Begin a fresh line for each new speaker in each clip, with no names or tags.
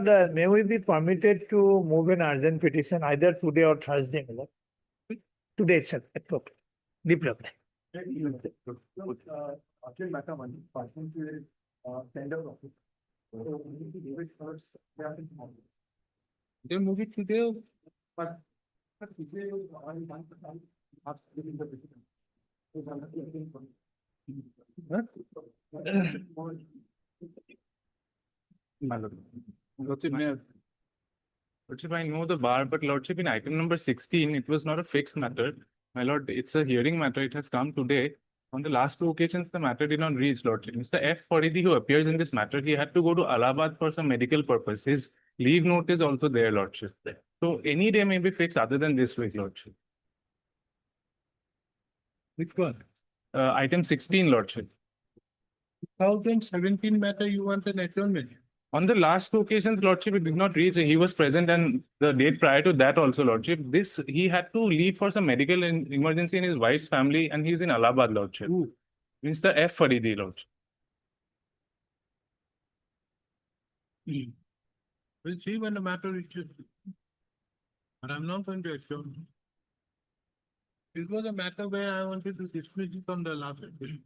may we be permitted to move an urgent petition either today or Thursday, my lord? Today itself, at 2 o'clock. Deep reply.
Urgent matter one, passing to tender office. So, we need to give it first, they have to come.
They move it today.
But today, I want to ask giving the petition. So, I'm not looking for-
My lord. Lordship, Lordship, I know the bar, but Lordship, in item number 16, it was not a fixed matter. My lord, it's a hearing matter. It has come today. On the last two occasions, the matter did not reach, Lordship. Mr. F. Faridhi, who appears in this matter, he had to go to Allahabad for some medical purpose. His leave note is also there, Lordship. So any day may be fixed other than this week, Lordship.
Which one?
Item 16, Lordship.
2017 matter, you want an adjournment?
On the last two occasions, Lordship, it did not reach. He was present, and the date prior to that also, Lordship. This, he had to leave for some medical emergency in his wife's family, and he's in Allahabad, Lordship.
Who?
Mr. F. Faridhi, Lordship.
We'll see when the matter reaches. But I'm not going to adjourn. It was a matter where I wanted to dismiss it on the last occasion.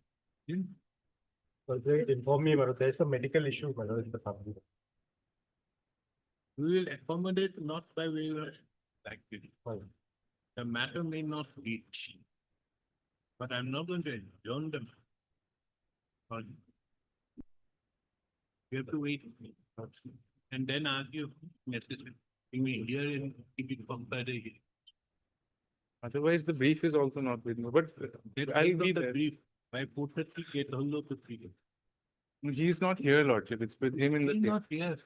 They inform me, but there's a medical issue, my lord, in the family.
We will accommodate not by way of like it. The matter may not reach. But I'm not going to adjourn them. You have to wait. And then argue necessary. We hear and keep it compared to it.
Otherwise, the brief is also not with me, but I'll be
the
there.
brief. By 4:30, get hold of the brief.
He's not here, Lordship. It's with him in the
He's
thing.
not here.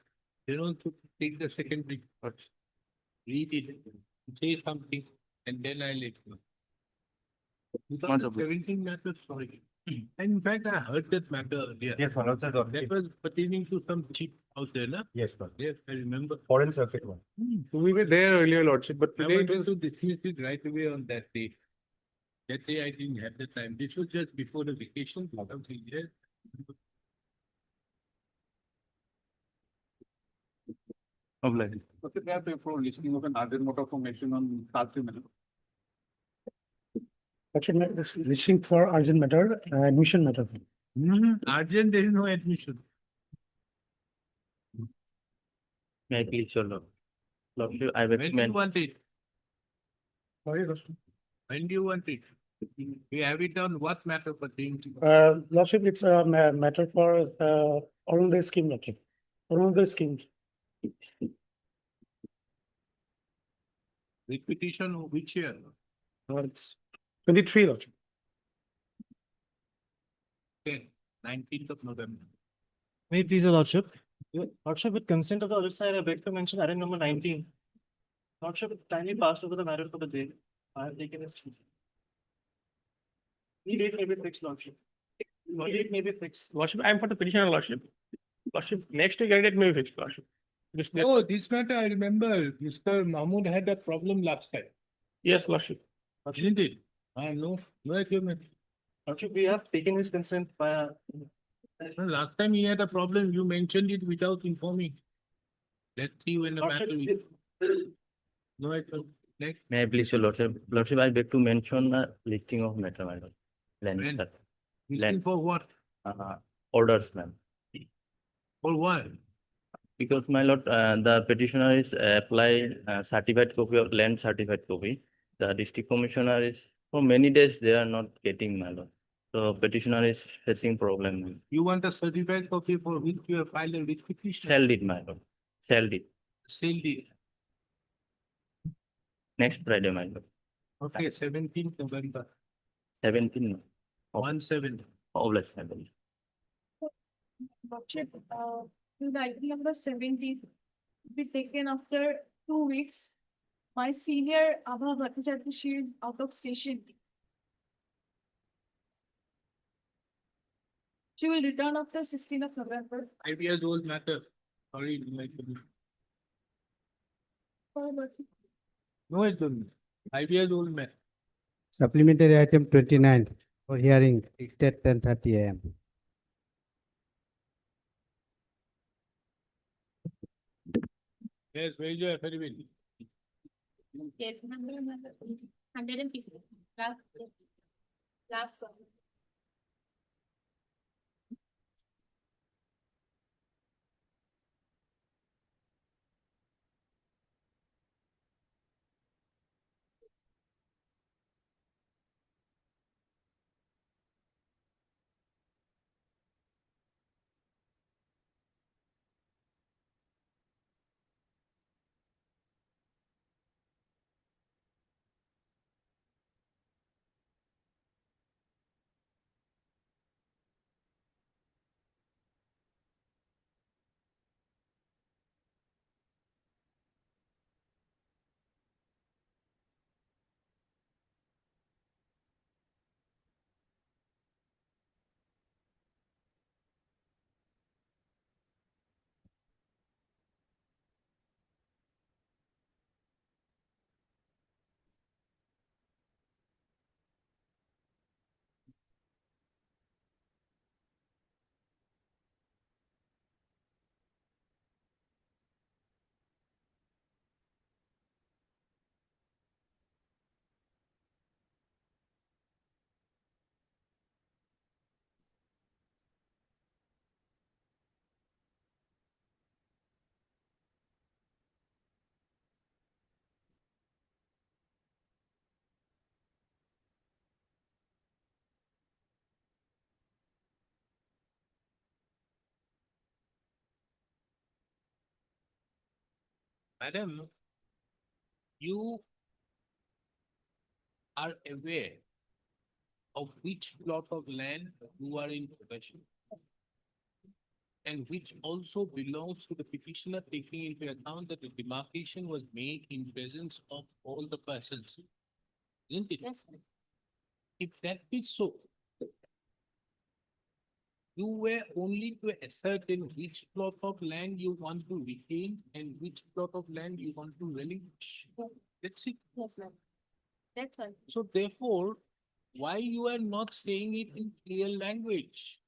They don't take the second brief.
But
Read it, say something, and then I let you.
Much obliged.
17 matters, sorry. And in fact, I heard that matter earlier.
Yes, my lord, sir.
That was pertaining to some chip out there, na?
Yes, ma'am.
Yes, I remember.
Foreign circuit one.
we were there earlier, Lordship, but
I
today it
wanted
was.
to dismiss it right away on that day. That day I didn't have the time. This was just before the vacation. Something, yes.
Obliged.
Okay, they have to approve listing of an urgent motor formation on Sartri Manor.
Urgent matter, listing for urgent matter, admission matter.
Urgent, there is no admission.
May I please, your lord? Lordship, I
When do you
recommend,
want it?
Sorry, Lordship.
When do you want it? We have it on what matter pertaining to?
Lordship, it's a matter for, Arundhati scheme, Lordship. Arundhati scheme.
With petition of which year?
It's 23, Lordship.
Okay, 19th of November.
May it please your lordship? Your lordship, with consent of the other side, I beg to mention item number 19. Lordship, kindly pass over the matter for the day. I have taken its choice. Any date may be fixed, lordship. Any date may be fixed.
Lordship, I am for the petitioner, Lordship. Lordship, next week, candidate may be fixed, Lordship.
Oh, this matter I remember. Mr. Mahmood had that problem last time.
Yes, Lordship.
Didn't it? I know, no agreement.
Lordship, we have taken his consent by,
Last time he had a problem, you mentioned it without informing. Let's see when the matter
lordship,
is. No agreement. Next,
may I please, your lordship? Lordship, I beg to mention a listing of matter, my lord.
When?
Land,
listen for what?
orders, ma'am.
For what?
Because, my lord, the petitioner is applying certified copy of land certified copy. The district commissioner is, for many days, they are not getting, my lord. So petitioner is facing problem.
You want a certified copy for which you have filed a writ petition?
Sell it, my lord. Sell it.
Sell the,
Next Friday, my lord.
okay, 17th November,
17.
1/7.
Obliged, my lord.
Lordship, the item number 17 will be taken after 2 weeks. My senior Abha Bhattacharya, she is out of station. She will return after 16th of November.
5 years old matter. Sorry, like, no, it's only 5 years old matter.
Supplementary item 29 for hearing fixed at 10:30 AM.
Yes, where is your affidavit?
Case number 150, last one.
Madam, you are aware of which plot of land you are in possession? And which also belongs to the petitioner, taking into account that the demarcation was made in presence of all the persons. Isn't it?
Yes, sir.
If that is so, you were only to ascertain which plot of land you want to retain and which plot of land you want to relinquish.
Yes.
That's it.
Yes, ma'am. That's all.
So therefore, why you are not saying it in clear language?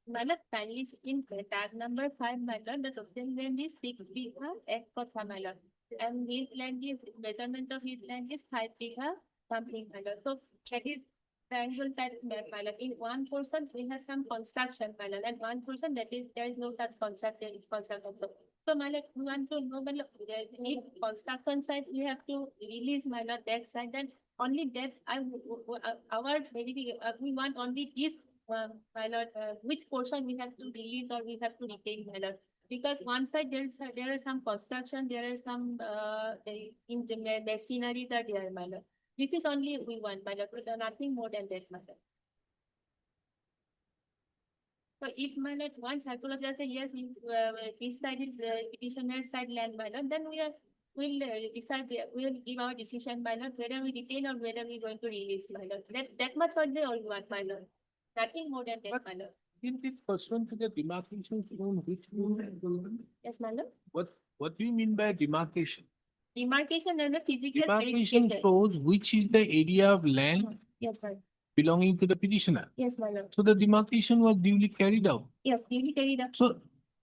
My lord, kindly in tag number 5, my lord, the total land is 6 bigha, ek kotha, my lord. And his land is, measurement of his land is 5 bigha, something, my lord. So that is triangle type map, my lord. In one portion, we have some construction, my lord, and one portion that is, there is no such construction, is construction. So, my lord, we want to know, my lord, if construction side, we have to release, my lord, that side, then only that, our, we want only this my lord, which portion we have to release or we have to retain, my lord. Because one side there is some construction, there is some in the machinery that there, my lord. This is only we want, my lord, but nothing more than that, my lord. So if my lord one circular just say yes, if this side is petitioner's side land, my lord, then we'll decide, we'll give our decision, my lord, whether we retain or whether we're going to release, my lord. That much only all we want, my lord. Nothing more than that,
But-
my lord.
In the pursuant to the demarcation shown which you,
Yes, my lord.
what do you mean by demarcation?
Demarcation and the physical
Demarcation
verification.
shows which is the area of land
Yes, sir.
belonging to the petitioner.
Yes, my lord.
So the demarcation was duly carried out.
Yes, duly carried out.
So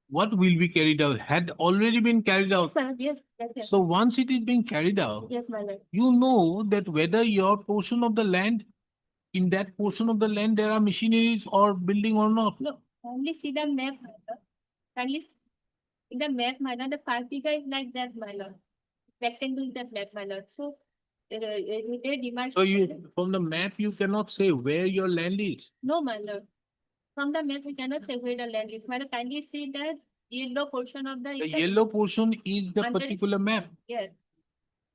what will be carried out had already been carried out.
Yes, sir. Yes, yes.
So once it is being carried out,
Yes, my lord.
you know that whether your portion of the land, in that portion of the land, there are machineries or building or not.
No, only see the map, my lord. Only see the map, my lord. The 5 figure is like that, my lord. Rectangle is the map, my lord. So, they demand.
So you, from the map, you cannot say where your land is.
No, my lord. From the map, we cannot say where the land is. My lord, kindly see that yellow portion of
The yellow portion is the
Under-
particular map,
Yes,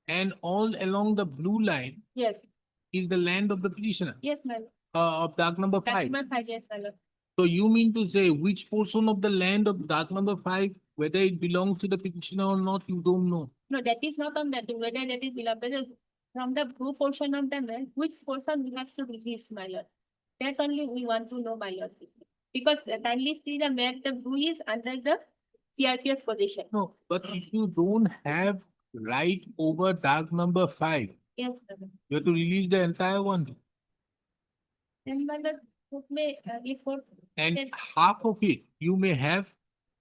and all along the blue line
yes,
is the land of the petitioner,
yes, my lord.
of dark number
That's
5.
my 5, yes, my lord.
So you mean to say which portion of the land of dark number 5, whether it belongs to the petitioner or not, you don't know?
No, that is not on that, whether that is below, whether from the blue portion of the land, which portion we have to release, my lord. That only we want to know, my lord. Because kindly see the map, the blue is under the CRPF position.
No, but if you don't have right over dark number 5,
Yes, my lord.
you have to release the entire one.
Then my lord, if
And
Yes.
half of it you may have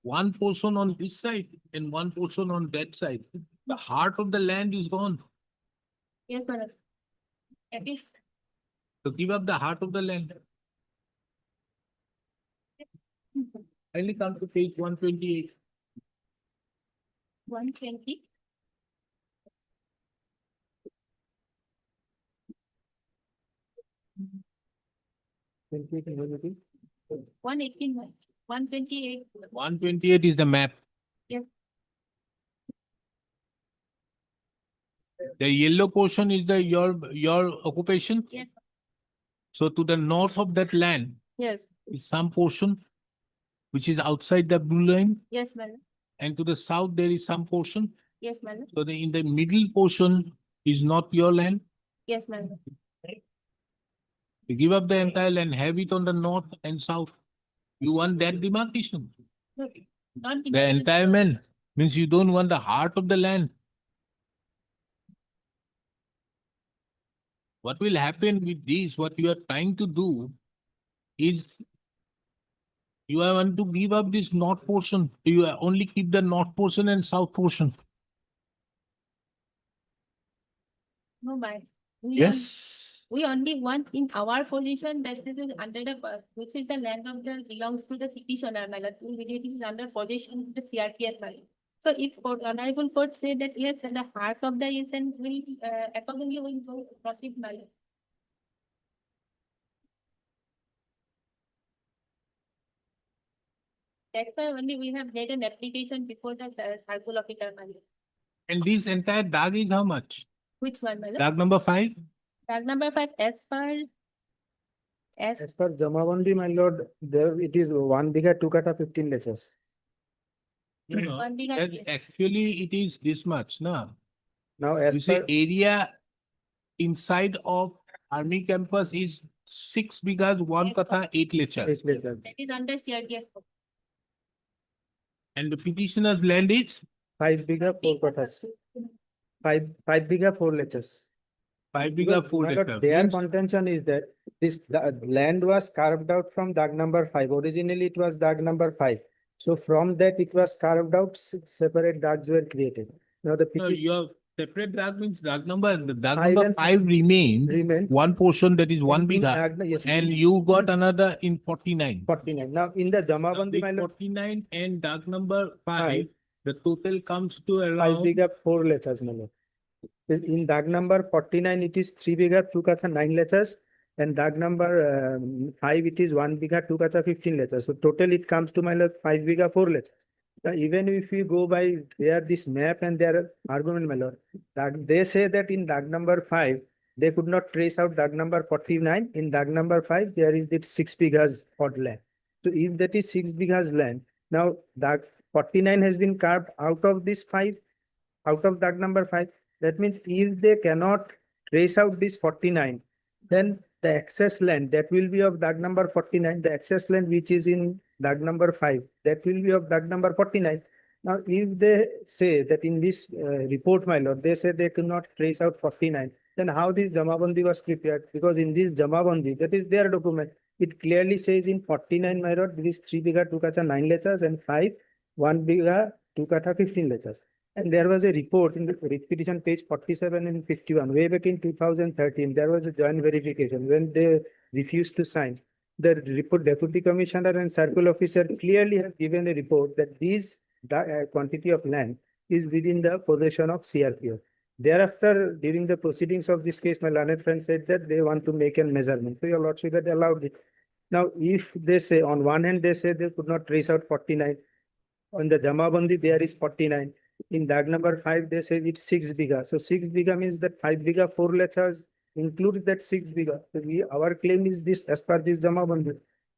one portion on this side and one portion on that side. The heart of the land is gone.
Yes, my lord. At least
So give up the heart of the land. Kindly come to page 128.
120. One 128.
128 is the map.
Yes.
The yellow portion is the your occupation.
Yes.
So to the north of that land
Yes,
is some portion which is outside the blue line,
yes, my lord.
and to the south there is some portion.
Yes, my lord.
So in the middle portion is not your land.
Yes, my lord.
You give up the entire land, have it on the north and south. You want that demarcation.
Not
The entire man means you don't want the heart of the land. What will happen with this, what you are trying to do is you are want to give up this north portion. You only keep the north portion and south portion.
No, my.
Yes.
We only want in our position that this is under the, which is the land of the belongs to the petitioner, my lord. We believe this is under possession of the CRPF, my lord. So if honorable court say that yes, then the heart of the is, then will accordingly will go proceed, my lord. That's why only we have made an application before the circle officer, my lord.
And this entire dag is how much?
Which one, my lord?
Dag number 5?
Tag number 5,
As per Jamabandi, my lord, there it is 1 bigha 2 kata 15 leches.
No,
one big.
actually it is this much, no?
Now,
You
as
see,
per,
area inside of army campus is 6 bighas, 1 katha, 8 lechas.
eight leches.
That is under CRPF.
And the petitioner's land is
5 bigha 4 katas. 5 bigha 4 leches.
5 bigha, 4
My lord,
lechas.
their
Means
contention is that the land was carved out from dag number 5. Originally, it was dag number 5. So from that, it was carved out, separate dags were created. Now the
no,
petition
your separate dag means dag number, the dag
Five
number
and
5 remained.
remained.
One portion that is 1
in
bigha.
dag- yes,
And you got another in 49.
49. Now, in the
Now,
Jamabandi,
with
my lord,
49 and dag number 5,
Five.
the total comes to
5
around
bigha 4 lechas, my lord. In dag number 49, it is 3 bigha 2 katha 9 lechas. And dag number 5, it is 1 bigha 2 katha 15 lechas. So total, it comes to my lord 5 bigha 4 lechas. Now, even if we go by this map and their argument, my lord, they say that in dag number 5, they could not trace out dag number 49. In dag number 5, there is this 6 bighas odd land. So if that is 6 bighas land, now dag 49 has been carved out of this 5, out of dag number 5. That means if they cannot trace out this 49, then the excess land that will be of dag number 49, the excess land which is in dag number 5, that will be of dag number 49. Now, if they say that in this report, my lord, they say they cannot trace out 49, then how this Jamabandi was prepared? Because in this Jamabandi, that is their document, it clearly says in 49, my lord, this 3 bigha 2 katha 9 lechas and 5, 1 bigha 2 katha 15 lechas. And there was a report in the petition page 47 and 51, way back in 2013, there was a joint verification when they refused to sign. The report deputy commissioner and circle officer clearly have given a report that these quantity of land is within the possession of CRPF. Thereafter, during the proceedings of this case, my learned friend said that they want to make a measurement. So your lordship had allowed it. Now, if they say on one hand, they say they could not trace out 49. On the Jamabandi, there is 49. In dag number 5, they say it's 6 bigha. So 6 bigha means that 5 bigha 4 lechas include that 6 bigha. So our claim is this as per this Jamabandi.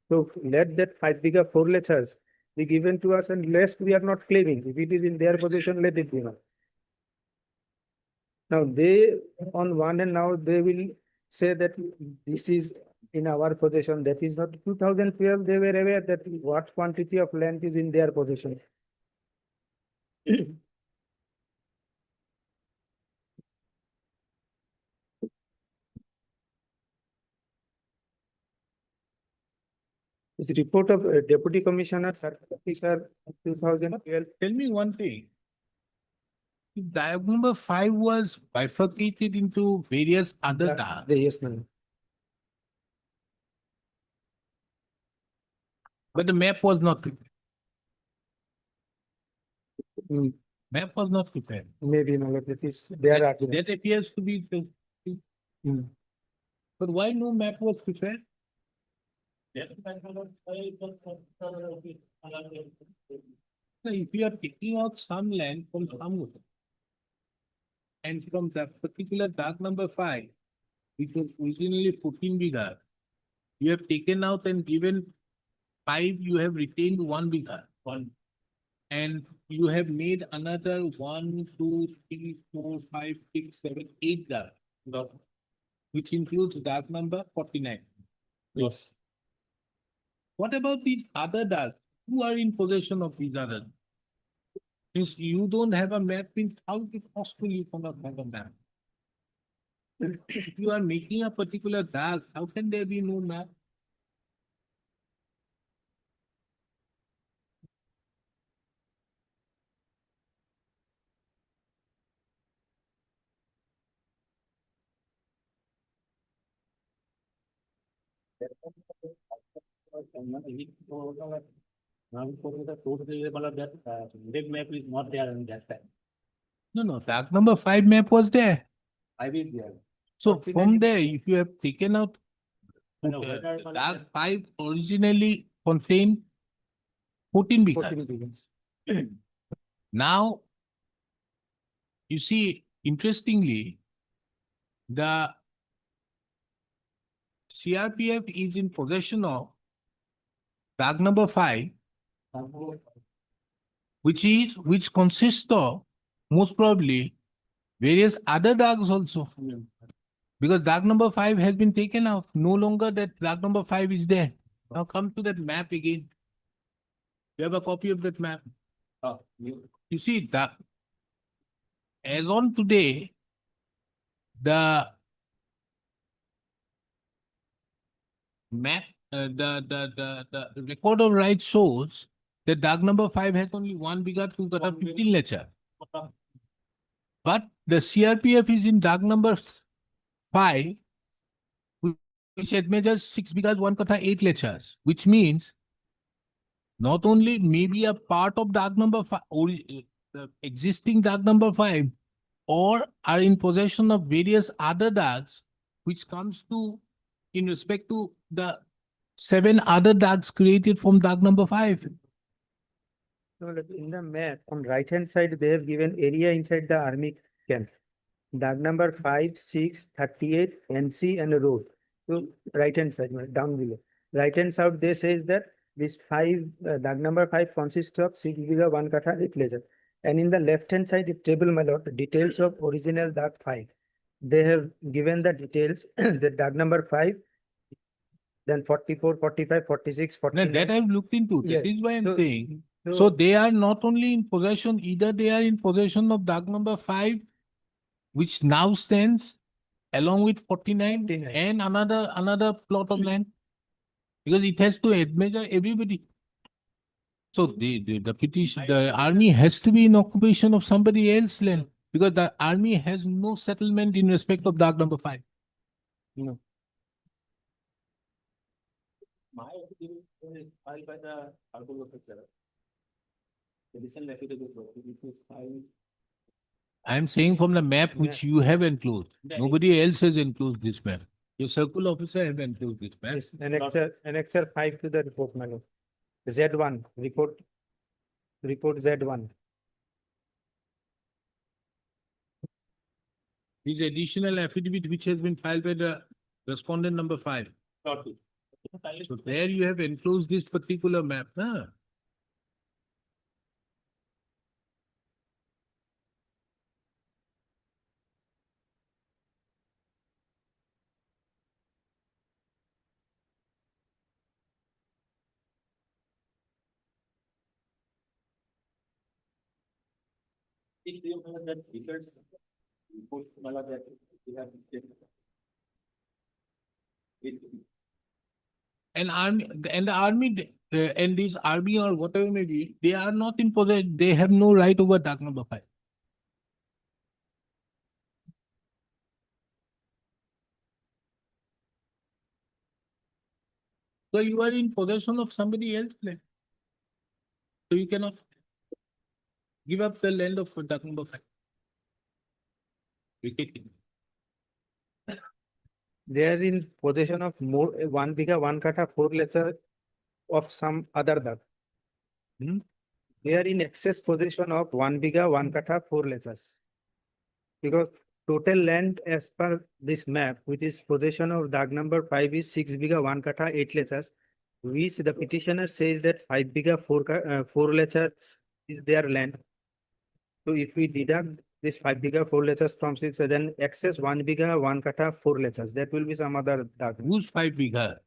So let that 5 bigha 4 lechas be given to us, and lest we are not claiming. If it is in their possession, let it be given. Now they, on one hand, now they will say that this is in our possession. That is not 2012. They were aware that what quantity of land is in their possession. This report of Deputy Commissioner, Circle Officer, 2012.
Tell me one thing. If diagram number 5 was bifurcated into various other tasks,
Yes, ma'am.
but the map was not prepared.
Hmm,
Map was not prepared.
maybe, my lord, it is their argument.
That appears to be the.
Hmm.
But why no map was prepared? Now, if you are taking out some land from somewhere, and from that particular dark number 5, which was originally 14 bigger, you have taken out and given 5, you have retained 1 bigger. And you have made another 1, 2, 3, 4, 5, 6, 7, 8 dark, which includes dark number 49.
Yes.
What about these other darks? Who are in possession of these other? Since you don't have a map, means how is it possible you cannot have a map? If you are making a particular dark, how can there be no map?
Red map is not there in that time.
No, dark number 5 map was there.
I will there.
So from there, if you have taken out
No, whether-
dark 5 originally contained 14
14
beacons.
begins.
Now, you see, interestingly, the CRPF is in possession of dark number 5, which consists of most probably various other darks also. Because dark number 5 has been taken out. No longer that dark number 5 is there. Now come to that map again. You have a copy of that map. You see that as on today, the map, the record of rights shows that dark number 5 has only 1 bigger 2 kata 15 lecture. But the CRPF is in dark number 5, which had measures 6 bigas 1 kata 8 lectures, which means not only maybe a part of dark number 5, or the existing dark number 5, or are in possession of various other darks, which comes to in respect to the 7 other darks created from dark number 5.
No, look, in the map, on right hand side, they have given area inside the army camp. Dark number 5, 6, 38, NC and a road. So right hand side, down below. Right hand side, they says that this 5, dark number 5 consists of 6 bigger 1 kata 8 laser. And in the left hand side, it table my lord, details of original dark 5. They have given the details, the dark number 5, then 44, 45, 46,
Now
49.
that I've looked into.
Yes.
That is why I'm
So-
saying. So they are not only in possession, either they are in possession of dark number 5, which now stands along with 49
49.
and another plot of land. Because it has to measure everybody. So the petition, the army has to be in occupation of somebody else's land, because the army has no settlement in respect of dark number 5.
No.
My opinion is filed by the Argo officer. The recent affidavit which is filed.
I am saying from the map which you have enclosed.
That
Nobody else has enclosed this map. Your circle officer have enclosed this map.
Yes, annexure 5 to the report, my lord. Z1, report Z1.
This additional affidavit which has been filed by the respondent number 5. So there you have enclosed this particular map, huh?
If you have that details, report mala that you have taken. It
And army, and the army, and this army or whatever may be, they are not in possession, they have no right over Dak number 5. So you are in possession of somebody else's land. So you cannot give up the land of Dak number 5. Vacating.
They are in possession of more, 1 biga, 1 kata, 4 letter of some other Dak.
Hmm?
They are in excess possession of 1 biga, 1 kata, 4 letters. Because total land as per this map, which is possession of Dak number 5 is 6 biga, 1 kata, 8 letters. Which the petitioner says that 5 biga, 4 letters is their land. So if we deduct this 5 biga, 4 letters from it, so then excess 1 biga, 1 kata, 4 letters. That will be some other Dak.
Who's 5 bigha?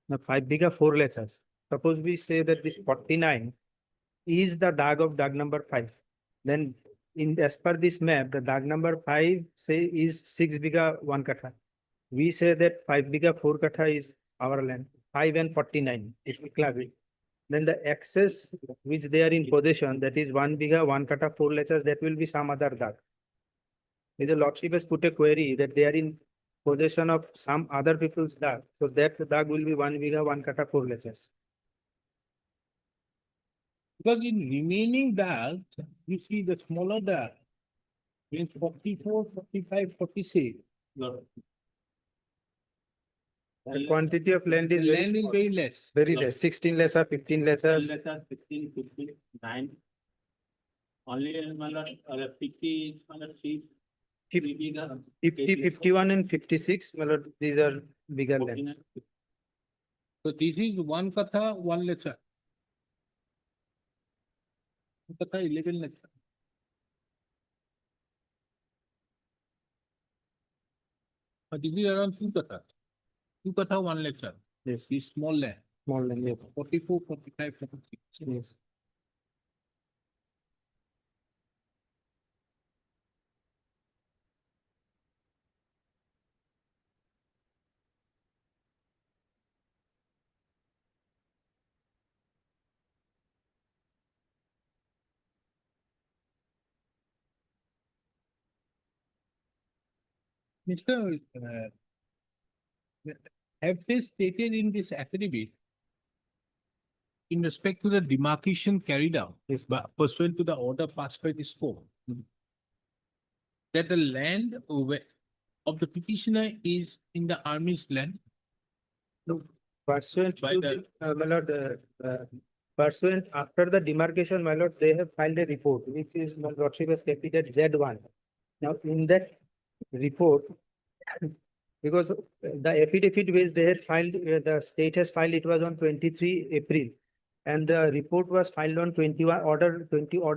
Now 5 biga, 4 letters. Suppose we say that this 49 is the Dag of Dag number 5. Then in as per this map, the Dag number 5 say is 6 biga 1 kata. We say that 5 biga 4 kata is our land, 5 and 49, if we club it. Then the excess which they are in possession, that is 1 biga 1 kata 4 letters, that will be some other Dag. If the lordship has put a query that they are in possession of some other people's Dag, so that Dag will be 1 biga 1 kata 4 letters.
Because in remaining Dak, you see the smaller Dak means 44, 45, 46.
The quantity of land
The
is very
land is
small,
very less.
very less, 16 lesser, 15 lesser.
16, 15, 9. Only, my lord, 50, my lord, 3.
50, 51 and 56, my lord, these are bigger lands.
So this is 1 katha, 1 letter. 1 katha, 11 letter. But this is around 2 katha. 2 katha, 1 letter.
Yes,
This small land,
small land, yes.
44, 45, 46.
Yes.
Mr. Have they stated in this affidavit in respect to the demarcation carried out but pursuant to the order passed by this court that the land of the petitioner is in the army's land?
Pursuant
By
to
the-
my lord, pursuant after the demarcation, my lord, they have filed a report, which is my lordship has kept it at Z1. Now, in that report, because the affidavit which they had filed, the state has filed, it was on 23 April. And the report was filed on 21, order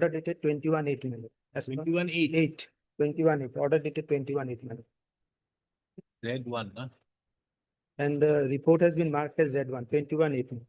dated 21/8. my lord. As per
21/8.
8, 21/8, order dated 21/8. my lord.
Red one, huh?
And the report has been marked as Z1, 21/8.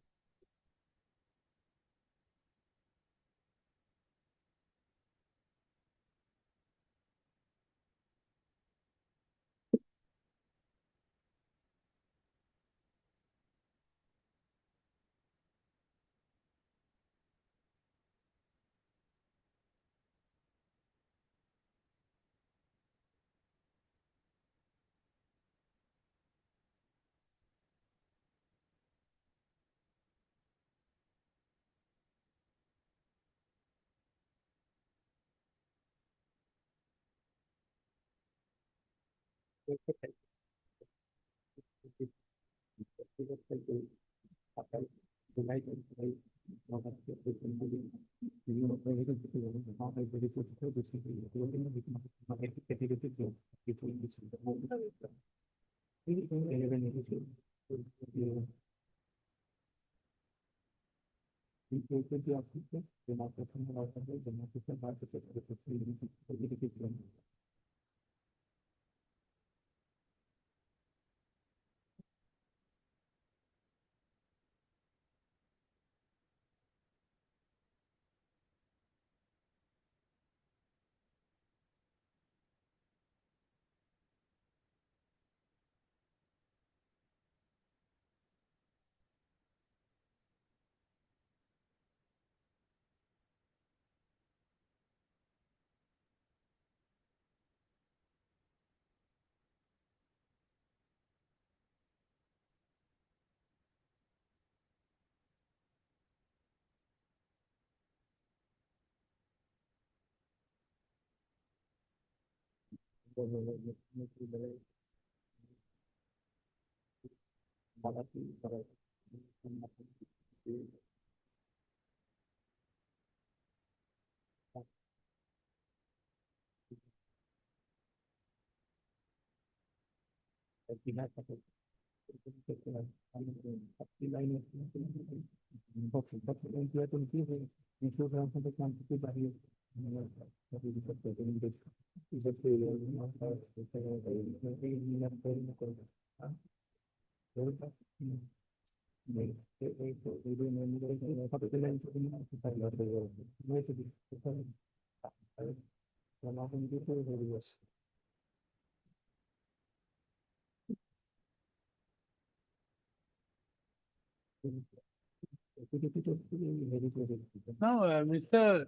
Now, Mr.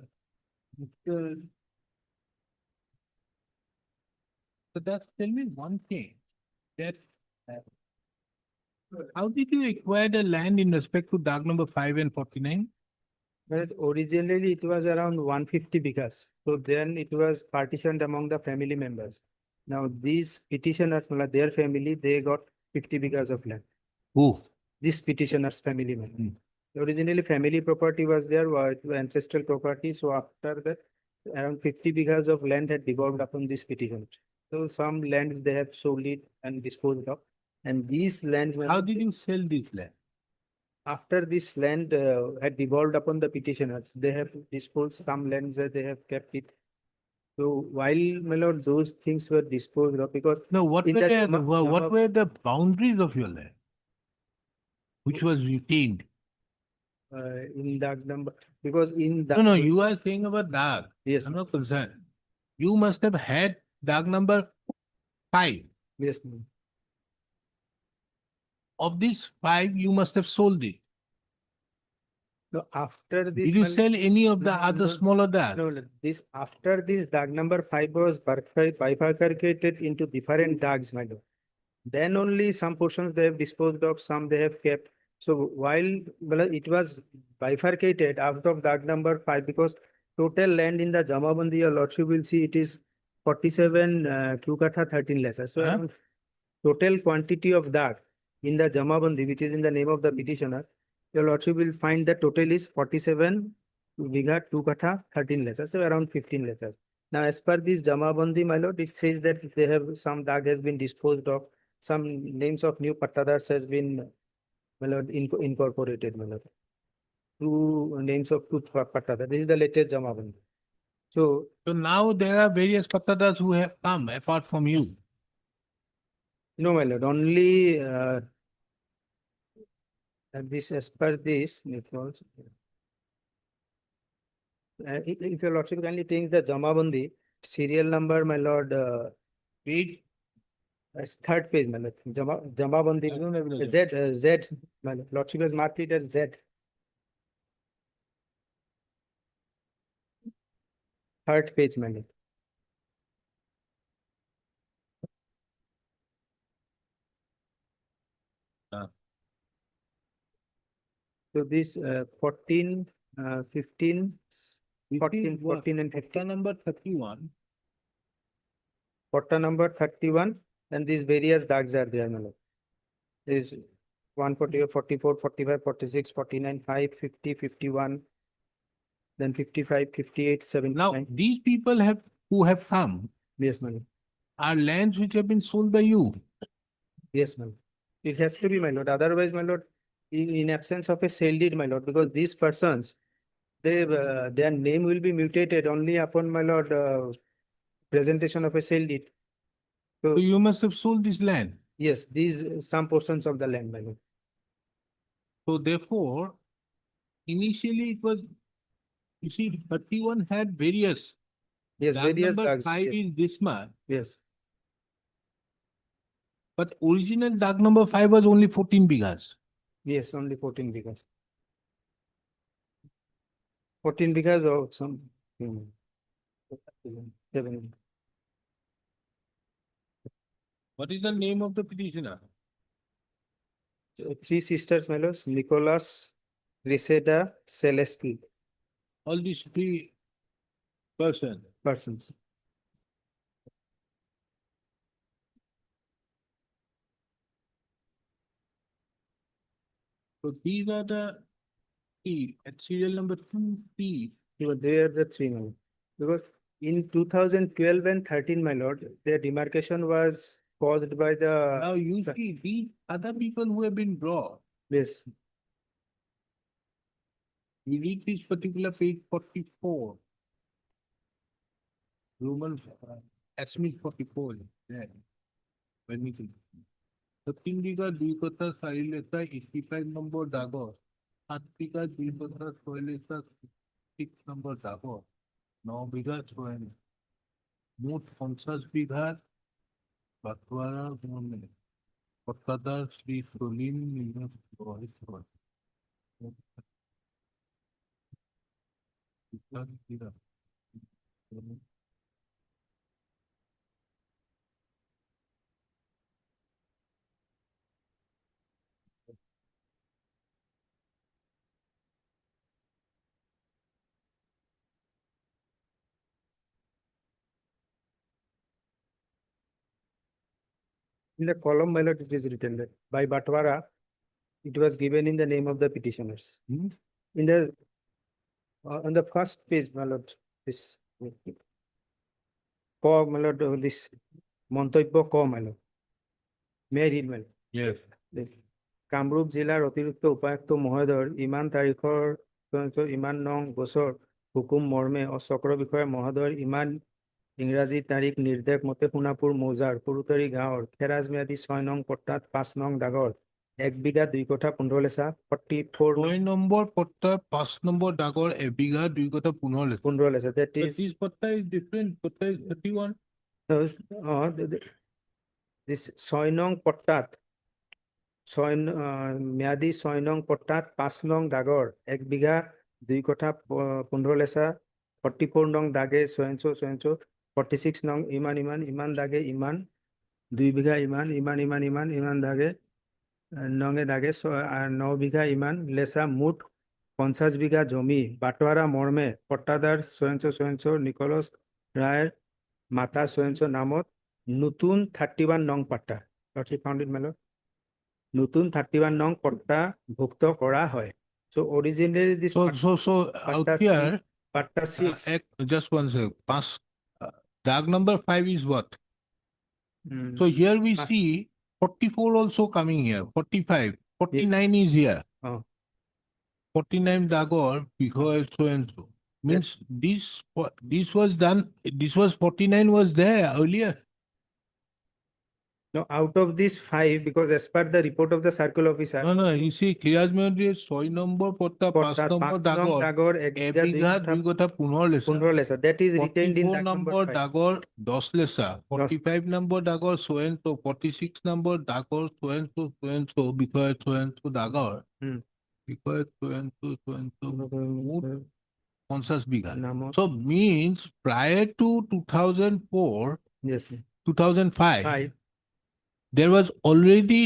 So that tell me one thing, that how did you acquire the land in respect to dark number 5 and 49?
But originally it was around 150 bighas. So then it was partitioned among the family members. Now these petitioners, their family, they got 50 bighas of land.
Who?
This petitioner's family member. Originally family property was there, was ancestral property. So after that, around 50 bighas of land had devolved upon this petition. So some lands they have sold it and disposed of. And these lands.
How did you sell this land?
After this land had devolved upon the petitioners, they have disposed some lands that they have kept it. So while, my lord, those things were disposed of because
No, what
in
were
that
what were the boundaries of your land? Which was retained?
in that number, because in that.
No, you are saying about dark.
Yes,
I'm not concerned. You must have had dark number 5.
yes, ma'am.
Of these 5, you must have sold it.
No, after this.
Did you
my-
sell any of the
No,
other
no,
smaller dark?
No, this, after this, dark number 5 was bifurcated into different darks, my lord. Then only some portions they have disposed of, some they have kept. So while, well, it was bifurcated out of dark number 5, because total land in the Jamabandi, your lordship will see it is 47 Kukatha 13 lesser. So
Huh?
around total quantity of dark in the Jamabandi, which is in the name of the petitioner, your lordship will find the total is 47 Vigha 2 Katha 13 lesser, so around 15 lessers. Now, as per this Jamabandi, my lord, it says that they have some dark has been disposed of, some names of new pattadars has been, my lord, incorporated, my lord. Two names of two pattada. This is the latest Jamabandi. So,
So now there are various pattadas who have come apart from you.
no, my lord, only this, as per this, it was. If your lordship kindly takes the Jamabandi serial number, my lord,
Page.
it's third page, my lord. Jamabandi,
I don't have the-
Z, my lordship has marked it as Z. Third page, my lord. So this 14, 15, 14, 14 and
Patta
15,
number 31.
Porta number 31, and these various dags are there, my lord. Is 140, 44, 45, 46, 49, 5, 50, 51, then 55, 58,
Now,
79.
these people who have come
Yes, my lord.
are lands which have been sold by you.
Yes, my lord. It has to be, my lord. Otherwise, my lord, in absence of a sale deed, my lord, because these persons, they, their name will be mutated only upon, my lord, presentation of a sale deed.
So
So,
you must have sold this land.
yes, these some portions of the land, my lord.
So therefore, initially it was, you see, 31 had various.
Yes,
Dark
various
number
dags.
5
Yes,
is this much,
yes,
but original dark number 5 was only 14 bighas.
yes, only 14 bighas. 14 bighas of some. 7.
What is the name of the petitioner?
Three sisters, my lords, Nicholas, Reseda, Celeste
All these 3 persons.
persons.
So these are the P at serial number 2P.
They are the three, my lord. Because in 2012 and 13, my lord, the demarcation was caused by
Now
the,
you see these other people who have been brought.
yes,
You read this particular page 44. Roman, Asmi 44. There. When we can. 13 বিঘা 2 কাঠা 4 লেখা 85 নম্বর দাগর 7 বিঘা 2 কাঠা 6 লেখা 6 নম্বর দাগর 9 বিঘা 6 মোট 50 বিঘার বাতোয়ারা ভূমি পট্টাদার শ্রী সলিম নিবাস রহিত হয়।
in the column, my lord, it is written that by Batwara, it was given in the name of the petitioners. In the, on the first page, my lord, this, my lord, this মন্তব্য my lord. May I read, my lord?
Yes.
Kamrup জিলাৰ অতিৰিক্ত উপায়ুক্ত মহোদয়ৰ ইমান তাৰিখৰ ইমান নং বছৰ হুকুম মৰ্মে চক্ৰ বিষয়া মহোদয়ৰ ইমান ইংৰাজী তাৰিখ নিৰ্দেশ মতে সোণাপুৰ মৌজাৰ সৰুতৰি গাঁৱৰ খেৰাজ ম্যাদী 6 নং পট্টাত 5 নং দাগৰ 1 বিঘা 2 কঠা 15 লেচা 44
6 নম্বর পট্টা 5 নম্বর দাগর 1 বিঘা 2 কাঠা 15 লেখা।
15 লেচা that
But
is
this patta is different. Patta is 31.
this 6 নং পট্টাত ম্যাদী 6 নং পট্টাত 5 নং দাগৰ 1 বিঘা 2 কঠা 15 লেচা 44 নং দাগে সয়ঞ্চো 46 নং ইমান দাগে ইমান 2 বিঘা ইমান দাগে নঙে দাগে 9 বিঘা ইমান লেচা মুঠ 50 বিঘা জমি বাটোয়ারা মর্মে পট্টাদার সয়ঞ্চো নিকোলাস রায়ের মাতা সয়ঞ্চো নামত নতুন 31 নং পাট্টা ফাউন্ড ইট মেলো নতুন 31 নং পট্টা ভুক্ত করা হয় so originally this
So out
patta
here,
patta 6
just one second. Dag number 5 is what?
mm,
So here we
Ah.
see 44 also coming here. 45, 49 is here.
Oh.
49 Dagor because so and so. Means this was done. This was 49 was there earlier.
no out of these 5 because as per the report of the circle officer
No, you see, Kiraz Mehdi 6 number potta 5 number Dagor.
দাগৰ 1
A
bigha
bigha 2 kotha 15 lesa.
15 লেচা that is retained in
44
dag
number
number 5
Dagor 10 lesa. 45 number Dagor so and so. 46 number Dagor so and so because so and so Dagor.
Hmm.
Because so and so mood 50 bigha.
নামত
So means prior to 2004,
yes
2005,
5
there was already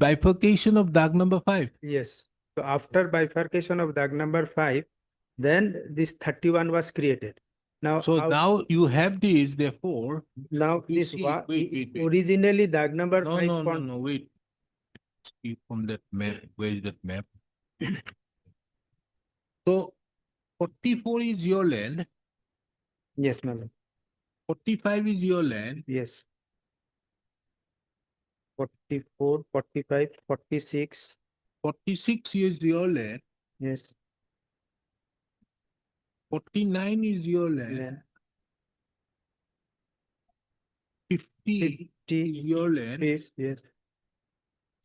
bifurcation of Dag number 5.
yes so after bifurcation of dag number 5 then this 31 was created now
So now you have this, therefore,
now
you
this
see- wait.
originally dag number 5
No, wait. See from that map, where is that map? So 44 is your land,
yes ma'am
45 is your land,
yes 44 45 46
46 is your land,
yes
49 is your land,
then
50
50
is your land,
is yes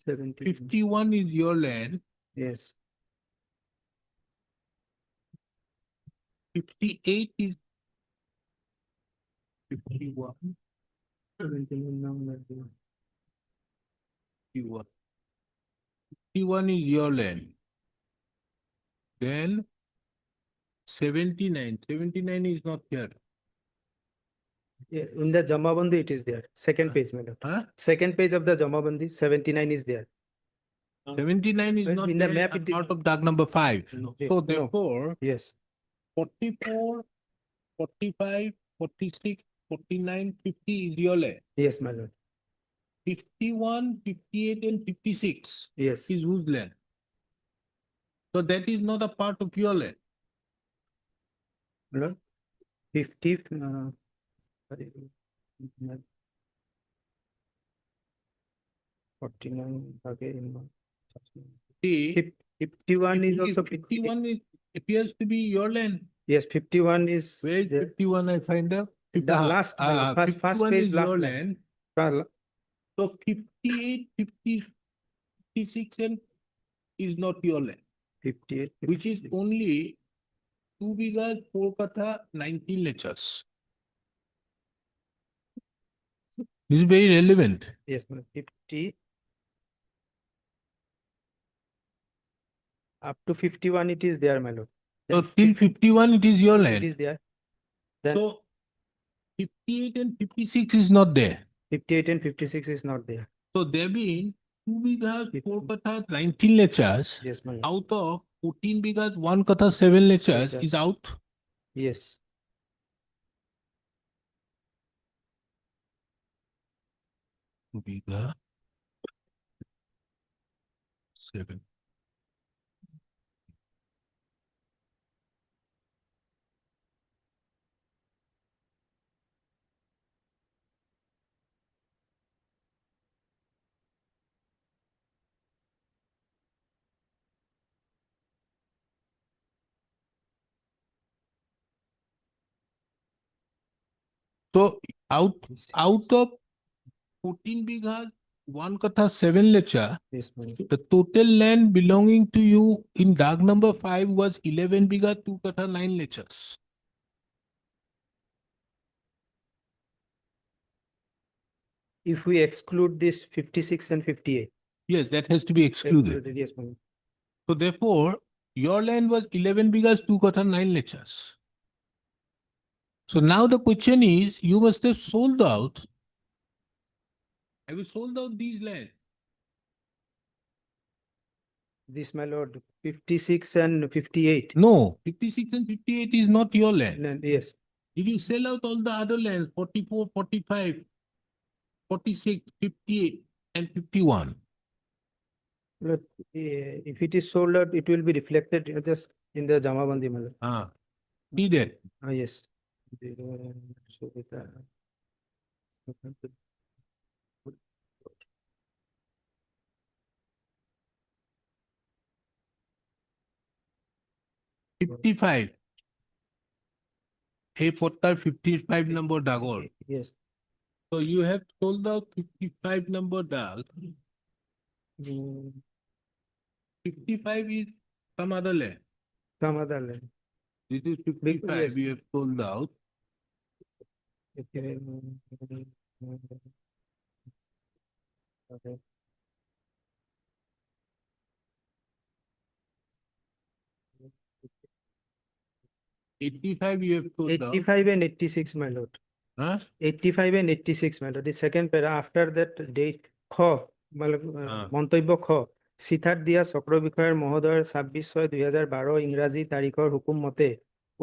70
51 is your land,
yes
58 is 51,
71 number
51. 51 is your land. Then 79 is not here.
Yeah, in the Jamabandi it is there. Second page, madam.
Huh?
Second page of the Jamabandi, 79 is there.
79 is
But
not
in the
there,
map it is-
part of Dag number 5.
Okay,
So
no.
therefore,
Yes,
44, 45, 46, 49, 50 is your land.
yes, madam.
51, 58 and 56
Yes,
is whose land? So that is not a part of your land.
my lord. 50, sorry. 49, again.
See,
51 is also,
51 is, appears to be your land.
yes, 51 is.
Where is
the
51? I find out.
The last, my lord, first
51
page,
is
last
your
line.
land. So 58, 50, 56 and is not your land,
58.
which is
56.
only 2 bighas, 4 katha, 19 lectures. This is very relevant.
Yes, my lord, 50. Up to 51 it is there, my lord.
So
Then
till 51 it is your
it
land.
is there. Then
So 58 and 56 is not there.
58 and 56 is not there.
So there been 2 bighas, 4
50.
katha, 19 lectures.
Yes, my lord.
Out of 14 bighas, 1 katha, 7 lectures
Lectures.
is out.
Yes.
Bigha 7. So out of 14 bighas, 1 katha, 7 lecture,
Yes, my lord.
the total land belonging to you in Dag number 5 was 11 bigha, 2 katha, 9 lectures.
If we exclude this 56 and 58.
Yes, that has to be excluded.
Yes, my lord.
So therefore, your land was 11 bighas, 2 katha, 9 lectures. So now the question is, you must have sold out. Have you sold out these land?
This, my lord, 56 and 58.
No, 56 and 58 is not your land.
And yes,
Did you sell out all the other lands, 44, 45, 46, 58 and 51?
Lord, if it is sold out, it will be reflected just in the Jamabandi, my lord.
See that?
Yes. So with,
55. A Pottar 55 number Dagor.
yes.
So you have sold out 55 number Dag.
Mm,
55 is some other land.
Some other land.
This is 55
yes.
you have sold out.
Okay. Okay.
85 you have sold out.
85 and 86, my lord.
Huh?
85 and 86, my lord. The second para after that date, খ মানে,
হ্যাঁ।
মন্তব্য খ সিদ্ধার্থ দিয়া চক্ৰ বিষয়াৰ মহোদয়ৰ 26/6/2012 ইংৰাজী তাৰিখৰ হুকুম মতে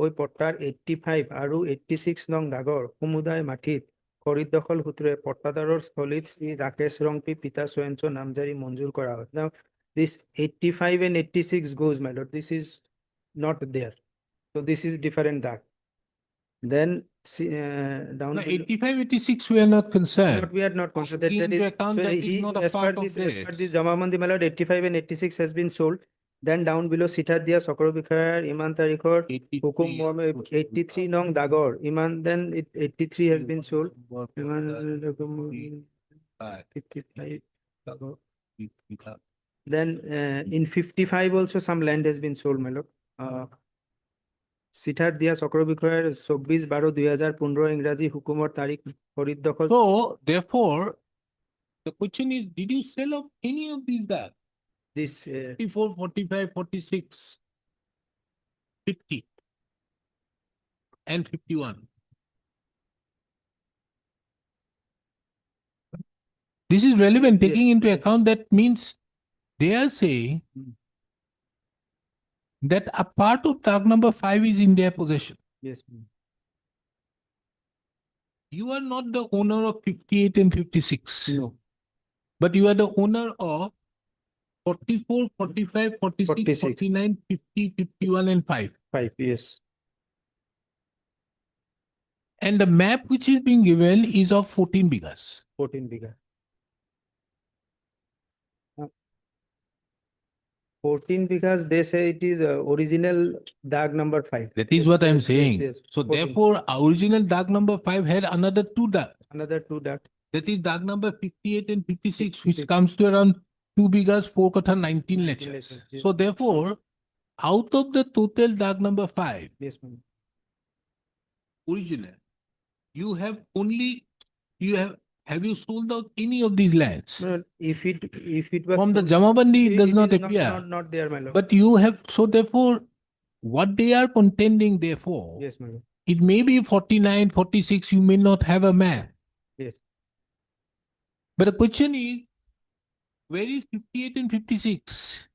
ওই পট্টাৰ 85 আৰু 86 নং দাগৰ সমুদায় মাটিত খৰিদখল সূত্ৰে পট্টাদাৰৰ স্থলীত শ্ৰী ৰাকেশ ৰংপি পিতা স্বয়ঞ্চ নামজাৰি মঞ্জুৰ কৰা হয়। Now this 85 and 86 goes, my lord. This is not there. So this is different dag. Then down
No,
below-
85, 86 we are not concerned.
Not, we are not considered.
Taking
That
into
is,
account
so
that is
he,
not a
as per
part of
this, as per
this.
this Jamamandi Malad, 85 and 86 has been sold. Then down below Sithadia Sokrobikar, Iman Tarikor, Hukum 83 Nong Dagor, Iman, then 83 has been sold. Iman, 55 Dagor. Then in 55 also some land has been sold, my lord. Sithadia Sokrobikar, 24/12/2015 ইংৰাজী হুকুমৰ তাৰিখ খৰিদখল
So therefore, the question is, did you sell off any of these that?
this
44, 45, 46, 50 and 51. This is relevant,
Yes.
taking into account that means they are saying that a part of tag number 5 is in their possession.
yes.
You are not the owner of 58 and 56.
No.
But you are the owner of 44, 45, 46,
46.
49, 50, 51, and 5.
5, yes.
And the map which is being given is of 14 bighas.
14 bigger. 14 because they say it is original Dag number 5.
That is what I'm
Yes, yes,
saying.
yes,
So
14.
therefore, original Dag number 5 had another 2 Dag.
Another 2 Dag.
That is Dag number 58 and 56, which
56.
comes to around 2 bighas, 4 kata, 19
19
lechas.
lechas, yes.
So therefore, out of the total Dag number 5,
Yes, ma'am.
original, you have you sold out any of these lands?
No, if it was
From the
sold-
Jamabandi, it does
is
not
not-
appear.
Not there, my lord.
But you have, so therefore, what they are contending therefore,
Yes, my lord.
it may be 49, 46, you may not have a map.
Yes.
But the question is, where is 58 and 56?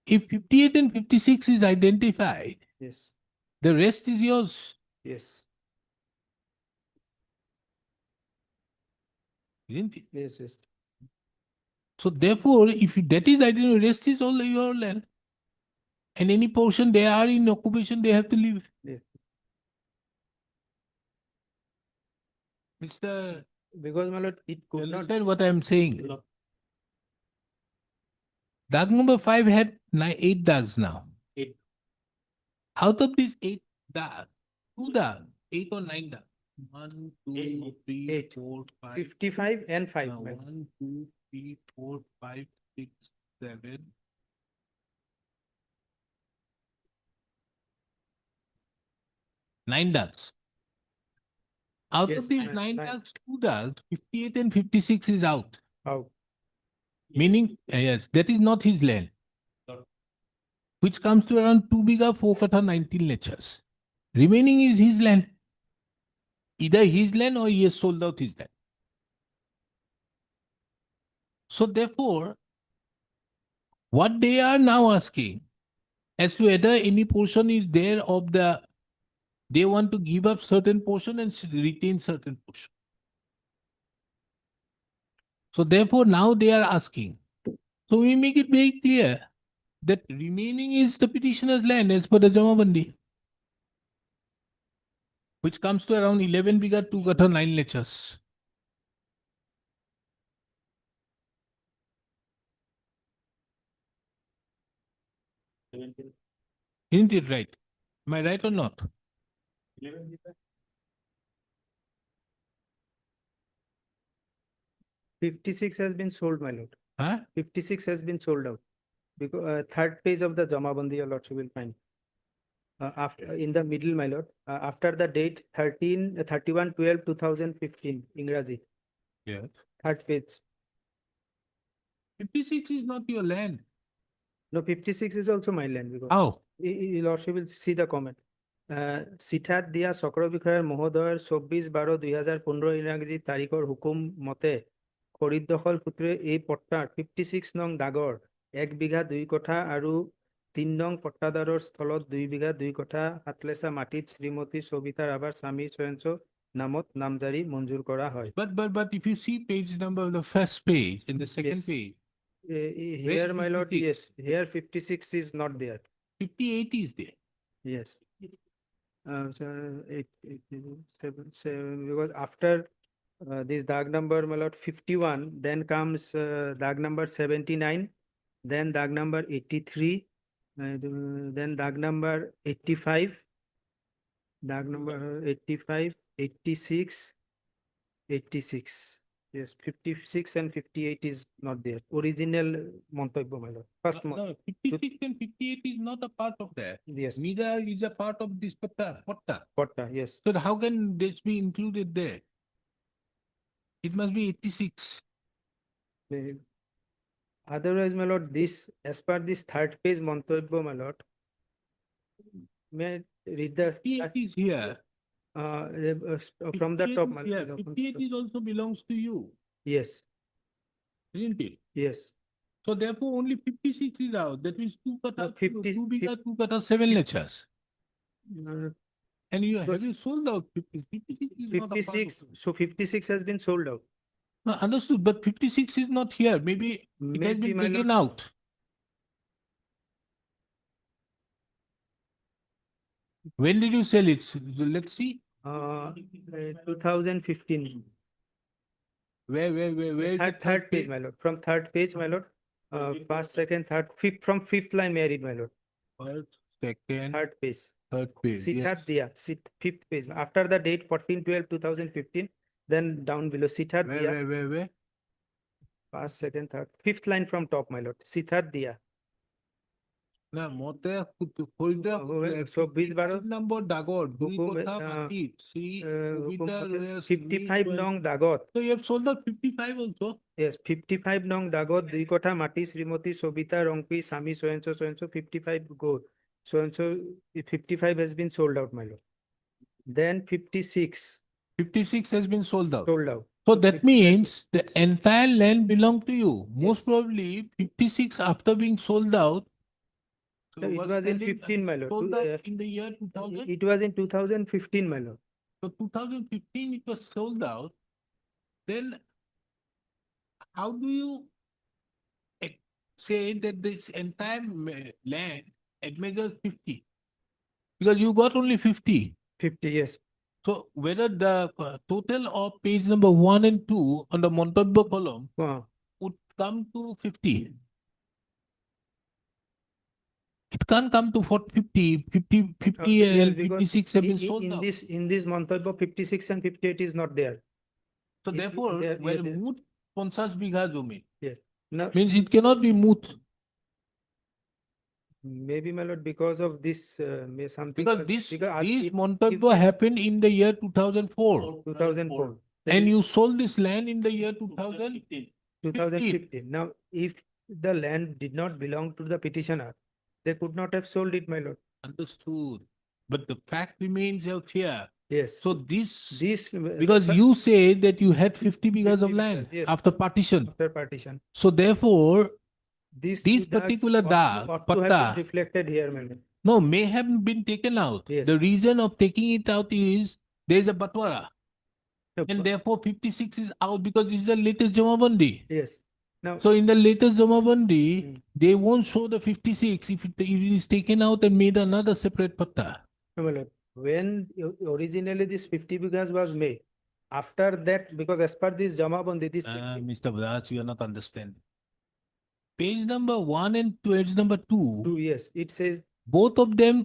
If 58 and 56 is identified,
Yes,
the rest is yours,
yes,
isn't it?
yes, yes.
So therefore, if that is identified, rest is all your land. And any portion they are in occupation, they have to leave.
Yes.
Mr.
Because, my lord, it
You
could not.
understand what I am saying? Dag number 5 had 8 dags now.
8.
Out of these 8 dags, 2 dags, 8 or 9 dags. 1, 2, 3,
8.
4, 5.
55 and 5. my lord.
1, 2, 3, 4, 5, 6, 7. 9 dags. Out
Yes,
of these
nine-
9
nine.
dags, 2 dags, 58 and 56 is out.
Out.
Meaning, yes, that is not his land. Which comes to around 2 bigha, 4 kata, 19 lechas. Remaining is his land. Either his land or he has sold out his land. So therefore, what they are now asking as to whether any portion is there of the, they want to give up certain portion and retain certain portion. So therefore, now they are asking. So we make it very clear that remaining is the petitioner's land as per the Jamabandi, which comes to around 11 bigha, 2 kata, 9 lechas. Isn't it right? Am I right or not?
56 has been sold, my lord.
Huh?
56 has been sold out. Because third page of the Jamabandi, your lordship will find. After in the middle, my lord, after the date 31/12/2015, Ingraji,
Yes.
third page.
56 is not your land.
No, 56 is also my land because
How?
your lordship will see the comment. চিঠাত দিয়া চক্ৰ বিষয়াৰ মহোদয়ৰ 24/12/2015 ইংৰাজী তাৰিখৰ হুকুম মতে খৰিদ দখল সূত্ৰে এই পট্টাৰ 56 নং দাগৰ 1 বিঘা 2 কঠা আৰু 3 নং পট্টাদাৰৰ স্থলত 2 বিঘা 2 কঠা হাতলেচা মাটিত শ্ৰীমতী সবিতা ৰাভাৰ স্বামী চয়ঞ্চ নামত নামজাৰি মঞ্জুৰ কৰা হয়।
But if you see page number of the first page and the second
Yes.
page,
Here, my lord,
56?
yes, here 56 is not there.
58 is there.
Yes. So 7, because after this Dag number, my lord, 51, then comes Dag number 79, then Dag number 83, then Dag number 85, Dag number 85, 86, 86. Yes, 56 and 58 is not there. Original Montoybo, my lord. First
No, 56 and 58 is not a part of that.
yes,
Neither is a part of this patta.
Potta, yes.
So how can this be included there? It must be 86.
Otherwise, my lord, this, as per this third page Montoybo, my lord, may I read the
58 is here.
from the
58
top,
is
my
here.
lord.
58 is also belongs to you,
Yes,
isn't it?
yes.
So therefore only 56 is out. That means 2 kata,
No, 50
2 bigha, 2 kata, 7 lechas.
Uh,
And you
Because
have you sold out 50? 56 is not a part of
56,
it.
so 56 has been sold out.
No, understood, but 56 is not here. Maybe it has
Maybe,
been
my lord.
taken out. When did you sell it? Let's see.
2015.
Where is the
Third page, my lord. From third page, my lord. First, second, third, fifth, from fifth line, may I read, my lord?
First, second,
Third page.
third page. Yes.
Siddharth Diya, fifth page. After the date 14/12/2015, then down below Siddharth Diya,
Where?
first, second, third, fifth line from top, my lord. Siddharth Diya.
না মতে Farida
So, Bill Baro,
নম্বর ডাগর দুই
Hukum,
কথা মাটিত শ্রী কবিতা
55 nong Dagot.
So you have sold out 55 also.
Yes, 55 nong Dagot, Duikota Mati, Srimoti, Sobita, Rongpi, Sami, so and so, 55 go. So and so, 55 has been sold out, my lord. Then 56
56 has been sold out.
sold out.
So that means the entire land belong to you. Most probably 56 after being sold out.
No, it was in
selling-
15, my lord.
Sold out in the year 2000.
It was in 2015, my lord.
So 2015 it was sold out. Then how do you say that this entire land it measures 50? Because you got only 50.
50, yes.
So whether the total of page number 1 and 2 on the Montalbo column would come to 50. It can't come to 50, 50
Yes,
and
because
56 have been
in-
sold
in
out.
this Montalbo, 56 and 58 is not there.
So
it-
therefore,
there-
when
there-
moot 50 বিঘা জমি,
Now,
means it cannot be moot
maybe, my lord, because of this, something.
because this
if-
Montalbo happened in the year 2004
2004.
and you sold this land in the year 2000.
2015. Now, if the land did not belong to the petitioner, they could not have sold it, my lord.
Understood. But the fact remains out here.
Yes.
So this,
This.
because you say that you had 50 bighas of
50
land
bighas, yes.
after partition.
After partition.
So therefore,
This
These
two dags
particular
ought to-
dag,
ought to have been
patta.
reflected here, my lord.
no, may have been taken out.
Yes.
The reason of taking it out is there is a batwara
No,
and therefore 56 is out because this is the latest Jamabandi.
Yes. Now,
So in the latest Jamabandi,
Mm.
they won't show the 56 if it is taken out and made another separate patta.
no, my lord, when originally this 50 bighas was made, after that, because as per this Jamabandi, this.
Mr. Vraj, you are not understanding. Page number 1 and page number 2,
Yes, it says,
both of them,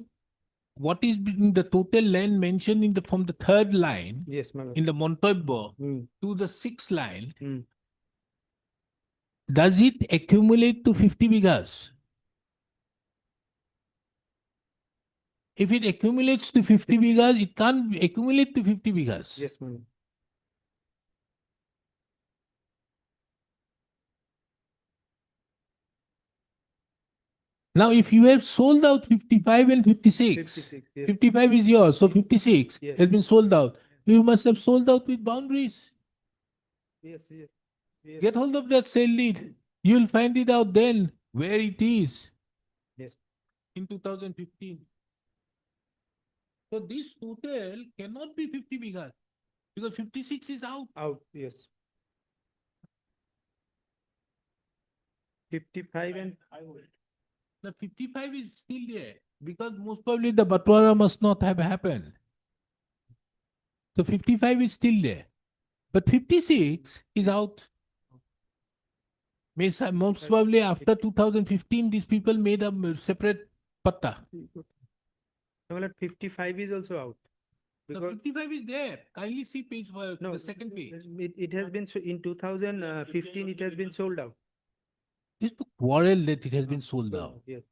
what is in the total land mentioned in the from the third line
yes, my lord.
in the Montalbo
Mm.
to the sixth line,
Mm.
does it accumulate to 50 bighas? If it accumulates to 50 bighas, it can't accumulate to 50 bighas.
Yes, my lord.
Now, if you have sold out 55 and 56,
56, yes.
55 is yours, so 56
Yes.
has been sold out. You must have sold out with boundaries.
Yes, yes. Yes.
Get hold of that sale deed. You'll find it out then where it is.
Yes.
In 2015. So this total cannot be 50 bighas because 56 is out.
Out, yes. 55 and.
The 55 is still there because most probably the Batwara must not have happened. So 55 is still there. But 56 is out. Means most probably after 2015, these people made a separate patta.
No, my lord, 55 is also out.
The
Because,
55 is there. Kindly see page for
no,
the second page.
it has been, in 2015, it has been sold out.
It's to quarrel that it has been sold out.
Yes.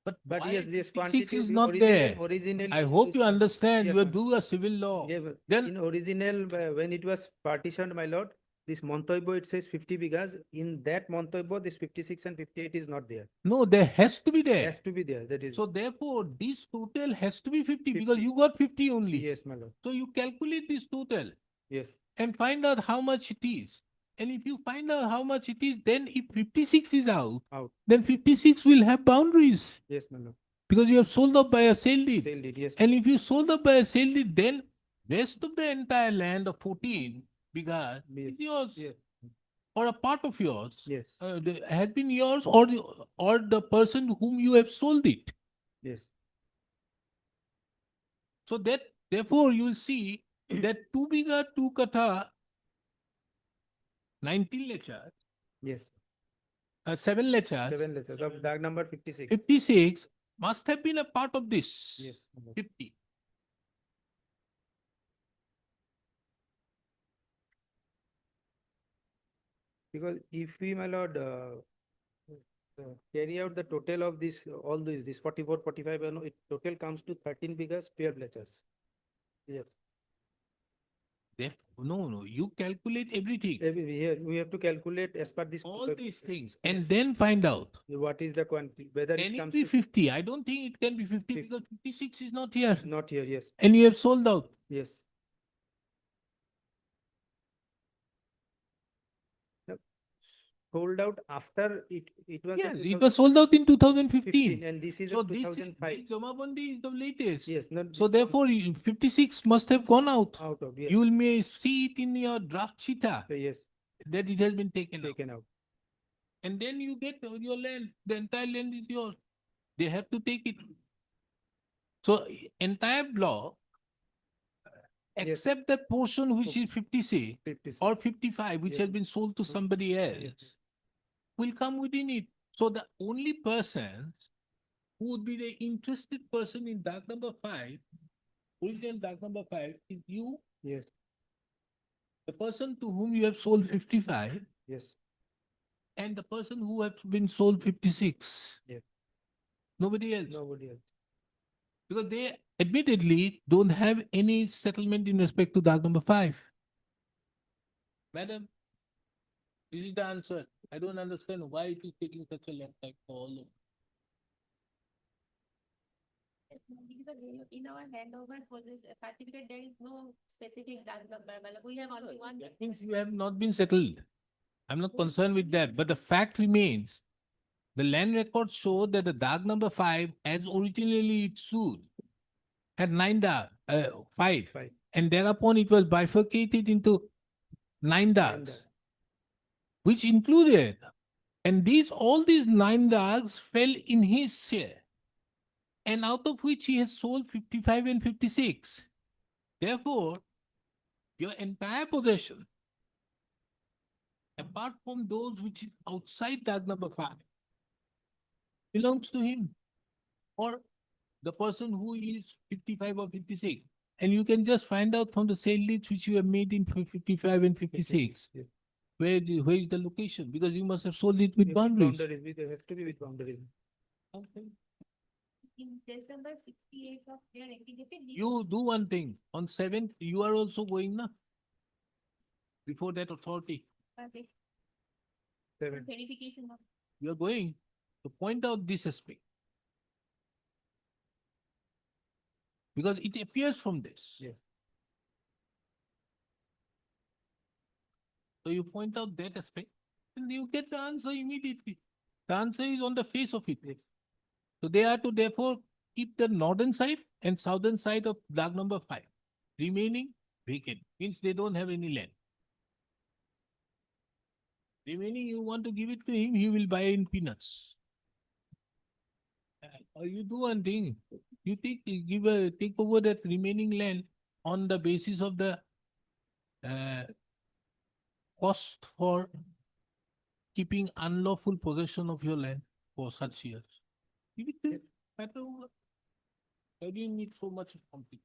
But
But
why
yes, this
56
quantity.
is
the
not
original-
there.
Original.
I hope you understand.
Yes,
You
ma'am.
do a civil law.
Yeah, but
Then-
in original, when it was partitioned, my lord, this Montoibo, it says 50 bighas. In that Montoibo, this 56 and 58 is not there.
No, there has to be there.
Has to be there, that is.
So therefore, this total has to be 50 because
50.
you got 50 only.
Yes, my lord.
So you calculate this total
Yes.
and find out how much it is. And if you find out how much it is, then if 56 is out,
Out.
then 56 will have boundaries
Yes, my lord.
because you have sold up by a sale deed.
Sale deed, yes.
And if you sold up by a sale deed, then rest of the entire land of 14 bighas
Yes.
is yours.
Yes.
or a part of yours
Yes,
has been yours or the person whom you have sold it.
yes,
So that therefore you will see that 2 biga 2 katha 19 lechar,
yes.
7 lechar,
7 letters of Dag number 56.
56 must have been a part of this.
Yes. my lord.
50.
Because if we, my lord, carry out the total of this, all this 44, 45, you know, it total comes to 13 bigas, 12 letters. Yes,
No, you calculate everything,
here we have to calculate as per this.
all these things, and
Yes.
then find out.
What is the quantity, whether
Can
it
it
comes
be
to
50? I don't think it can be 50
Fif-
because 56 is not here.
not here, yes,
And you have sold out.
yes. Sold out after it was.
Yes, it was sold out in 2015.
And this is
So
of
this
2005.
Jamabandi is the latest.
Yes, not.
So therefore, 56 must have gone out.
Out of, yes,
You will may see it in your draft cheetah
yes,
that it has been taken out.
taken out.
And then you get your land, the entire land is yours. They have to take it. So entire block,
Yes.
except that portion which is 56
56.
or 55, which
Yes.
has been sold to somebody else, will come within it. So the only person who would be the interested person in dark number 5, original dark number 5, is you,
Yes,
the person to whom you have sold 55,
yes,
and the person who has been sold 56.
Yes.
Nobody else.
nobody else.
Because they admittedly don't have any settlement in respect to dark number 5. Madam, this is the answer. I don't understand why it is taking such a long time for all of
Because in our handover for this certificate, there is no specific dark number. We have only one.
That means you have not been settled. I'm not concerned with that, but the fact remains. The land records show that the dark number 5, as originally it stood, had 5.
Five.
And thereupon it was bifurcated into 9 darks,
darks.
which included, and all these 9 darks fell in his share, and out of which he has sold 55 and 56. Therefore, your entire possession, apart from those which is outside dark number 5, belongs to him or the person who is 55 or 56. And you can just find out from the sale leads which you have made in 55 and 56.
Yes.
Where is the location? Because you must have sold it with boundaries.
They have to be with boundaries.
Okay.
In December 68 of their activity.
You do one thing. On 7th, you are also going now. Before that authority,
Seven.
Verification of.
you are going to point out this aspect. Because it appears from this.
Yes.
So you point out that aspect and you get the answer immediately. The answer is on the face of it.
Yes.
So they are to therefore keep the northern side and southern side of dark number 5 remaining vacant, means they don't have any land. Remaining, you want to give it to him, he will buy in peanuts. Or you do one thing, you take over that remaining land on the basis of the cost for keeping unlawful possession of your land for such years. Give it to him, matter what. Why do you need so much something?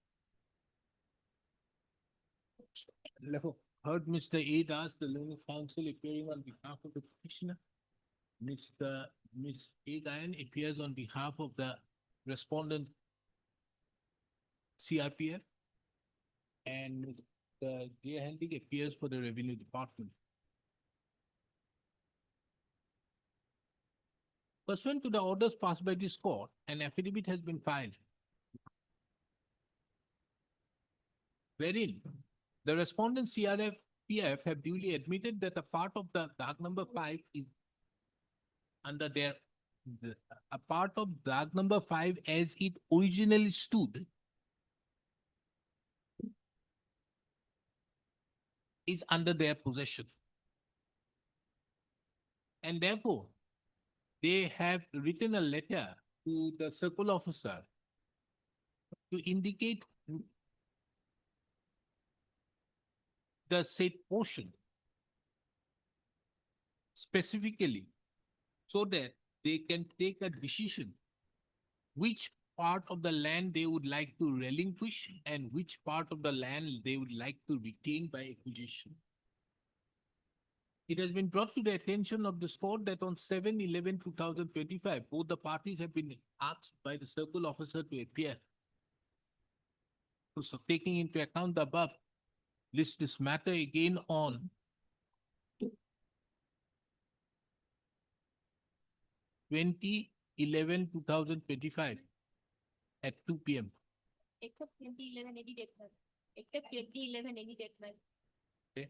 Heard Mr. A Das, the learned counsel appearing on behalf of the petitioner. Miss A Gayan appears on behalf of the respondent CRPF. And Mr. J. Hendig appears for the Revenue Department. Pursuant to the orders passed by this court, an affidavit has been filed, wherein the respondent CRPF have duly admitted that a part of the dark number 5 is under a part of dark number 5 as it originally stood is under their possession. And therefore, they have written a letter to the circle officer to indicate the said portion specifically so that they can take a decision which part of the land they would like to relinquish and which part of the land they would like to retain by acquisition. It has been brought to the attention of the sport that on 7/11/2025, both the parties have been asked by the circle officer to appear. So taking into account the above, list this matter again on 20/11/2025 at 2 p.m.
Except 2011 any date, ma'am. Except 2011 any date, ma'am.
Okay.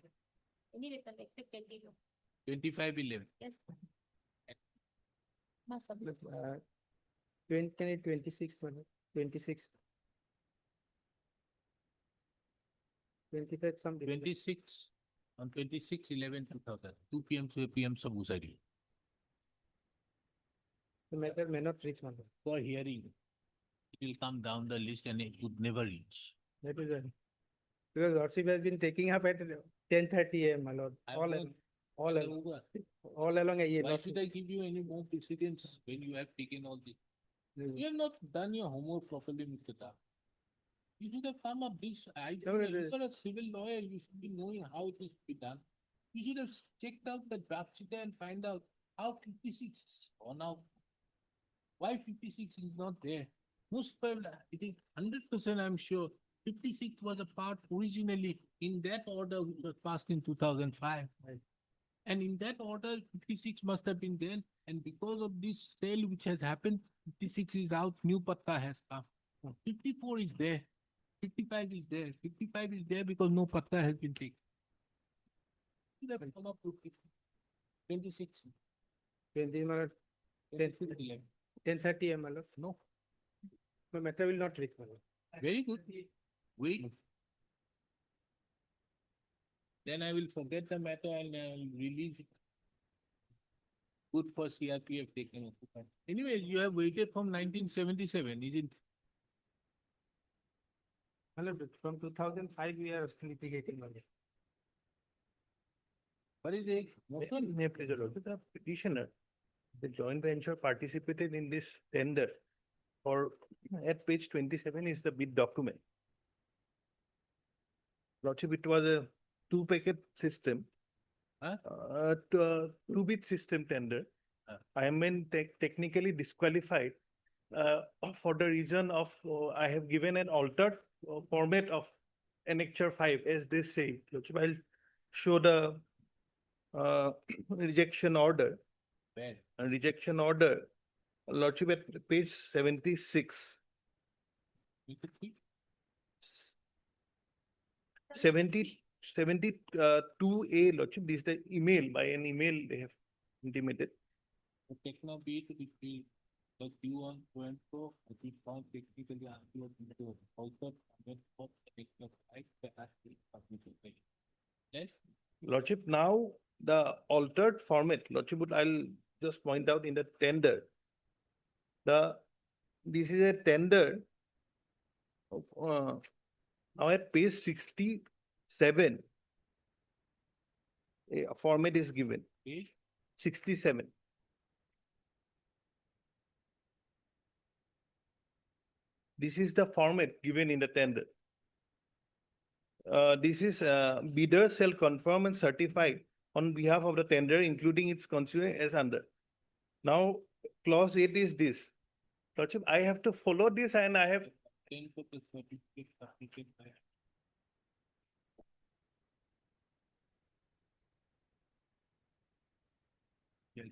Any date, ma'am, except 2011.
25/11.
Yes. Must have been.
26th, 26th. 25th, some.
26 on 26/11/2000, 2 p.m. to 8 p.m. Sabusari
The matter may not reach Malad.
for hearing. It will come down the list and it would never reach.
That is why. Because Lordship has been taking up at 10:30 a.m., my lord.
I
All,
won't-
all, all along a year.
Why should I give you any more precedence when you have taken all this? You have not done your homework properly, Mr. Ta. You should have come up this,
No, it
you
is-
are a civil lawyer, you should be knowing how it is to be done. You should have checked out the draft sheet and find out how 56 is gone out. Why 56 is not there? Most probably, it is 100% I'm sure 56 was a part originally in that order which was passed in 2005. And in that order, 56 must have been there. And because of this sale which has happened, 56 is out, new patta has come. 54 is there. 55 is there. 55 is there because no patta has been taken. You have come up with 26.
20, my lord. 10:30 a.m., my lord.
No,
The matter will not reach, my lord.
very good. Wait. Then I will forget the matter and I will release it. Good for CRPF taken up. Anyway, you have waited from 1977, isn't it?
My lord, from 2005, we are litigating, my lord.
What is it?
May I please alert the petitioner, the joint venture participated in this tender or at page 27 is the bid document. Lordship, it was a two-packet system.
Huh?
Two-bid system tender.
Huh.
I am been technically disqualified for the reason of I have given an altered format of annexure 5 as they say. Lordship, I'll show the rejection order.
Where?
A rejection order, Lordship, at page 76.
You could see.
72A, Lordship, this is the email, by an email they have intimated.
The techno beat which we the Q1 went for, I think found technically answered into also went for techno right the actually submitted. Yes,
Lordship, now the altered format, Lordship, I'll just point out in the tender. This is a tender. Now at page 67. A format is given,
page
67. This is the format given in the tender. This is bidder shall confirm and certify on behalf of the tender, including its consideration as under. Now, clause 8 is this. Lordship, I have to follow this and I have
10 to the certificate submitted by. Yeah.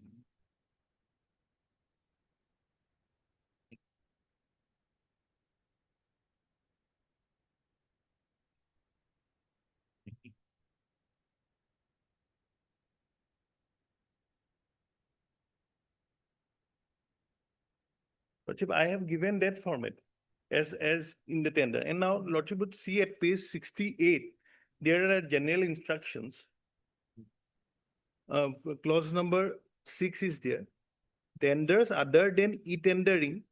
Lordship, I have given that format as in the tender. And now Lordship would see at page 68, there are general instructions. Clause number 6 is there. Tenders other than e-tendering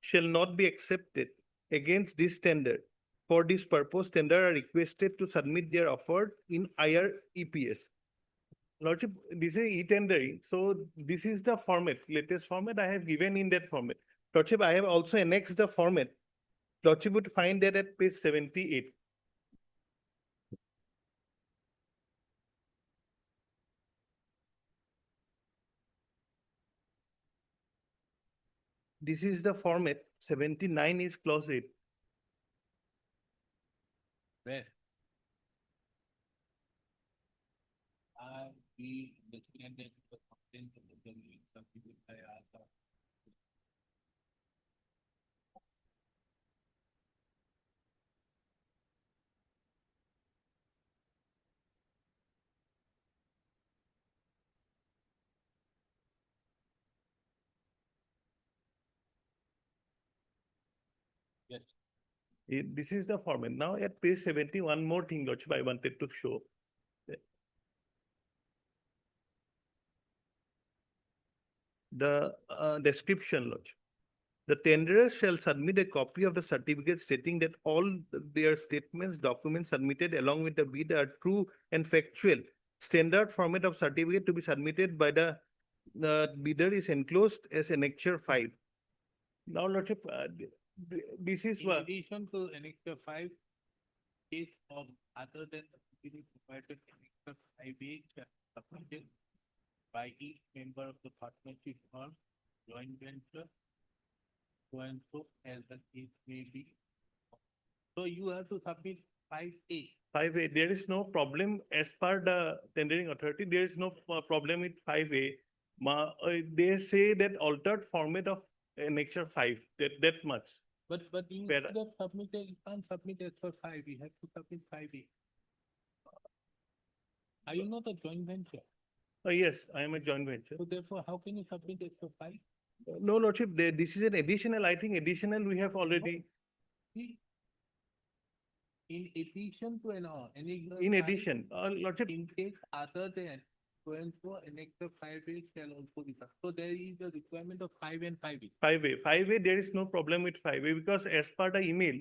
shall not be accepted against this tender. For this purpose, tender are requested to submit their offer in IREPS. Lordship, this is e-tendering, so this is the format, latest format I have given in that format. Lordship, I have also annexed the format. Lordship would find that at page 78. This is the format, 79 is clause 8.
Where? We designated the content of the building, some people say, yes.
This is the format. Now at page 70, one more thing, Lordship, I wanted to show. The description, Lordship. The tenderer shall submit a copy of the certificate stating that all their statements, documents submitted along with the bid are true and factual. Standard format of certificate to be submitted by the bidder is enclosed as annexure 5. Now, Lordship, this is
In
what.
addition to Annexure 5, case of other than the proceeding provided Annexure 5A shall submitted by each member of the partnership or joint venture, so and so as the case may be. So you have to submit 5A.
5A, there is no problem as per the tendering authority, there is no problem with 5A. They say that altered format of annexure 5, that much.
But you
Where-
should have submitted, you can't submit as per 5, you have to submit 5A. Are you not a joint venture?
Yes, I am a joint venture.
So therefore, how can you submit as per 5?
No, Lordship, this is an additional, I think additional we have already,
See, in addition to any.
in addition, Lordship,
In case other than so and so annexure 5A shall also be, so there is a requirement of 5 and 5A.
5A, there is no problem with 5A because as per the email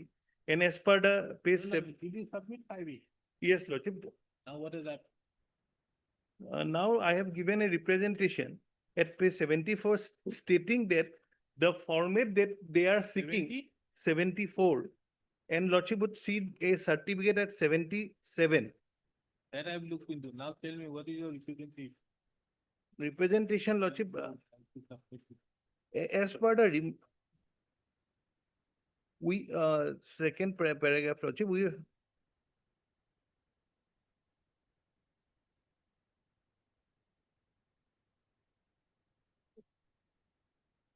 and as per the page,
No, no, did you submit 5A?
yes, Lordship.
Now what is that?
Now I have given a representation at page 74 stating that the format that they are seeking,
70?
74, and Lordship would see a certificate at 77.
That I've looked into. Now tell me, what is your representation?
Representation, Lordship, as per the second paragraph, Lordship, we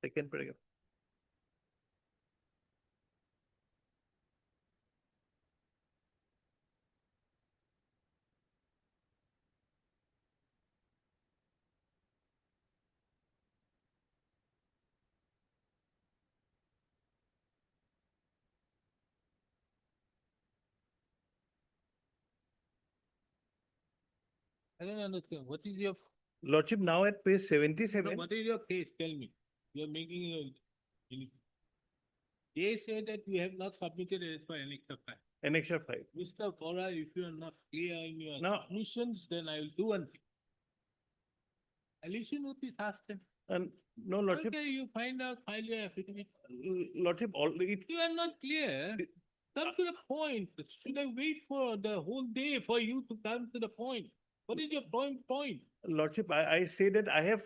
second paragraph.
I don't understand. What is your,
Lordship, now at page
no,
77,
what is your case? Tell me. You're making a. They say that you have not submitted as per annexure 5.
annexure 5.
Mr. Vora, if you are not clear in your
Now-
submissions, then I will do one thing. I listen what is asked.
And no, Lordship,
Okay, you find out, file your affidavit.
Lordship, already,
You are not clear.
It-
Come to the point. Should I wait for the whole day for you to come to the point? What is your point?
Lordship, I say that I have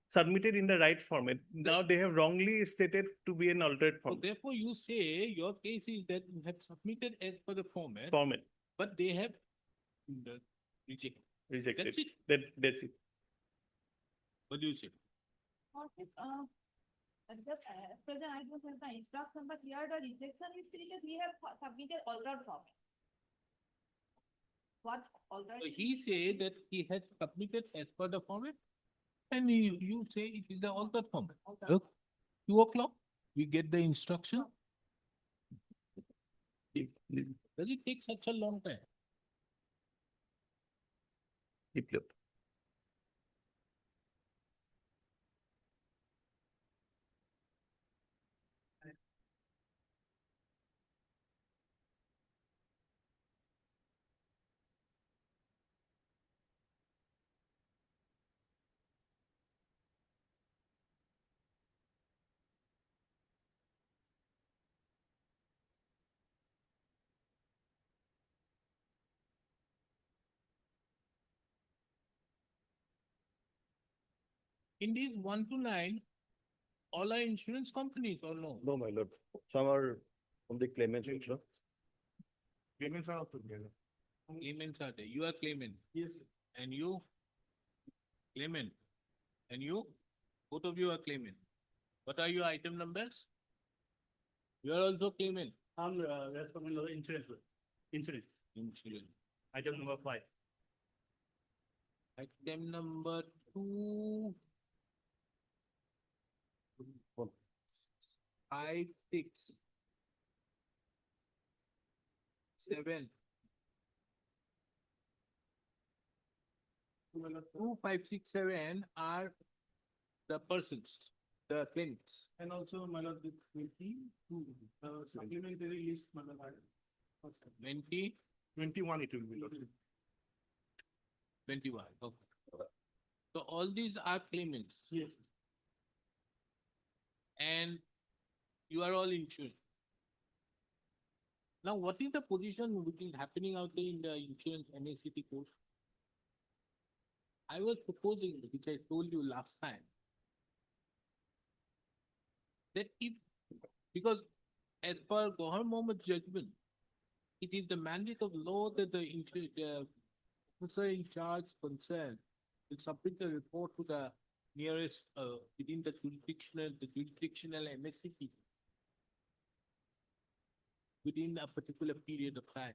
submitted in the right format. Now they have wrongly stated to be an altered
So therefore, you say your case is that you have submitted as per the format,
format,
but they have rejected.
rejected.
That's it.
That's it.
What do you say?
Okay, just present, I don't have the instruction, but here the rejection is treated, we have submitted altered form. What altered?
So he said that he has submitted as per the format. And you say it is the altered format.
Altered.
Look, 2 o'clock, we get the instruction. Does it take such a long time?
Deeply.
In these 1 to 9, all are insurance companies or no?
No, my lord. Some are from the claimants also.
Payments are also there.
Claimants are there. You are claimant.
Yes.
And you? Claimant. And you? Both of you are claimant. What are your item numbers? You are also claimant.
That's from another insurance. Insurance,
Insurance.
item number 5.
Item number 2. 5, 6. 7. 2, 5, 6, 7 are the persons, the claimants.
And also, my lord, the 22, supplementary list, my lord.
20,
21 it will be, lord.
21. Okay. So all these are claimants
Yes.
and you are all insured. Now, what is the position which is happening out there in the insurance NACT court? I was proposing, which I told you last time, that if, because as per Gohar Mohammed's judgment, it is the mandate of law that the officer in charge concerned will submit the report to the nearest within the jurisdictional MSCP within a particular period of time.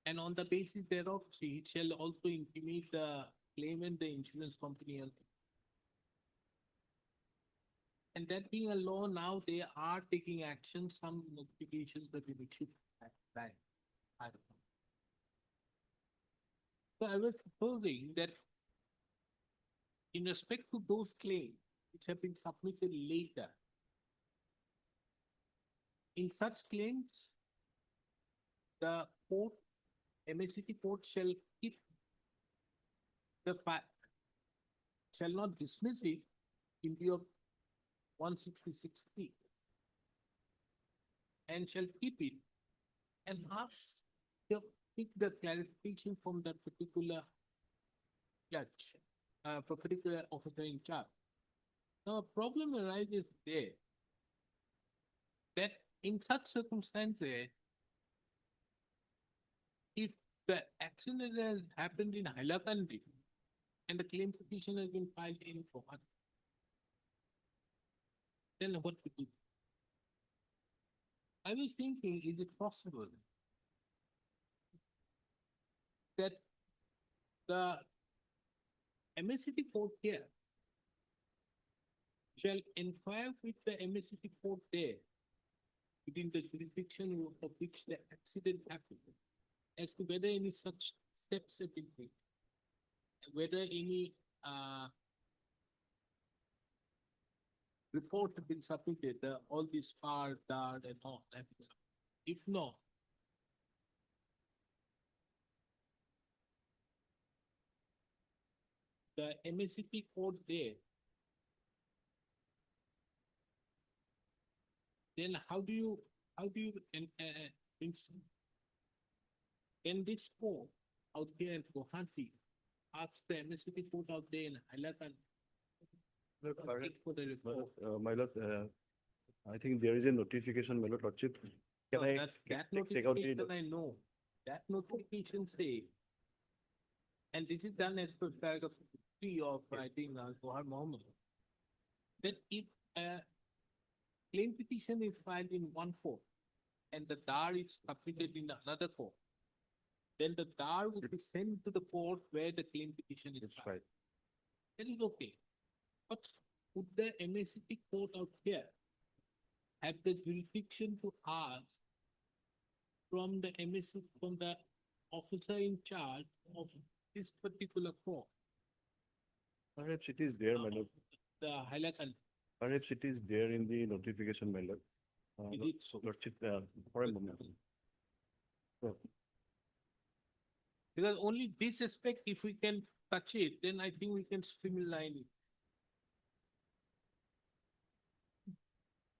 And on the basis thereof, he shall also intimate the claimant, the insurance company. And that being a law, now they are taking action, some notifications that we should have time. I don't know. So I was proposing that in respect to those claims which have been submitted later, in such claims, the court, MSCT court shall keep the fact, shall not dismiss it in view of 166B and shall keep it and ask to pick the clarification from that particular judge, particular officer in charge. Now, a problem arises there that in such circumstances, if the accident has happened in Hailakandi and the claim petition has been filed in Kohat, then what to do? I was thinking, is it possible that the MSCT court here shall inquire with the MSCT court there within the jurisdiction of which the accident happened as to whether any such steps have been taken, whether any report have been submitted, all these SPAR, DART and all have been submitted. If not, the MSCP code there, then how do you, in this court out here in Guwahati, ask the MSCP court out there in Hailakandi for the report?
My lord, I think there is a notification, my lord, lordship. Can
No,
I
that
take out the?
notification I know, that notification say, and this is done as per paragraph 3 of, I think, Gohar Mohammed, that if a claim petition is filed in one court and the DAR is submitted in another court, then the DAR will be sent to the court where the claim petition is filed.
Right.
That is okay. But would the MSCP court out here have the jurisdiction to ask from the MSC, from the officer in charge of this particular court,
Perhaps it is there, my lord.
the Hailakandi?
Perhaps it is there in the notification, my lord.
Is it so?
Lordship, for a moment. So,
Because only this aspect, if we can touch it, then I think we can streamline it.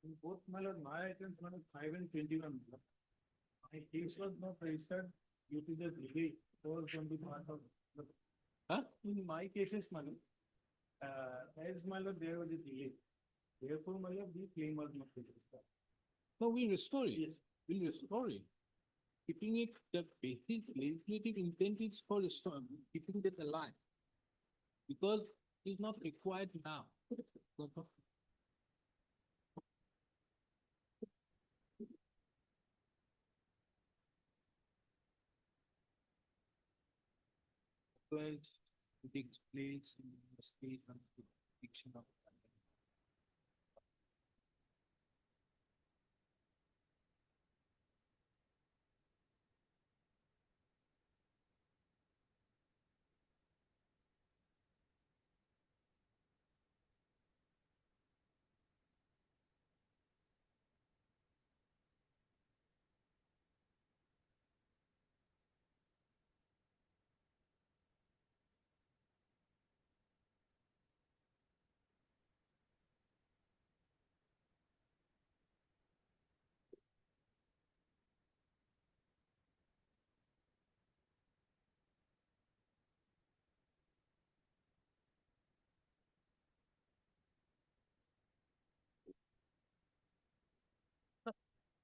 In both, my lord, my items, my lord, 5 and 21. My case was not registered due to the delay or from the part of.
Huh?
In my cases, my lord, As my lord, there was a delay. Therefore, my lord, the claim was not registered.
No, we restore it.
Yes.
We'll restore it. Keeping it, the basic legislative intent is for restore, keeping that alive. Because it's not required now. Well, it takes place in the state and fiction of.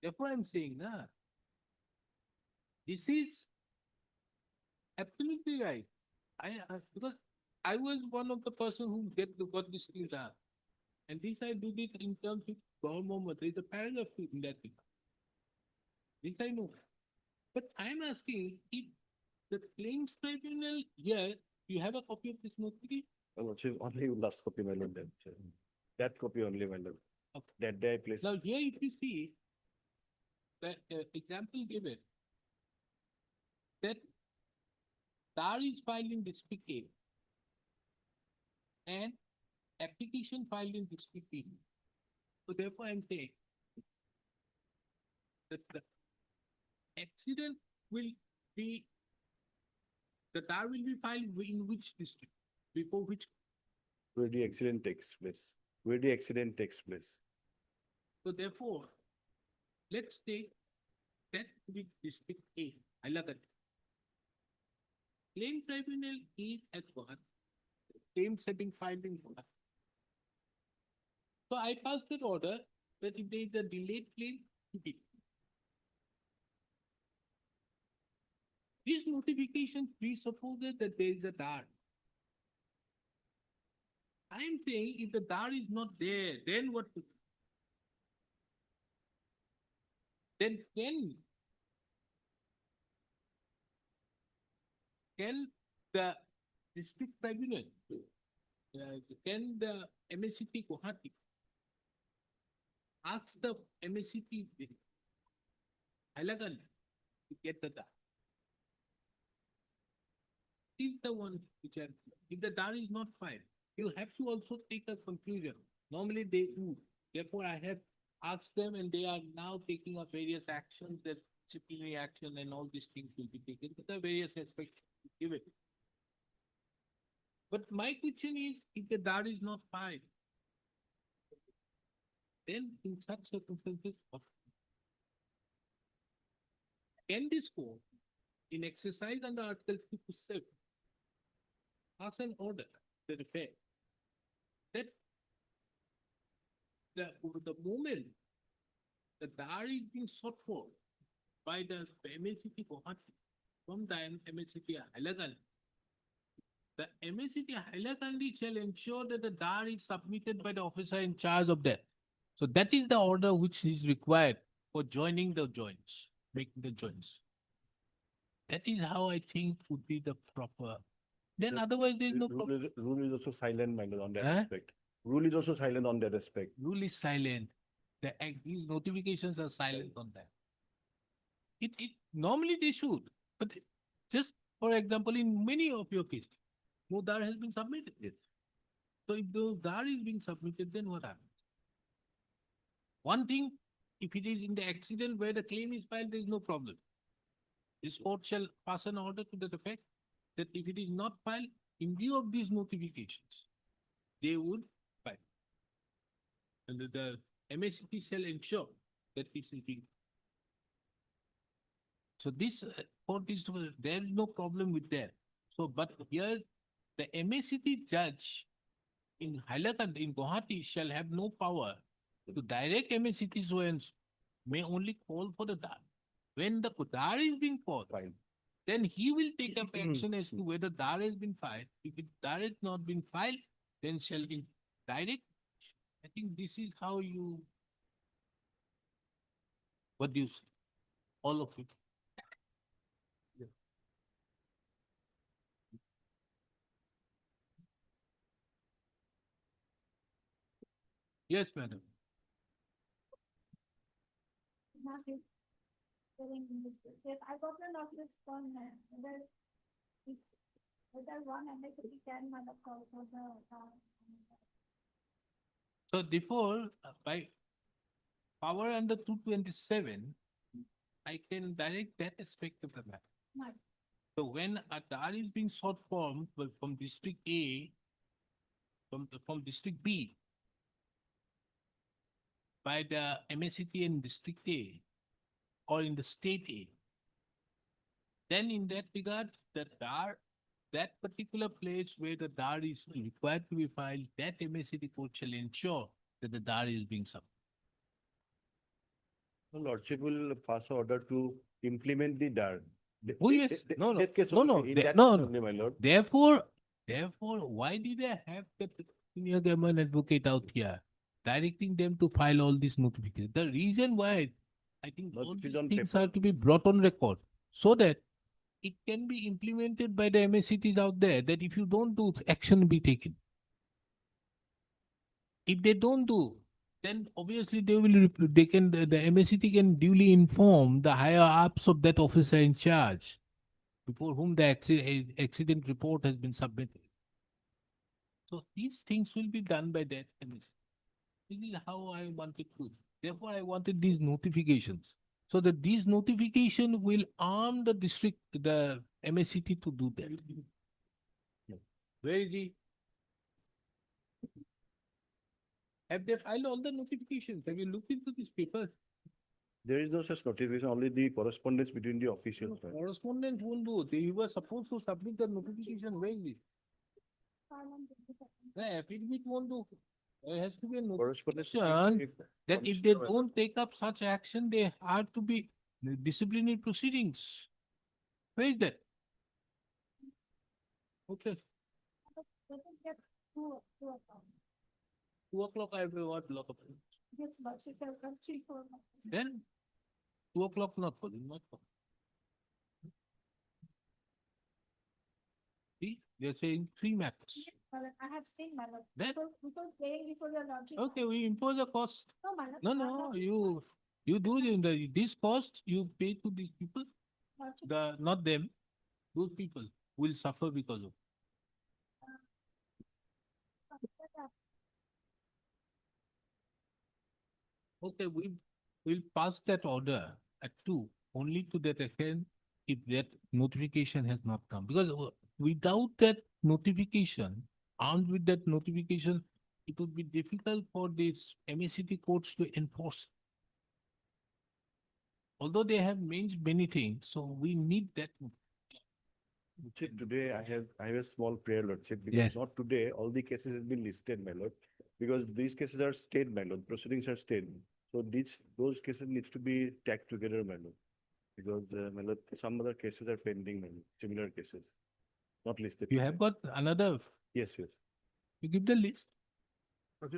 Therefore, I'm saying, nah. This is absolutely right. Because I was one of the person who got this thing done. And this I did it in terms of government. There is a paragraph in that thing. This I know. But I'm asking if the claims tribunal here, you have a copy of this notification?
Only last copy, my lord. That copy only, my lord.
Okay.
That day I placed.
Now here if you see, the example given, that DAR is filed in district A and application filed in district B. So therefore I'm saying that the accident will be, the DAR will be filed in which district, before which,
Where the accident takes place. Where the accident takes place.
so therefore, let's take that to be district A, Alagat. Claim tribunal is at one, claims have been filed in one. So I passed that order that if there is a delayed claim, keep it. This notification presupposes that there is a DAR. I am saying if the DAR is not there, then what? Then can the district tribunal, can the MSCP Guwahati ask the MSCP Hailagan to get the DAR? Is the one which are, if the DAR is not filed, you have to also take a conclusion. Normally they would. Therefore, I have asked them and they are now taking up various actions, that disciplinary action and all these things will be taken. But the various aspects give it. But my question is, if the DAR is not filed, then in such circumstances, what? Can this court, in exercise under Article 227, pass an order to the effect that the moment the DAR is being sought for by the MSCP Guwahati from the MSCP Hailakandi, the MSCP Hailakandi shall ensure that the DAR is submitted by the officer in charge of that. So that is the order which is required for joining the joints, making the joints. That is how I think would be the proper. Then otherwise there is no problem.
Rule is also silent, my lord, on that
Huh?
aspect. Rule is also silent on that aspect.
Rule is silent. These notifications are silent on that. It normally they should, but just for example, in many of your cases, no DAR has been submitted. So if those DAR is being submitted, then what happens? One thing, if it is in the accident where the claim is filed, there is no problem. This court shall pass an order to that effect that if it is not filed, in view of these notifications, they would file. And the MSCP shall ensure that this is being. So this court is, there is no problem with that. So, but here, the MSCP judge in Hailakot, in Guwahati shall have no power to direct MSCT so and so, may only call for the DAR. When the DAR is being called, then he will take up action as to whether DAR has been filed. If it DAR has not been filed, then shall be direct. I think this is how you, what do you say? All of it. Yes, madam.
Yes, I got a notice from whether one MSCT can call for the.
So therefore, by power under 227, I can direct that aspect of the matter.
Right.
So when a DAR is being sought from, well, from district A, from district B, by the MSCT in district A, or in the state A, then in that regard, the DAR, that particular place where the DAR is required to be filed, that MSCT court shall ensure that the DAR is being submitted.
The Lordship will pass order to implement the DAR.
Oh, yes. No, no.
That case
No, no.
only, in
They-
that
no,
case
no.
only, my lord.
Therefore, why did they have the senior government advocate out here directing them to file all these notifications? The reason why I think
Not
all
if it
these
on
things
paper.
are to be brought on record so that it can be implemented by the MSCTs out there, that if you don't do, action will be taken. If they don't do, then obviously they can, the MSCT can duly inform the higher ups of that officer in charge before whom the accident report has been submitted. So these things will be done by that MSCT. This is how I wanted to. Therefore, I wanted these notifications. So that these notifications will arm the district, the MSCT to do that. Where is he? Have they filed all the notifications? Have you looked into this paper?
There is no such notification, only the correspondence between the officials. my lord.
Correspondent won't do. They were supposed to submit the notification. Where is it? The affidavit won't do. There has to be a
Correspondence.
notification that if they don't take up such action, they are to be disciplinary proceedings. Where is that? Okay, 2 o'clock I will what lock up. Then 2 o'clock not calling, not calling. See, they're saying 3 matters.
I have seen my lord.
Then,
Because paying before your lordship.
okay, we impose a cost.
No, my lord.
No,
my
no,
lordship-
you do this cost, you pay to these people,
lordship-
not them, those people will suffer because of. Okay, we'll pass that order at 2, only to that extent if that notification has not come. Because without that notification, armed with that notification, it would be difficult for these MSCT courts to enforce. Although they have mentioned many things, so we need that.
Lordship, today I have a small prayer, Lordship, because
Yes.
not today, all the cases have been listed, my lord. Because these cases are stayed, my lord, proceedings are stayed. So those cases needs to be tagged together, my lord. Because, my lord, some other cases are pending, my lord, similar cases, not listed.
You have got another,
Yes, yes.
you give the list.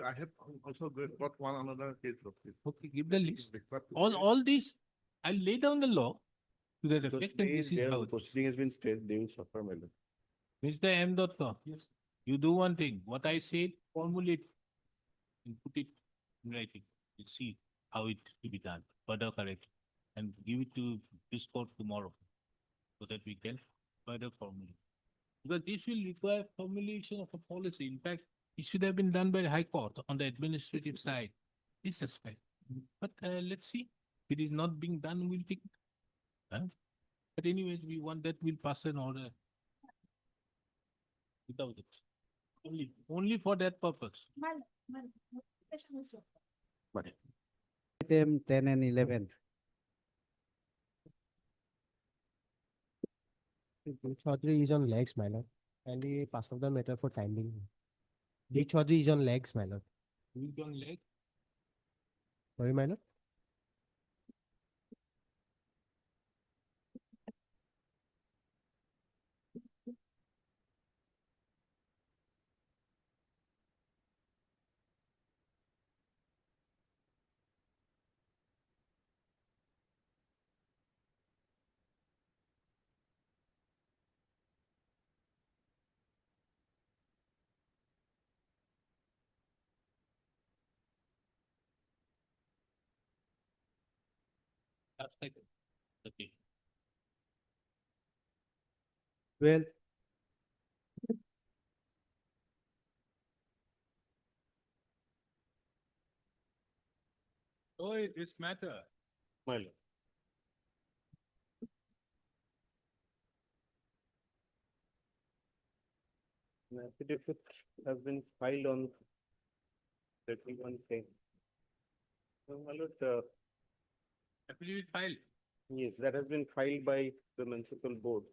I have also got one another case of this.
Okay, give the list.
Refer to
All these, I'll lay down the law to that
So
effect and
stay
this
is
is
there,
how
the
it is.
proceeding has been stayed, they will suffer, my lord.
Mr. M. Com. Yes. You do one thing, what I said, formulate and put it in writing. You see how it to be done, further correct, and give it to this court tomorrow so that we can further formulate. Because this will require formulation of a policy. In fact, it should have been done by the High Court on the administrative side, this aspect. But let's see, if it is not being done, we'll take it. Huh? But anyways, we want that, we'll pass an order without it. Only for that purpose.
My lord, notification is yours.
Item 10 and 11.
Chaudhary is on legs, my lord, and he passed off the matter for time being.
D. Chaudhary is on legs, my lord.
Who's on leg?
Sorry, my lord.
That's like, okay.
Well,
Oh, this matter.
My lord. An affidavit has been filed on 31 10. So, my lord,
Affidavit file.
yes, that has been filed by the municipal board.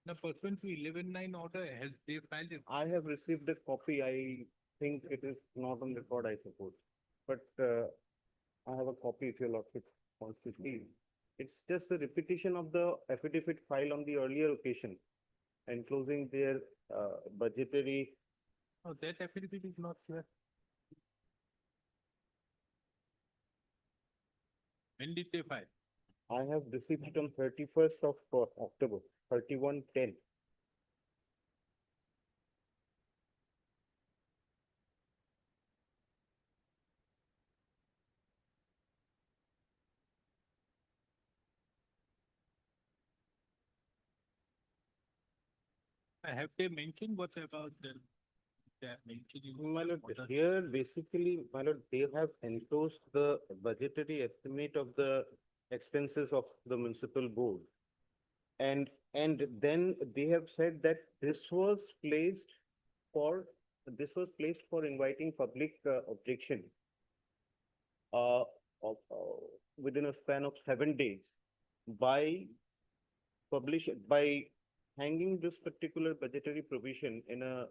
The pursuant to 11-9 order, has they filed it?
I have received a copy. I think it is not on record, I suppose. But I have a copy if your lordship wants to see. It's just a repetition of the affidavit filed on the earlier occasion, enclosing their budgetary.
Oh, that affidavit is not here. When did they file?
I have received it on 31st of October, 31/10.
Have they mentioned what about the, they are mentioning?
My lord,
what are-
here basically, my lord, they have enclosed the budgetary estimate of the expenses of the municipal board. And then they have said that this was placed for inviting public objection. Uh, within a span of 7 days by by hanging this particular budgetary provision in a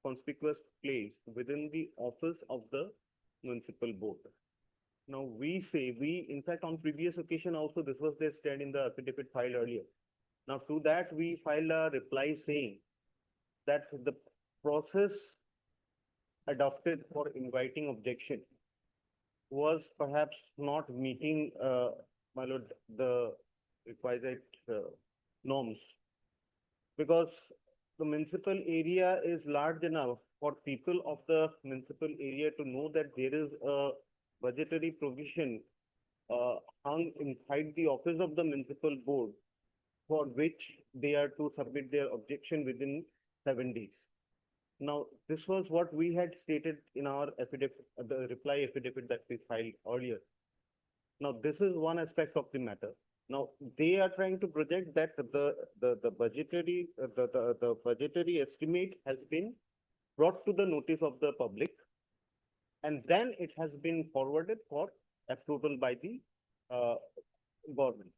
conspicuous place within the office of the municipal board. Now, in fact, on previous occasion also, this was their stand in the affidavit filed earlier. Now, to that, we filed a reply saying that the process adopted for inviting objection was perhaps not meeting, my lord, the requisite norms. Because the municipal area is large enough for people of the municipal area to know that there is a budgetary provision hung inside the office of the municipal board for which they are to submit their objection within 7 days. Now, this was what we had stated in our affidavit, the reply affidavit that we filed earlier. Now, this is one aspect of the matter. Now, they are trying to project that the budgetary estimate has been brought to the notice of the public. And then it has been forwarded for approval by the government.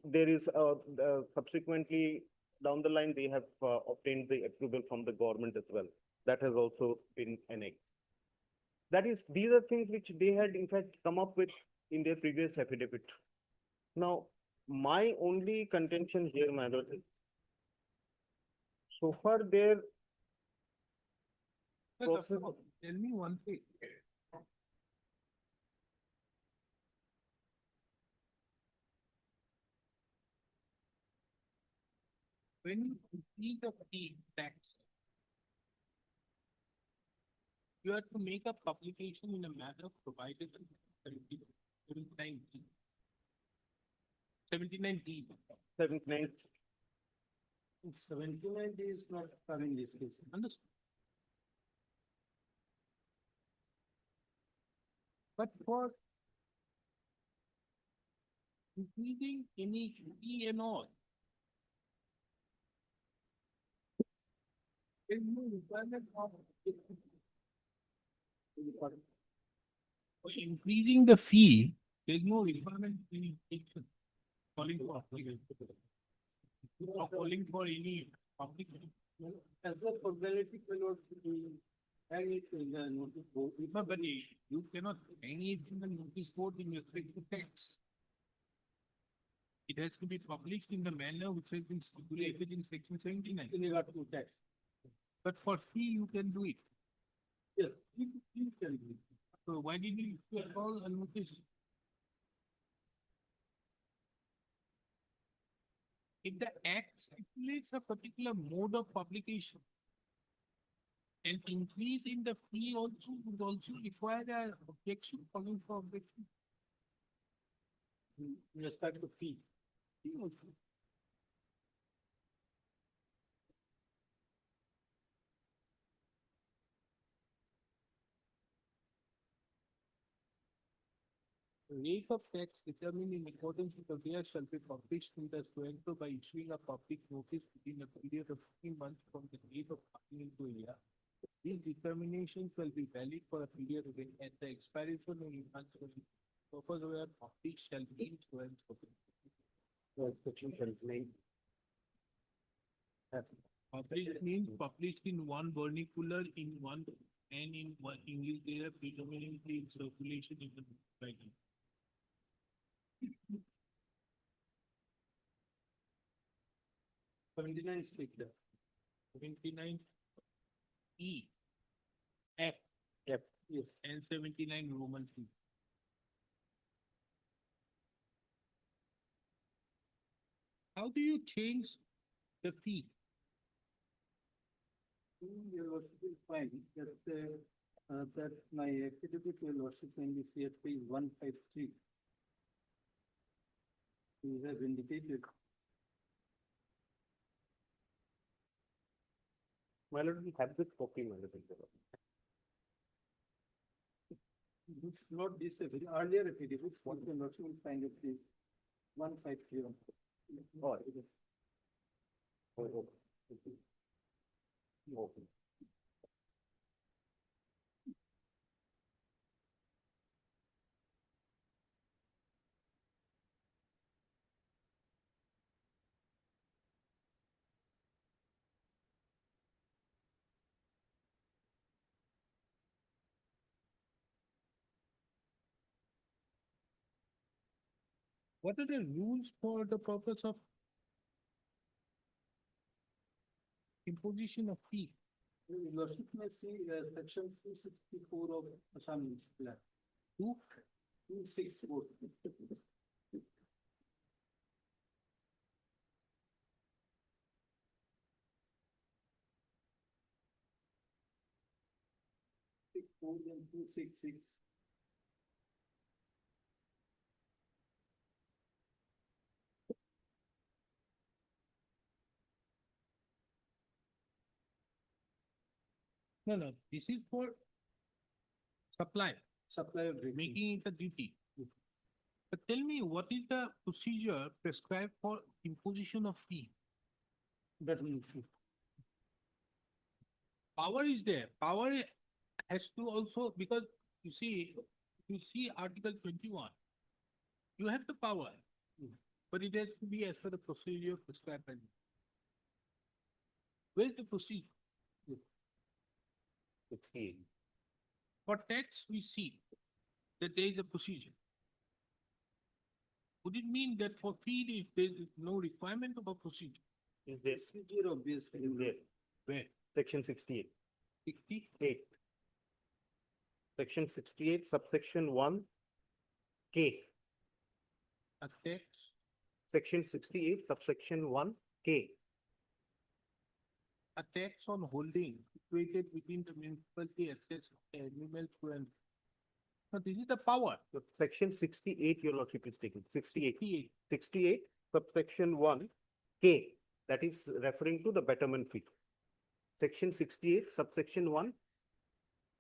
There is subsequently down the line, they have obtained the approval from the government as well. That has also been annexed. That is, these are things which they had in fact come up with in their previous affidavit. Now, my only contention here, my lord, is so far their process.
Tell me one thing. When you see the fee tax, you have to make a publication in a manner provided in 79D. 79D.
79.
79 days not coming this case.
Understood. But for increasing any fee and all, there's no requirement of for increasing the fee, there's no requirement in calling for or calling for any public.
As a formality, my lord,
Hang it in the notice board.
But you cannot hang it in the notice board in respect to text. It has to be published in the manner which has been stipulated in section 79.
In regard to tax.
But for fee, you can do it.
Yes, you can do it.
So why did you call a notice? If the act stipulates a particular mode of publication, an increase in the fee also would also require an objection, calling for objection.
In respect to fee.
Fee also. The rate of tax determined in accordance with the law shall be published in the so by issuing a public notice within a period of 3 months from the date of coming into a year. These determinations will be valid for a period of at the expiration of the months when purpose where published shall be in accordance with it. Published means published in one vernacular in one and in one English there predominantly in circulation in the writing.
79 speak there.
79 E F
Yep. Yes.
and 79 Roman C. How do you change the fee?
Your worship will find that my affidavit, your worship, when we see at page 153. We have indicated.
My lord, we have this copy, my lord.
It's not this, a very earlier affidavit, what your worship will find at page 153.
Oh, it is. Oh, okay. Okay.
What are the rules for the purpose of imposition of fee?
Your worship may see section 264 of Assam plan. 264. More than 266.
No, this is for supply,
Supply of drinking.
making it a duty. But tell me, what is the procedure prescribed for imposition of fee?
Betterment fee.
Power is there. Power has to also, because you see Article 21. You have the power, but it has to be as per the procedure prescribed by law. Where is the procedure?
It's A.
For tax, we see that there is a procedure. Would it mean that for fee, there is no requirement of a procedure?
Is there?
Procedure obviously.
Is there?
Where?
Section 68.
68.
Section 68, subsection 1, K.
A tax,
Section 68, subsection 1, K.
a tax on holding situated within the municipality assets of the animal to. So this is the power.
So section 68, your lordship is taking, 68.
68.
68, subsection 1, K. That is referring to the betterment fee. Section 68, subsection 1,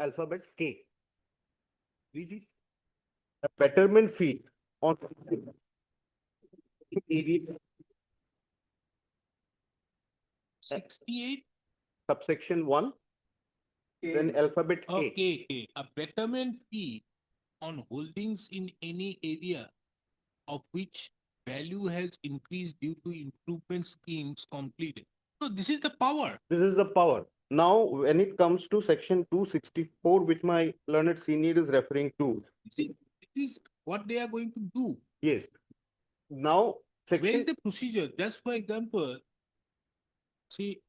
alphabet K.
Read it.
A betterment fee on EV
68.
subsection 1, then alphabet K.
Okay, a betterment fee on holdings in any area of which value has increased due to improvement schemes completed. No, this is the power.
This is the power. Now, when it comes to section 264, which my learned senior is referring to,
See, this is what they are going to do.
yes. Now,
Where
section,
is the procedure? Just for example, see,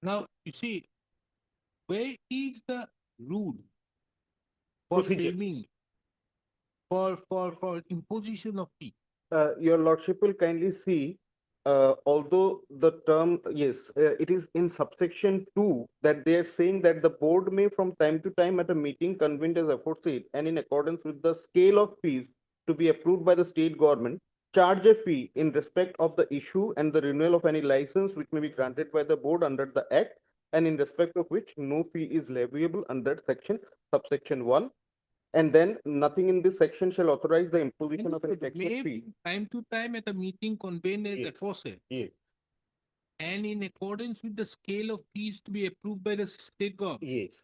now you see, where is the rule for
Procedure.
framing, for imposition of fee?
your lordship will kindly see, although the term, yes, it is in subsection 2 that they are saying that the board may from time to time at a meeting convened as aforesaid and in accordance with the scale of fees to be approved by the state government, charge a fee in respect of the issue and the renewal of any license which may be granted by the board under the act and in respect of which no fee is leviable under section subsection 1. And then nothing in this section shall authorize the imposition of any tax or
May
fee.
from time to time at a meeting convened as
Yes.
aforesaid.
Yes.
And in accordance with the scale of fees to be approved by the state government,
Yes.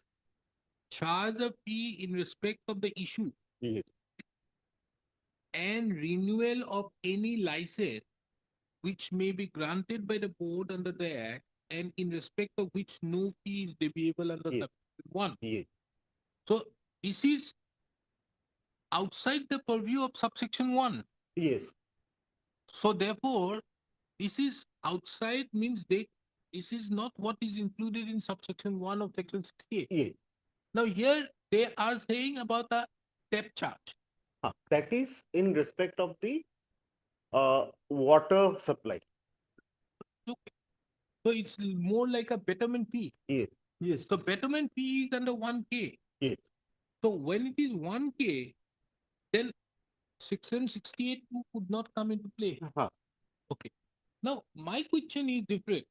charge a fee in respect of the issue
Yes.
and renewal of any license which may be granted by the board under the act and in respect of which no fee is deviable under
Yes.
subsection 1.
Yes.
So this is outside the purview of subsection 1.
Yes.
So therefore, this is outside means this is not what is included in subsection 1 of section 68.
Yes.
Now here they are saying about a step charge.
That is in respect of the water supply.
Okay. So it's more like a betterment fee.
Yes.
Yes.
So betterment fee is under 1K.
Yes.
So when it is 1K, then section 68 would not come into play.
Huh.
Okay. Now my question is different.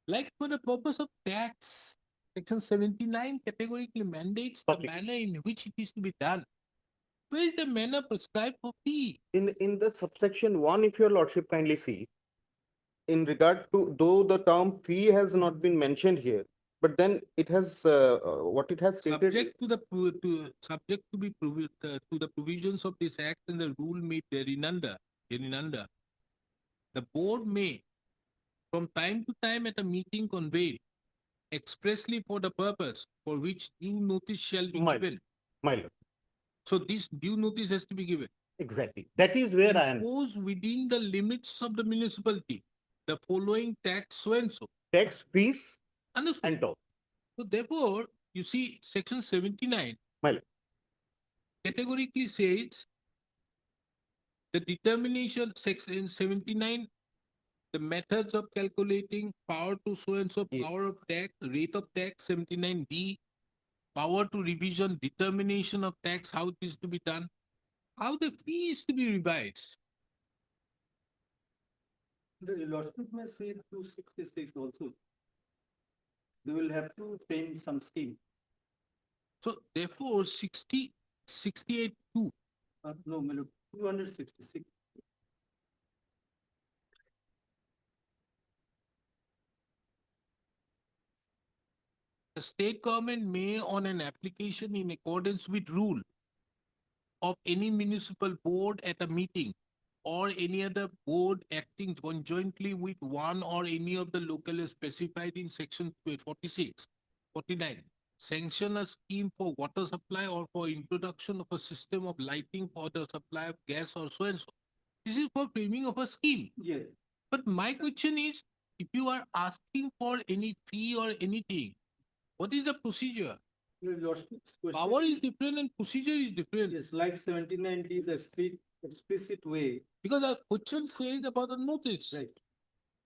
Like for the purpose of tax, section 79 categorically mandates the
Public.
manner in which it is to be done. Where is the manner prescribed for fee?
In the subsection 1, if your lordship kindly see, in regard to, though the term fee has not been mentioned here, but then it has, what it has stated.
Subject to the subject to be to the provisions of this act and the rule made hereinunder, the board may, from time to time at a meeting convened expressly for the purpose for which due notice shall be
My-
given.
My lord,
So this due notice has to be given.
exactly. That is where I am.
Impose within the limits of the municipality the following tax so and so.
Tax, fees
Understood?
and toll.
So therefore, you see, section 79
My lord.
categorically says the determination, section 79, the methods of calculating power to so and so,
Yes.
power of tax, rate of tax, 79D, power to revision, determination of tax, how it is to be done, how the fee is to be revised.
The lordship may say 266 also. They will have to frame some scheme.
So therefore, 68 2.
No, my lord, 266.
The state government may, on an application in accordance with rule of any municipal board at a meeting or any other board acting conjointly with one or any of the local specified in section 46, 49, sanction a scheme for water supply or for introduction of a system of lighting for the supply of gas or so and so. This is for framing of a scheme.
Yes.
But my question is, if you are asking for any fee or anything, what is the procedure?
Your lordship's question.
Power is different and procedure is different.
Yes, like 79D, the explicit way.
Because our question says about the notice.
Right.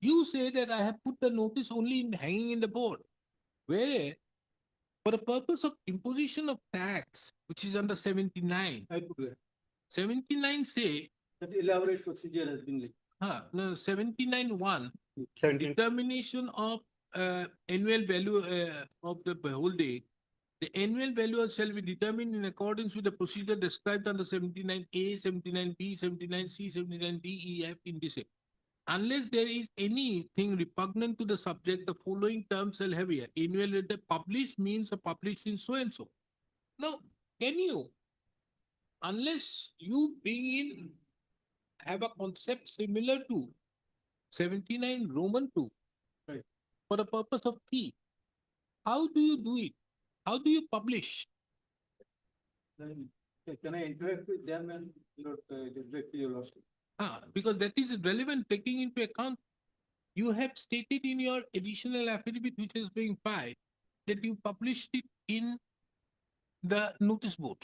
You say that I have put the notice only in hanging in the board. Whereas, for the purpose of imposition of tax, which is under 79,
I put that.
79 say,
That elaborate procedure has been like.
no, 79(1),
17.
determination of annual value of the whole day, The annual value shall be determined in accordance with the procedure described under 79A, 79B, 79C, 79D, E, F in this. Unless there is anything repugnant to the subject, the following terms shall have a annual rate. The published means a published in so and so. Now, can you, unless you bring in, have a concept similar to 79 Roman 2,
Right.
for the purpose of fee, how do you do it? How do you publish?
Then, can I interact with them and, directly your lordship?
Because that is relevant, taking into account, you have stated in your additional affidavit which is being filed that you published it in the notice board.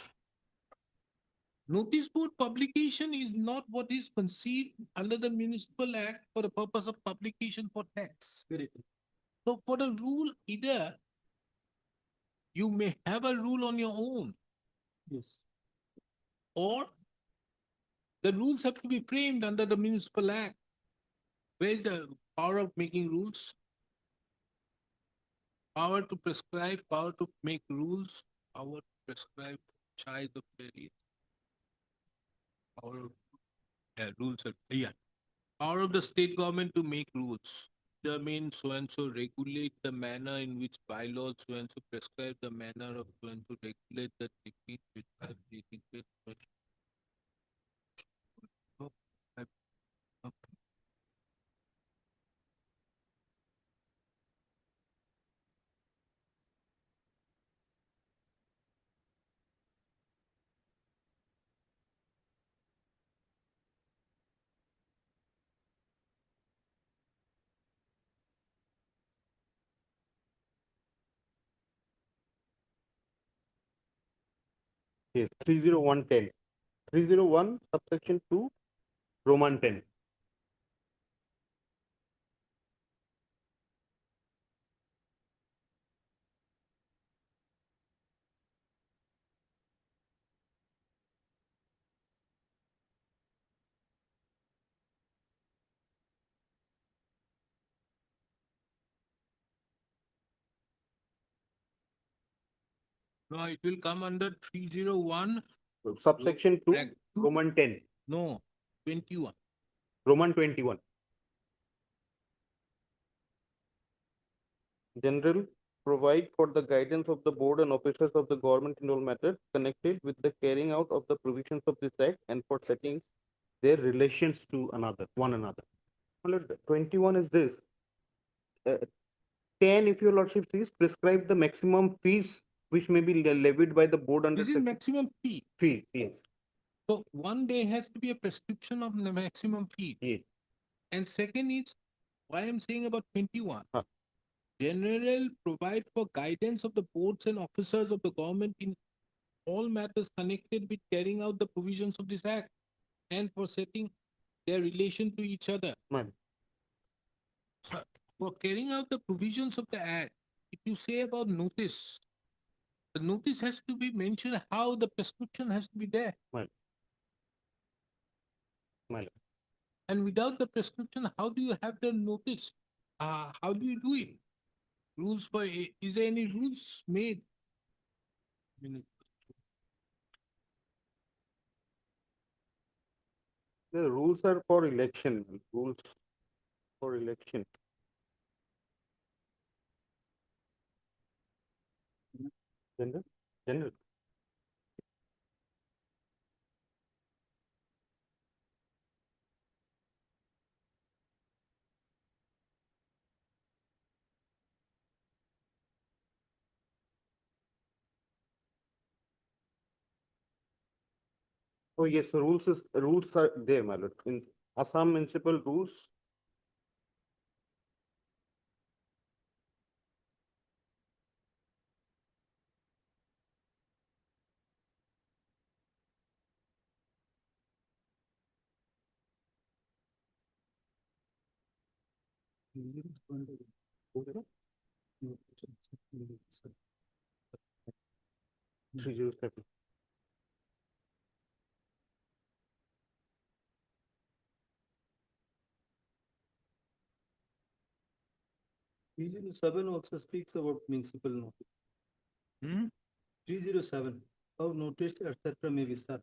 Notice board publication is not what is conceived under the municipal act for the purpose of publication for tax.
Very good.
So for the rule, either you may have a rule on your own,
Yes.
or the rules have to be framed under the municipal act. Where is the power of making rules? Power to prescribe, power to make rules, power to prescribe size of area. Power of, rules are, yeah. Power of the state government to make rules. Determine so and so, regulate the manner in which bylaws so and so, prescribe the manner of so and so, regulate the technique which are relating to it.
Yes, 30110. 301 subsection 2, Roman 10.
No, it will come under 301,
Subsection 2,
Reg-
Roman 10,
no, 21.
Roman 21. General, provide for the guidance of the board and officers of the government in all matters connected with the carrying out of the provisions of this act and for setting their relations to one another. My lord, 21 is this. 10, if your lordship sees, prescribe the maximum fees which may be levied by the board under
This is
section
maximum fee.
fee, yes,
So one day has to be a prescription of the maximum fee.
yes.
And second is, why I'm saying about 21.
Huh.
General provide for guidance of the boards and officers of the government in all matters connected with carrying out the provisions of this act and for setting their relation to each other.
Ma'am.
So, for carrying out the provisions of the act, if you say about notice, the notice has to be mentioned how the prescription has to be there.
My lord.
And without the prescription, how do you have the notice? How do you do it? Rules for, is there any rules made?
The rules are for election, rules for election. General, general. Oh, yes, rules are there, my lord, in Assam municipal rules. Three zero seven.
Usually 7 also speaks about municipal notice.
Hmm?
307, how notice etc. may be served.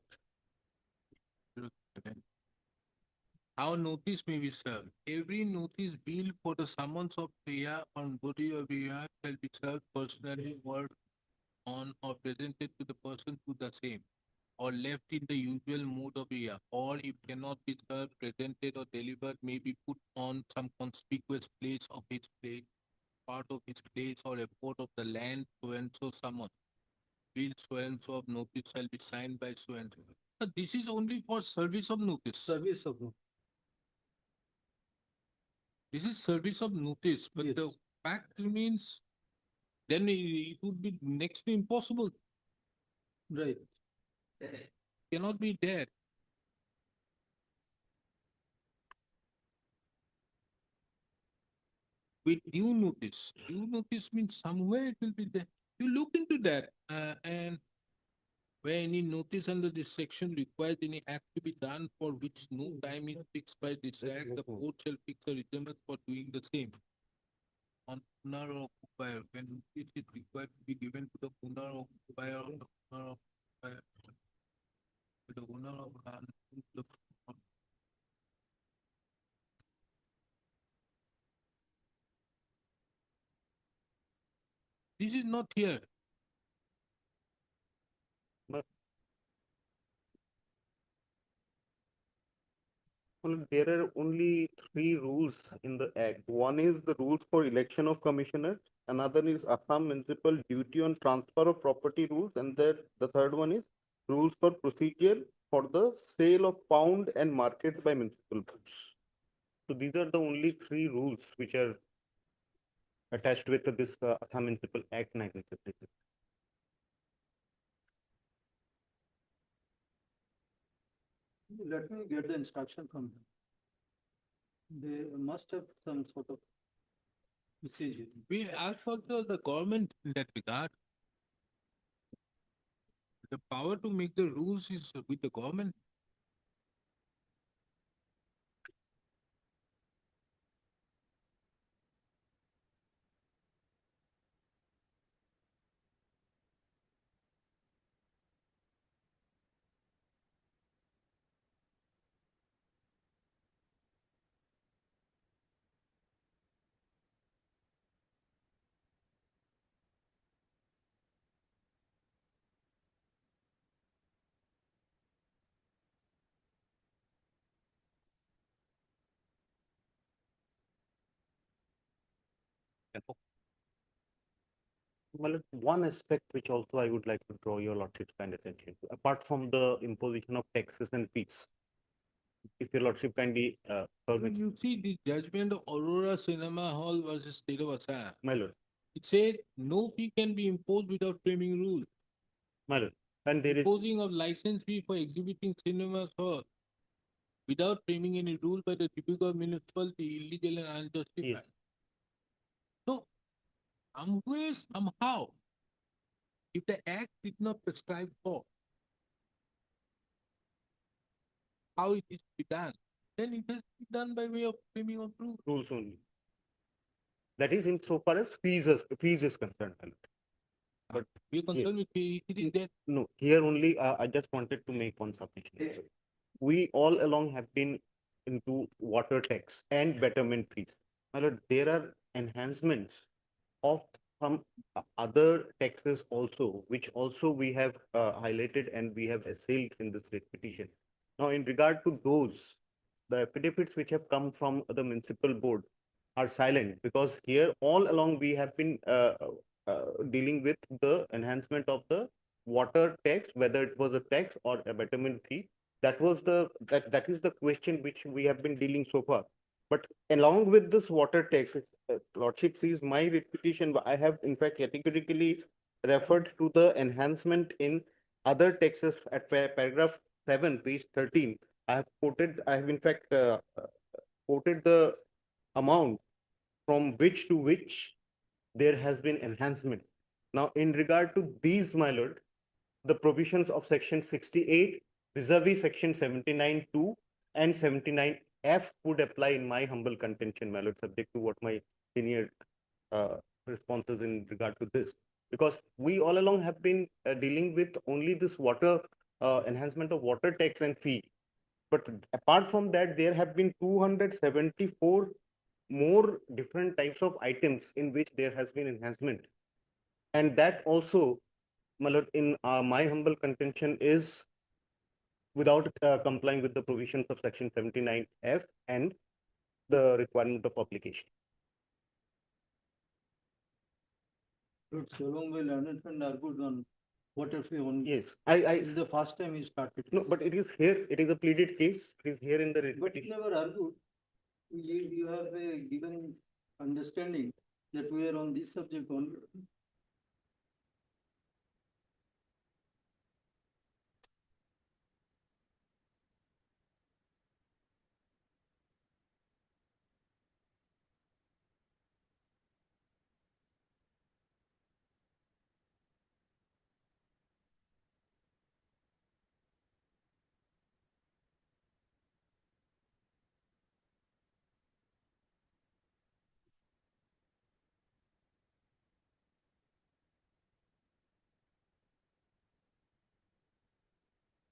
How notice may be served. Every notice bill for the summons of prayer on body of prayer shall be served personally or on or presented to the person to the same, or left in the usual mode of prayer, or if cannot be served, presented or delivered, may be put on some conspicuous place of his place, part of his place, or a port of the land, so and so summon. Bill so and so of notice shall be signed by so and so. But this is only for service of notice.
Service of notice.
This is service of notice, but the
Yes.
fact remains, then it would be next to impossible,
Right.
cannot be there. With due notice means somewhere it will be there. You look into that, and where any notice under this section requires any act to be done for which no time is fixed by this act, the court shall fix a requirement for doing the same. On owner or occupier, when notice is required to be given to the owner or occupier of the owner or occupier. To the owner of land. This is not here.
Well, there are only three rules in the act. One is the rules for election of commissioners. Another is Assam municipal duty on transfer of property rules, and the third one is rules for procedure for the sale of pound and markets by municipal boards. So these are the only three rules which are attached with this Assam Municipal Act 1956.
Let me get the instruction from them. They must have some sort of procedure.
We ask also the government in that regard. The power to make the rules is with the government.
Well, one aspect which also I would like to draw your lordship's kind attention to, apart from the imposition of taxes and fees. If your lordship kindly permit,
You see the judgment of Aurora Cinema Hall versus State of Assam.
my lord,
It said no fee can be imposed without framing rule.
my lord, and there is,
Imposing of license fee for exhibiting cinemas hall without framing any rule by the typical municipality illegal and unjustified.
yes,
So, somewhere, somehow, if the act did not prescribe for how it is to be done, then it has to be done by way of framing of rule.
rules only. That is insofar as fees is concerned, my lord. But
We are concerned with fee, it is there.
no, here only, I just wanted to make one submission. We all along have been into water tax and betterment fees. My lord, there are enhancements of some other taxes also, which also we have highlighted and we have assailed in this writ petition. Now, in regard to those, the affidavits which have come from the municipal board are silent, because here all along we have been dealing with the enhancement of the water tax, whether it was a tax or a betterment fee. That was that is the question which we have been dealing so far. But along with this water tax, lordship sees my writ petition, I have in fact categorically referred to the enhancement in other taxes at paragraph 7, page 13. I have in fact quoted the amount from which to which there has been enhancement. Now, in regard to these, my lord, the provisions of section 68 vis-a-vis section 79(2) and 79(f) would apply in my humble contention, my lord, subject to what my senior responses in regard to this. Because we all along have been dealing with only this water, enhancement of water tax and fee. But apart from that, there have been 274 more different types of items in which there has been enhancement. And that also, my lord, in my humble contention, is without complying with the provisions of section 79F and the requirement of application.
So long we learned and argued on water fee only.
Yes,
This is the first time he started.
no, but it is here, it is a pleaded case, it is here in the
But he
petition.
never argued. You have a given understanding that we are on this subject only.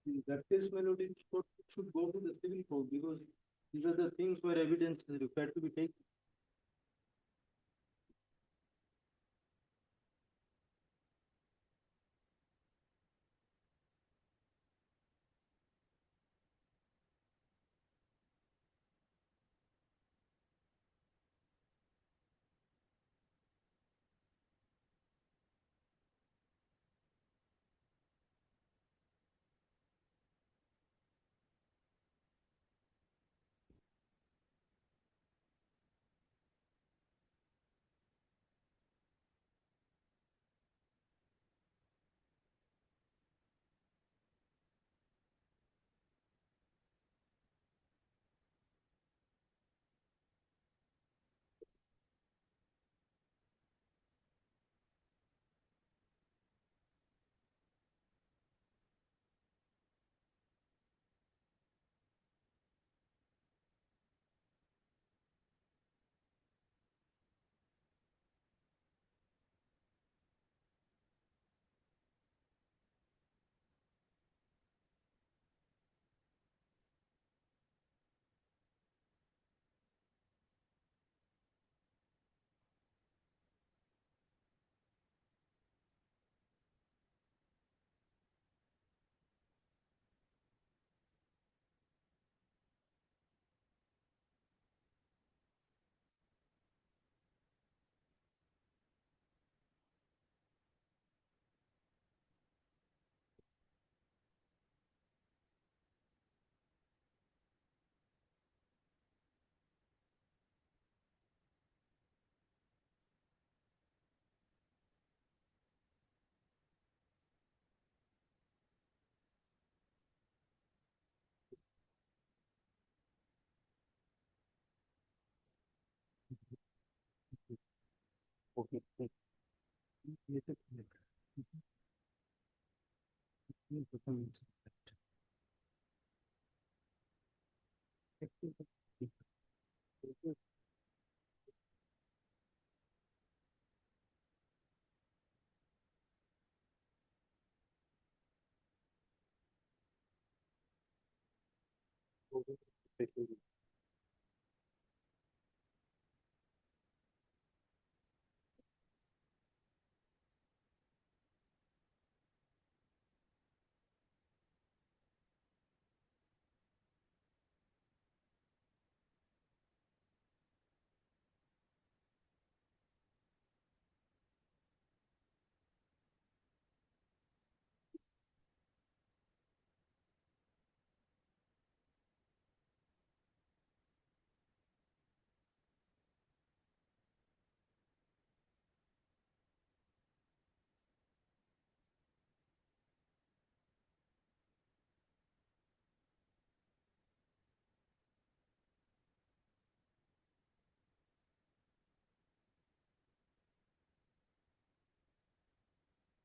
In that case, Melody should go to the civil court because these are the things where evidence is required to be taken.
Okay.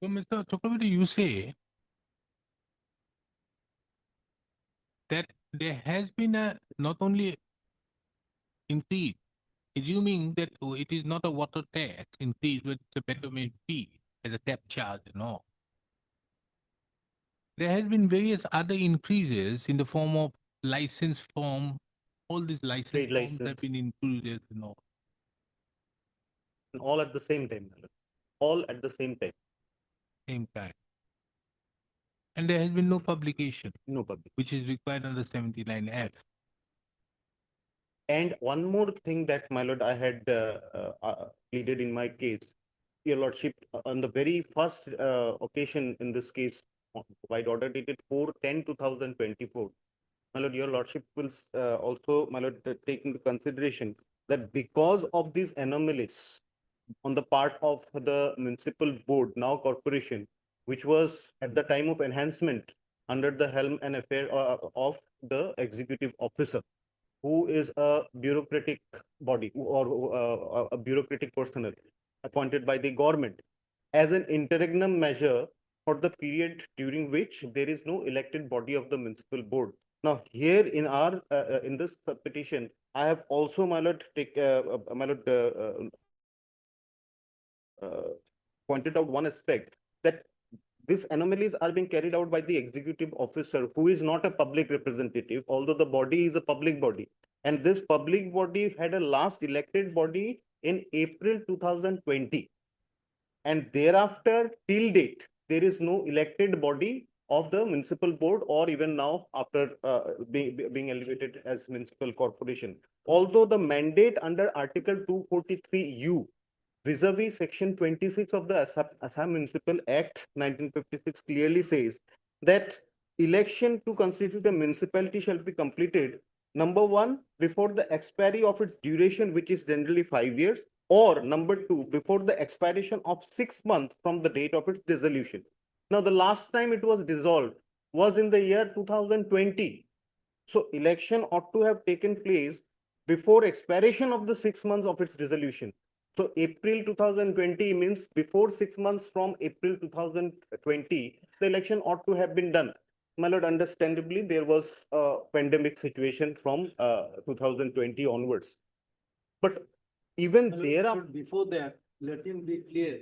So, Mr. Chakravarti, you say that there has been a not only increase, assuming that it is not a water tax increase, but it's a betterment fee. as a tap charge and all. There has been various other increases in the form of license form. All these license
Trade
forms have
license.
been included and all.
All at the same time, my lord. All at the same time,
Same time. And there has been no publication,
no public.
which is required under 79F.
And one more thing that, my lord, I had pleaded in my case, your lordship, on the very first occasion in this case, by order dated 4/10/2024, my lord, your lordship will also, my lord, take into consideration that because of these anomalies on the part of the municipal board, now corporation, which was at the time of enhancement under the helm and affair of the executive officer, who is a bureaucratic body or a bureaucratic personnel appointed by the government as an interregnum measure for the period during which there is no elected body of the municipal board. Now, here in our in this petition, I have also, my lord, pointed out one aspect, that these anomalies are being carried out by the executive officer, who is not a public representative, although the body is a public body. And this public body had a last elected body in April 2020. And thereafter, till date, there is no elected body of the municipal board, or even now after being elevated as municipal corporation. Although the mandate under Article 243U vis-a-vis Section 26 of the Assam Municipal Act 1956 clearly says that election to constitute a municipality shall be completed, number one, before the expiry of its duration, which is generally 5 years, or number two, before the expiration of 6 months from the date of its dissolution. Now, the last time it was dissolved was in the year 2020. So election ought to have taken place before expiration of the 6 months of its dissolution. So April 2020 means before 6 months from April 2020, the election ought to have been done. My lord, understandably, there was a pandemic situation from 2020 onwards. But even thereafter,
Before that, let him be clear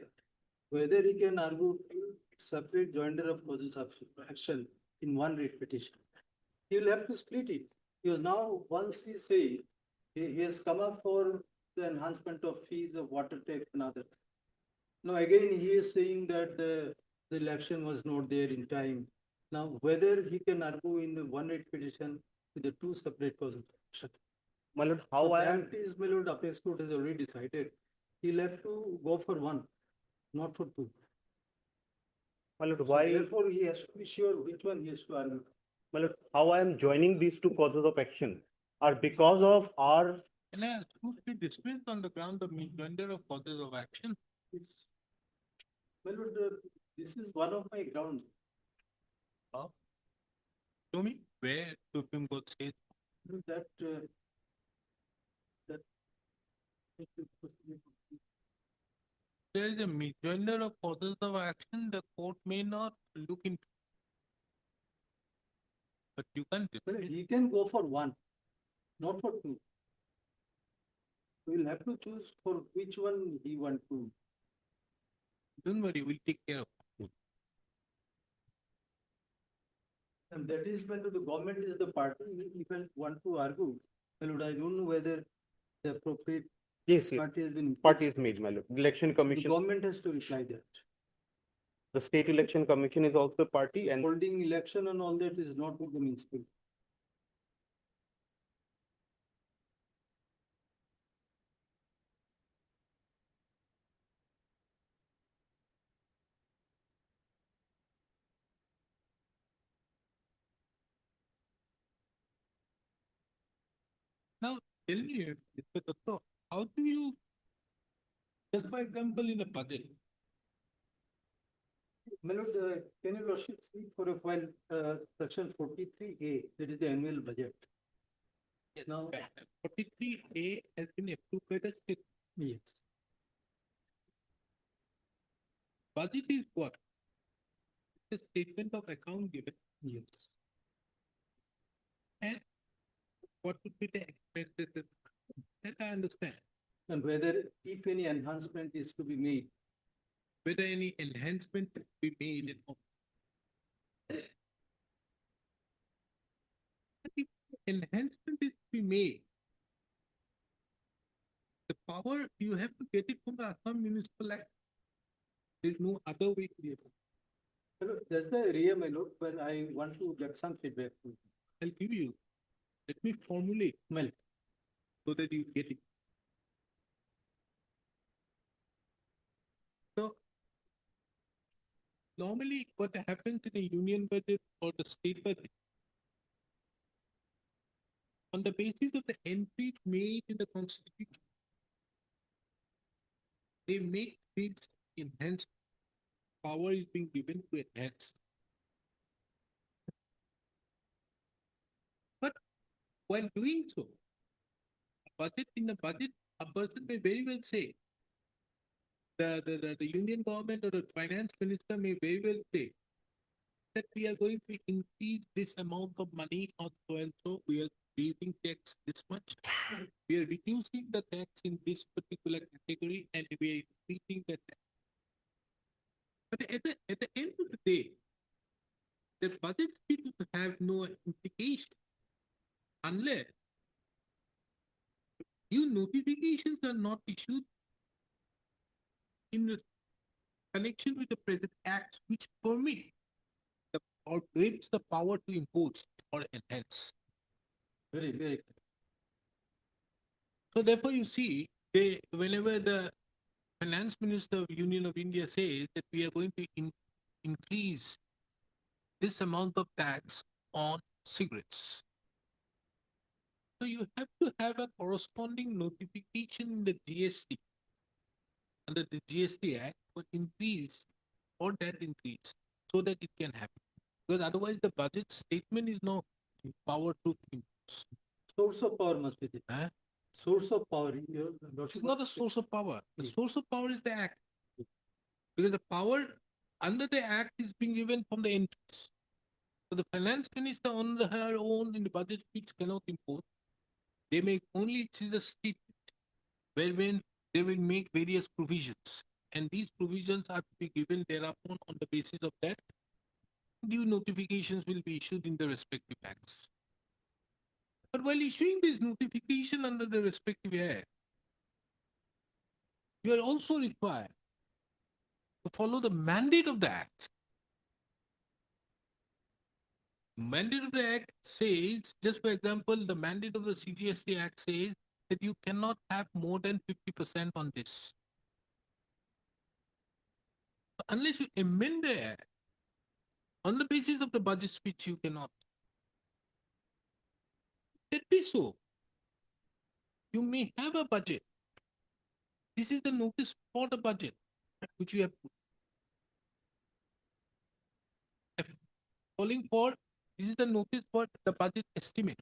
whether he can argue separate joinder of causes of action in one writ petition. He will have to split it, because now once he say, he has come up for the enhancement of fees of water tax and other. Now again, he is saying that the election was not there in time. Now, whether he can argue in the one writ petition with the two separate causes of action.
my lord, how I am,
That is, my lord, appeals court has already decided. He'll have to go for one, not for two.
my lord,
So
why,
therefore, he has to be sure which one he has to argue.
my lord, how I am joining these two causes of action are because of our,
And I could be dismissed on the ground of misjoinder of causes of action.
It's- My lord, this is one of my grounds.
Show me where Supreme Court says
That, that.
there is a misjoinder of causes of action, the court may not look into. But you can't
Well,
dismiss.
he can go for one, not for two. We'll have to choose for which one he want to.
Don't worry, we'll take care of it.
And that is when the government is the party, if I want to argue, well, I don't know whether the appropriate
yes, yes,
party has been.
party is made, my lord. Election
The
Commission,
government has to reply that.
the State Election Commission is also a party, and
Holding election and all that is not with the municipal.
Now, tell me, Mr. Datta, how do you, just by example, in a budget,
My lord, can your lordship speak for a while, section 43A, that is the annual budget? Now,
43A has been approved by the state.
yes,
Budget is what? The statement of account given,
yes.
and what would be the expenses? That I understand.
And whether if any enhancement is to be made,
whether any enhancement to be made in if enhancement is to be made, the power, you have to get it from the Assam Municipal Act. There's no other way to get it.
Hello, that's the area, my lord, but I want to get some feedback.
I'll give you. Let me formulate
Well,
so that you get it. So normally what happens in the union budget or the state budget, on the basis of the entries made in the constitution, they make this enhanced power is being given to enhance. But while doing so, in the budget, a person may very well say, the union government or the finance minister may very well say that we are going to increase this amount of money on so and so, we are raising tax this much. We are reducing the tax in this particular category and we are increasing the tax. But at the end of the day, the budget will have no implication unless new notifications are not issued in the connection with the present acts which permit or gives the power to impose or enhance.
very, very.
So therefore you see, whenever the finance minister of Union of India says that we are going to increase this amount of tax on cigarettes. So you have to have a corresponding notification in the GST, under the GST Act, for increase or that increase, so that it can happen. Because otherwise the budget statement is no power to impose.
Source of power must be there.
Huh?
Source of power, your
It's
lordship.
not a source of power. The
Yes.
source of power is the act. Because the power under the act is being given from the entries. So the finance minister on her own in the budget speech cannot impose. They make only see the statement wherein they will make various provisions. And these provisions are to be given thereupon on the basis of that. Due notifications will be issued in the respective acts. But while issuing this notification under the respective act, you are also required to follow the mandate of the act. Mandate of the act says, just for example, the mandate of the CGST Act says that you cannot have more than 50% on this. Unless you amend the act, on the basis of the budget speech, you cannot. Let be so. You may have a budget. This is the notice for the budget, which you have put. Calling for, this is the notice for the budget estimate.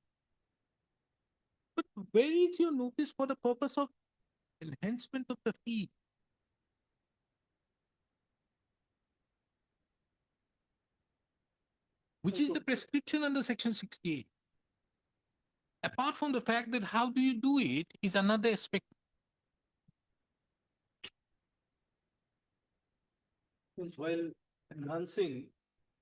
But where is your notice for the purpose of enhancement of the fee? Which is the prescription under section 68. Apart from the fact that how do you do it is another aspect.
Means while enhancing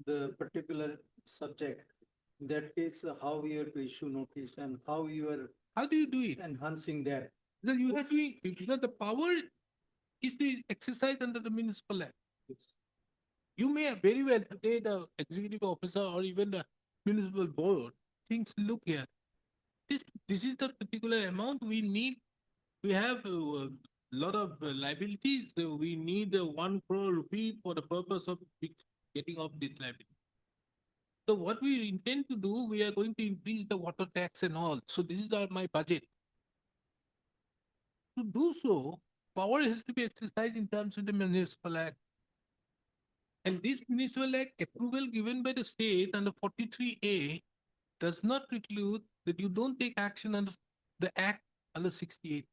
the particular subject, in that case, how you have to issue notice and how you are
How do you do it?
enhancing that.
Because you have to, the power is the exercise under the municipal act. You may have very well today the executive officer or even the municipal board thinks, look here, this is the particular amount we need. We have a lot of liabilities. So we need 1 crore rupee for the purpose of getting off this liability. So what we intend to do, we are going to increase the water tax and all. So this is my budget. To do so, power has to be exercised in terms of the municipal act. And this municipal act approval given by the state under 43A does not preclude that you don't take action under the act under 68.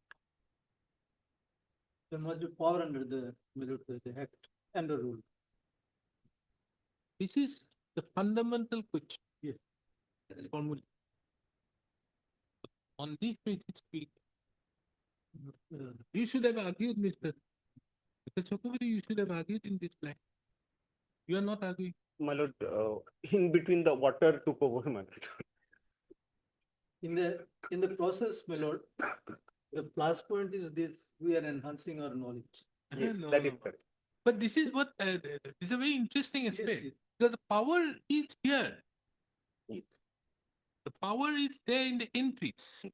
There must be power under the act and the rule.
This is the fundamental question.
Yes.
Formula. On this basis, you should have argued, Mr. Mr. Chakravarti, you should have argued in this line. You are not arguing.
My lord, in between the water took over, my lord.
In the process, my lord, the plus point is this, we are enhancing our knowledge.
Yes,
No,
that
no.
is correct.
But this is what, this is a very interesting
Yes,
aspect.
yes.
Because the power is here.
Yes.
The power is there in the entries.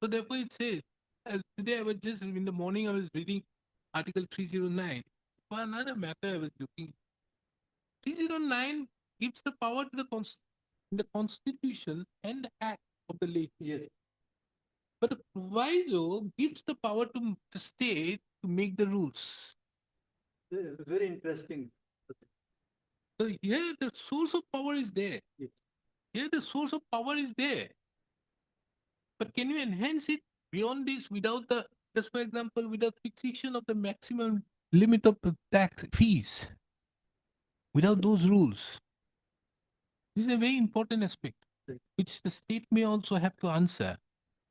So therefore it says, today I was just, in the morning I was reading Article 309. For another matter I was looking. 309 gives the power to the Constitution and the Act of the late.
Yes,
But the proviso gives the power to the state to make the rules.
very interesting.
So here the source of power is there.
Yes.
Here the source of power is there. But can you enhance it beyond this without the, just for example, without fixation of the maximum limit of the tax fees? Without those rules. This is a very important aspect, which the state may also have to answer.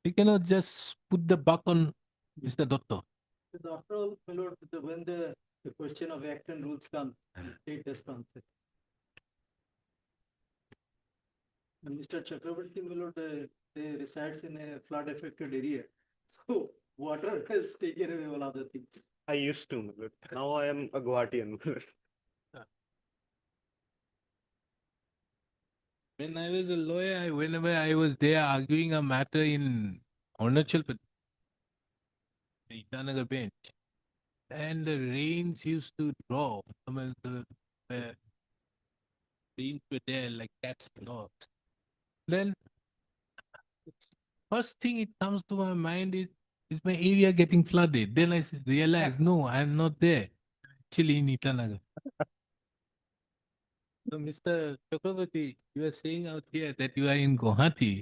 They cannot just put the buck on Mr. Dotto.
But after all, my lord, when the question of act and rules come, state has to answer. And Mr. Chakravarti, my lord, they resides in a flood affected area. So water has taken away all other things.
I used to, my lord. Now I am a Guwahatian. my lord.
When I was a lawyer, whenever I was there arguing a matter in Arunachal Pradesh, the Itanagar bench, and the rains used to drop. I mean, the rains were there like cats and dogs. Then, first thing it comes to my mind is my area getting flooded? Then I realize, no, I'm not there. Actually in Itanagar. So, Mr. Chakravarti, you are saying out here that you are in Guwahati.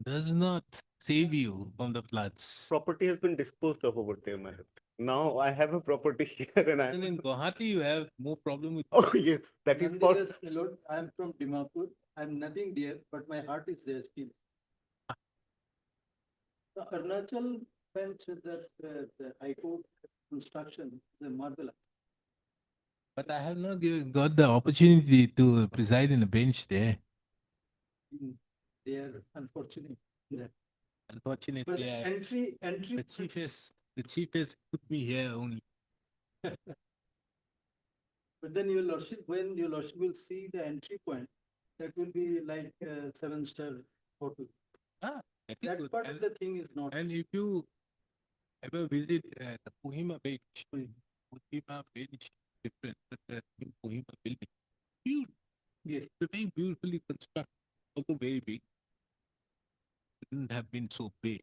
Does not save you from the floods.
Property has been disposed of over there, my lord. Now I have a property here and I.
And in Guwahati, you have more problem with.
Oh, yes, that is for.
Nonetheless, my lord, I am from Dimapur. I am nothing there, but my heart is there still. The Arunachal bench that the High Court construction is a marvelous.
But I have not got the opportunity to preside in a bench there.
They are unfortunate. Yeah. But
Unfortunately,
entry,
the chief has put me here only.
but then your lordship, when your lordship will see the entry point, that will be like 7-star hotel.
That is
That
good.
part of the thing is not.
And if you ever visit the Kohima bench, Kohima bench different, but the new Kohima building, beautiful.
Yes.
It's very beautifully constructed, although very big. It wouldn't have been so big,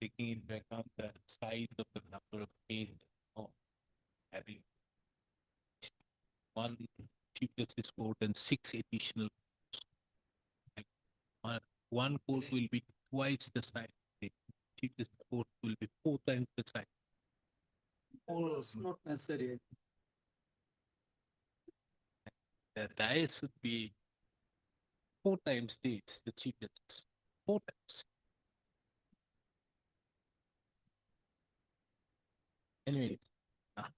taking into account the size of the number of days or having one chief justice court and 6 additional courts. And one court will be twice the size. The chief justice court will be 4 times the size.
It's not necessary.
The dais would be 4 times this, the chief justice. 4 times. Anyway,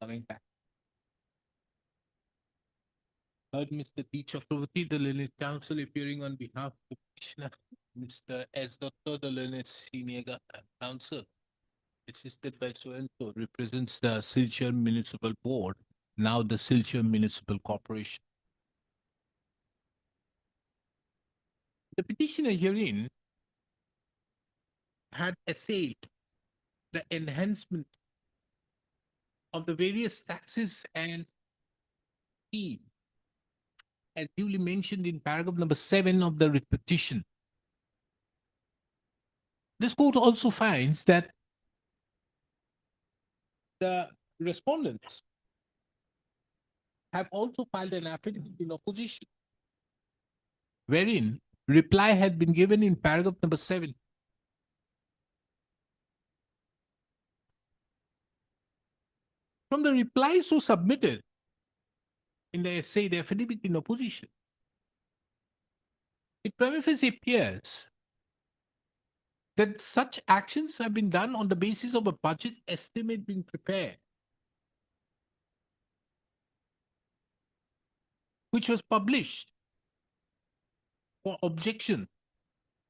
coming back. Heard Mr. D. Chakravarti, the learned counsel, appearing on behalf of the petitioner, Mr. S. Dotto, the learned senior counsel, assisted by so-and-so, represents the Silchar Municipal Board, now the Silchar Municipal Corporation. The petitioner herein had essayed the enhancement of the various taxes and fees as duly mentioned in paragraph number 7 of the writ petition. This court also finds that the respondents have also filed an affidavit in opposition, wherein reply had been given in paragraph number 7. From the reply so submitted in the essay, the affidavit in opposition, it prima facie appears that such actions have been done on the basis of a budget estimate being prepared which was published for objection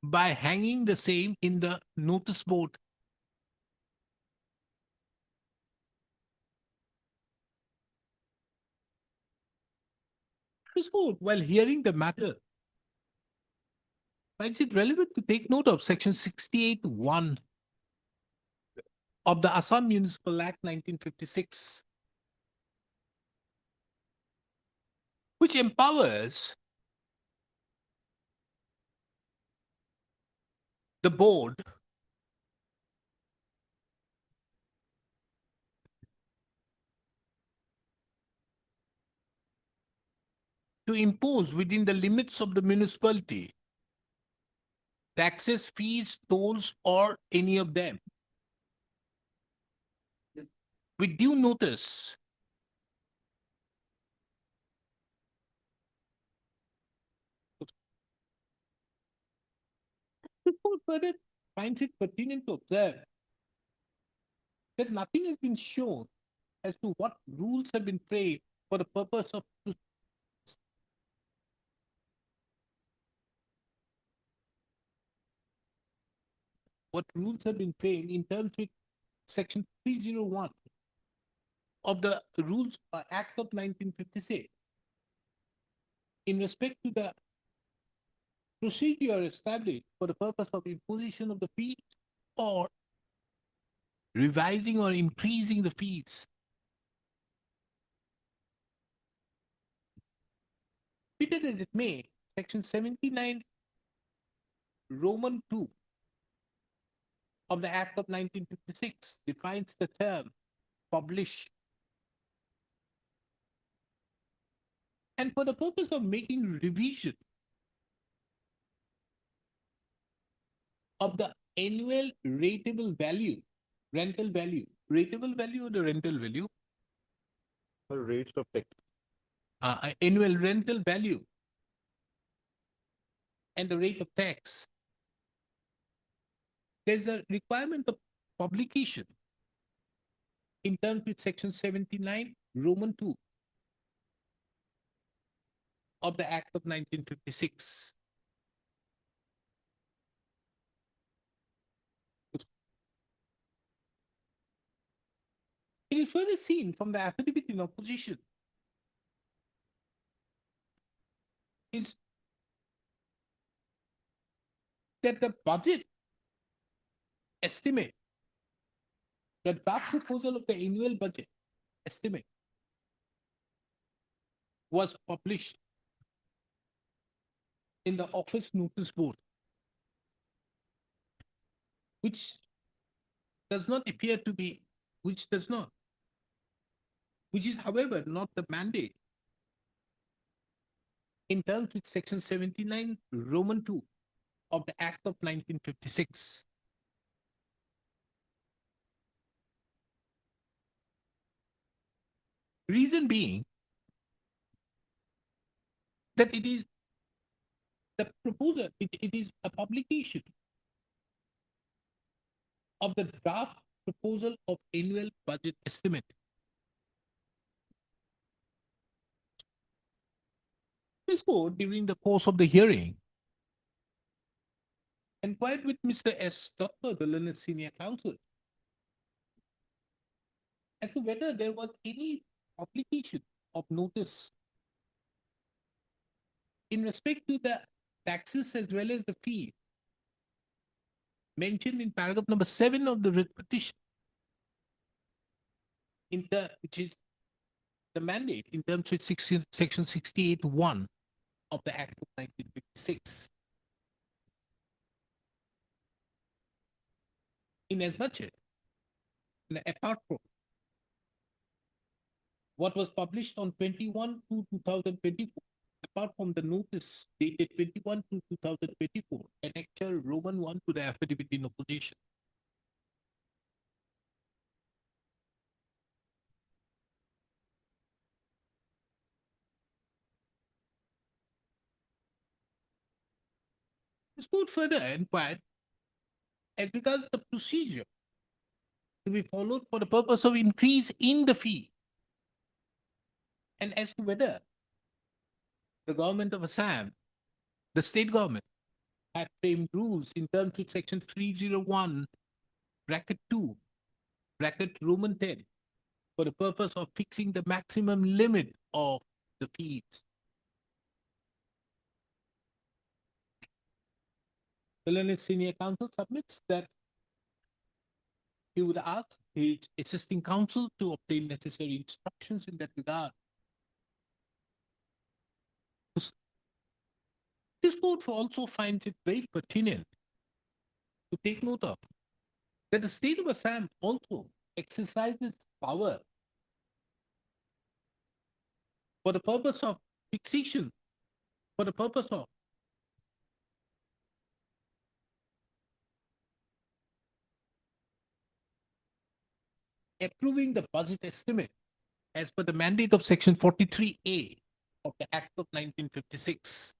by hanging the same in the notice board. This court, while hearing the matter, finds it relevant to take note of section 68(1) of the Assam Municipal Act 1956, which empowers the board to impose within the limits of the municipality taxes, fees, tolls, or any of them with due notice the court further finds it pertinent to observe that nothing has been shown as to what rules have been framed for the purpose of in terms with section 301 of the Rules Act of 1956 in respect to the procedure established for the purpose of imposition of the fees or revising or increasing the fees. Be it as it may, section 79 Roman 2 of the Act of 1956 defines the term publish. And for the purpose of making revision of the annual rateable value, rental value, rateable value or the rental value,
Rates of tax.
Annual rental value and the rate of tax, there's a requirement of publication in terms with section 79 Roman 2 of the Act of 1956. It is further seen from the affidavit in opposition is that the budget estimate, the draft proposal of the annual budget estimate was published in the office notice board, which does not appear to be, which is however not the mandate in terms with section 79 Roman 2 of the Act of 1956. Reason being that it is the proposal, it is a publication of the draft proposal of annual budget estimate. This court, during the course of the hearing, inquired with Mr. S. Dr. the learned senior counsel as to whether there was any application of notice in respect to the taxes as well as the fee mentioned in paragraph number 7 of the writ petition, which is the mandate in terms of section 68(1) of the Act of 1956. Inasmuch as, apart from what was published on 21/2/2024, apart from the notice dated 21/2/2024, annexure Roman 1 to the affidavit in opposition. This court further inquired as regards the procedure to be followed for the purpose of increase in the fee, and as to whether the government of Assam, the state government, had framed rules in terms of section 301, bracket 2, bracket Roman 10, for the purpose of fixing the maximum limit of the fees. The learned senior counsel submits that he would ask his assisting counsel to obtain necessary instructions in that regard. This court also finds it very pertinent to take note of that the state of Assam also exercises power for the purpose of fixation, for the purpose of approving the budget estimate as per the mandate of section 43A of the Act of 1956.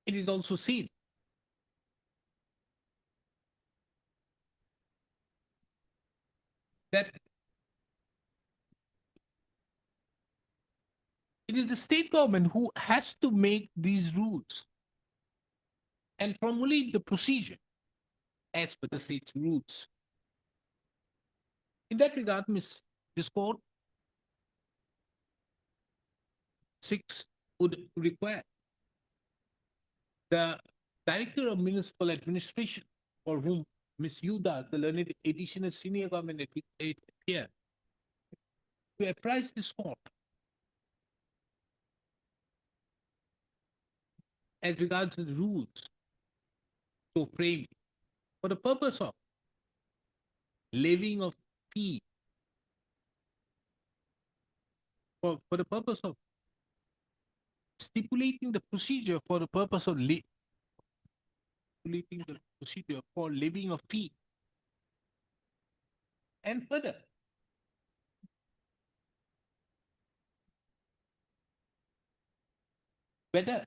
It is also seen that it is the state government who has to make these rules and formulate the procedure as per the state's rules. In that regard, this court 6 would require the Director of Municipal Administration, for whom Ms. Yuda, the learned additional senior government advocate here, to apprise this court as regards the rules to frame for the purpose of levying of fee, for the purpose of stipulating the procedure for the purpose of stipulating the procedure for levying of fee. And further, whether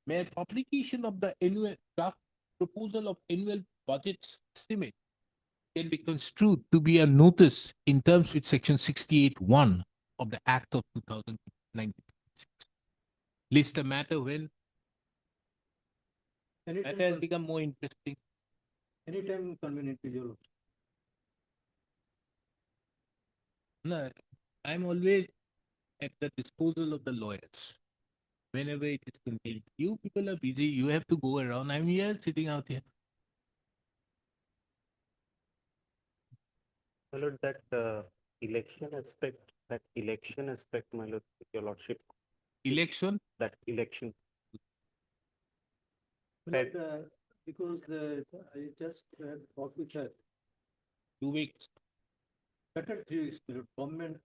mere publication of the annual draft proposal of annual budget estimate can be construed to be a notice in terms with section 68(1) of the Act of 2019. List the matter when
Anytime,
matter has become more interesting.
anytime convenient to you.
No, I'm always at the disposal of the lawyers. Whenever it is convenient. You people are busy, you have to go around. I'm here sitting out here.
My lord, that election aspect, my lord, your lordship,
Election,
that election.
But, because I just talked with her,
2 weeks.
better 3 weeks, period. Government.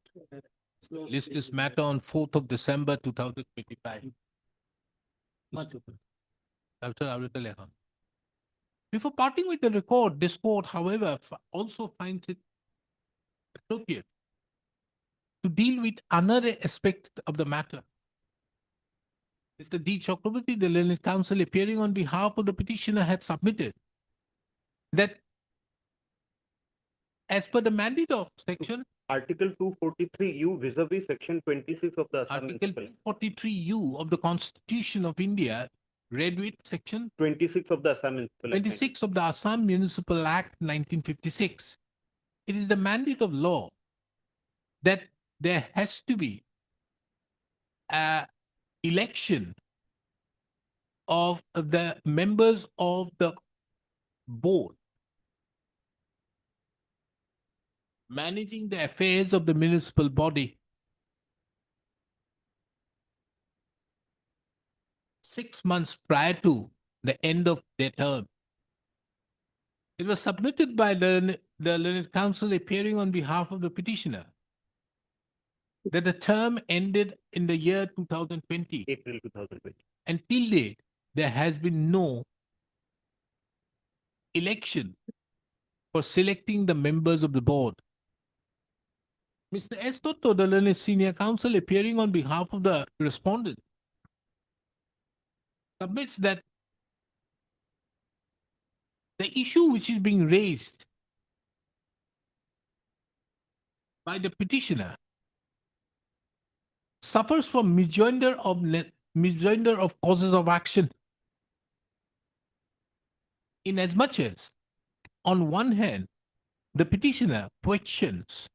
slow
List
speed
this
with
matter on 4th of December 2025.
Much open.
After Avrita Lekhan. Before parting with the record, this court, however, also finds it appropriate to deal with another aspect of the matter. Mr. D. Chakraborty, the learned counsel appearing on behalf of the petitioner, had submitted that as per the mandate of section
Article 243U vis-a-vis section 26 of the Assam
Article
Municipal,
43U of the Constitution of India, read with section
26 of the Assam Municipal. Act
26 of the Assam Municipal Act 1956. It is the mandate of law that there has to be a election of the members of the board managing the affairs of the municipal body 6 months prior to the end of their term. It was submitted by the learned counsel appearing on behalf of the petitioner that the term ended in the year 2020.
April 2020.
Until date, there has been no election for selecting the members of the board. Mr. S. Dotto, the learned senior counsel appearing on behalf of the respondent, submits that the issue which is being raised by the petitioner suffers from misjoinder of causes of action. In as much as, on one hand, the petitioner questions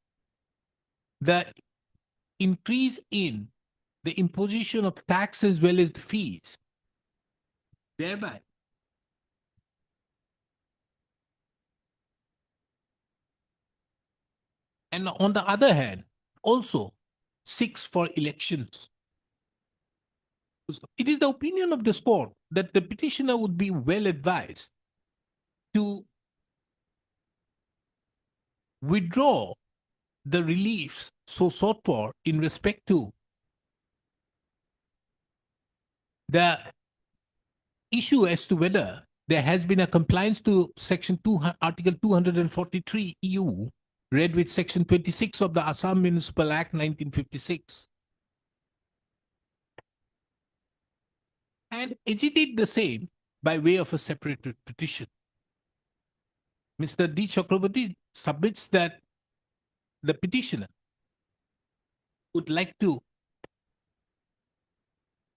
the increase in the imposition of tax as well as fees, thereby and on the other hand, also seeks for elections. It is the opinion of this court that the petitioner would be well advised to withdraw the reliefs so sought for in respect to the issue as to whether there has been a compliance to section 2, article 243 EU, read with section 26 of the Assam Municipal Act 1956, and agitate the same by way of a separate petition. Mr. D. Chakraborty submits that the petitioner would like to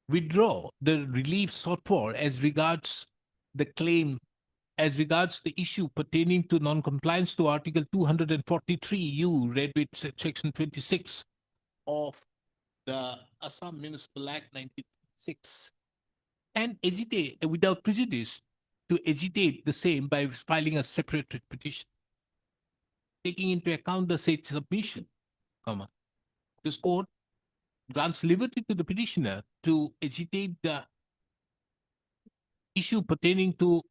withdraw the relief sought for as regards the claim, as regards the issue pertaining to non-compliance to Article 243 U, read with section 26 of the Assam Municipal Act 1996, and agitate without prejudice to agitate the same by filing a separate writ petition. Taking into account the said submission, this court grants liberty to the petitioner to agitate the issue pertaining to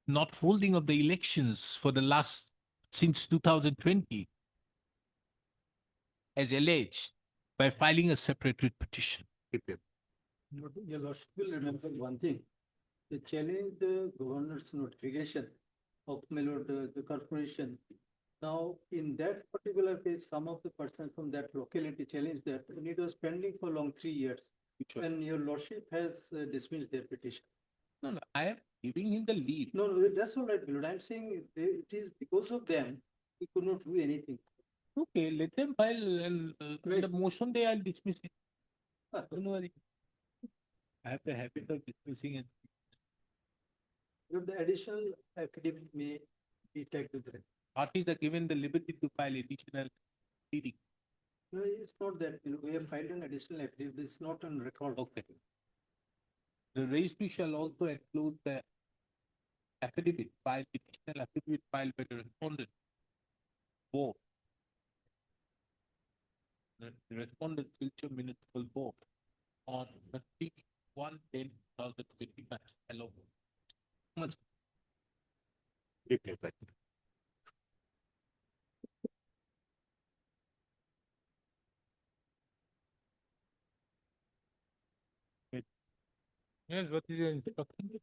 not holding of the elections for the last since 2020 as alleged by filing a separate writ petition.
Your lordship will remember one thing. They challenge the governor's notification of my lord, the corporation. Now, in that particular case, some of the persons from that locality challenged that, and it was pending for long 3 years. And your lordship has dismissed their petition.
No, I am giving him the lead.
No, that's all right, my lord. I'm saying it is because of them, we could not do anything.
Okay, let them file and the motion they are dismissing. Don't worry. I have the habit of dismissing it.
If the additional affidavit may be tagged with it.
Parties are given the liberty to file additional pleading.
No, it's not that, we have filed an additional affidavit, it's not on record.
Okay. The registry shall also enclose the affidavit filed, additional affidavit filed by the respondent. Board. The respondent future municipal board on 31/10/2025. Hello. Much. Yes, what is your instruction?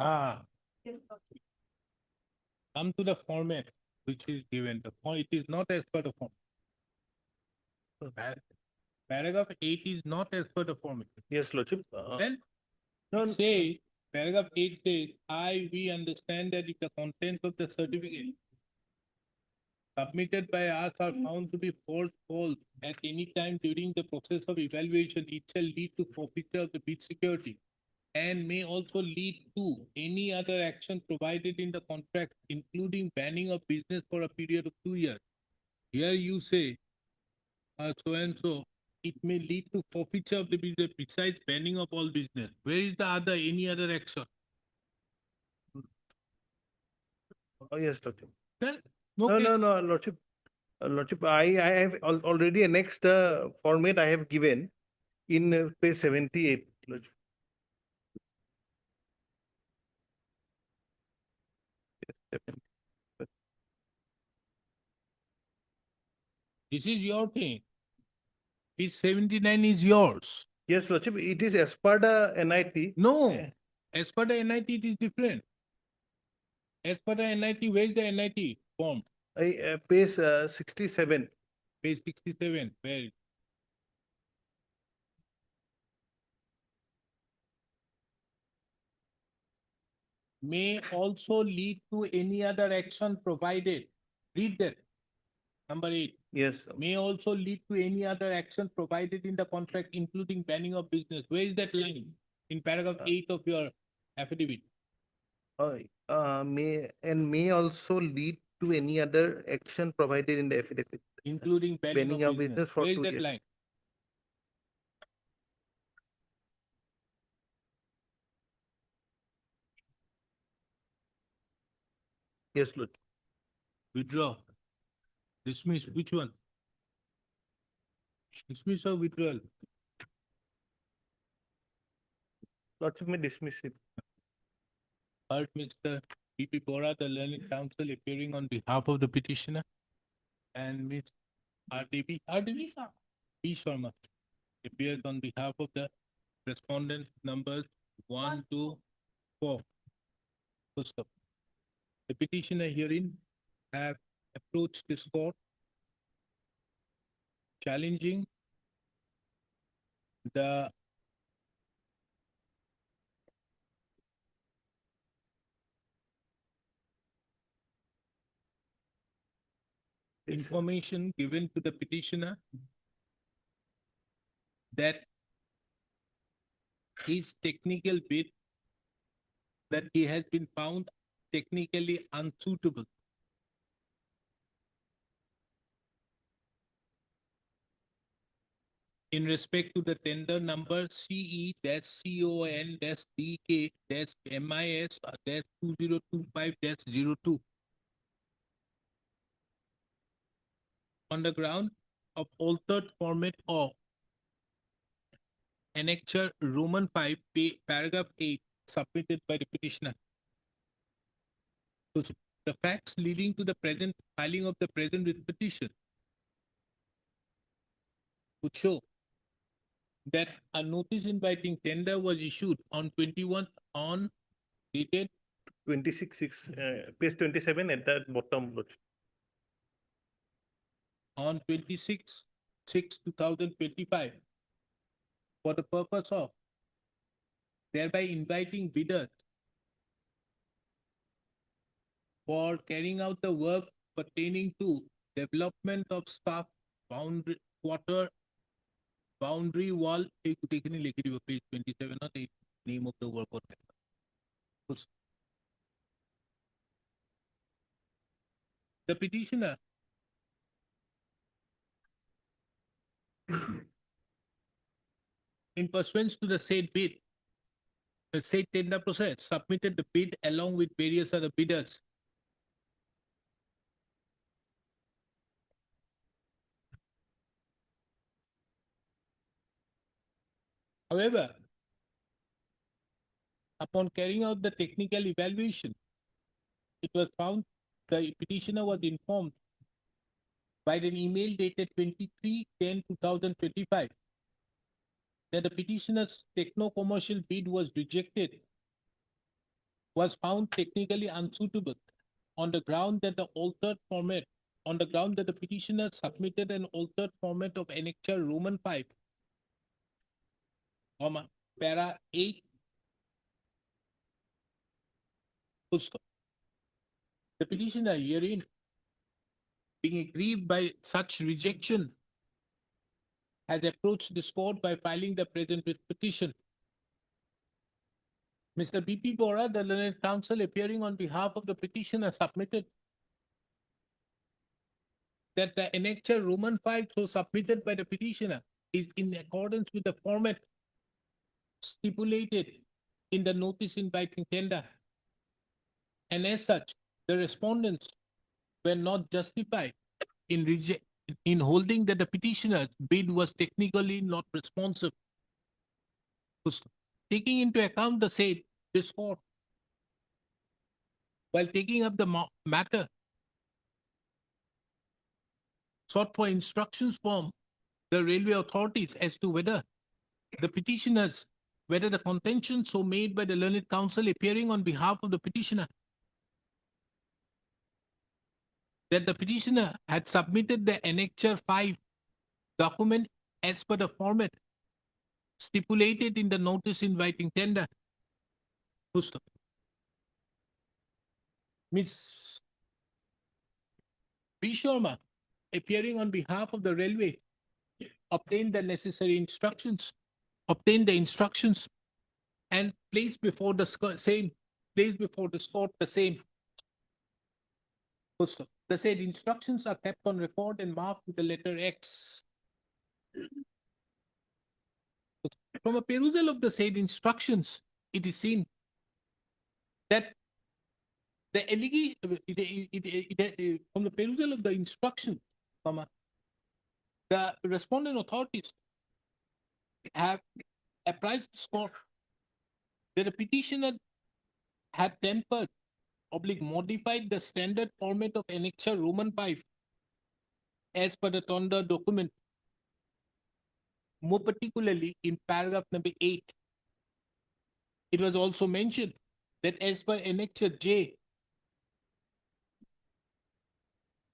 Ah. Come to the format which is given. It is not as per the form. So paragraph 8 is not as per the format.
Yes, Lordship.
Then
No,
say, paragraph 8 says, we understand that if the contents of the certificate submitted by us are found to be false at any time during the process of evaluation, it shall lead to forfeiture of the bid security and may also lead to any other action provided in the contract, including banning of business for a period of 2 years. Here you say, so and so, it may lead to forfeiture of the business besides banning of all business. Where is the other, any other action?
oh, yes, Lordship.
Well,
No,
okay.
no, Lordship. Lordship, I have already annexed format I have given in page 78. Lordship.
This is your thing. Page 79 is yours.
Yes, Lordship, it is as per the NIT.
No,
Eh,
as per the NIT, it is different. As per the NIT, where is the NIT form?
Page 67.
Page 67, where? May also lead to any other action provided. Read that. Number 8.
Yes,
May also lead to any other action provided in the contract, including banning of business. Where is that line? In paragraph 8 of your affidavit.
may also lead to any other action provided in the affidavit.
Including banning of business.
for
Where is
2
that
years.
line?
Yes, Lord.
Withdraw. Dismiss. Which one? Dismiss or withdrawal?
Lordship may dismiss it.
Heard Mr. P.P. Bora, the learned counsel appearing on behalf of the petitioner, and Ms. R.D.B. B. Sharma appears on behalf of the respondent numbers 1, 2, 4. Full stop. The petitioner herein have approached this court challenging the information given to the petitioner that his technical bid, that he has been found technically unsuitable. In respect to the tender number CE-CON-DK-MIS-2025-02 on the ground of altered format of Annexure Roman 5, paragraph 8, submitted by the petitioner. So the facts leading to the present filing of the present writ petition would show that a notice inviting tender was issued on 21 on dated
26, page 27 at the bottom. Lordship.
on 26/6/2025 for the purpose of thereby inviting bidders for carrying out the work pertaining to development of staff boundary quarter boundary wall. Page 27, not the name of the work order. The petitioner in pursuance to the said bid, the said tender process, submitted the bid along with various other bidders. However, upon carrying out the technical evaluation, it was found the petitioner was informed by an email dated 23/10/2025 that the petitioner's techno-commercial bid was rejected was found technically unsuitable on the ground that the altered format, on the ground that the petitioner submitted an altered format of Annexure Roman 5, para 8. Full stop. The petitioner herein being aggrieved by such rejection has approached this court by filing the present petition. Mr. B.P. Bora, the learned counsel appearing on behalf of the petitioner, submitted that the Annexure Roman 5 so submitted by the petitioner is in accordance with the format stipulated in the notice inviting tender. And as such, the respondents were not justified in holding that the petitioner's bid was technically not responsive. Taking into account the said, this court, while taking up the matter, sought for instructions from the railway authorities as to whether the petitioners, whether the contention so made by the learned counsel appearing on behalf of the petitioner, that the petitioner had submitted the Annexure 5 document as per the format stipulated in the notice inviting tender. Full stop. Ms. B. Sharma, appearing on behalf of the railway, obtained the necessary instructions, and placed before the same, placed before the court the same. Full stop. The said instructions are kept on record and marked with the letter X. From a perusal of the said instructions, it is seen that the allegation, from the perusal of the instruction, the respondent authorities have apprised the court that the petitioner had tempered modified the standard format of Annexure Roman 5 as per the tender document, more particularly in paragraph number 8. It was also mentioned that as per Annexure J,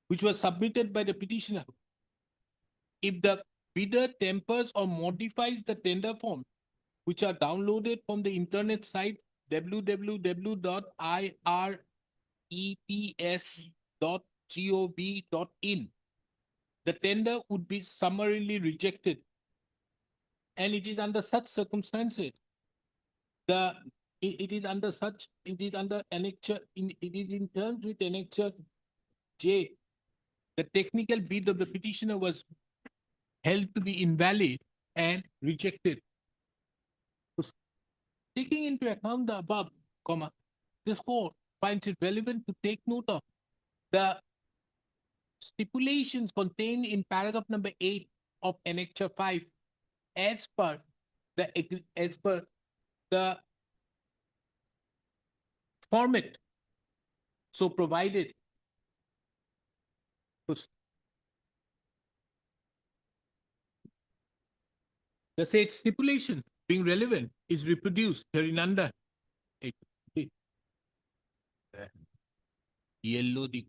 which was submitted by the petitioner, if the bidder tempers or modifies the tender form, which are downloaded from the internet site www.ireps.gov.in, the tender would be summarily rejected. And it is under such circumstances, it is under annexure, it is in terms with Annexure J, the technical bid of the petitioner was held to be invalid and rejected. Taking into account the above, this court finds it relevant to take note of the stipulations contained in paragraph number 8 of Annexure 5 as per the format so provided. The said stipulation being relevant is reproduced hereunder. Yellow the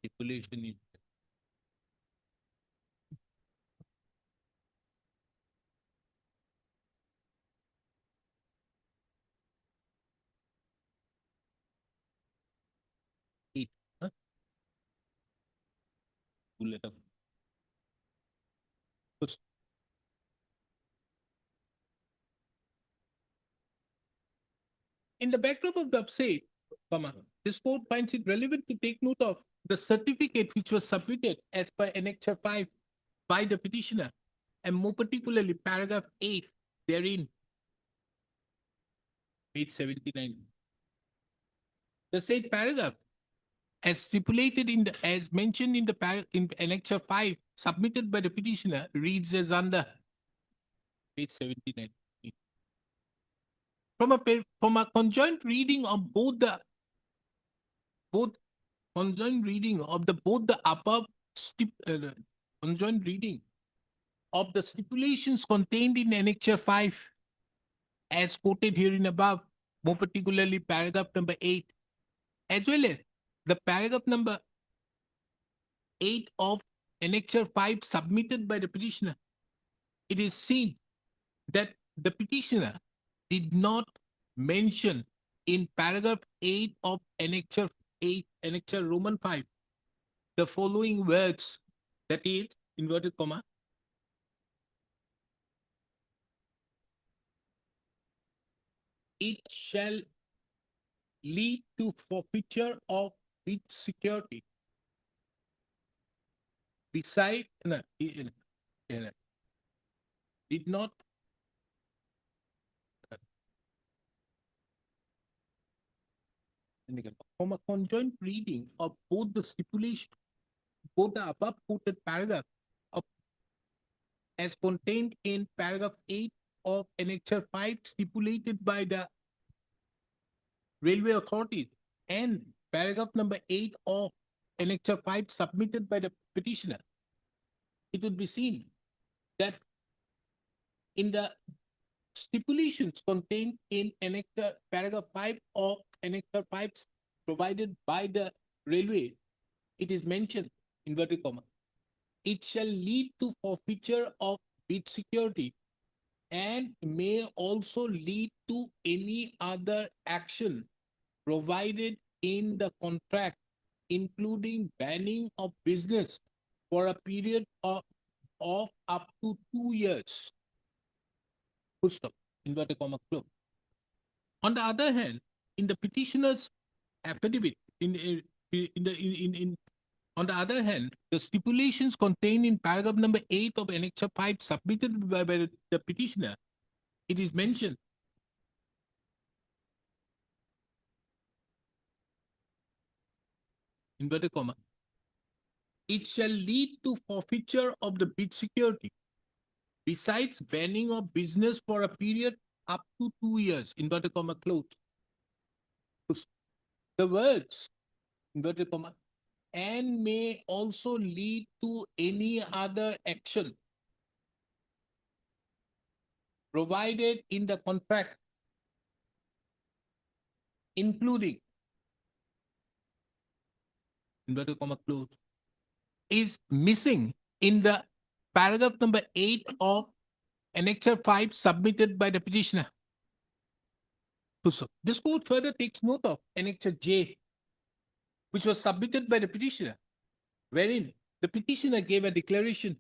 stipulation is it. In the backdrop of the upside, this court finds it relevant to take note of the certificate which was submitted as per Annexure 5 by the petitioner, and more particularly paragraph 8 therein, page 79. The said paragraph, as stipulated as mentioned in Annexure 5 submitted by the petitioner, reads as under, page 79. From a conjoint reading of both the above conjoint reading of the stipulations contained in Annexure 5 as quoted herein above, more particularly paragraph number 8, as well as the paragraph number 8 of annexure 5 submitted by the petitioner, it is seen that the petitioner did not mention in paragraph 8 of annexure 8, annexure Roman 5, the following words, that is, inverted comma, it shall lead to forfeiture of its security. Beside, did not from a conjoint reading of both the stipulation, both the above quoted paragraph of as contained in paragraph 8 of annexure 5 stipulated by the railway authorities and paragraph number 8 of annexure 5 submitted by the petitioner, it would be seen that in the stipulations contained in annexure paragraph 5 of annexure 5 provided by the railway, it is mentioned, inverted comma, it shall lead to forfeiture of bid security and may also lead to any other action provided in the contract, including banning of business for a period of up to 2 years. Full stop, inverted comma, close. On the other hand, in the petitioner's affidavit, on the other hand, the stipulations contained in paragraph number 8 of annexure 5 submitted by the petitioner, it is mentioned inverted comma, it shall lead to forfeiture of the bid security, besides banning of business for a period up to 2 years, inverted comma, close. The words, inverted comma, and may also lead to any other action provided in the contract, including, inverted comma, close, is missing in the paragraph number 8 of annexure 5 submitted by the petitioner. So this court further takes note of annexure J, which was submitted by the petitioner, wherein the petitioner gave a declaration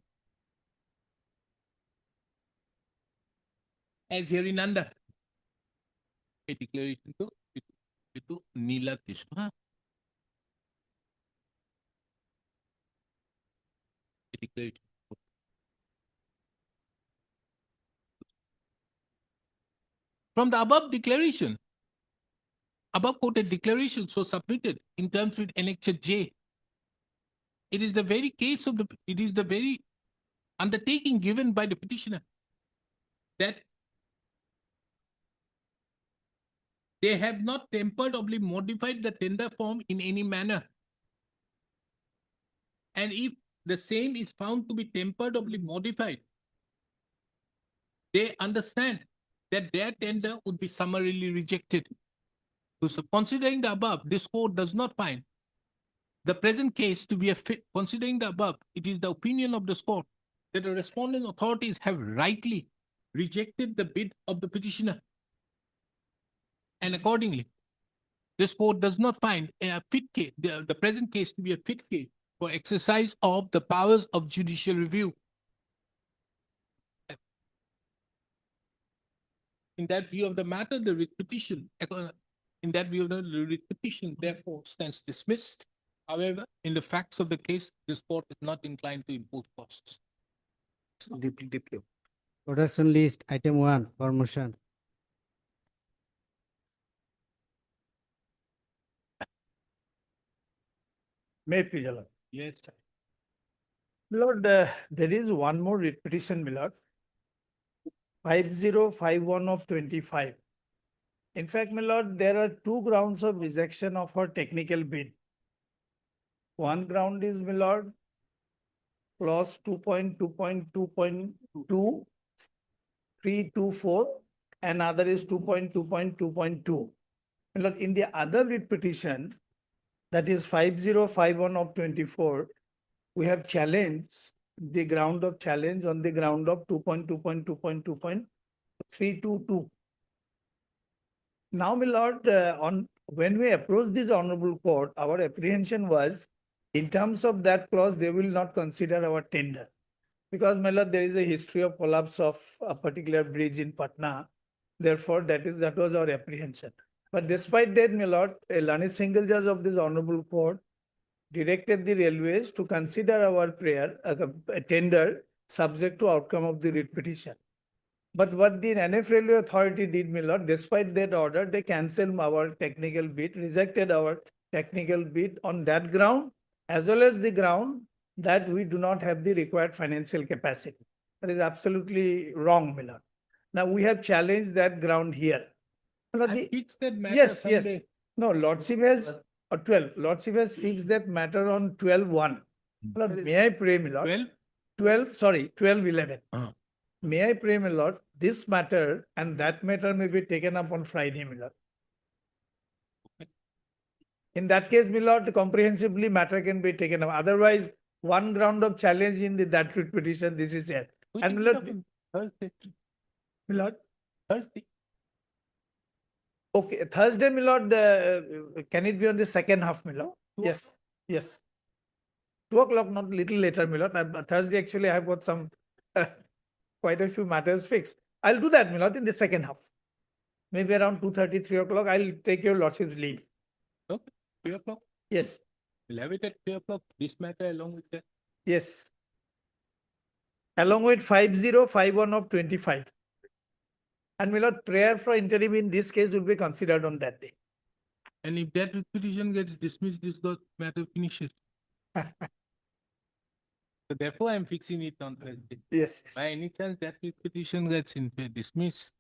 as hereinunder. A declaration to itu nila Krishna. A declaration. From the above declaration, above quoted declaration so submitted in terms with annexure J, it is the very case of it is the very undertaking given by the petitioner that they have not tempered or modified the tender form in any manner. And if the same is found to be tempered or modified, they understand that their tender would be summarily rejected. So considering the above, this court does not find the present case to be a fit. Considering the above, it is the opinion of this court that the respondent authorities have rightly rejected the bid of the petitioner. And accordingly, this court does not find a fit case, the present case to be a fit case for exercise of the powers of judicial review. In that view of the matter, the writ petition, in that view of the writ petition, therefore stands dismissed. However, in the facts of the case, this court is not inclined to impose costs.
Deeply.
Production list, item 1, for motion.
May it please allow.
Yes.
Lord, there is one more writ petition, my lord. 5051 of 25. In fact, my lord, there are two grounds of rejection of her technical bid. One ground is, my lord, clause 2.2.2.2 324, and other is 2.2.2.2. My lord, in the other writ petition, that is 5051 of 24, we have challenged the ground of challenge on the ground of 2.2.2.2.322. Now, my lord, when we approached this honorable court, our apprehension was, in terms of that clause, they will not consider our tender. Because, my lord, there is a history of collapse of a particular bridge in Patna. Therefore, that was our apprehension. But despite that, my lord, a learned single judge of this honorable court directed the railways to consider our a tender subject to outcome of the writ petition. But what the NF Railway Authority did, my lord, despite that order, they cancelled our technical bid, rejected our technical bid on that ground, as well as the ground that we do not have the required financial capacity. That is absolutely wrong, my lord. Now, we have challenged that ground here. My lord, the-
Fix that matter
Yes, yes.
someday.
No, Lordship has, 12, Lordship has fixed that matter on 12/1. My lord, may I pray, my lord?
12?
12/11.
Uh.
May I pray, my lord, this matter and that matter may be taken up on Friday, my lord. In that case, my lord, comprehensively matter can be taken up. Otherwise, one ground of challenge in that writ petition, this is it.
We
And
take
my
it
lord,
up on Thursday.
my lord,
Thursday.
okay, Thursday, my lord, can it be on the second half, my lord? Yes, yes. 2 o'clock, not little later, my lord. Thursday, actually, I have got some quite a few matters fixed. I'll do that, my lord, in the second half. Maybe around 2:30, 3 o'clock, I'll take your lordship's leave.
Okay, 3 o'clock.
Yes,
We'll have it at 3 o'clock. This matter along with that.
yes. Along with 5051 of 25. And my lord, prayer for interim in this case will be considered on that day.
And if that petition gets dismissed, matter finishes. So therefore, I'm fixing it on Thursday.
Yes.
By any chance that petition gets dismissed,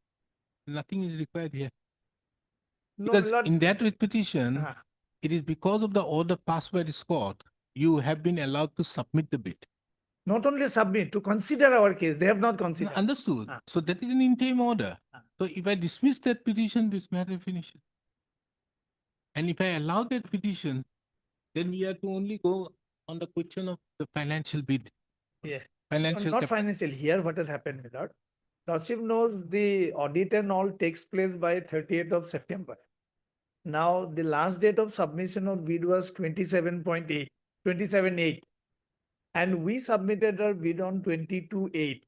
nothing is required here.
No, my
Because
lord.
in that petition,
Ah,
it is because of the order passed by this court, you have been allowed to submit the bid.
Not only submit, to consider our case, they have not
No,
considered.
understood.
Ah.
So that is an interim order.
Ah.
So if I dismiss that petition, this matter finishes. And if I allow that petition, then we have to only go on the question of the financial bid.
Yeah.
Financial
Not
cap-
financial, here what has happened, my lord. Lordship knows the audit and all takes place by 30th of September. Now, the last date of submission of bid was 27.8. And we submitted our bid on 22/8.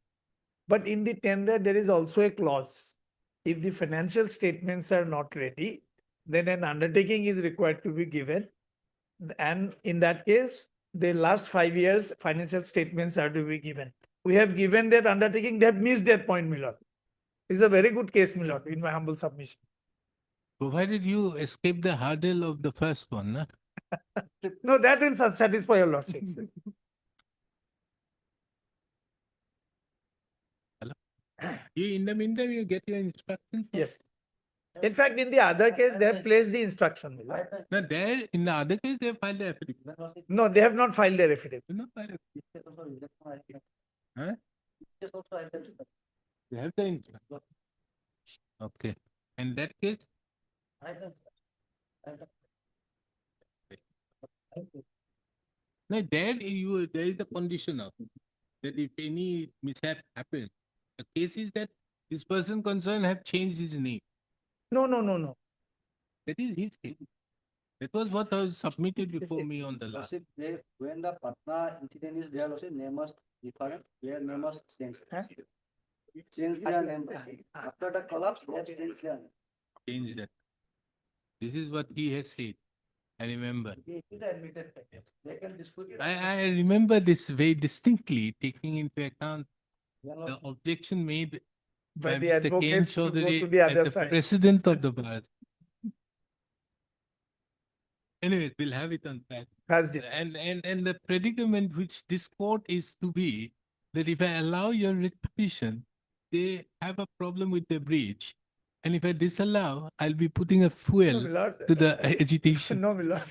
But in the tender, there is also a clause. If the financial statements are not ready, then an undertaking is required to be given. And in that case, the last 5 years, financial statements are to be given. We have given that undertaking, they have missed that point, my lord. It's a very good case, my lord, in my humble submission.
Provided you escape the hurdle of the first one, nah?
No, that will satisfy your lordship.
In the meantime, you get your instructions.
Yes. In fact, in the other case, they have placed the instruction, my lord.
Now, there, in the other case, they filed the affidavit.
No, they have not filed their affidavit.
You know, filed affidavit. Huh? They have the instruction. Okay. In that case, now there is a condition of that if any mishap happens, the case is that this person concerned have changed his name.
No, no, no, no.
That is his case. That was what was submitted before
Yes,
me on the last.
Lordship, when the Patna incident is there, Lordship, name must different, their name must change.
Huh?
Change their name. After the collapse, they have changed their name.
Change that. This is what he has said. I remember.
It is admitted fact. They can dispute it.
I remember this very distinctly, taking into account
When
the objection made
By
by
the
Mr. Ken
advocates to go to
Chaudhary
the
as
other
the
side.
president of the bar. Anyways, we'll have it on that.
Thursday.
And the predicament which this court is to be, that if I allow your writ petition, they have a problem with the breach. And if I disallow, I'll be putting a
No,
fuel
my lord.
to the agitation.
No, my lord.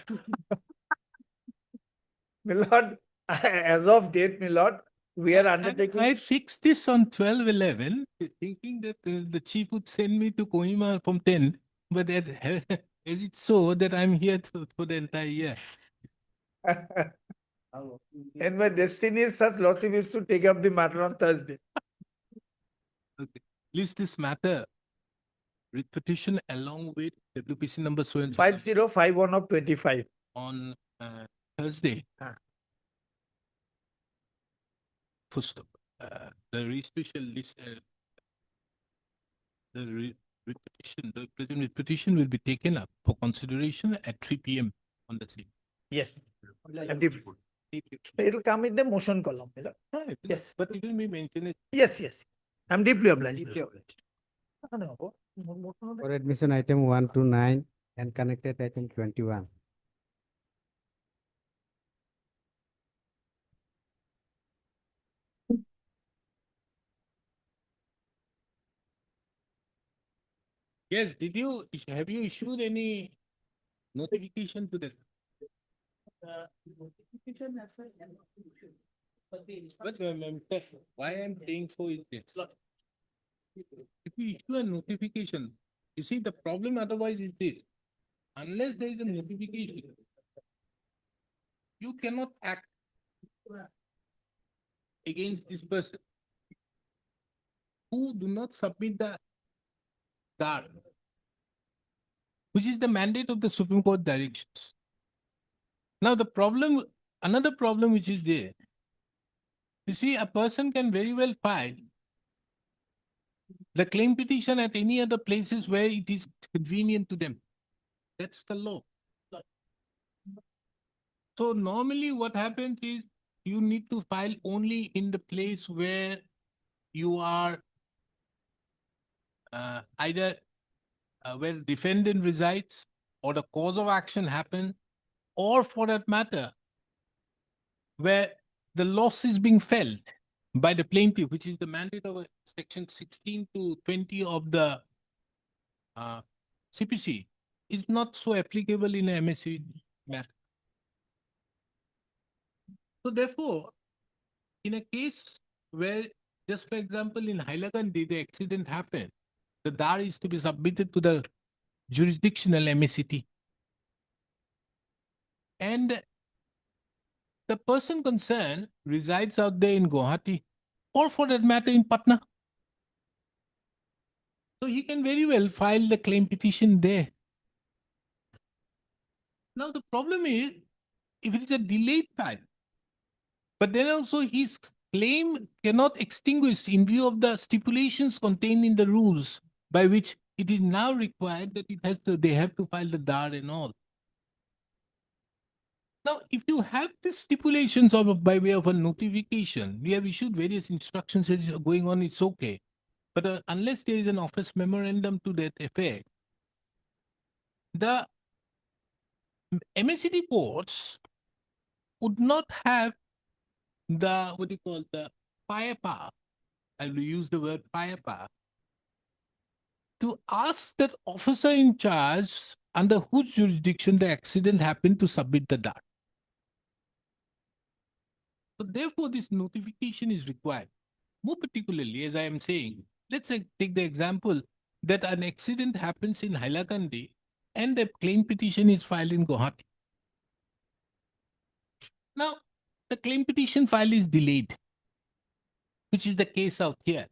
My lord, as of date, my lord, we are
And
undertaking.
I fixed this on 12/11, thinking that the chief would send me to Kohima from 10, but that, is it so that I'm here for the entire year?
And my destiny is such, Lordship, is to take up the matter on Thursday.
List this matter with petition along with WPC number so and so
5051 of 25.
on Thursday. Full stop. The registration list, the present petition will be taken up for consideration at 3 p.m. on the same.
Yes. And if- It will come in the motion column. Yes.
But it will be maintained.
Yes, yes. I'm deeply obliged.
For admission item 1 to 9 and connected item 21.
Yes, have you issued any notification to the? But why I'm saying so is this. If you issue a notification, you see, the problem otherwise is this. Unless there is a notification, you cannot act against this person who do not submit the DAR, which is the mandate of the Supreme Court directions. Now the problem, another problem which is there, you see, a person can very well file the claim petition at any other places where it is convenient to them. That's the law. So normally what happens is you need to file only in the place where you are either where defendant resides or the cause of action happened, or for that matter, where the loss is being felt by the plaintiff, which is the mandate of section 16 to 20 of the CPC, is not so applicable in a MSC matter. So therefore, in a case where, just for example, in Hailakandi, the accident happened, the DAR is to be submitted to the jurisdictional MSCT. And the person concerned resides out there in Guwahati, or for that matter in Patna. So he can very well file the claim petition there. Now the problem is, if it is a delayed file, but then also his claim cannot extinguish in view of the stipulations contained in the rules by which it is now required that they have to file the DAR and all. Now, if you have the stipulations of by way of a notification, we have issued various instructions that is going on, it's okay. But unless there is an office memorandum to that effect, the MSCT courts would not have the, what do you call, the firepower, I will use the word firepower, to ask that officer in charge under whose jurisdiction the accident happened to submit the DAR. So therefore, this notification is required. More particularly, as I am saying, let's say, take the example that an accident happens in Hailakandi and the claim petition is filed in Guwahati. Now, the claim petition file is delayed, which is the case out here.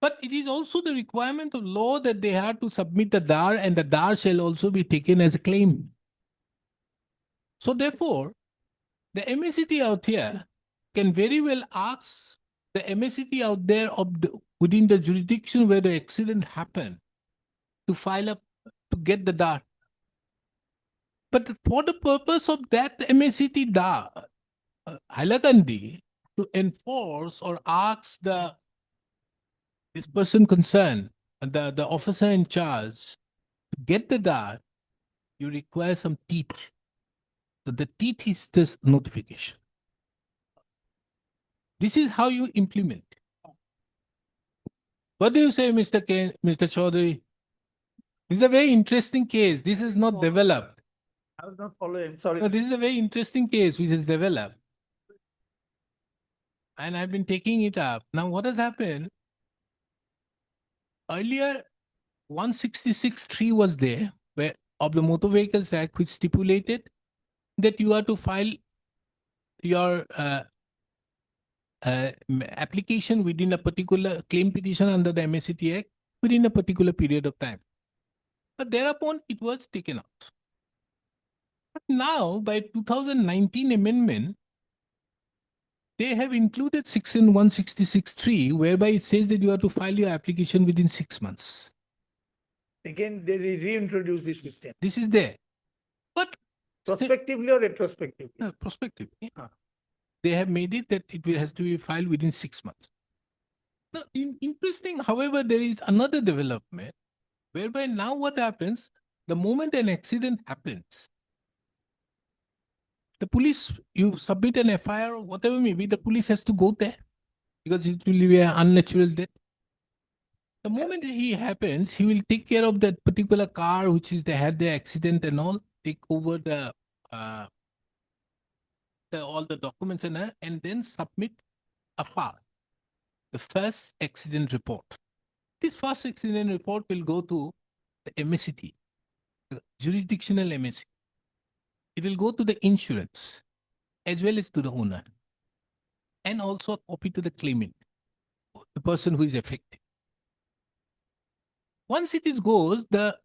But it is also the requirement of law that they have to submit the DAR, and the DAR shall also be taken as a claim. So therefore, the MSCT out here can very well ask the MSCT out there within the jurisdiction where the accident happened to file up to get the DAR. But for the purpose of that MSCT DAR, Hailakandi, to enforce or ask this person concerned, the officer in charge, to get the DAR, you require some teeth. So the teeth is this notification. This is how you implement. What do you say, Mr. Chaudhary? This is a very interesting case. This is not developed.
I was not following, sorry.
No, this is a very interesting case which is developed. and I've been taking it up. Now, what has happened? Earlier, 166(3) was there, where of the Motor Vehicles Act, which stipulated that you are to file your application within a particular claim petition under the MSCT Act within a particular period of time. But thereupon, it was taken out. But now, by 2019 amendment, they have included section 166(3), whereby it says that you have to file your application within 6 months.
Again, they reintroduce this system,
This is there. But
prospectively or retrospectively.
prospective. They have made it that has to be filed within 6 months. Now, interesting, however, there is another development whereby now what happens, the moment an accident happens, the police, you submit an FIR or whatever may be, the police has to go there because it will be an unnatural death. The moment he happens, he will take care of that particular car which is they had the accident and all, take over the all the documents and then submit a file, the first accident report. This first accident report will go to the MSCT, the jurisdictional MSCT. It will go to the insurance as well as to the owner, and also a copy to the claimant, the person who is affected. Once it is goes, the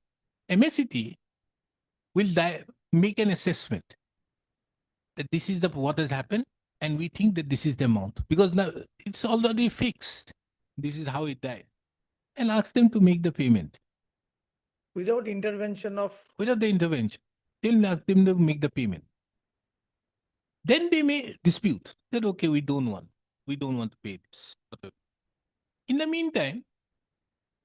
MSCT will make an assessment that this is what has happened, and we think that this is the amount because now it's already fixed. This is how it died, and ask them to make the payment
Without intervention of,
without the intervention. They'll ask them to make the payment. Then they may dispute that okay, we don't want to pay this. In the meantime,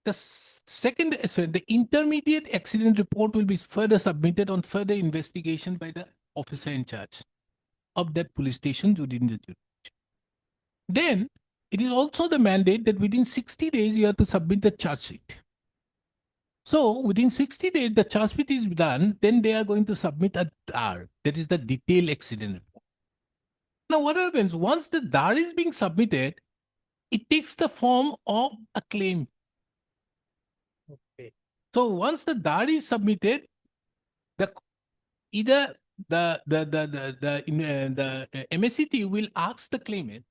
the intermediate accident report will be further submitted on further investigation by the officer in charge of that police station within the jurisdiction. Then it is also the mandate that within 60 days you have to submit the charge sheet. So within 60 days, the charge sheet is done, then they are going to submit a DAR, that is the detailed accident report. Now what happens? Once the DAR is being submitted, it takes the form of a claim.
okay,
So once the DAR is submitted, either the MSCT will ask the claimant,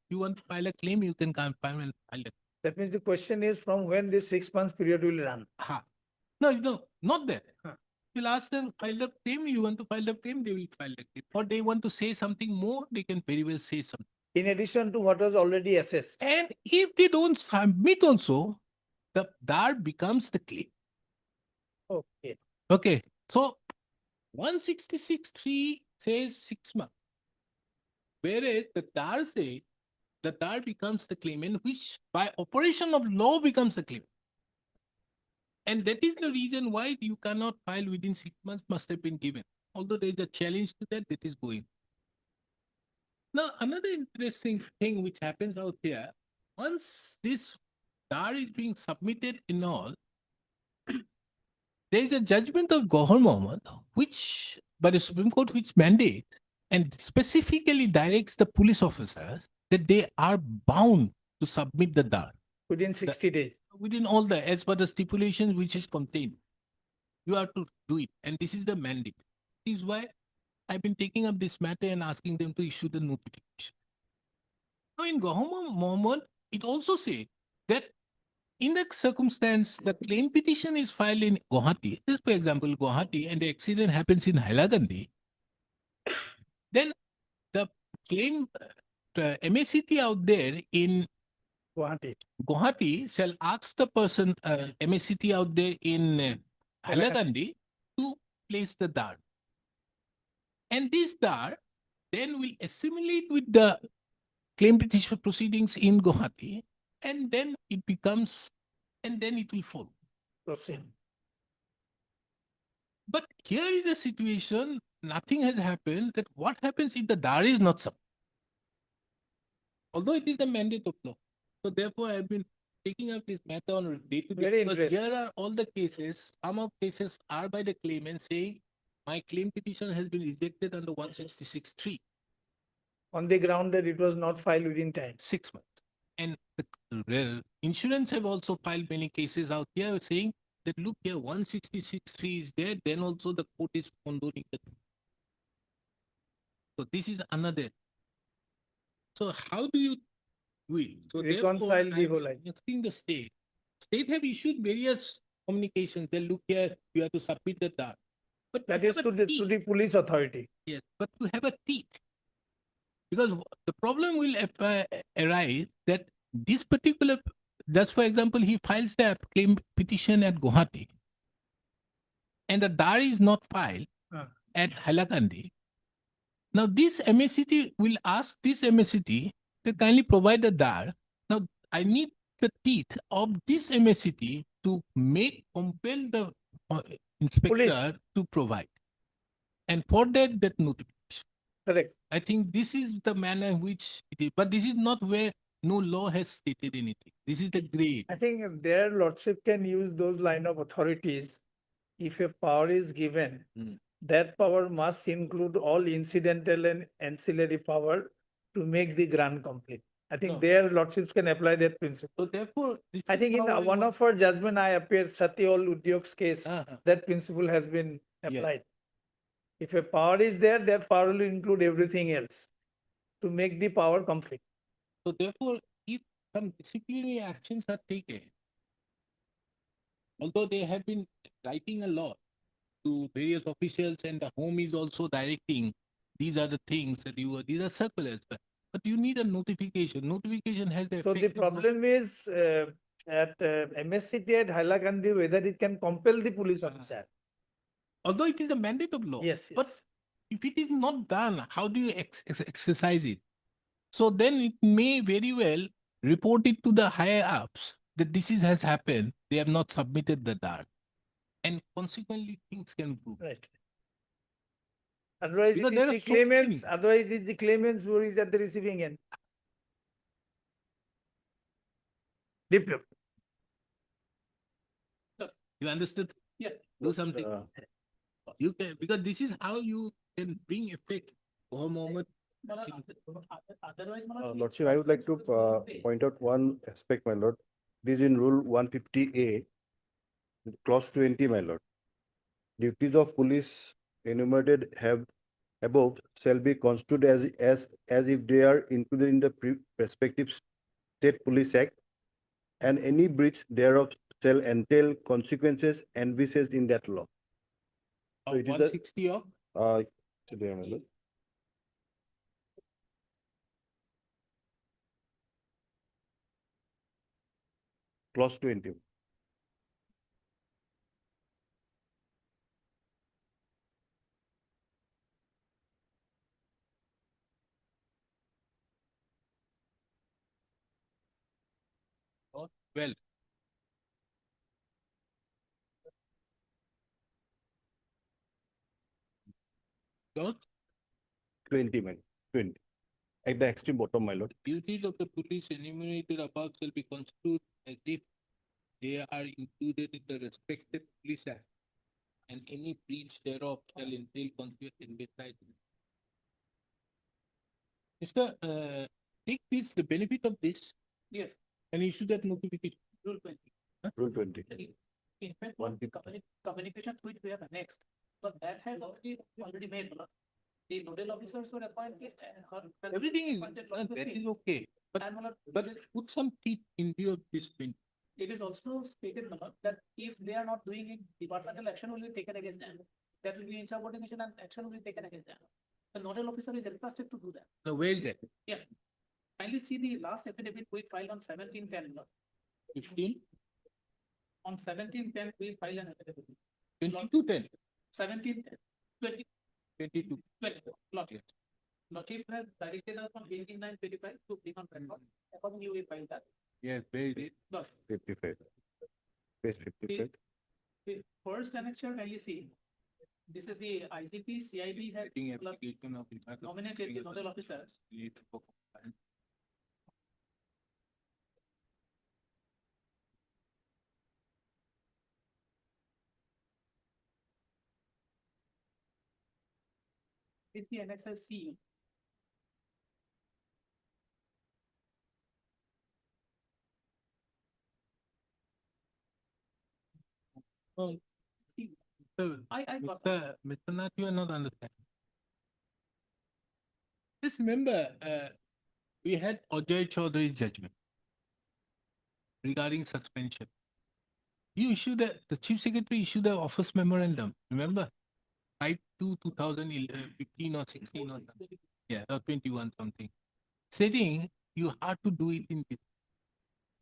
you want to file a claim, you can come file a
that means the question is from when this 6 months period will run.
No, not that. You'll ask them, file the claim, you want to file the claim, they will file the claim. Or they want to say something more, they can very well say something.
In addition to what was already assessed.
And if they don't submit also, the DAR becomes the claim.
Okay,
Okay, so 166(3) says 6 months. Whereas the DAR says, the DAR becomes the claimant, which by operation of law becomes the claim. And that is the reason why you cannot file within 6 months must have been given. Although there is a challenge to that is going. Now, another interesting thing which happens out here, once this DAR is being submitted in all, there is a judgment of Gohar Mohammed, which by the Supreme Court, which mandate and specifically directs the police officers that they are bound to submit the DAR
within 60 days.
within all the, as per the stipulations which is contained. You have to do it. And this is the mandate. This is why I've been taking up this matter and asking them to issue the notification. Now in Gohar Mohammed, it also says that in the circumstance, the claim petition is filed in Guwahati, just for example, Guwahati, and the accident happens in Hailakandi, then the claim, the MSCT out there in Guwahati shall ask the person, MSCT out there in Hailakandi to place the DAR. And this DAR then will assimilate with the claim petition proceedings in Guwahati, and then it becomes, and then it will follow.
Proceed.
But here is a situation, nothing has happened, that what happens if the DAR is not submitted? Although it is the mandate of law. So therefore, I have been taking up this matter on a day-to-day.
Very
because
interesting.
here are all the cases, some of cases are by the claimant saying, my claim petition has been rejected under 166(3).
on the ground that it was not filed within time.
6 months. And the insurance have also filed many cases out here saying that look here, 166.3 is there, then also the court is condoning it. So this is another. So how do you do it? So therefore,
Reconcile the
I'm
whole idea.
asking the state. State have issued various communications. They look here, you have to submit the DAR. But
That
to
is
have
to
a
the,
teeth,
to the police authority.
yes, but to have a teeth. Because the problem will arise that this particular, that's for example, he files the claim petition at Guwahati and the DAR is not filed
Ah.
at Hailakandi. Now this MSCT will ask this MSCT to kindly provide the DAR. Now I need the teeth of this MSCT to compel the inspector to provide. And for that notification.
Correct.
I think this is the manner in which it is, but this is not where no law has stated anything. This is the grade.
I think if their lordship can use those line of authorities, if a power is given,
Mm.
that power must include all incidental and ancillary power to make the grant complete. I think
No.
their lordships can apply that principle.
So therefore, this
I
is
think in
how I
one
want-
of our judgment, I appeared Satyol Udyog's case,
Uh-huh.
that principle has been applied. If a power is there, that power will include everything else to make the power complete.
So therefore, if some disciplinary actions are taken, although they have been writing a lot to various officials and the home is also directing, these are the things that these are circulars, but you need a notification. Notification has the
So the
effect of
problem is at MSCT at Hailakandi, whether it can compel the police officer.
although it is a mandate of law.
Yes,
But
yes.
if it is not done, how do you exercise it? So then it may very well report it to the higher ups that this has happened. They have not submitted the DAR. And consequently, things can improve.
Right. Otherwise,
Because
it
there
is
are
the
so many.
claimants, otherwise it is the claimants who is at the receiving end. Deep.
You understood?
Yes.
Do something. You can, because this is how you can bring effect. Oh, Mohammed.
Otherwise,
Lordship, I would like to point out one aspect, my lord. This is in rule 150A, clause 20, my lord. Duties of police enumerated have above shall be construed as if they are included in the respective state police act, and any breach thereof shall entail consequences envisaged in that law. So it is a-
160 of?
So there, my lord. Clause 20.
Well. Clause
20, my lord. 20. At the extreme bottom, my lord.
duties of the police enumerated above shall be construed as if they are included in the respective police act, and any breach thereof shall entail consequence in beside. Mr. Take this, the benefit of this,
Yes,
and issue that notification.
rule 20.
Rule 20.
In fact,
One
the communication which we have annexed, but that has already made. The nodal officers were appointed and.
Everything is,
appointed
that is okay, but,
And
but put some teeth in view of this thing.
it is also stated that if they are not doing it, departmental action will be taken against them. That will be insubordination and action will be taken against them. The nodal officer is requested to do that.
So where is that?
Kindly see the last affidavit we filed on 17/10.
15,
On 17/10, we filed an affidavit.
22, 10,
17/10, 20,
22.
20, Lordship. Lordship has directed us on 18/9/25 to bring on record. Accordingly, we filed that.
Yes, where is it?
Lordship.
55. Page 55.
The first annexure, kindly see. This is the ICP, CIB have
Getting application of.
nominated the nodal officers. It's the annexure C.
Mr. Nath, you are not understanding. Just remember, we had Ajay Chaudhary's judgment regarding suspension. You issued the chief secretary issued the office memorandum, remember? 5/2/2015 or 16 or something. Yeah, or 21 something. Stating you have to do it in this.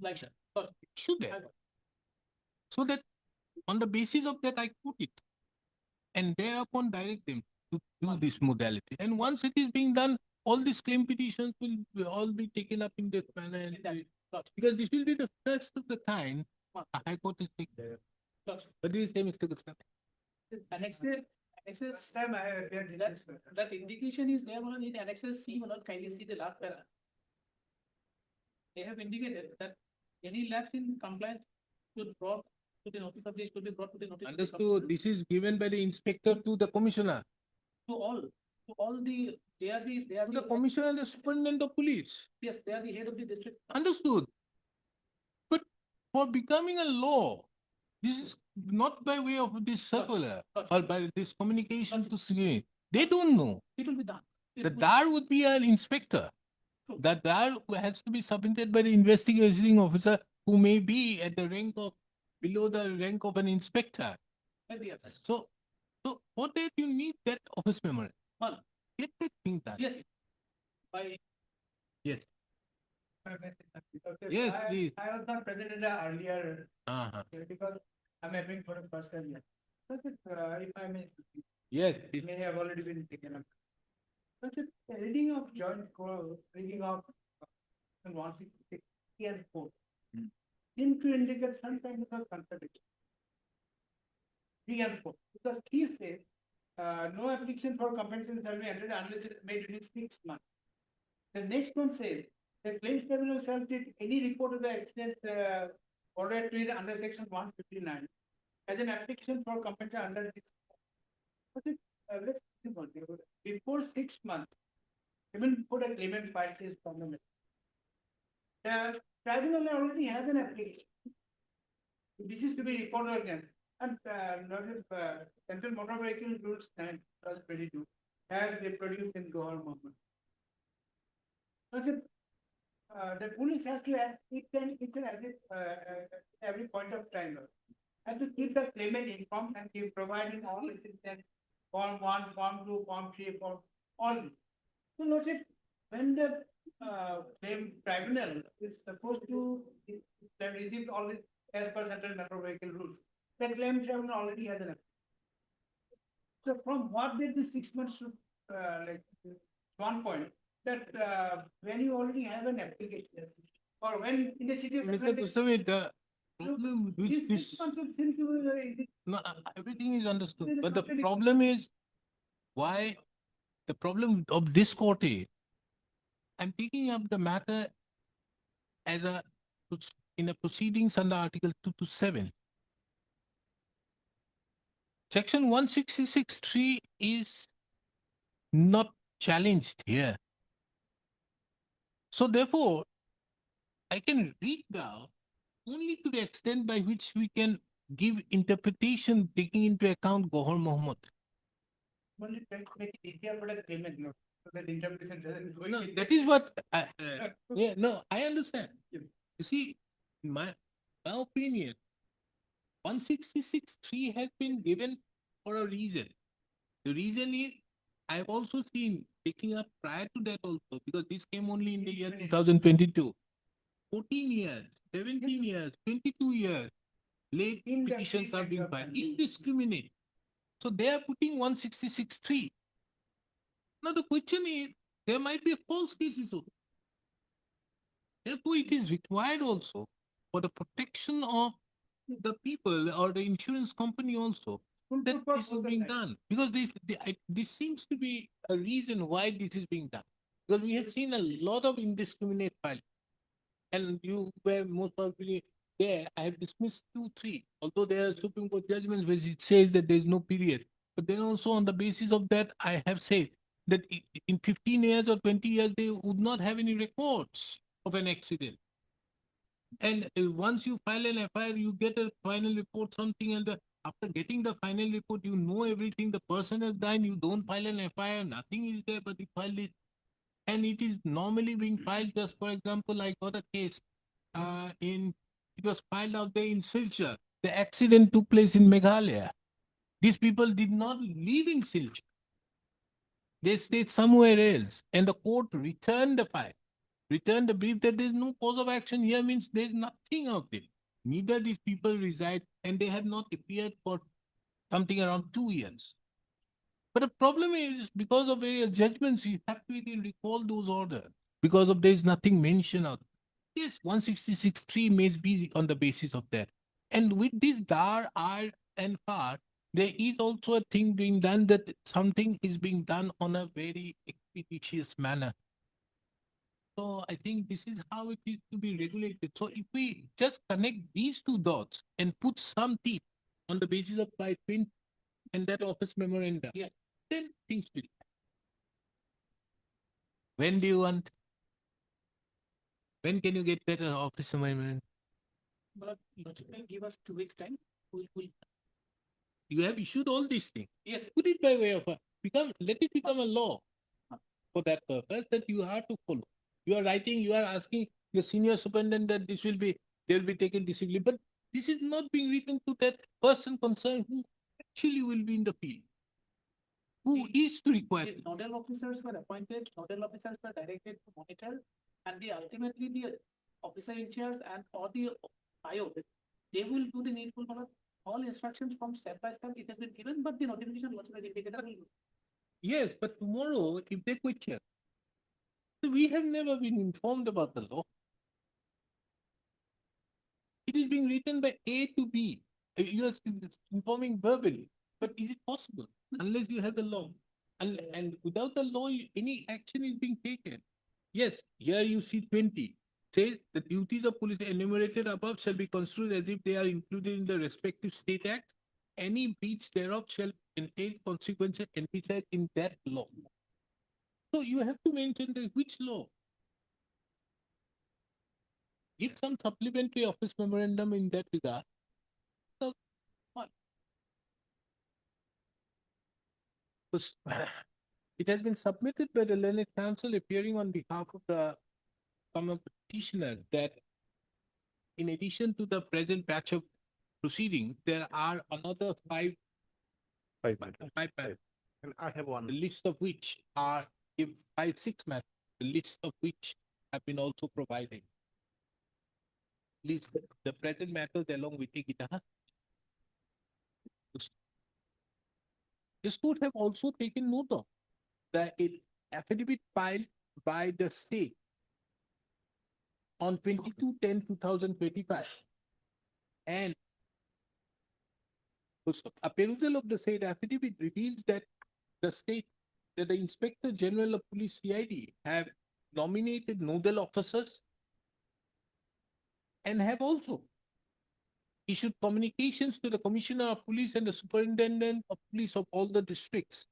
Like that.
Should have. So that on the basis of that, I put it. And thereupon direct them to do this modality. And once it is being done, all these claim petitions will all be taken up in this manner. And because this will be the first of the kind a High Court is taking. But this is Mr. Gustav.
Annexes, that indication is there on in annexes C, will not kindly see the last para. They have indicated that any lapse in compliance should brought to the notice of this, should be brought to the notice. of the
Understood. This is given by the inspector to the commissioner.
To all the, they are
To the
the,
commissioner and the superintendent of police.
yes, they are the head of the district.
Understood. But for becoming a law, this is not by way of this circular or by this communication to civilian. They don't know.
It will be done. It
The
will-
DAR would be an inspector.
True.
That DAR has to be submitted by the investigating officer who may be at the rank of, below the rank of an inspector.
Yes,
So for that you need that office memorandum.
One.
Get that thing done.
yes. By.
Yes. Yes, please.
I was not present in the earlier,
Uh-huh.
because I'm appearing for the first time here. But if I may,
Yes,
it may have already been taken up. But the reading of joint reading of 166 and 4
Hmm.
seem to indicate some kind of a contradiction. 3 and 4, because he says, no application for compensation shall be entered unless it is made within 6 months. The next one says, the claims tribunal shall take any report of the accident, ordered to it under section 159 as an application for compensation under this. But let's think about it. Before 6 months, even before the claimant files his problem, the tribunal already has an application. This is to be reported again. And Central Motor Vehicle Rules 9/2022 has reproduced in Gohar Mohammed. The police has to act, it can, it's an every point of time. Has to keep the claimant informed and keep providing all assistance, form 1, form 2, form 3, form all this. So notice it, when the claim tribunal is supposed to have received all this as per Central Motor Vehicle Rules, the claim tribunal already has an. So from what did the 6 months should like one point that when you already have an application or when in the city of.
Mr. Kusami, the problem which
This
this,
6 months seems to be
no, everything is understood,
There's a
but the
contradiction.
problem is why, the problem of this court is, I'm taking up the matter as in a proceedings under Article 227. Section 166(3) is not challenged here. So therefore, I can read down only to the extent by which we can give interpretation taking into account Gohar Mohammed.
only trying to make it easier for the claimant, no, so that interpretation doesn't go.
No,
in.
that is what, yeah, no, I understand.
Yeah.
You see, in my opinion, 166(3) has been given for a reason. The reason is, I've also seen taking up prior to that also, because this came only in the year 2022. 14 years, 17 years, 22 years, late petitions are being filed, indiscriminate. So they are putting 166(3). Now the question is, there might be false cases also. Therefore, it is required also for the protection of the people or the insurance company also that this is being done. Because this seems to be a reason why this is being done. Because we have seen a lot of indiscriminate filing. And you were most probably there. I have dismissed 2, 3, although there are Supreme Court judgments which it says that there is no period. But then also on the basis of that, I have said that in 15 years or 20 years, they would not have any records of an accident. And once you file an FIR, you get a final report, something, and After getting the final report, you know everything the person has done, you don't file an FIR, nothing is there, but you file it. And it is normally being filed, just for example, I got a case, it was filed out there in Silchar. The accident took place in Meghalaya. These people did not live in Silchar. They stayed somewhere else, and the court returned the file, returned the brief that there's no cause of action here, means there's nothing out there. Neither these people reside, and they have not appeared for something around 2 years. But the problem is, because of various judgments, you have to again recall those orders, because of there's nothing mentioned out. Yes, 166.3 may be on the basis of that. And with this DAR, R, and FAR, there is also a thing being done that something is being done on a very expeditious manner. So I think this is how it is to be regulated. So if we just connect these two dots and put some teeth on the basis of 520 and that office memorandum,
Yeah.
then things will. When do you want? When can you get better office memorandum?
But logically, give us 2 weeks time. We'll,
You have issued all these things.
yes,
Put it by way of let it become a law for that purpose that you have to follow. You are writing, you are asking the senior superintendent that this will be, they will be taken discipline, but this is not being written to that person concerned who actually will be in the field. Who is to require.
the nodal officers were appointed, nodal officers were directed to monitor, and ultimately the officer in charge and or the IO, they will do the needful amount. All instructions from step by step, it has been given, but the notification also has indicated.
Yes, but tomorrow, if they question, we have never been informed about the law. It is being written by A to B. You are informing verbally, but is it possible unless you have the law? And without the law, any action is being taken. Yes, here you see 20. Says the duties of police enumerated above shall be construed as if they are included in the respective state acts. Any breach thereof shall entail consequences envisaged in that law. So you have to mention which law. Give some supplementary office memorandum in that regard. So, fine. Because it has been submitted by the Learned Council appearing on behalf of the common petitioners that in addition to the present batch of proceedings, there are another five.
And I have one.
The list of which are, if 5, 6 matters, the list of which have been also provided. List the present matters along with the guitar. This court have also taken note of the affidavit filed by the state on 22/10/2025, and a perusal of the said affidavit reveals that the Inspector General of Police CID have nominated nodal officers and have also issued communications to the Commissioner of Police and the Superintendent of Police of all the districts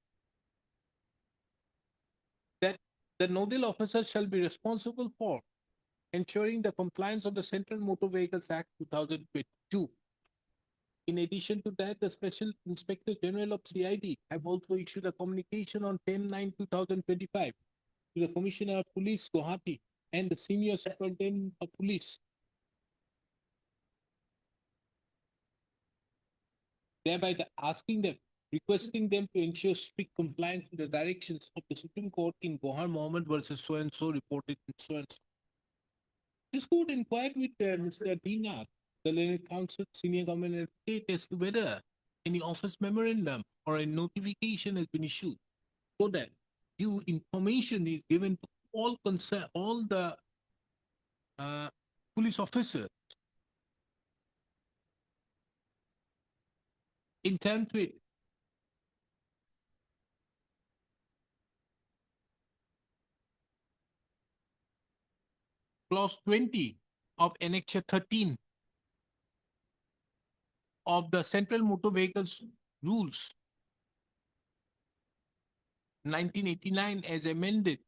that the nodal officers shall be responsible for ensuring the compliance of the Central Motor Vehicles Act 2022. In addition to that, the Special Inspector General of CID have also issued a communication on 10/9/2025 to the Commissioner of Police, Guwahati, and the Senior Superintendent of Police, thereby asking them, requesting them to ensure strict compliance with the directions of the Supreme Court in Gohar Mohammed versus so and so reported in so and so. This court inquired with Mr. Dinar, the Learned Council Senior Government Advocate, as to whether any office memorandum or a notification has been issued so that due information is given to all the police officers in terms with clause 20 of Annexure 13 of the Central Motor Vehicles Rules 1989 as amended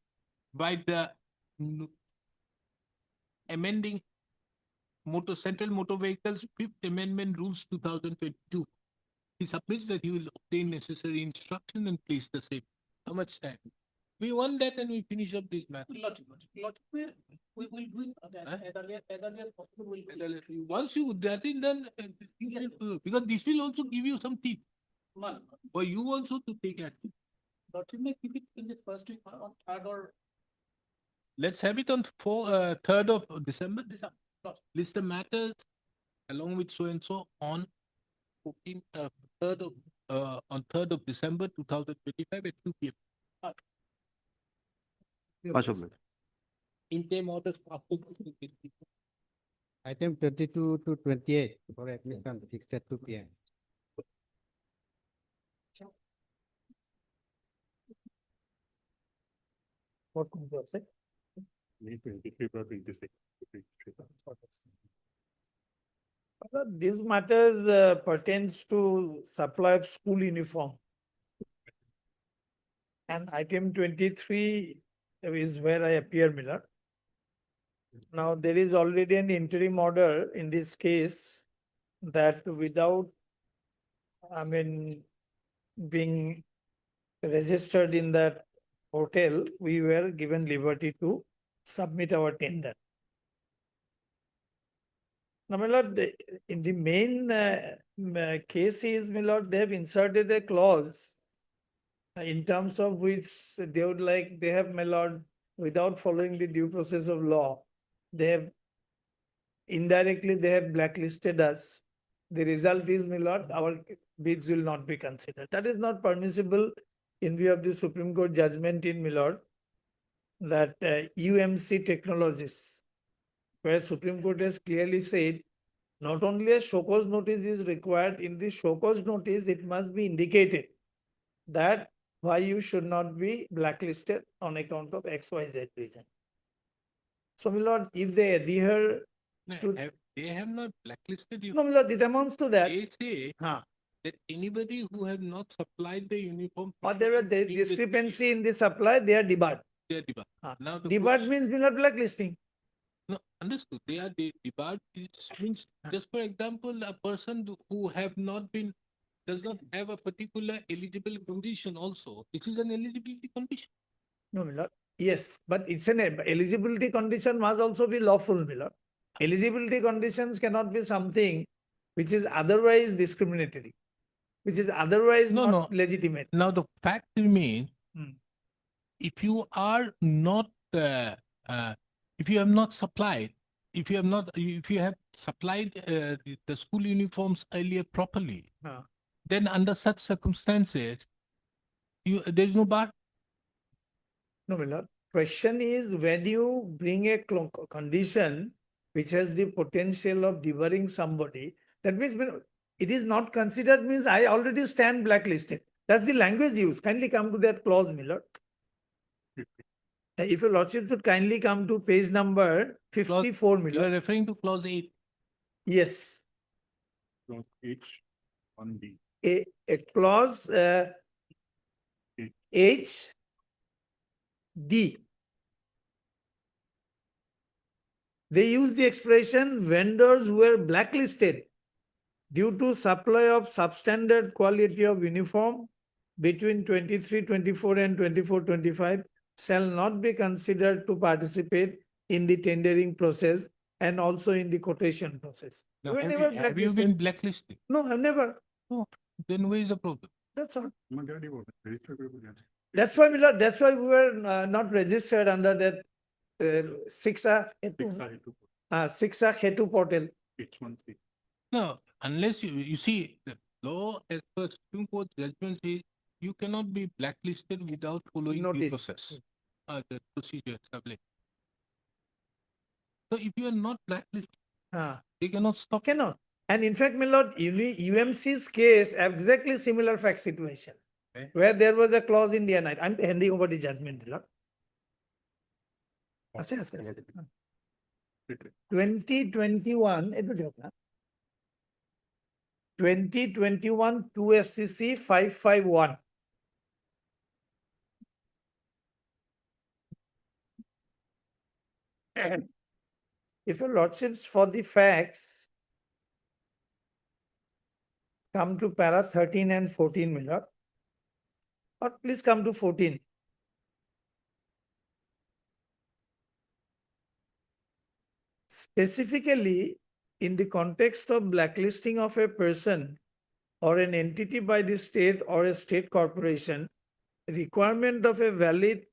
by the amending Central Motor Vehicles Fifth Amendment Rules 2022. He submits that he will obtain necessary instruction and place the same. How much time? We want that and we finish up this matter.
Logic, we will do it as early as possible. We'll do it.
Once you, that is done, because this will also give you some teeth
One,
for you also to take action.
Lordship may keep it in the first week or third or
Let's have it on 3rd of December.
December. Lordship.
List the matters along with so and so on 3rd of December 2025 at 2 p.m. Interim orders.
Item 22 to 28 for admission fixed at 2 p.m.
What could you say? These matters pertains to supply of school uniform. And item 23 is where I appear, Miller. Now, there is already an interim order in this case that without, being registered in that hotel, we were given liberty to submit our tender. Now, my lord, in the main case is, my lord, they have inserted a clause in terms of which they have, my lord, without following the due process of law, they have indirectly, they have blacklisted us. The result is, my lord, our bids will not be considered. That is not permissible in view of the Supreme Court judgment in, my lord, that UMC Technologies, where Supreme Court has clearly said, not only a show cause notice is required, in the show cause notice, it must be indicated that why you should not be blacklisted on account of XYZ reason. So, my lord, if they adhere,
They have not blacklisted you.
no, my lord, it amounts to that.
They say
Huh.
that anybody who have not supplied the uniform.
Or there was discrepancy in the supply, they are debarred.
They are debarred.
Huh.
Now the
Debarred
question-
means, my lord, blacklisting.
No, understood. They are debarred. It means, just for example, a person who have not been, does not have a particular eligible condition also. This is an eligibility condition.
No, my lord. Yes, but it's an eligibility condition must also be lawful, my lord. Eligibility conditions cannot be something which is otherwise discriminatory, which is otherwise
No,
not legitimate.
Now the fact remains,
Hmm.
if you are not, if you have not supplied, if you have supplied the school uniforms earlier properly,
Huh.
then under such circumstances, there is no bar.
No, my lord. Question is when you bring a condition which has the potential of debarring somebody, that means when it is not considered means I already stand blacklisted. That's the language used. Kindly come to that clause, my lord. If your lordship should kindly come to page number 54, my
You are
lord.
referring to clause 8.
Yes,
H on B.
a clause H D. They use the expression vendors were blacklisted due to supply of substandard quality of uniform between 23-24 and 24-25 shall not be considered to participate in the tendering process and also in the quotation process.
Now,
We were
have
never
you been
blacklisted.
blacklisted?
No, I've never.
Then where is the problem?
That's all. That's why, my lord, that's why we were not registered under that Shiksha Hetu portal.
No, unless you see, the law as per Supreme Court judgment says, you cannot be blacklisted without following due
Notice.
process, the procedure established. So if you are not blacklisted,
Ah.
they cannot stop.
Cannot. And in fact, my lord, UMC's case, exactly similar fact situation.
Okay.
Where there was a clause in the night. I'm handing over the judgment, my lord. Ase, ase, ase. 2021, it would help, 2021 2 SCC 551. If your lordships for the facts come to para 13 and 14, my lord. Or please come to 14. Specifically, in the context of blacklisting of a person or an entity by the state or a state corporation, requirement of a valid,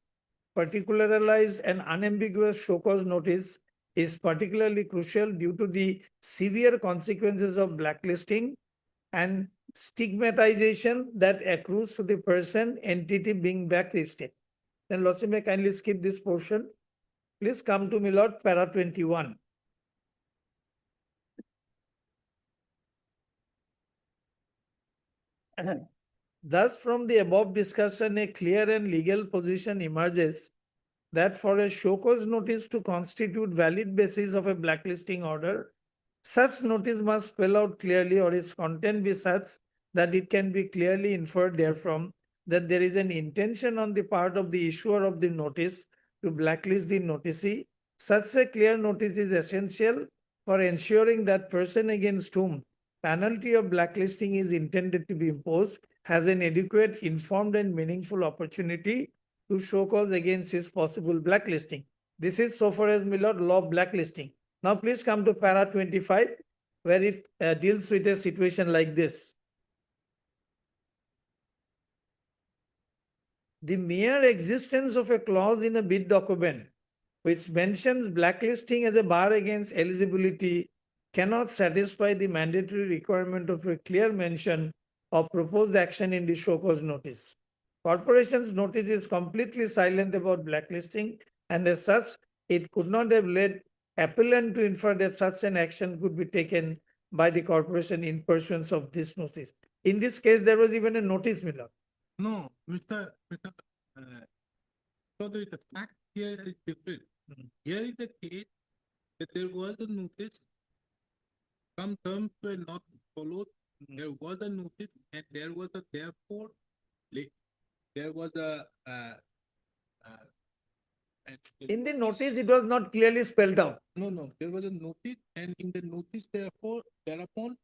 particularized and unambiguous show cause notice is particularly crucial due to the severe consequences of blacklisting and stigmatization that accrues to the person, entity being blacklisted. Then Lordship may kindly skip this portion. Please come to me, Lord, para 21. Thus, from the above discussion, a clear and legal position emerges that for a show cause notice to constitute valid basis of a blacklisting order, such notice must spell out clearly or its content be such that it can be clearly inferred therefrom that there is an intention on the part of the issuer of the notice to blacklist the noticee. Such a clear notice is essential for ensuring that person against whom penalty of blacklisting is intended to be imposed has an adequate, informed and meaningful opportunity to show cause against his possible blacklisting. This is so far as Millard law of blacklisting. Now please come to para 25 where it deals with a situation like this. The mere existence of a clause in a bid document which mentions blacklisting as a bar against eligibility cannot satisfy the mandatory requirement of a clear mention of proposed action in the show cause notice. Corporation's notice is completely silent about blacklisting, and as such, it could not have led appellant to infer that such an action could be taken by the corporation in pursuance of this notice. In this case, there was even a notice, Miller.
No, so the fact here is different. Here is the case that there was a notice, some terms were not followed, there was a notice, and there was a therefore, there was a, and
In the notice, it was not clearly spelled out.
No, there was a notice, and in the notice, therefore, thereupon,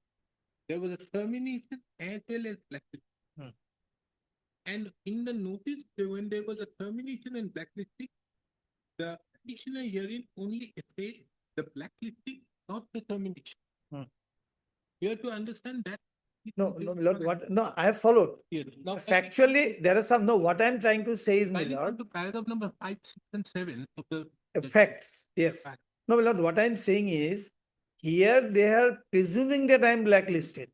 there was a termination as well as blacklisting. And in the notice, when there was a termination and blacklisting, the petitioner herein only said the blacklisting, not the termination. You have to understand that.
No, Lord, what? No, I have followed.
Here. Now,
Factually, there are some. No, what I'm trying to say is,
kindly come
Lord,
to paragraph number 5, 6, and 7 of the.
facts. Yes.
Fact.
No, Lord, what I'm saying is, here they are presuming that I'm blacklisted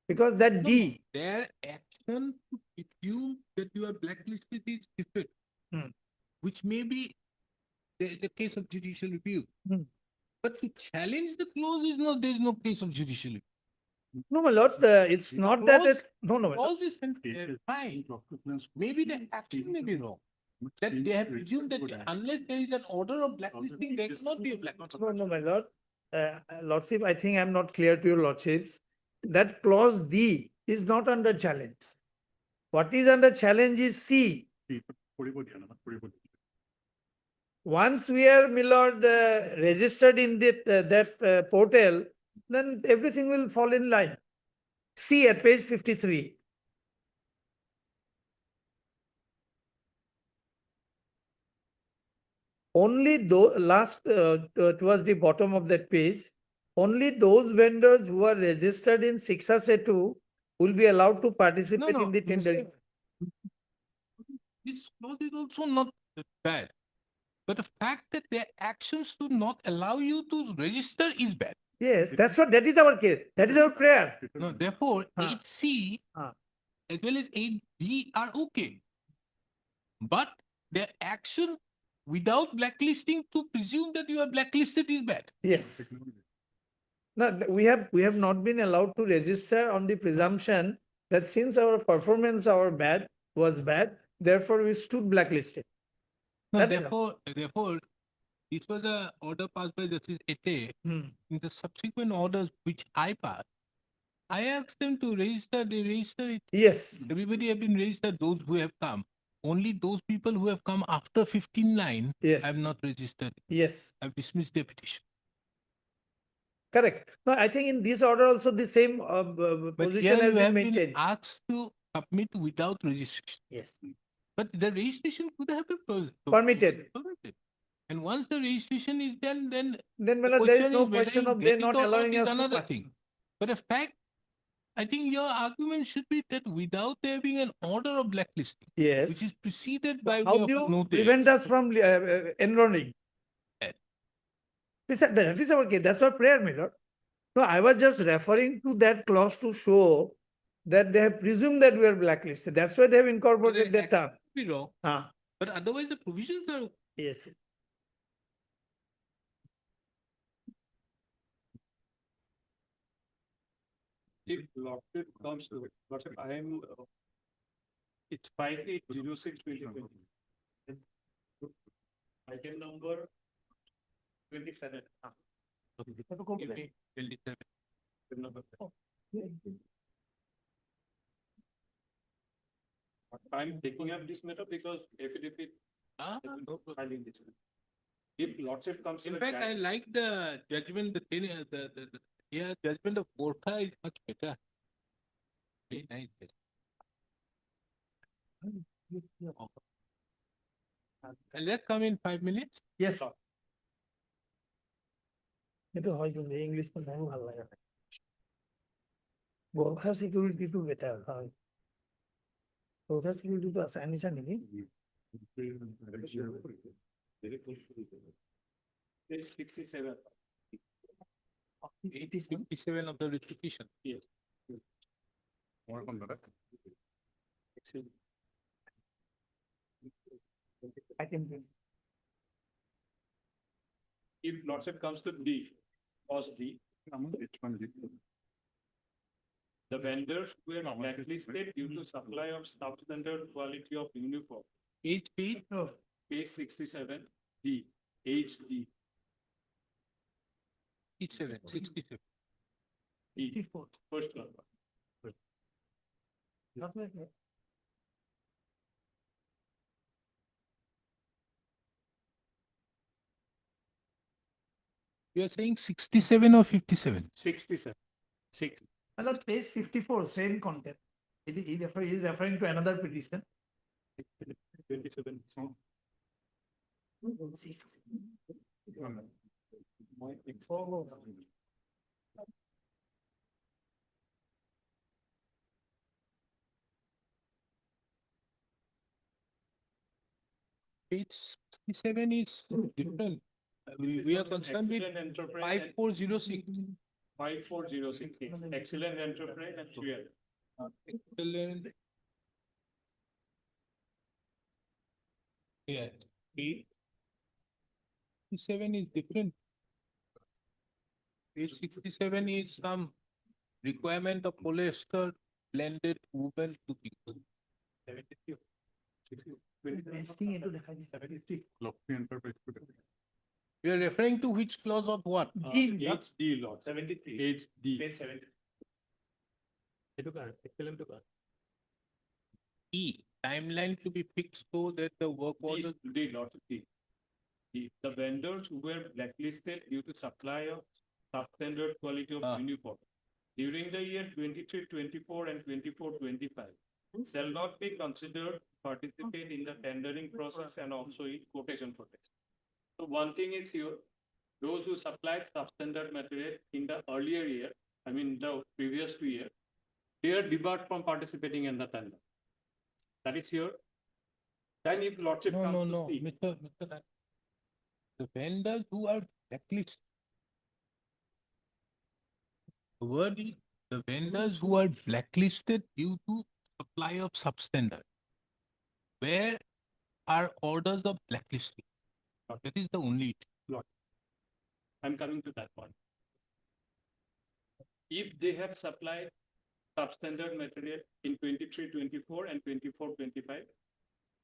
because that D.
Their action to presume that you are blacklisted is different, which may be the case of judicial review. But to challenge the clause is not, there is no case of judicial review.
No, my lord, it's not that it, no, my lord.
Clause is fine. Maybe the action may be wrong. That they have presumed that unless there is an order of blacklisting, there cannot be a blacklisting.
No, my lord. Lordship, I think I'm not clear to your lordships. That clause D is not under challenge. What is under challenge is C. Once we are, my lord, registered in that portal, then everything will fall in line. See at page 53. Only those towards the bottom of that page, only those vendors who are registered in Shiksha Setu will be allowed to participate in the tendering.
This clause is also not bad. But the fact that their actions do not allow you to register is bad.
Yes, that is our case. That is our prayer.
No, therefore,
Huh.
8C as well as 8D are okay. But their action without blacklisting to presume that you are blacklisted is bad.
Yes. No, we have not been allowed to register on the presumption that since our performance was bad, therefore we stood blacklisted.
No,
That is
therefore, this was a order passed by Justice Ete.
Hmm.
In the subsequent orders which I passed, I asked them to register, they register it.
Yes.
Everybody have been registered, those who have come. Only those people who have come after 15 line
Yes.
have not registered.
Yes.
I've dismissed their petition.
Correct. No, I think in this order also the same
But
position
here
has
you
been
have been
maintained.
asked to submit without registration.
Yes.
But the registration could have been
Permitted.
permitted. And once the registration is done, then
Then
the
Milord, there is
question
no
is whether
question
you
of
get
they
it
not
or not
allowing
is
us to.
another thing. But the fact, I think your argument should be that without there being an order of blacklisting,
Yes.
which is preceded by
How
way of
do you
notice.
prevent us from enrolling?
Yes.
That is our case. That's our prayer, my lord. No, I was just referring to that clause to show that they have presumed that we are blacklisted. That's why they have incorporated that term.
Be wrong,
Ah,
but otherwise the provisions are
yes.
If lottery comes to it, but if I am, it's 5806/2020. Item number 27. Give me
27.
number. I'm taking up this matter because affidavit. Filing this one. If lordship comes to
In
the
fact, I
judge-
like the judgment, the yeah, judgment of Gorkha is much better. Very nice. And that come in 5 minutes?
Yes. এটা হয় কিন্তু English তো মনে ভালো লাগে না Gorkha security to better হয় Gorkha security to আছে আনিছা নেকি
It's 67.
It is 57 of the restitution.
Yes.
Work on that.
I can
If lordship comes to D, clause D. Which one is it? The vendors were blacklisted due to supply of substandard quality of uniform.
HP,
Page 67, D, HD,
67.
E, first one.
You are saying 67 or 57?
67. Six.
Well, page 54, same content. He is referring to another petition.
27.
Page 67 is different. We are concerned with 5406.
5406, yes. Excellent enterprise and clear.
Excellent. Yeah, 67 is different. Page 67 is some requirement of polyester blended woven clothing. We are referring to which clause of what?
HD lot. 73. HD. Page 70.
E, timeline to be fixed so that the work orders.
D lot. D. The vendors who were blacklisted due to supply of substandard quality of
Ah.
uniform during the year 23-24 and 24-25 shall not be considered participate in the tendering process and also in quotation protest. So one thing is here, those who supplied substandard material in the earlier year, I mean the previous 2 years, they are debarred from participating in the tender. That is here. Then if lordship
No,
comes
no,
to
no,
speak.
Mr. That. The vendors who are blacklisted. The word is the vendors who are blacklisted due to supply of substandard. Where are orders of blacklisting? That is the only.
I'm coming to that point. If they have supplied substandard material in 23-24 and 24-25,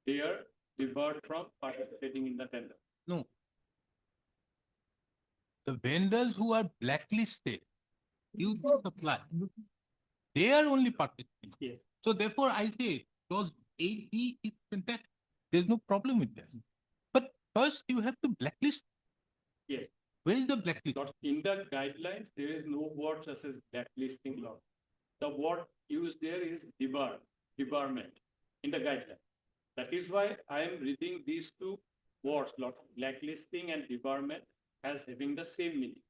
they are debarred from participating in the tender.
No. The vendors who are blacklisted due to supply, they are only participating.
Yes.
So therefore, I say clause 8D is fantastic. There's no problem with that. But first you have to blacklist.
Yes.
Where is the blacklist?
Not in the guidelines, there is no word such as blacklisting law. The word used there is debarment in the guideline. That is why I am reading these two words, blacklisting and debarment, as having the same meaning.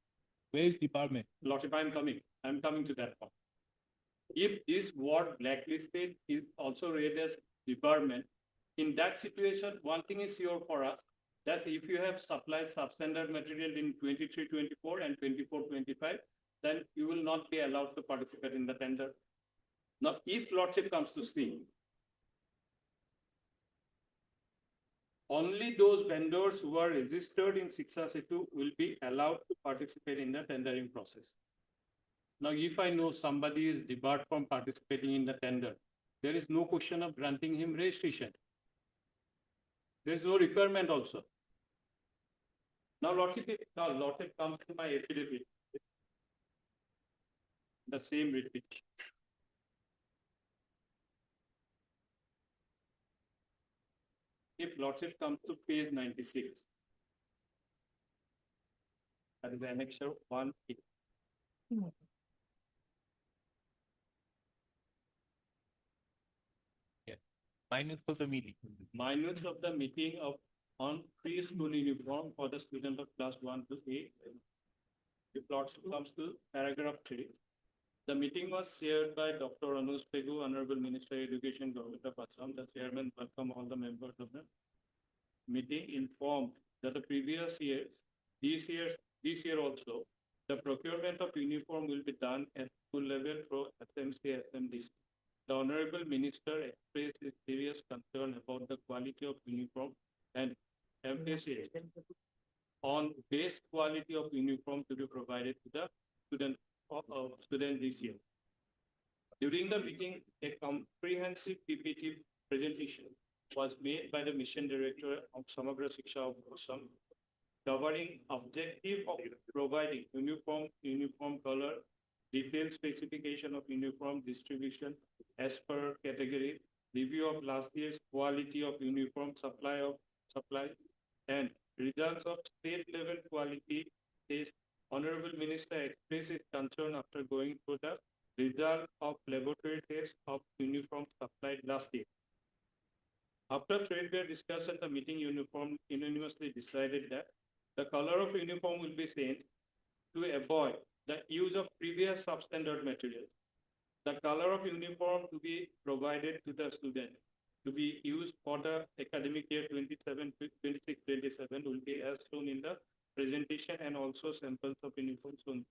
Where is department?
Lordship, I'm coming to that point. If this word blacklisted is also read as debarment, in that situation, one thing is sure for us, that's if you have supplied substandard material in 23-24 and 24-25, then you will not be allowed to participate in the tender. Now, if Lordship comes to see, only those vendors who are registered in Shiksha Setu will be allowed to participate in the tendering process. Now, if I know somebody is debarred from participating in the tender, there is no question of granting him registration. There is no requirement also. Now, Lordship comes to my affidavit. The same repeat. If Lordship comes to page 96, that is the annexure 1A.
Minutes of the meeting.
Minutes of the meeting on pre-school uniform for the student of class 1 to 8. If Lordship comes to paragraph 3, the meeting was chaired by Dr. Anuj Pegu, Honorable Minister of Education, Government of Assam. The chairman welcomed all the members of the meeting, informed that the previous years, this year also, the procurement of uniform will be done at school level through SMC, SMDC. The Honorable Minister expressed his serious concern about the quality of uniform and emphasis on base quality of uniform to be provided to the student this year. During the meeting, a comprehensive PPT presentation was made by the Mission Director of Samagra Shiksha of Assam, covering objective of providing uniform color, detailed specification of uniform distribution as per category, review of last year's quality of uniform supply, and results of state level quality test. Honorable Minister expressed his concern after going through the result of laboratory tests of uniform supplied last year. After threadbare discussion, the meeting unanimously decided that the color of uniform will be changed to avoid the use of previous substandard materials. The color of uniform to be provided to the student to be used for the academic year 26-27 will be as shown in the presentation, and also samples of uniforms shown.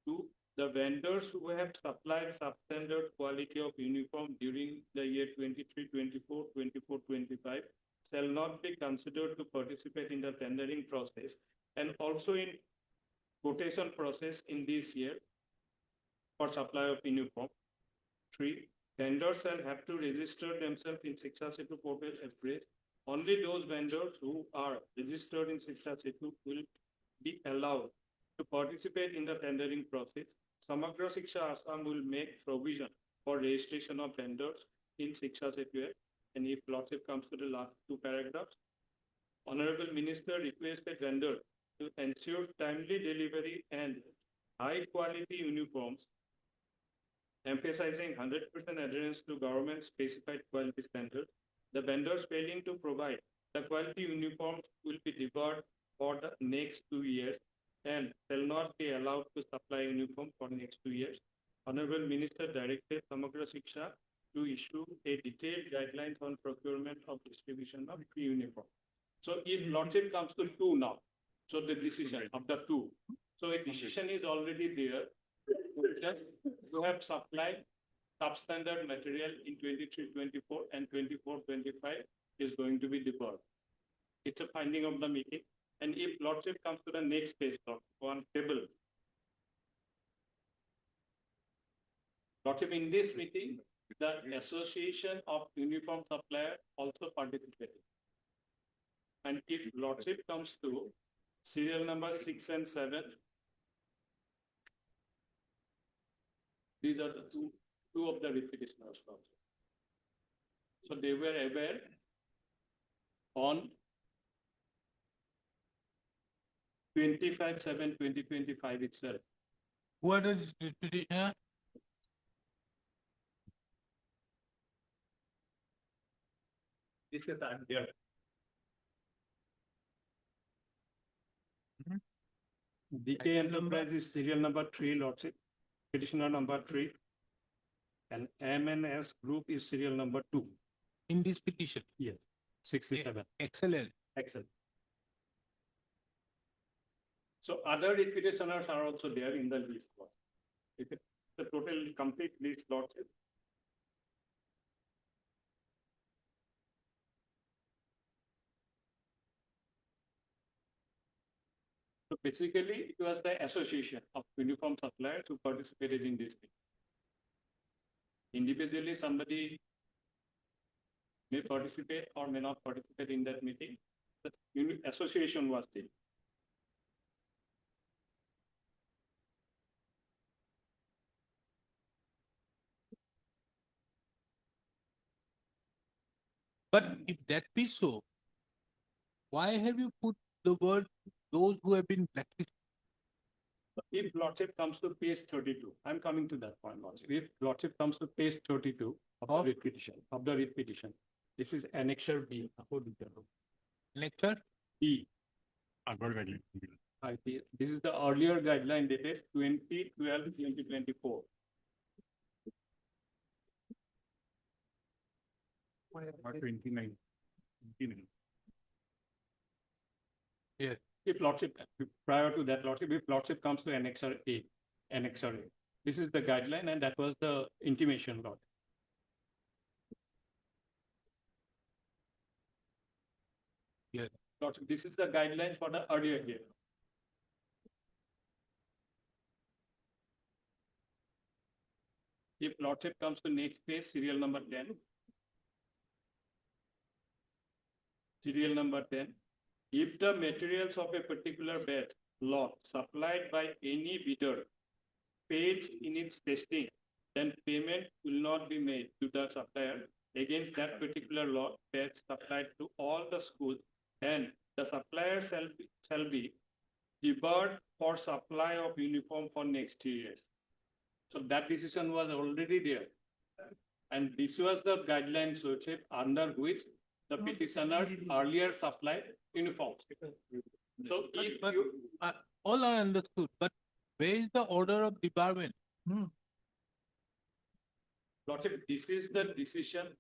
To the vendors who have supplied substandard quality of uniform during the year 23-24, 24-25 shall not be considered to participate in the tendering process and also in quotation process in this year for supply of uniform. 3. Vendors shall have to register themselves in Shiksha Setu portal address. Only those vendors who are registered in Shiksha Setu will be allowed to participate in the tendering process. Samagra Shiksha Assam will make provision for registration of vendors in Shiksha Setu. And if Lordship comes to the last two paragraphs, Honorable Minister requested vendor to ensure timely delivery and high quality uniforms, emphasizing 100% adherence to government specified quality standards. The vendors failing to provide the quality uniforms will be debarred for the next 2 years and shall not be allowed to supply uniform for the next 2 years. Honorable Minister directed Samagra Shiksha to issue a detailed guidelines on procurement of distribution of uniform. So if Lordship comes to 2 now, so the decision of the 2. So a decision is already there. You have supplied substandard material in 23-24 and 24-25 is going to be debarred. It's a finding of the meeting. And if Lordship comes to the next page, on table, Lordship, in this meeting, the Association of Uniform Supplier also participated. And if Lordship comes to serial number 6 and 7, these are the two of the repetitioners. So they were aware on 25/7/2025 itself.
What is the petitioner?
This is there. DK Enterprise is serial number 3, Lordship, petitioner number 3. And MNS Group is serial number 2.
In this petition?
Yes, 67.
Excellent.
Excellent. So other petitioners are also there in the list. If it's the total complete list, Lordship. So basically, it was the association of uniform suppliers who participated in this thing. Individually, somebody may participate or may not participate in that meeting. The association was there.
But if that be so, why have you put the word those who have been blacklisted?
If Lordship comes to page 32, I'm coming to that point, Lordship. If Lordship comes to page 32 of the writ petition, this is annexure B.
Lecture?
B. This is the earlier guideline dated 2012-2024.
Yes.
If Lordship, prior to that, Lordship, if Lordship comes to annexure A, this is the guideline and that was the intimation, Lord.
Yes.
Lordship, this is the guidelines for the earlier year. If Lordship comes to next page, serial number 10. Serial number 10. If the materials of a particular bed lot supplied by any bidder fails in its testing, then payment will not be made to the supplier against that particular lot bed supplied to all the schools, and the supplier shall be debarred for supply of uniform for next 3 years. So that decision was already there. And this was the guidelines under which the petitioners earlier supplied uniforms. So if
But-
you,
All are understood, but where is the order of debarment?
Lordship, this is the decision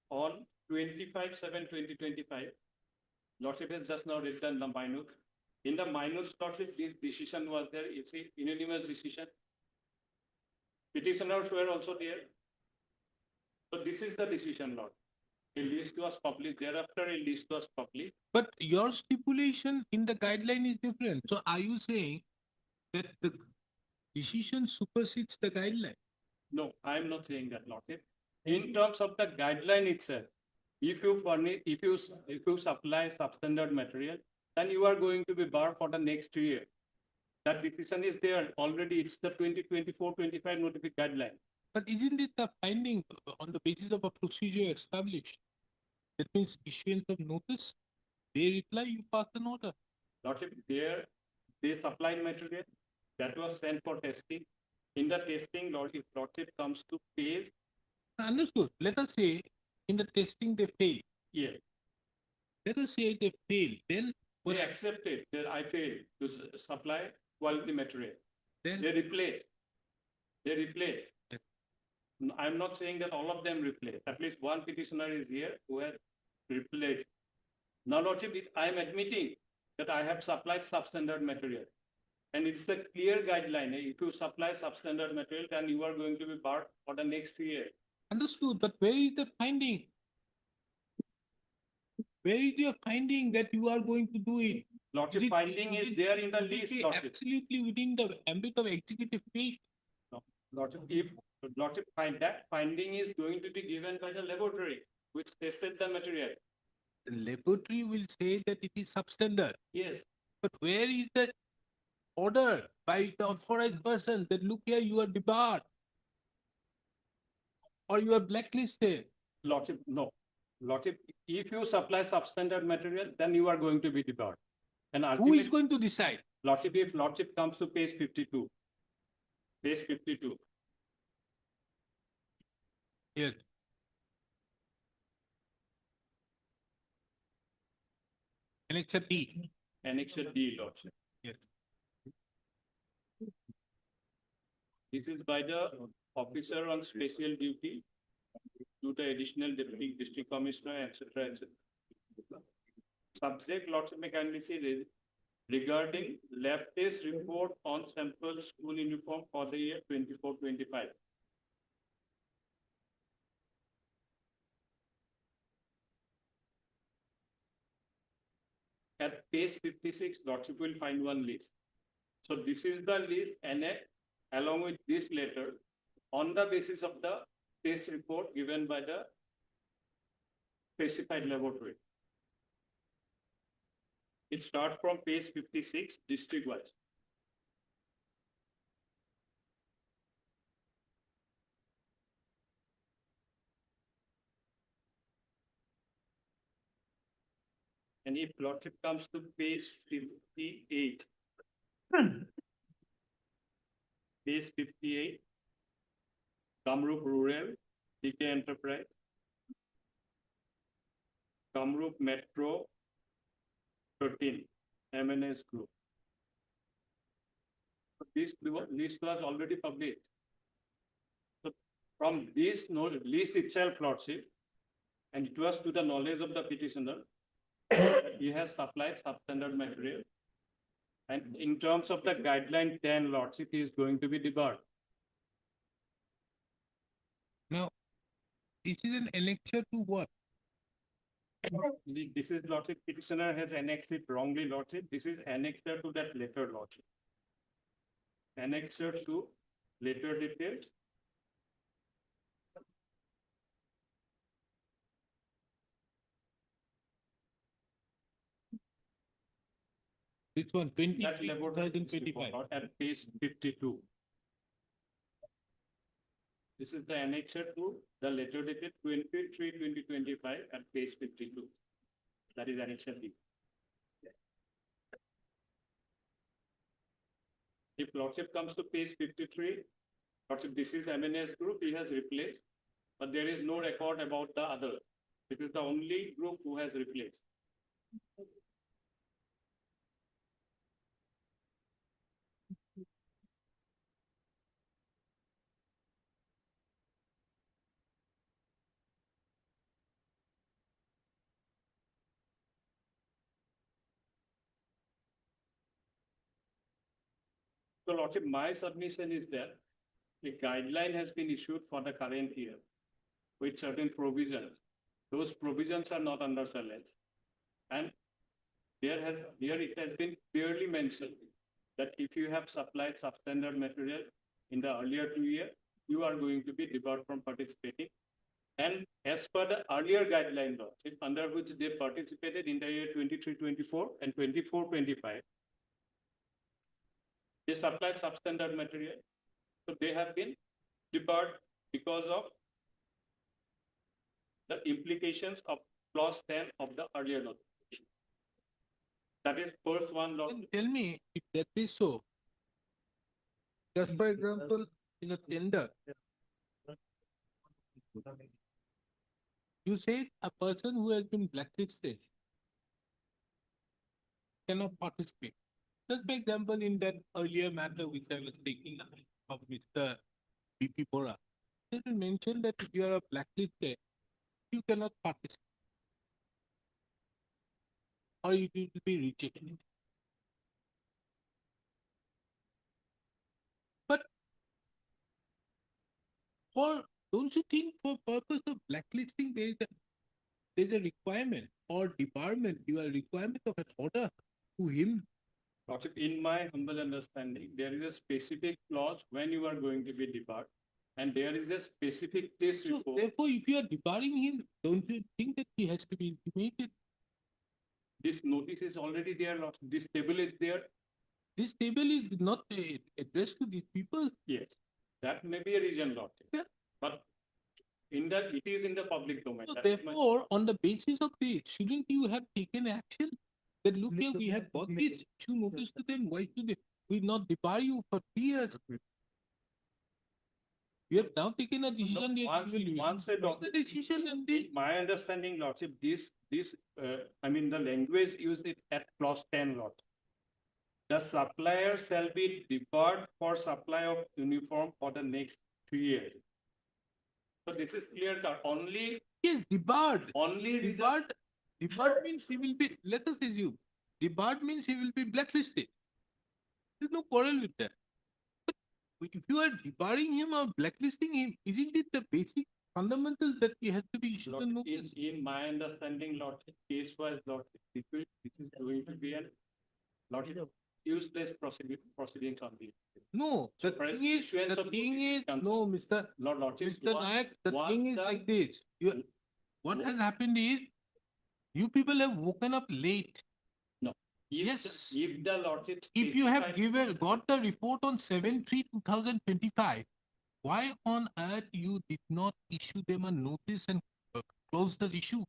on 25/7/2025. Lordship has just now written the minute. In the minute, Lordship, this decision was there. It's a unanimous decision. Petitioners were also there. So this is the decision, Lord. A list was published. Thereafter, a list was published.
But your stipulation in the guideline is different. So are you saying that the decision supersedes the guideline?
No, I am not saying that, Lordship. In terms of the guideline itself, if you furnish, if you supply substandard material, then you are going to be barred for the next year. That decision is there already. It's the 2024-25 notification guideline.
But isn't it the finding on the basis of a procedure established? That means issuance of notice, they reply, you pass an order.
Lordship, there, they supplied material that was sent for testing. In the testing, Lordship comes to phase.
Understood. Let us say in the testing they fail.
Yeah,
Let us say they fail. Then
they accepted that I failed to supply quality material.
Then
They replace. They replace.
Yes.
I'm not saying that all of them replace. At least one petitioner is here who has replaced. Now, Lordship, I am admitting that I have supplied substandard material. And it's the clear guideline. If you supply substandard material, then you are going to be barred for the next year.
understood, but where is the finding? Where is your finding that you are going to do it?
Lordship, finding is there in the list, Lordship.
Absolutely within the ambit of executive faith.
Lordship, if Lordship find that finding is going to be given by the laboratory, which tested the material.
The laboratory will say that it is substandard.
Yes,
But where is the order by the authorized person that look here, you are debarred? Or you are blacklisted?
Lordship, no. Lordship, if you supply substandard material, then you are going to be debarred. And
Who is
ultimate,
going to decide?
Lordship, if Lordship comes to page 52. Page 52.
Yes. Annexure D.
Annexure D, Lordship.
Yes.
This is by the officer on special duty to the additional deputy district commissioner, etc., etc. Subject, Lordship, may kindly say this, regarding lab test report on sample school uniform for the year 24-25. At page 56, Lordship will find one list. So this is the list and along with this letter on the basis of the test report given by the specified laboratory. It starts from page 56, district wise. And if Lordship comes to page 58, page 58, Kamrup Rural, DK Enterprise, Kamrup Metro 13, MNS Group. So this list was already published. So from this list itself, Lordship, and it was to the knowledge of the petitioner, he has supplied substandard material. And in terms of the guideline 10, Lordship, he is going to be debarred.
Now, this is an annexure to what?
This is Lordship, petitioner has annexed it wrongly, Lordship. This is annexure to that letter, Lordship. Annexure to letter details.
This one,
That
23,
laboratory
2025.
report at page 52. This is the annexure to the letter dated 23-2025 at page 52. That is annexure B. If Lordship comes to page 53, Lordship, this is MNS group, he has replaced, but there is no record about the other. It is the only group who has replaced. So Lordship, my submission is that a guideline has been issued for the current year with certain provisions. Those provisions are not under challenge. And here it has been clearly mentioned that if you have supplied substandard material in the earlier 2 years, you are going to be debarred from participating. And as per the earlier guideline, Lordship, under which they participated in the year 23-24 and 24-25, they supplied substandard material. So they have been debarred because of the implications of clause 10 of the earlier notification. That is first one, Lord.
Then tell me, if that is so, just for example, in a tender, you say a person who has been blacklisted cannot participate. Just for example, in that earlier matter which I was taking up of Mr. BP Bora, it is mentioned that if you are a blacklisted, you cannot participate. Or it will be rejected. But don't you think for purpose of blacklisting there is a requirement or debarment, you are requirement of an order to him?
Lordship, in my humble understanding, there is a specific clause when you are going to be debarred, and there is a specific test
So
report.
therefore, if you are debarring him, don't you think that he has to be intimated?
This notice is already there, Lordship. This table is there.
This table is not addressed to these people.
Yes, that may be a reason, Lordship.
Yeah.
But it is in the public domain.
So
That is my-
therefore, on the basis of this, shouldn't you have taken action? That look here, we have got this issue notice to them, why should we not debar you for 3 years? We have now taken a decision.
Once a
The decision and the.
My understanding, Lordship, I mean, the language used it at clause 10, Lord. The supplier shall be debarred for supply of uniform for the next 3 years. So this is clear cut, only,
Yes, debarred.
only. reason-
Debarred, debarred means he will be, let us assume, debarred means he will be blacklisted. There's no quarrel with that. But if you are debarring him or blacklisting him, isn't it the basic fundamental that he has to be issued a
Lord,
notice?
in my understanding, Lordship, case-wise, Lordship, this is going to be an Lordship, useless proceedings on this.
No, the
Surprise
thing is,
issuance
the
of
thing
notice
is,
comes-
no,
Lordship.
Mr. Nayak, the
once
thing is
the-
like this. What has happened is, you people have woken up late.
If
Yes.
If the Lordship.
If you have
specified-
got the report on 7/3/2025, why on earth you did not issue them a notice and close the issue?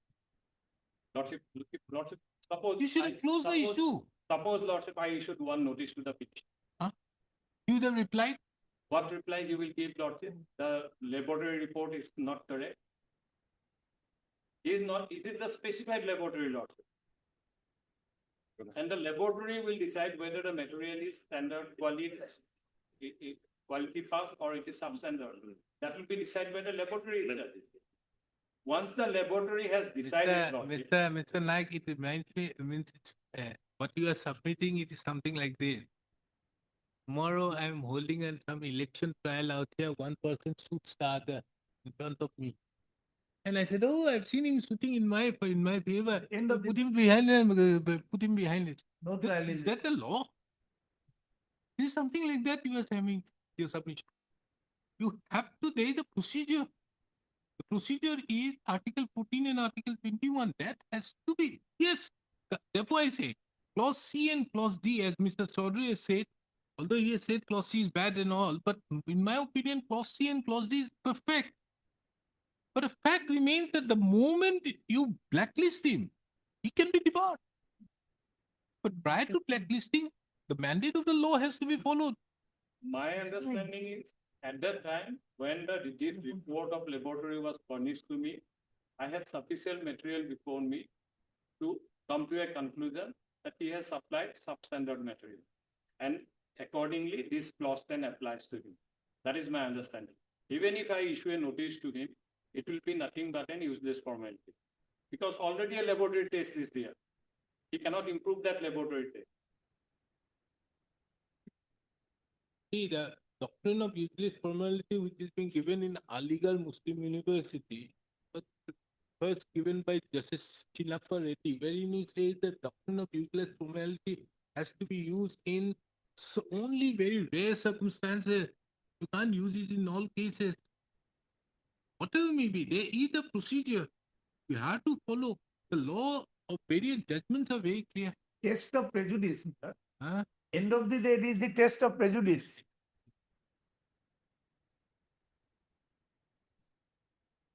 Lordship, Lordship, suppose.
You should
I-
have closed the
suppose-
issue.
Suppose, Lordship, I issued one notice to the petition.
You would have replied,
What reply you will give, Lordship? The laboratory report is not correct. It is the specified laboratory, Lordship. And the laboratory will decide whether the material is standard quality pass or it is substandard. That will be decided by the laboratory itself. Once the laboratory has decided, Lordship,
Mr. Naik, it reminds me, means it's, what you are submitting, it is something like this. Tomorrow I am holding some election trial out here, one person shoots the other in front of me. And I said, oh, I've seen him shooting in my favor.
End of the-
Put him behind put him behind it.
No trial
Is
is.
that the law? Is something like that you are having your submission? You have to, there is a procedure. The procedure is Article 14 and Article 21. That has to be, yes. Therefore I say, clause C and clause D, as Mr. Chaudhary has said, although he has said clause C is bad and all, but in my opinion, clause C and clause D is perfect. But the fact remains that the moment you blacklist him, he can be debarred. But prior to blacklisting, the mandate of the law has to be followed.
my understanding is, at that time, when this report of laboratory was furnished to me, I had sufficient material before me to come to a conclusion that he has supplied substandard material. And accordingly, this clause 10 applies to him. That is my understanding. Even if I issue a notice to him, it will be nothing but an useless formality. Because already a laboratory test is there. He cannot improve that laboratory test.
See, the doctrine of useless formality which is being given in Aligarh Muslim University, but first given by Justice Chinappa Reddy, wherein he says the doctrine of useless formality has to be used in only very rare circumstances. You can't use it in all cases. Whatever may be, there is a procedure. You have to follow. The law of various judgments are very clear.
Test of prejudice. Sir.
Huh?
End of the day, it is the test of prejudice.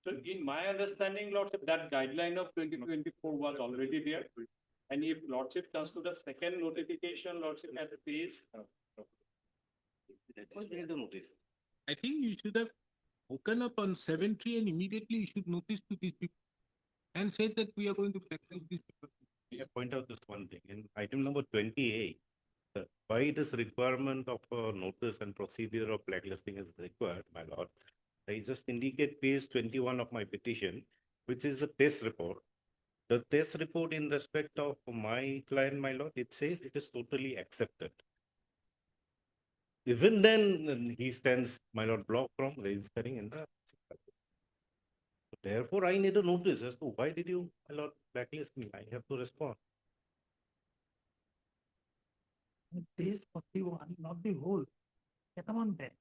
So in my understanding, Lordship, that guideline of 2024 was already there. And if Lordship comes to the second notification, Lordship at phase.
I think you should have woken up on 7/3 and immediately issued notice to these people and said that we are going to blacklist these people.
Yeah, point out this one thing, in item number 28, why it is requirement of a notice and procedure of blacklisting is required, my lord. I just indicate page 21 of my petition, which is the test report. The test report in respect of my client, my lord, it says it is totally accepted. Even then, he stands, my lord, blocked from registering in the. Therefore, I need a notice as to why did you, my lord, blacklist me? I have to respond.
Page 41, not the whole. Get on that.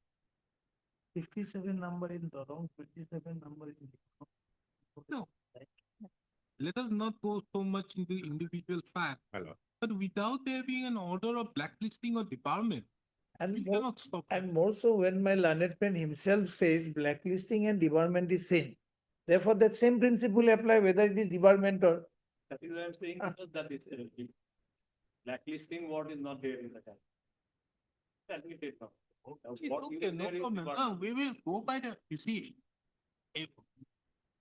57 number in the wrong, 27 number in the.
No. Let us not go so much into individual facts,
My lord.
but without there being an order of blacklisting or debarment,
And
you
more,
cannot stop. that.
and more so when my learned friend himself says blacklisting and debarment is same. Therefore, that same principle apply whether it is debarment or.
That is what I'm saying, that is. blacklisting word is not there in the tender. Admitted now.
Okay,
What
okay,
is
no
there is
problem.
what-
No, we will go by the, you see, if,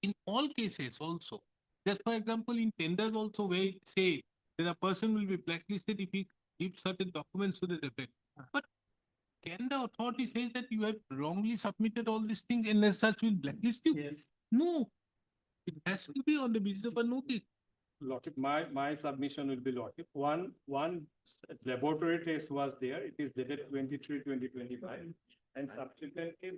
in all cases also, just for example, in tenders also where it say that a person will be blacklisted if he gives certain documents to the effect. But can the authority say that you have wrongly submitted all these things and as such will blacklist you?
Yes.
No. It has to be on the basis of a notice.
Lordship, my submission will be Lordship. One laboratory test was there. It is dated 23/2025. And subsequently,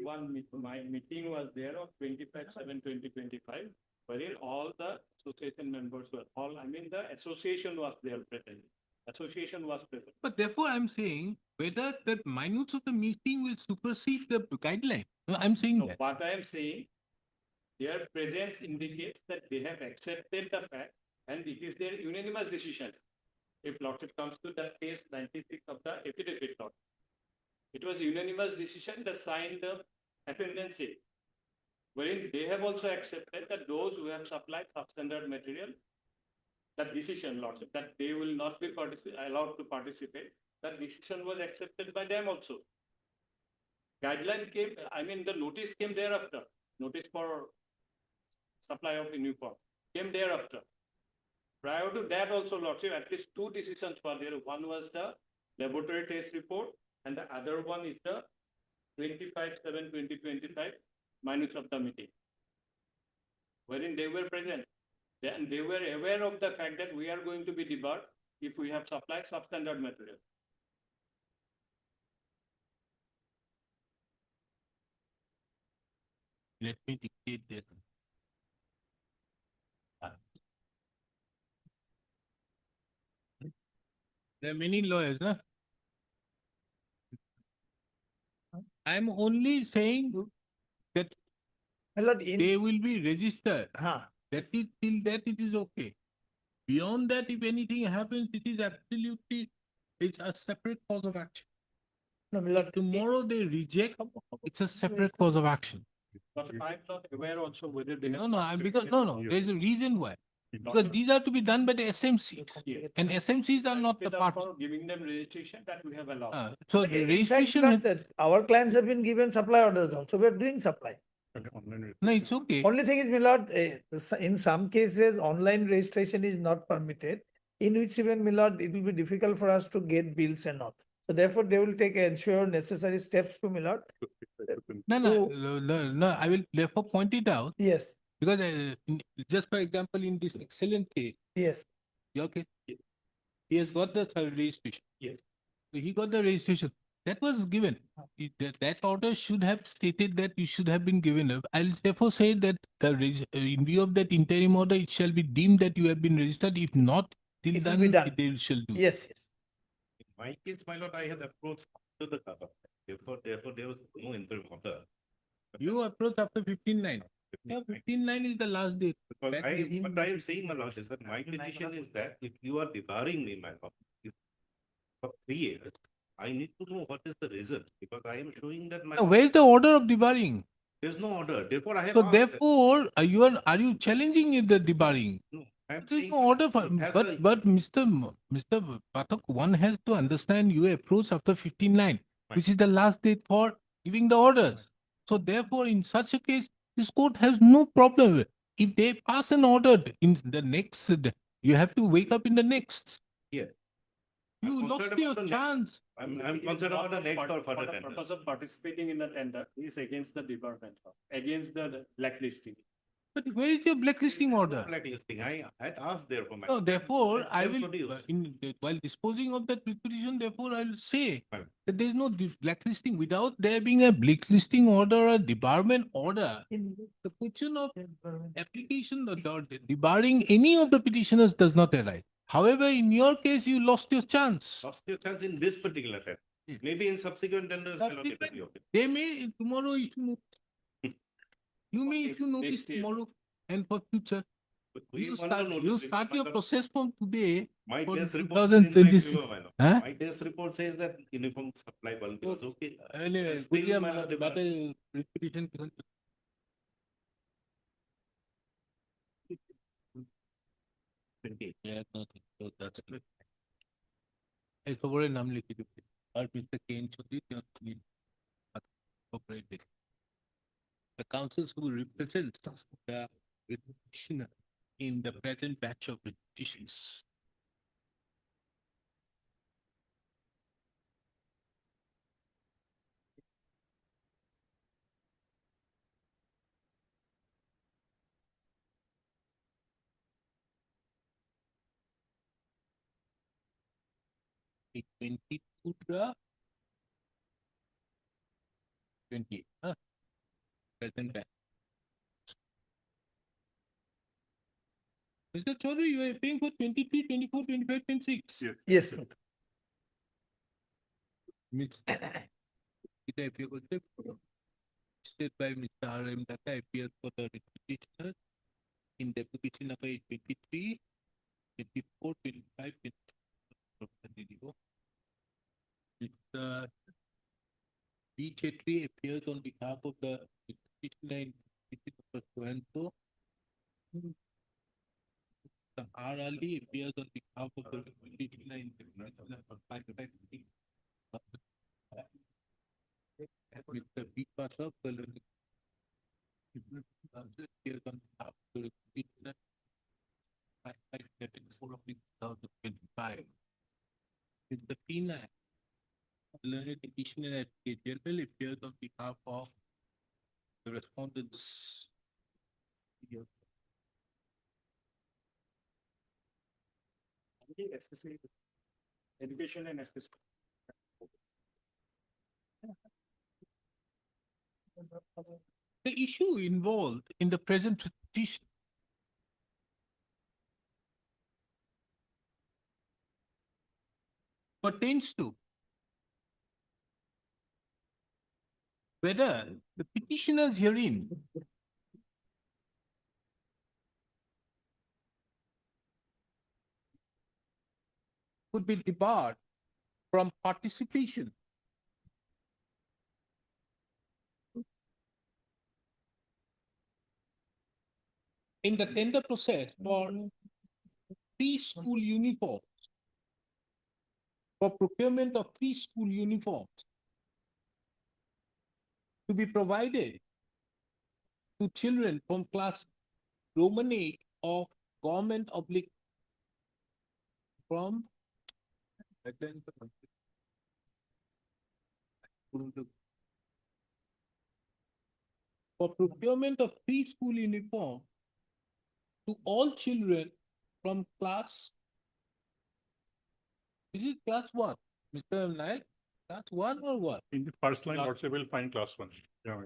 my meeting was there on 25/7/2025, wherein all the association members were, the association was there present. Association was present.
But therefore, I'm saying whether the minutes of the meeting will supersede the guideline. No, I'm saying
No,
that.
what I am saying, their presence indicates that they have accepted the fact and it is their unanimous decision. If Lordship comes to the case 96 of the affidavit law. It was unanimous decision, they signed the attendance sheet. Wherein they have also accepted that those who have supplied substandard material, that decision, Lordship, that they will not be allowed to participate, that decision was accepted by them also. Guideline came, the notice came thereafter, notice for supply of uniform came thereafter. Prior to that also, Lordship, at least two decisions were there. One was the laboratory test report and the other one is the 25/7/2025 minutes of the meeting. Wherein they were present. And they were aware of the fact that we are going to be debarred if we have supplied substandard material.
Let me dictate that. There are many lawyers, no? I'm only saying that
My lord, in,
they will be registered.
huh,
That is, till that it is okay. Beyond that, if anything happens, it is absolutely, it's a separate cause of action.
no, my lord,
Tomorrow they reject, it's a separate cause of action.
But I'm not aware also whether they have.
No, there's a reason why. Because these are to be done by the SMCs.
Yes.
And SMCs are not the
With us
party.
for giving them registration that we have allowed.
So
in
the
fact,
registration,
not that our clients have been given supply orders also, we are doing supply.
no, it's okay.
Only thing is, my lord, in some cases, online registration is not permitted, in which even, my lord, it will be difficult for us to get bills and all. So therefore, they will take ensure necessary steps to, my lord.
No, I will therefore point it out
Yes,
because just for example, in this excellent case,
yes,
your case, he has got the registration.
Yes.
So he got the registration. That was given. That order should have stated that you should have been given. I'll therefore say that in view of that interim order, it shall be deemed that you have been registered. If not, till
It will
then
be done.
they shall do.
yes, yes.
In my case, my lord, I had approached to the cutoff. Therefore, there was no interim order.
You approach after 15/9. Yeah, 15/9 is the last date.
Because
That
I,
is-
what I am saying, my lord, is that my petition is that if you are debarring me, my lord, for 3 years, I need to know what is the reason, because I am showing that my.
Now, where is the order of debarring?
There's no order, therefore I have.
So
asked that-
therefore, are you challenging the debarring?
No, I am
There is
saying.
no order for,
it has
but,
a-
but Mr. Pathak, one has to understand you approach after 15/9, which is the last date for giving the orders. So therefore, in such a case, this court has no problem. If they pass an order in the next, you have to wake up in the next.
Yeah.
You
I'm
lost
concerned
your
about the next-
chance.
I'm concerned about the next or
For
further
the
tender.
purpose of participating in the tender is against the debarment, against the blacklisting.
But where is your blacklisting order?
Blacklisting, I had asked there for my.
No, therefore,
Let
I
them
will,
produce.
while disposing of that petition, therefore, I will say
Fine.
that there is no blacklisting. Without there being a blacklisting order or debarment order, the question of application or debarring any of the petitioners does not arise. However, in your case, you lost your chance.
Lost your chance in this particular tender.
Yes.
Maybe in subsequent tenders. my lord, it will be okay.
They may tomorrow issue notice. You may issue notice
Next year.
tomorrow and for future.
But we
You
want to
start,
notice
you
this,
start
my
your
lord.
process from today.
My
for
test report is in my
2026.
favor, my lord.
Huh?
My test report says that uniform supply bulk was okay.
Anyway,
Still,
Gudiya,
my lord,
that is petition. Yeah, nothing. So that's it. এই খবরের নাম লিখে দেবে আর mister কেন চৌধুরী তিনি corporate this. The councils who represent the petitioner in the present batch of petitions. The 22 draft. 20, present batch. Mr. Chaudhary, you are paying for 23, 24, 25, 26.
Yes.
It appear state by Mr. R. M. Daka appears for the petitioner in the petition number 23, 24, 25, 26. Mr. B. Chetri appears on behalf of the petitioner in petition number so and so. The R. Ali appears on behalf of the petitioner in petition number 553. Mr. B. Pathak appears on behalf of the petitioner 554 of 2025. Mr. Pina, learned petitioner at General appears on behalf of the respondents.
Education and assistance.
The issue involved in the present petition pertains to whether the petitioners herein could be debarred from participation in the tender process for preschool uniforms, for procurement of preschool uniforms to be provided to children from class Roman 8 of government oblique from for procurement of preschool uniform to all children from class. Is it class what? Mr. Naik, class 1 or what?
In the first line, Lordship will find class 1. Yeah.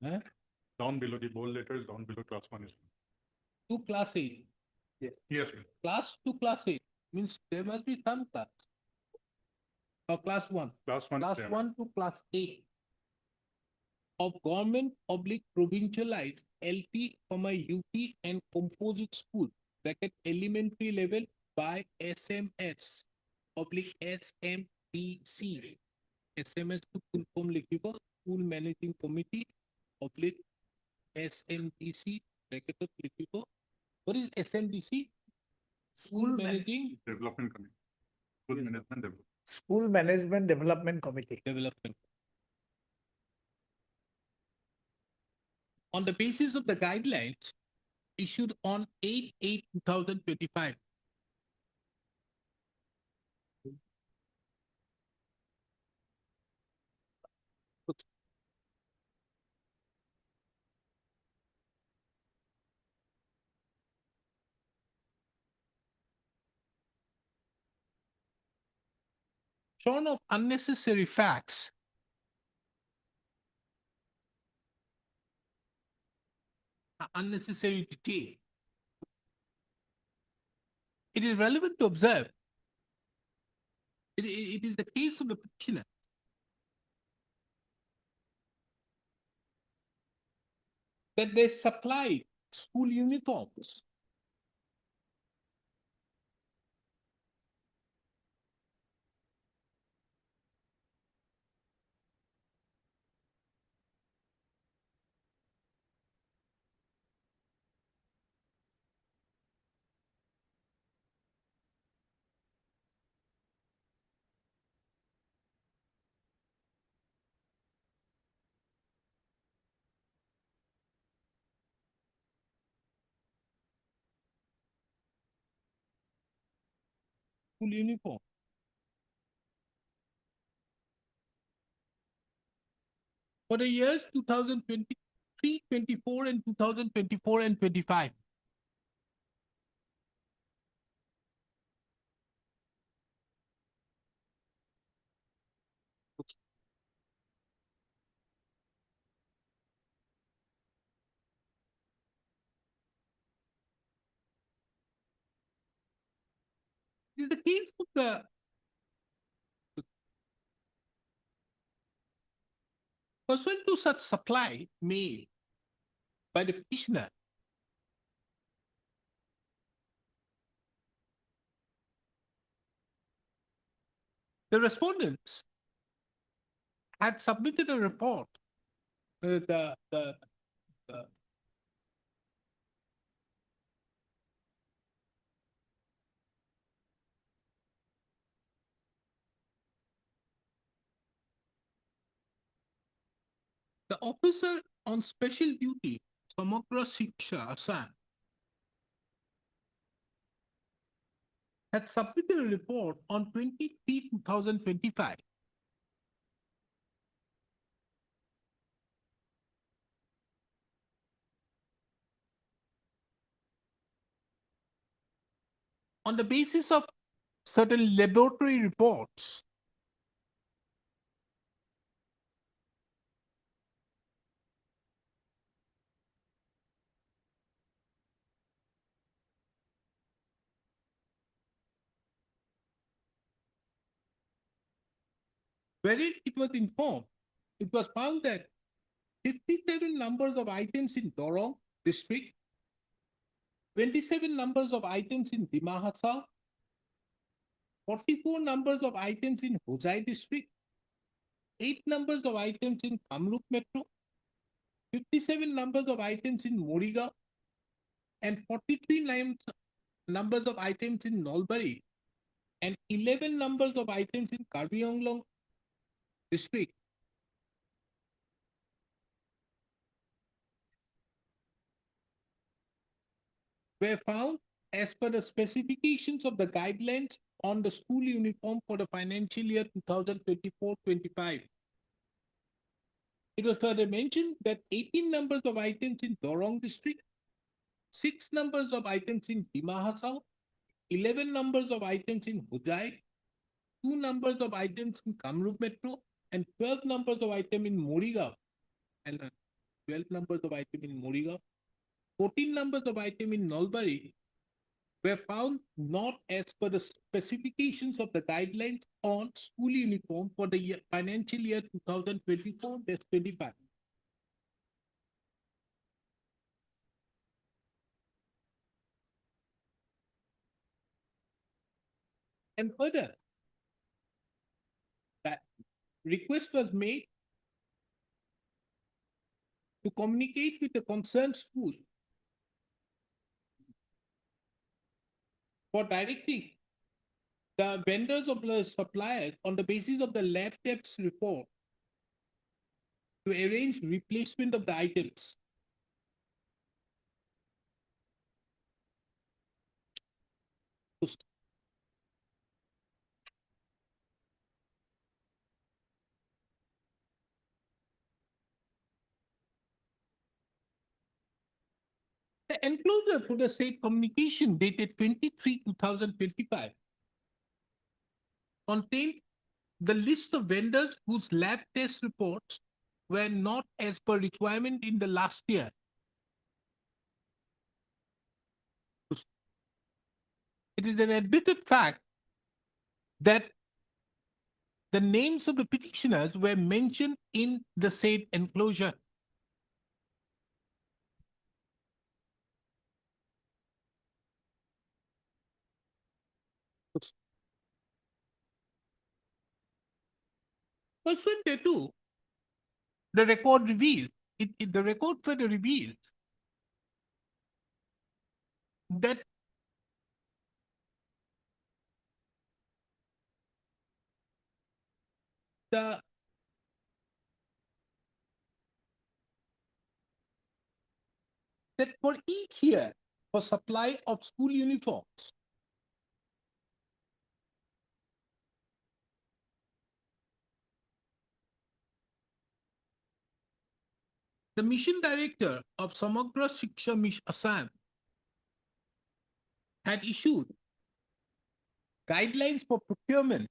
Huh?
Down below, the bold letters down below class 1 is.
To class 8.
Yes, sir.
Class to class 8 means there must be some class. Or class 1.
Class 1.
Class
yeah.
1 to class 8 of government oblique provincialized LP, UP and composite school bracket elementary level by SMS oblique SMDC. SMS to full form লিখিব school managing committee oblique SMDC bracket লিখিব. What is SMDC? School managing
Development committee. School management development.
School Management Development Committee.
development. On the basis of the guidelines issued on 8/8/2025. Shorn of unnecessary facts, unnecessary detail, it is relevant to observe. It is the case of the petitioner that they supplied school uniforms school uniform. For the years 2023, 24, and 2024 and 25. This is the case of the pursuant to such supply made by the petitioner. The respondents had submitted a report. The The officer on special duty, Samagra Shiksha, Assam, had submitted a report on 23/2025. On the basis of certain laboratory reports, wherein it was informed, it was found that 57 numbers of items in Dorong district, 27 numbers of items in Dima Hasao, 44 numbers of items in Hosai district, 8 numbers of items in Kamrup Metro, 57 numbers of items in Morigaon, and 43 numbers of items in Nalbari, and 11 numbers of items in Karbi Anglong district. Were found as per the specifications of the guidelines on the school uniform for the financial year 2024-25. It was further mentioned that 18 numbers of items in Dorong district, 6 numbers of items in Dima Hasao, 11 numbers of items in Hojai, 2 numbers of items in Kamrup Metro, and 12 numbers of items in Morigaon, and 12 numbers of items in Morigaon, 14 numbers of items in Nalbari were found not as per the specifications of the guidelines on school uniform for the financial year 2024-25. And further, that request was made to communicate with the concerned school for directing the vendors of the suppliers on the basis of the lab tests report to arrange replacement of the items. The enclosure to the said communication dated 23/2025 contained the list of vendors whose lab test reports were not as per requirement in the last year. It is an admitted fact that the names of the petitioners were mentioned in the said enclosure. Pursuant thereto, the record reveals, the record further reveals that that for each year for supply of school uniforms, the mission director of Samagra Shiksha Mission Assam had issued guidelines for procurement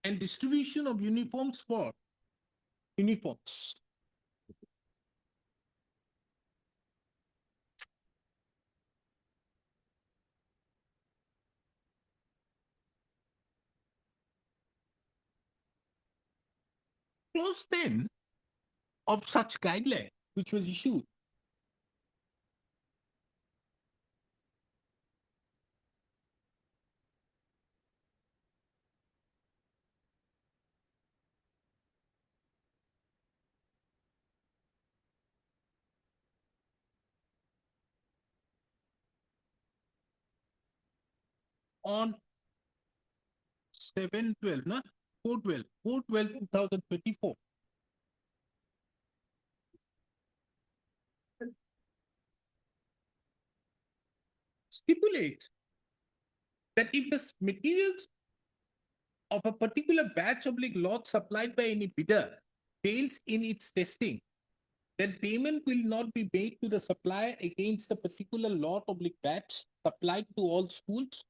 and distribution of uniforms for uniforms. Clause 10 of such guideline, which was issued, on 7/12, no? 4/12/2024. Stipulates that if the materials of a particular batch oblique lot supplied by any bidder fails in its testing, then payment will not be made to the supplier against the particular lot oblique batch supplied to all schools,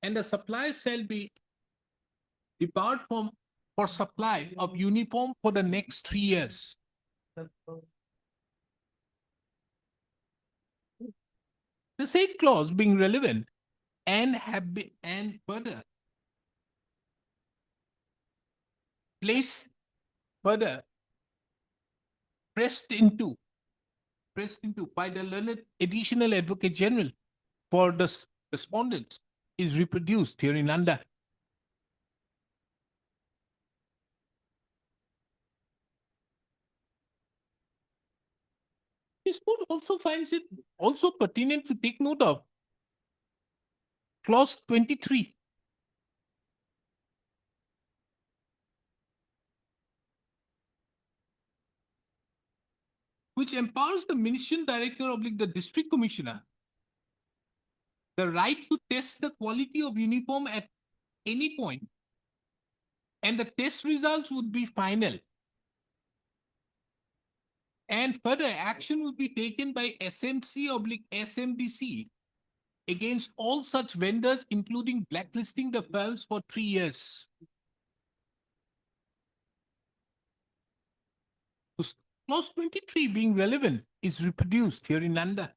and the supplier shall be debarred from for supply of uniform for the next 3 years. The said clause being relevant and have been and further placed further pressed into by the learned additional advocate general for the respondents is reproduced herein under. This court also finds it also pertinent to take note of clause 23. Which empowers the mission director oblique the district commissioner the right to test the quality of uniform at any point, and the test results would be final. And further action will be taken by SMC oblique SMDC against all such vendors, including blacklisting the firms for 3 years. Clause 23 being relevant is reproduced herein under.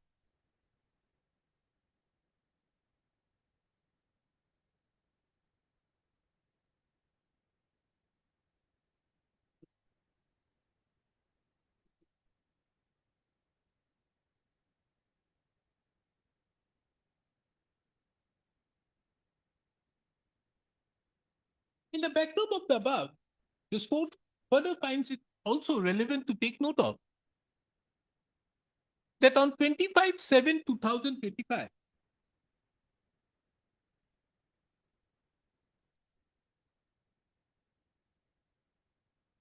In the backdrop of the above, this court further finds it also relevant to take note of that on 25/7/2025,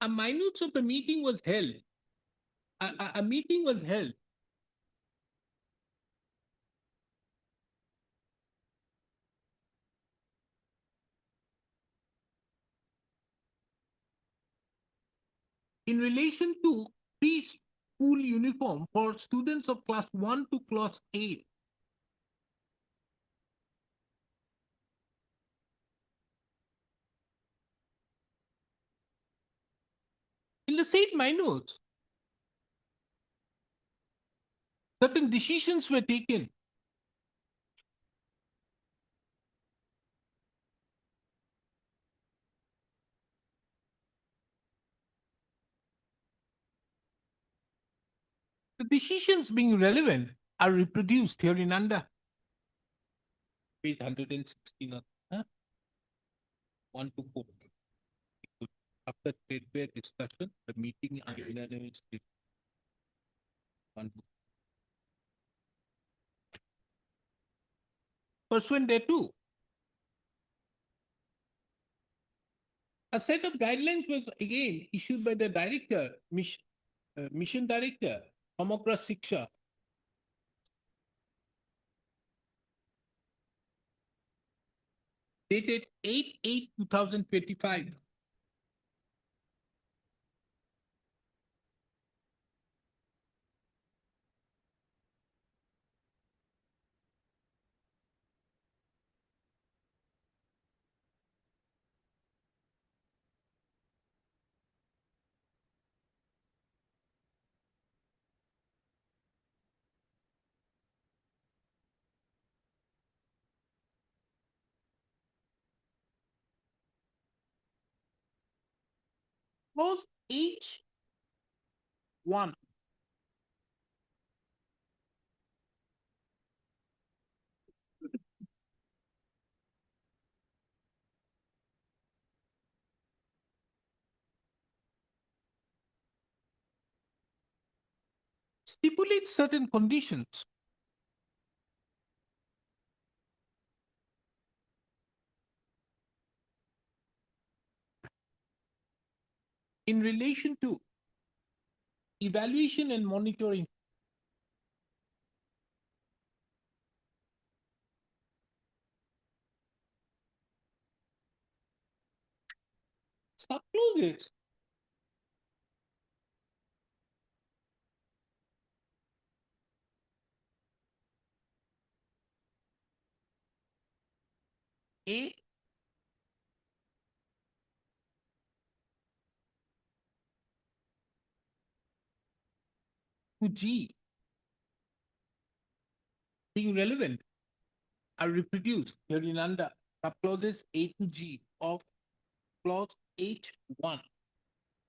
a minutes of the meeting was held. A meeting was held in relation to preschool uniform for students of class 1 to class 8. In the said minutes, certain decisions were taken the decisions being relevant are reproduced herein under. Page 116, 1 to 4. After fair discussion, the meeting and unanimous decision. 1 to 4. Pursuant thereto, a set of guidelines was again issued by the director, mission director, Samagra Shiksha, dated 8/8/2025. Clause H1. Stipulates certain conditions. In relation to evaluation and monitoring. Subclauses A to G being relevant are reproduced hereinunder. Subclauses A to G of clause H1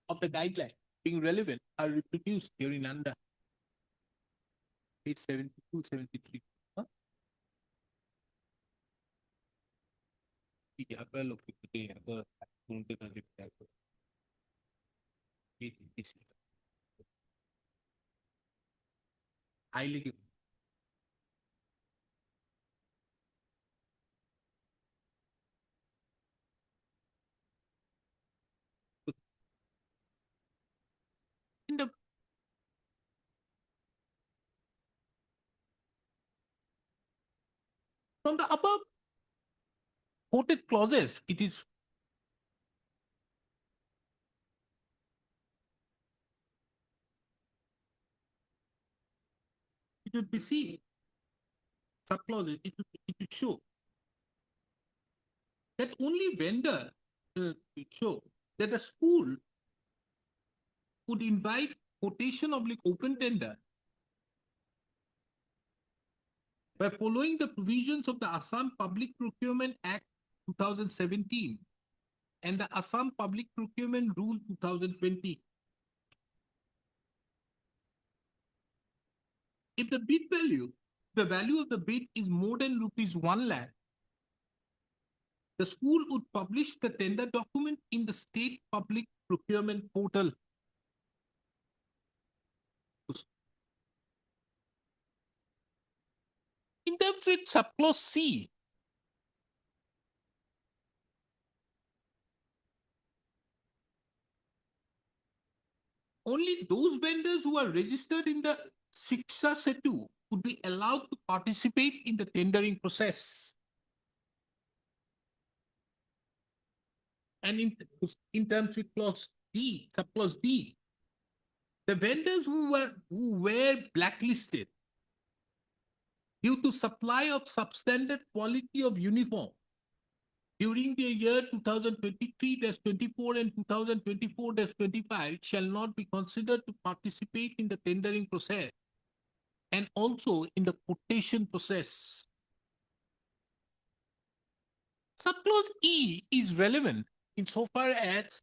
of the guideline being relevant are reproduced hereinunder. Page 72, 73. Huh? Yeah, well, okay, yeah, highly given. In the from the above quoted clauses, it is it would be seen subclauses, it would show that only vendor show that the school would invite quotation oblique open tender by following the provisions of the Assam Public Procurement Act 2017 and the Assam Public Procurement Rule 2020. If the bid value, the value of the bid is more than rupees 1 lakh, the school would publish the tender document in the state public procurement portal. In terms with subclause C, only those vendors who are registered in the Shiksha Setu would be allowed to participate in the tendering process. And in terms with clause D, subclause D, the vendors who were blacklisted due to supply of substandard quality of uniform during the year 2023-24 and 2024-25 shall not be considered to participate in the tendering process and also in the quotation process. Subclause E is relevant insofar as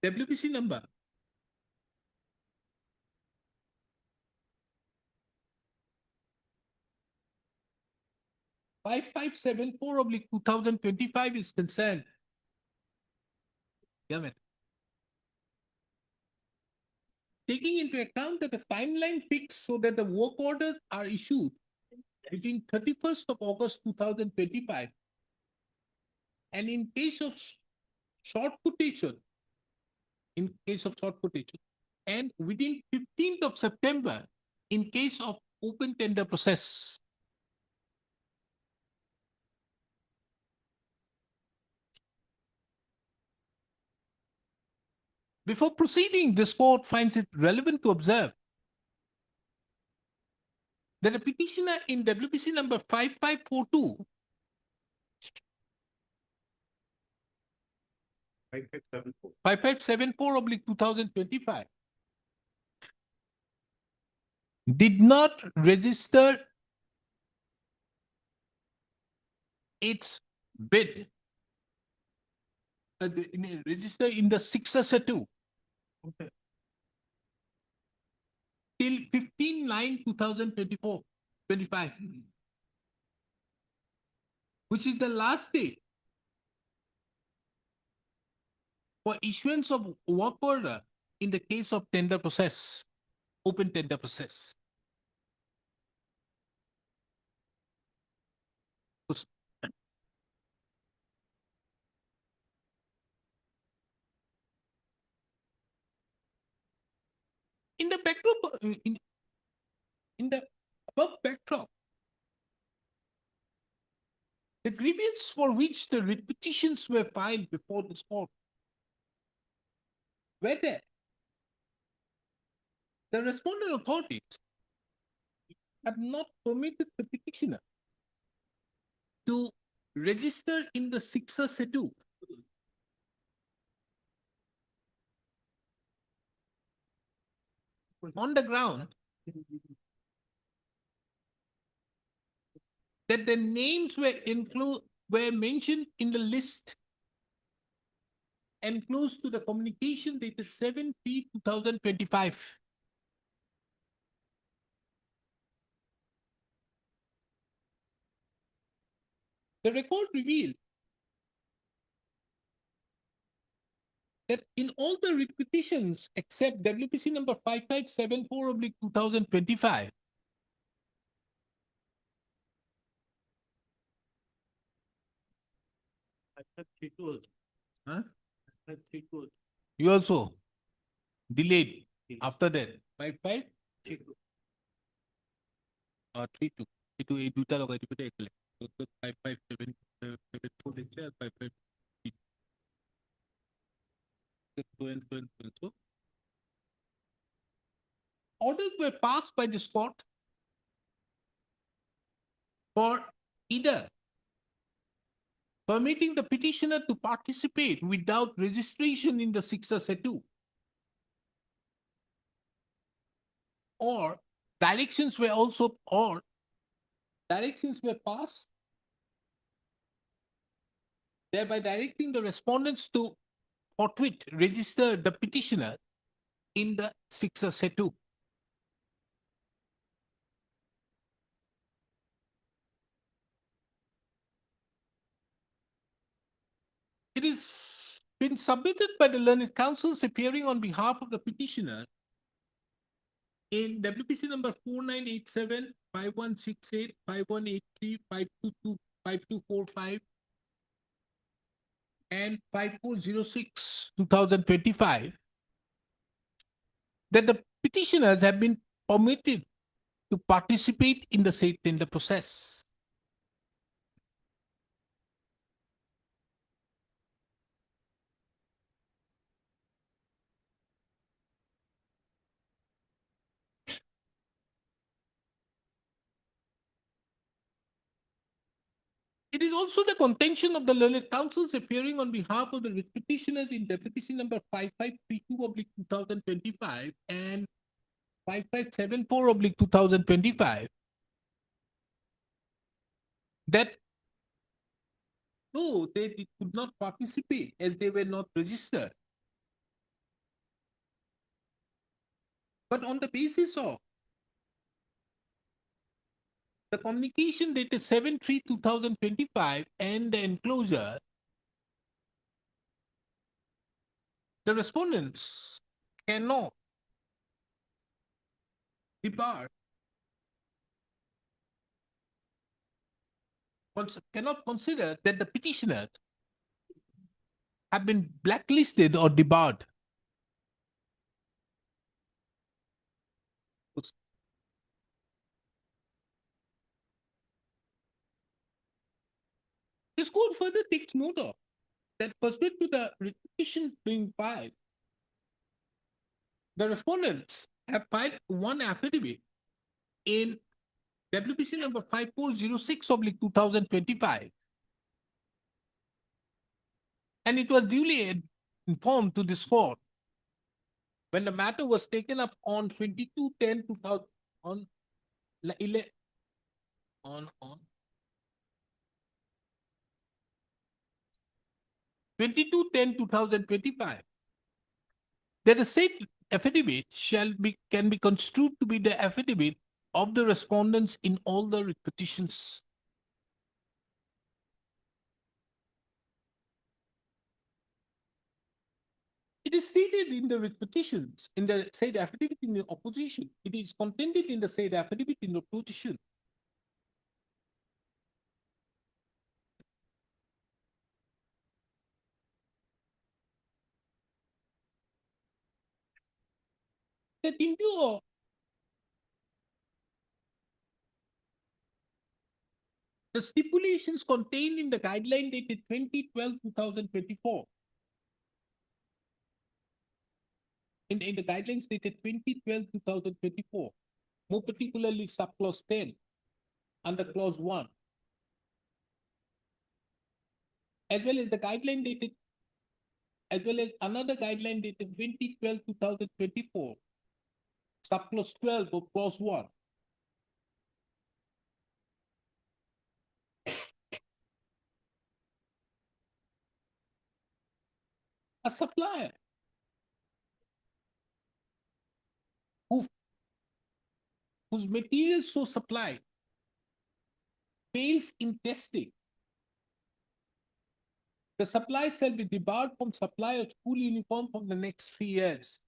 WBC number 5574/2025 is concerned. Government. Taking into account that the timeline fixed so that the work orders are issued between 31st of August 2025 and in case of short quotation, and within 15th of September in case of open tender process. Before proceeding, this court finds it relevant to observe that a petitioner in WBC number 5542 5574/2025 did not register its bid register in the 6 2. Till 15/9/2024-25, which is the last day for issuance of work order in the case of tender process, open tender process. In the backdrop, in the above backdrop, the grievance for which the writ petitions were filed before this court were there. The respondent authorities have not permitted the petitioner to register in the 6 2. On the ground that the names were mentioned in the list enclosed to the communication dated 7/3/2025. The record revealed that in all the writ petitions except WPC number 5574/2025, huh? You also delayed after that. 55 or 32. 32 দুটা লগাই দিব দে একলে 5574 দেখলে 55 orders were passed by this court for either permitting the petitioner to participate without registration in the 6 2, or directions were passed thereby directing the respondents to forthwith register the petitioner in the 6 2. It is been submitted by the learned counsels appearing on behalf of the petitioner in WPC number 4987, 5168, 5183, 522, 5245, and 5406/2025, that the petitioners have been permitted to participate in the said tender process. It is also the contention of the learned counsels appearing on behalf of the writ petitioners in WPC number 5532/2025 and 5574/2025 that though they could not participate as they were not registered, but on the basis of the communication dated 7/3/2025 and the enclosure, the respondents cannot cannot consider that the petitioners have been blacklisted or debarred. This court further takes note of that pursuant to the writ petition being filed, the respondents have filed one affidavit in WPC number 5406/2025. And it was duly informed to this court when the matter was taken up on 22/10/2000 on 11 on 22/10/2025, that the said affidavit can be construed to be the affidavit of the respondents in all the petitions. It is stated in the petitions, in the said affidavit in the opposition. It is contained in the said affidavit in the opposition. That in view of the stipulations contained in the guideline dated 2012-2024, in the guidelines dated 2012-2024, more particularly subclause 10 under clause 1, as well as the guideline dated, as well as another guideline dated 2012-2024, subclause 12 of clause 1. A supplier whose materials so supplied fails in testing, the supply shall be debarred from supply of school uniform for the next 3 years.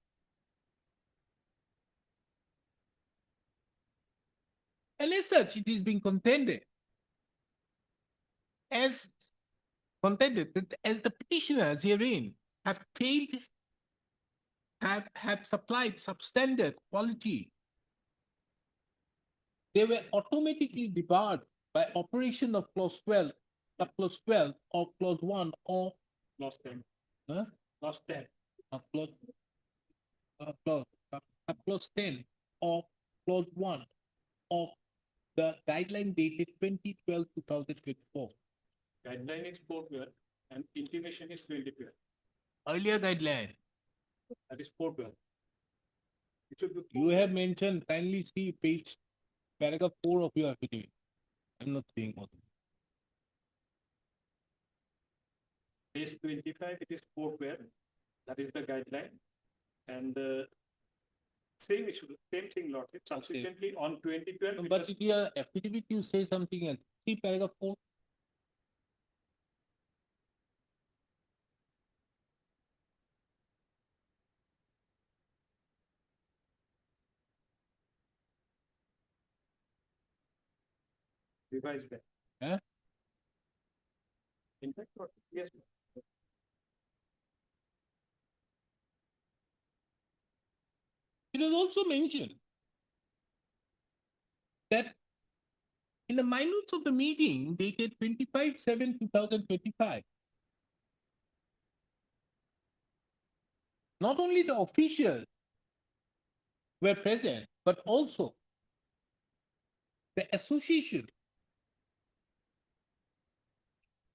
And as such, it is being contended as that as the petitioners herein have failed, have supplied substandard quality, they were automatically debarred by operation of clause 12, subclause 12 or clause 1 or
Clause 10.
huh?
Clause 10.
Subclause 10 or clause 1 of the guideline dated 2012-2024.
Guideline is sportwear and intimation is 2012.
Earlier guideline,
That is sportwear. It should be.
you have mentioned, kindly see page, paragraph 4 of your affidavit. I'm not saying more.
Page 25, it is sportwear. That is the guideline. And same issue, same thing, Lordship. Subsequently, on 2012. it
But
was-
in your affidavit, you say something else. See paragraph 4.
revised that.
Huh?
In fact, yes.
It was also mentioned that in the minutes of the meeting dated 25/7/2025, not only the officials were present, but also the association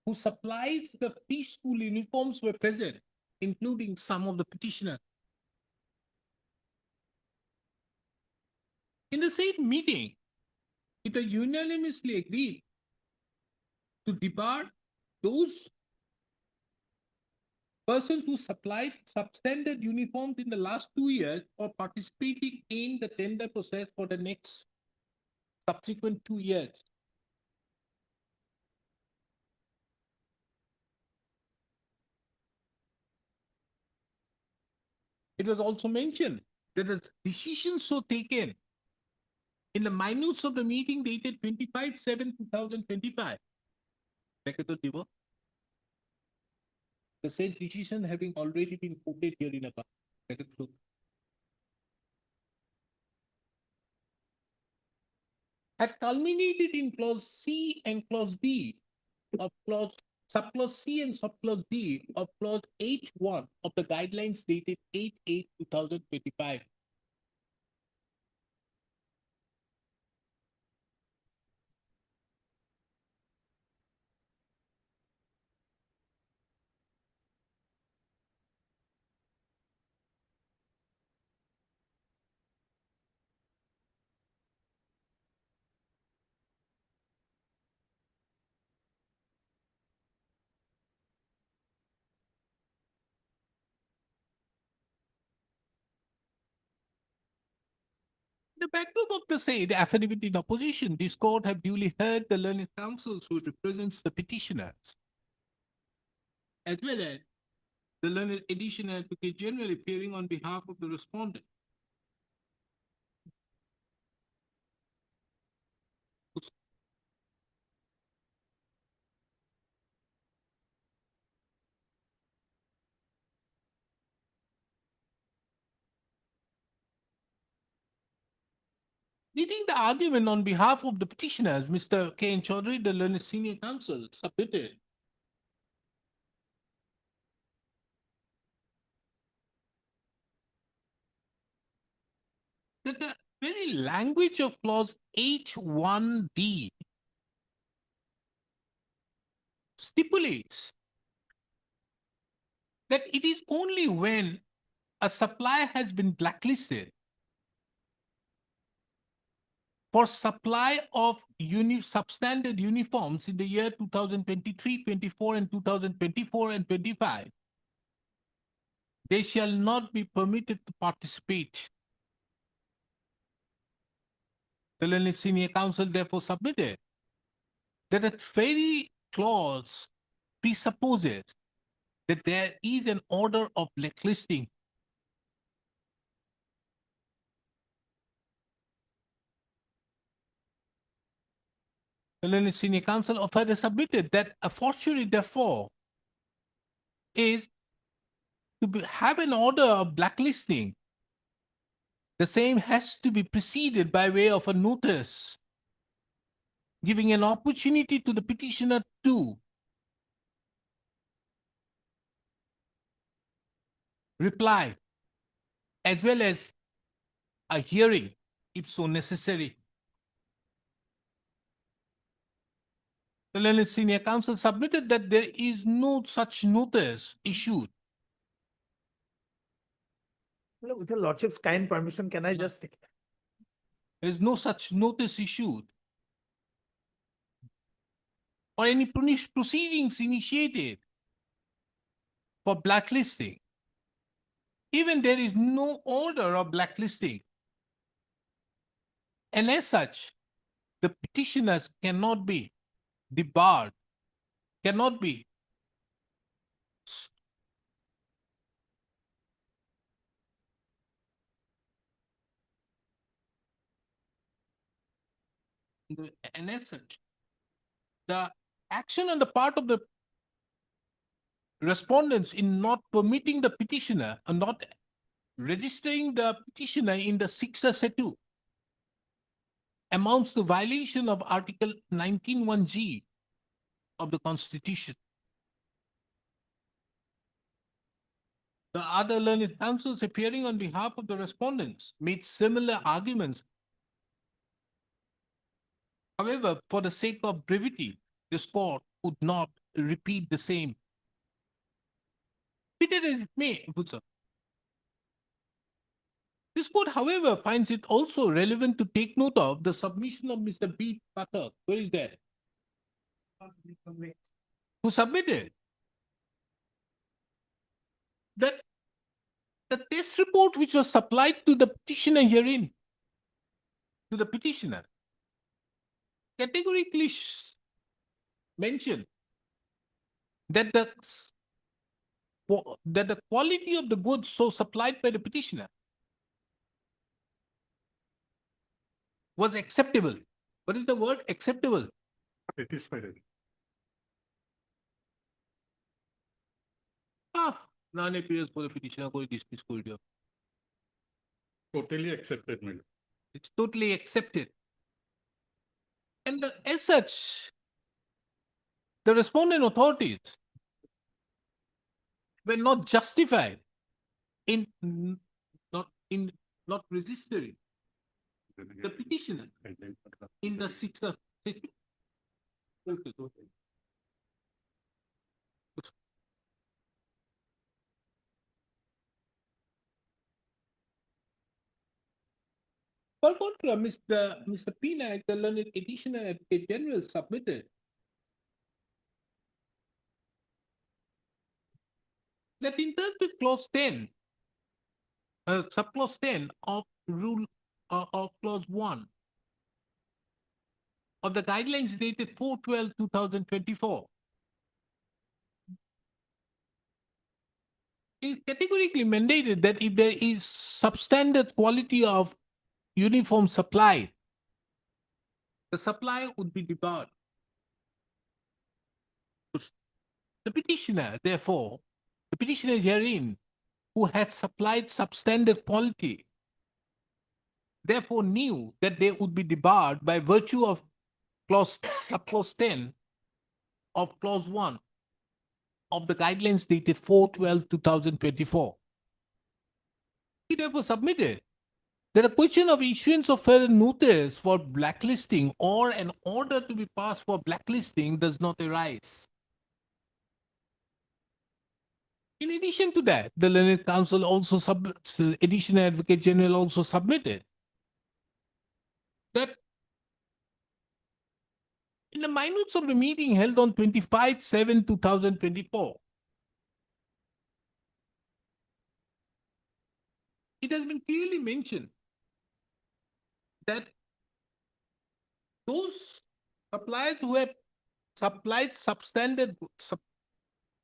who supplies the preschool uniforms were present, including some of the petitioners. In the same meeting, it was unanimously agreed to debar those persons who supplied substandard uniforms in the last 2 years or participating in the tender process for the next subsequent 2 years. It was also mentioned that the decision so taken in the minutes of the meeting dated 25/7/2025. The said decision having already been quoted here in above. Had culminated in clause C and clause D of subclause C and subclause D of clause H1 of the guidelines dated 8/8/2025. The backdrop of the say, the affidavit in opposition, this court have duly heard the learned counsel who represents the petitioners, as well as the learned additional advocate general appearing on behalf of the respondent. Leading the argument on behalf of the petitioners, Mr. K. N. Chaudhary, the learned senior counsel, submitted that the very language of clause H1D stipulates that it is only when a supplier has been blacklisted for supply of substandard uniforms in the year 2023, 24, and 2024 and 25, they shall not be permitted to participate. The learned senior counsel therefore submitted that that very clause presupposes that there is an order of blacklisting. The learned senior counsel of further submitted that a fortiori therefore is to have an order of blacklisting. The same has to be preceded by way of a notice, giving an opportunity to the petitioner to reply, as well as a hearing, if so necessary. The learned senior counsel submitted that there is no such notice issued.
With the lordship's kind permission, can I just?
There is no such notice issued or any proceedings initiated for blacklisting. Even there is no order of blacklisting. And as such, the petitioners cannot be debarred, cannot be and as such, the action on the part of the respondents in not permitting the petitioner or not registering the petitioner in the 6th Setu amounts to violation of Article 19(1)(g) of the Constitution. The other learned counsels appearing on behalf of the respondents made similar arguments. However, for the sake of brevity, this court would not repeat the same. Be that as it may, this court, however, finds it also relevant to take note of the submission of Mr. B. Pathak. Where is that? Who submitted that the test report which was supplied to the petitioner herein, to the petitioner, categorically mentioned that the quality of the goods so supplied by the petitioner was acceptable. What is the word acceptable?
Satisfied.
Non appears for the petitioner go dismiss corridor.
Totally accepted, madam.
It's totally accepted. And as such, the respondent authorities were not justified in not registering the petitioner in the 6th Setu. For contra, Mr. P. Naik, the learned additional advocate general, submitted that in terms with clause 10, subclause 10 of Rule of clause 1 of the guidelines dated 4/12/2024. It categorically mandated that if there is substandard quality of uniform supply, the supply would be debarred. The petitioner, therefore, the petitioner herein, who had supplied substandard quality, therefore knew that they would be debarred by virtue of subclause 10 of clause 1 of the guidelines dated 4/12/2024. He therefore submitted that a question of issuance of further notice for blacklisting or an order to be passed for blacklisting does not arise. In addition to that, the Learned Counsel also Additional Advocate General also submitted that in the minutes of the meeting held on 25/7/2024, it has been clearly mentioned that those suppliers who have supplied substandard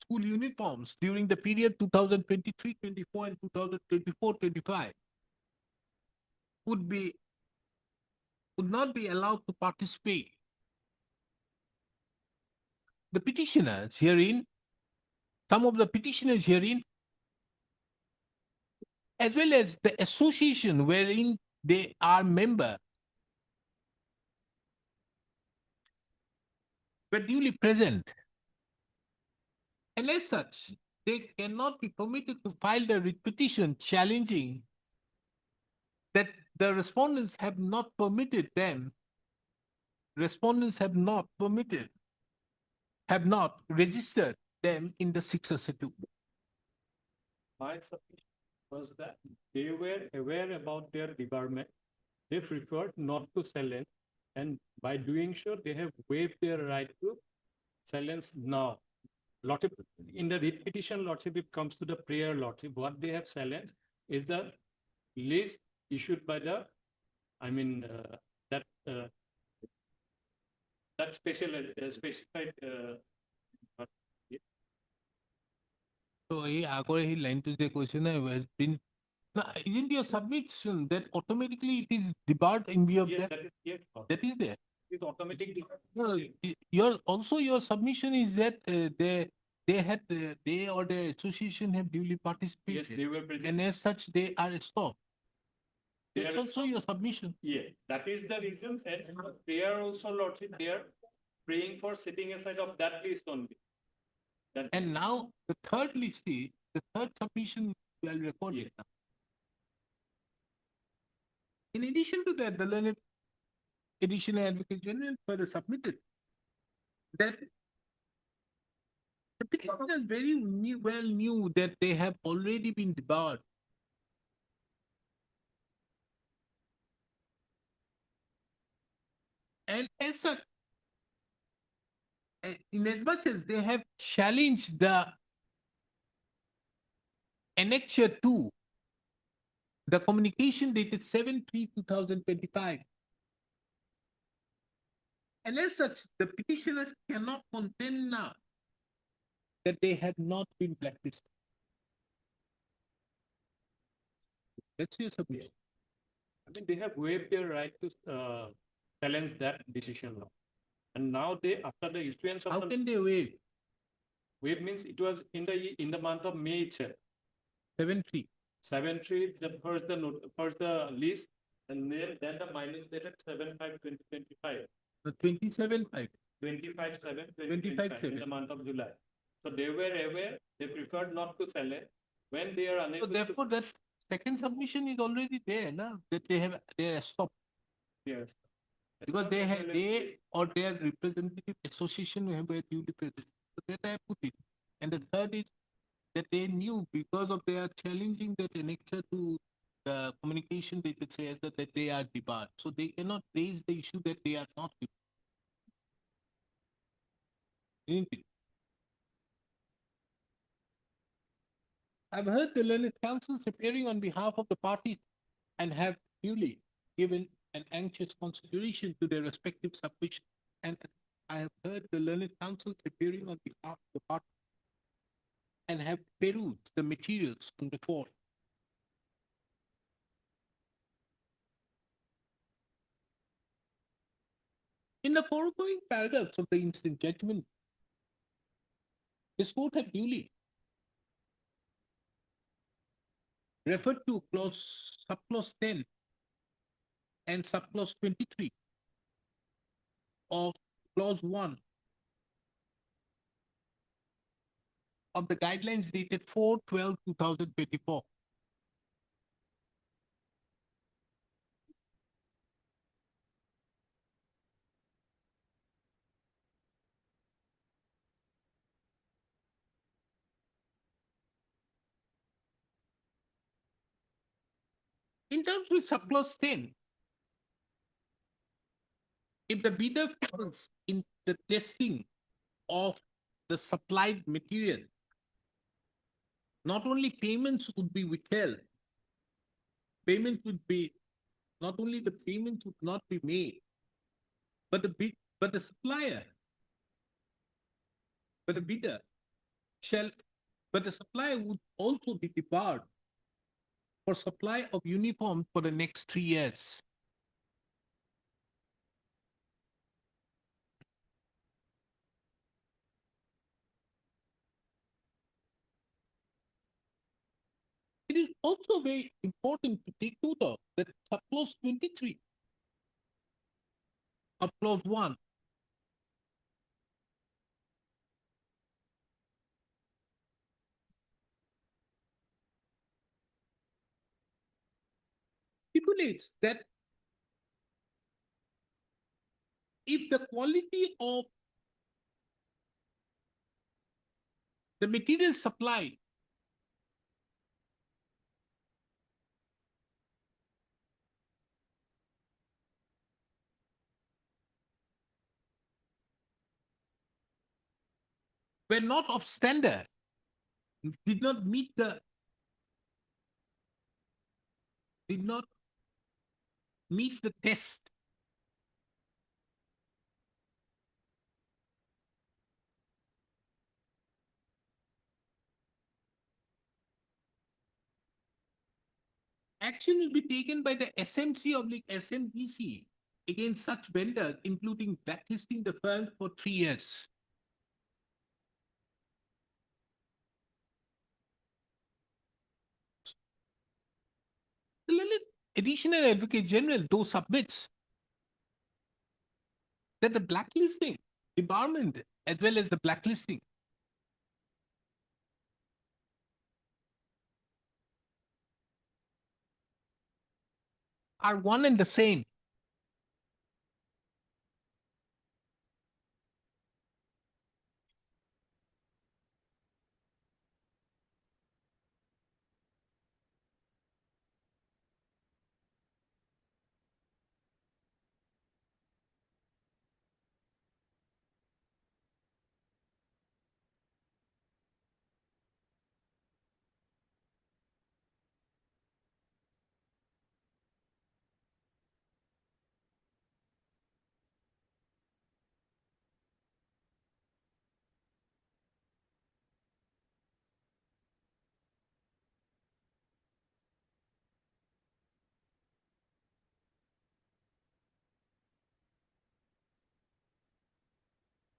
school uniforms during the period 2023-24 and 2024-25 would not be allowed to participate. The petitioners herein, some of the petitioners herein, as well as the association wherein they are member, were duly present. And as such, they cannot be permitted to file the writ petition challenging that the respondents have not permitted them, have not registered them in the 602.
My submission was that they were aware about their debarment. They preferred not to silence, and by doing so, they have waived their right to silence now. Lordship, in the writ petition, Lordship, it comes to the prayer, Lordship, what they have silenced is the list issued by the, that specified.
So he line to the question has been. Now, isn't your submission that automatically it is debarred in view of
Yes,
that?
that is, yes, Lord.
That is there.
It automatically.
No, your submission is that they or their association have duly
Yes,
participated,
they were present.
and as such they are stopped.
They
That's
are
also your submission.
Yeah, that is the reason, and they are also, Lordship, they are praying for setting aside of that list only. That,
And now the third list is the third submission we will record it now. In addition to that, the Learned Additional Advocate General further submitted that the petitioners well knew that they have already been debarred. And as such, in as much as they have challenged the Annexure 2, the communication dated 7/3/2025. And as such, the petitioners cannot contend now that they have not been blacklisted. That's your submission.
they have waived their right to challenge that decision now. And now they, after the issuance
How
of
can they waive?
waive means it was in the month of May itself.
7/3.
7/3, first the list, and then the minus dated 7/5/2025.
The 27/5.
25/7,
25/7.
in the month of July. So they were aware, they preferred not to sell it when they are
So
unable to.
therefore, that second submission is already there, now that they are stopped
Yes.
because they or their representative association were duly present. So that I put it. And the third is that they knew because of their challenging that annexure to the communication, they could say that they are debarred. So they cannot raise the issue that they are not debarred. Isn't it? I've heard the learned counsels appearing on behalf of the party and have duly given an anxious consideration to their respective submissions, and I have heard the learned counsels appearing on behalf of the party and have perused the materials from the court. In the foregoing paragraphs of the instant judgment, this court have duly referred to subclause 10 and subclause 23 of clause 1 of the guidelines dated 4/12/2024. In terms with subclause 10, if the bidder fails in the testing of the supplied material, not only payments would be withheld, not only the payments would not be made, but the supplier, but the bidder shall, but the supplier would also be debarred for supply of uniform for the next 3 years. It is also very important to take note of that subclause 23 of clause 1 stipulates that if the quality of the material supplied were not of standard, did not meet the test, action will be taken by the SMC oblique SMBC against such vendors, including blacklisting the firm for 3 years. The learned additional advocate general, though, submits that the blacklisting, debarment, as well as the blacklisting are one and the same.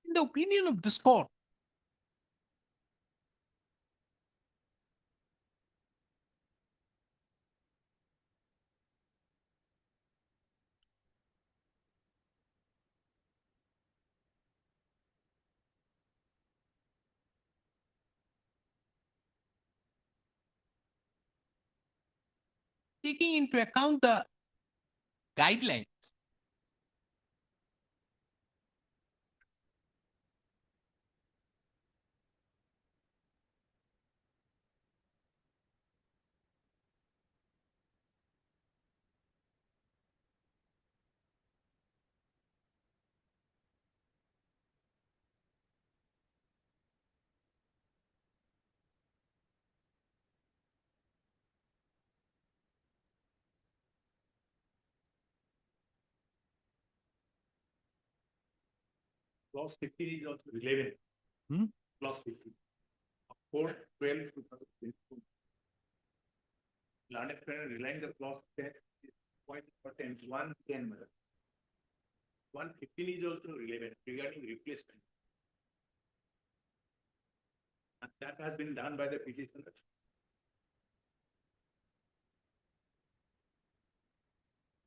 In the opinion of this court, taking into account the guidelines,
Clause 15 is also relevant.
Hmm?
Clause 15. 4/12/2022. Land Acquisition relying the clause 10 is quite important. 110. 115 is also relevant regarding replacement. And that has been done by the petitioner.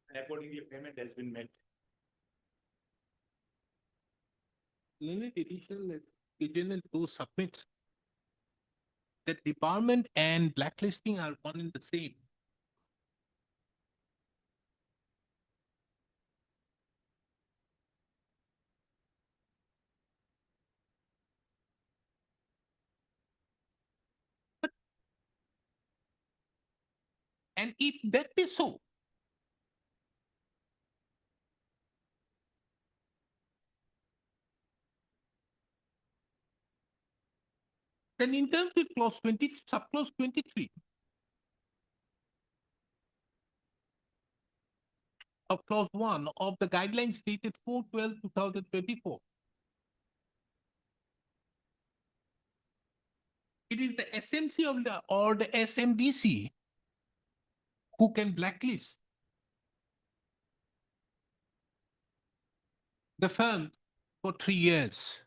And accordingly, payment has been made.
Limit edition to submit. The debarment and blacklisting are one and the same. And if that be so, then in terms of clause 20, subclause 23 of clause 1 of the guidelines dated 4/12/2024, it is the SMC of the or the SMDC who can blacklist the firm for 3 years.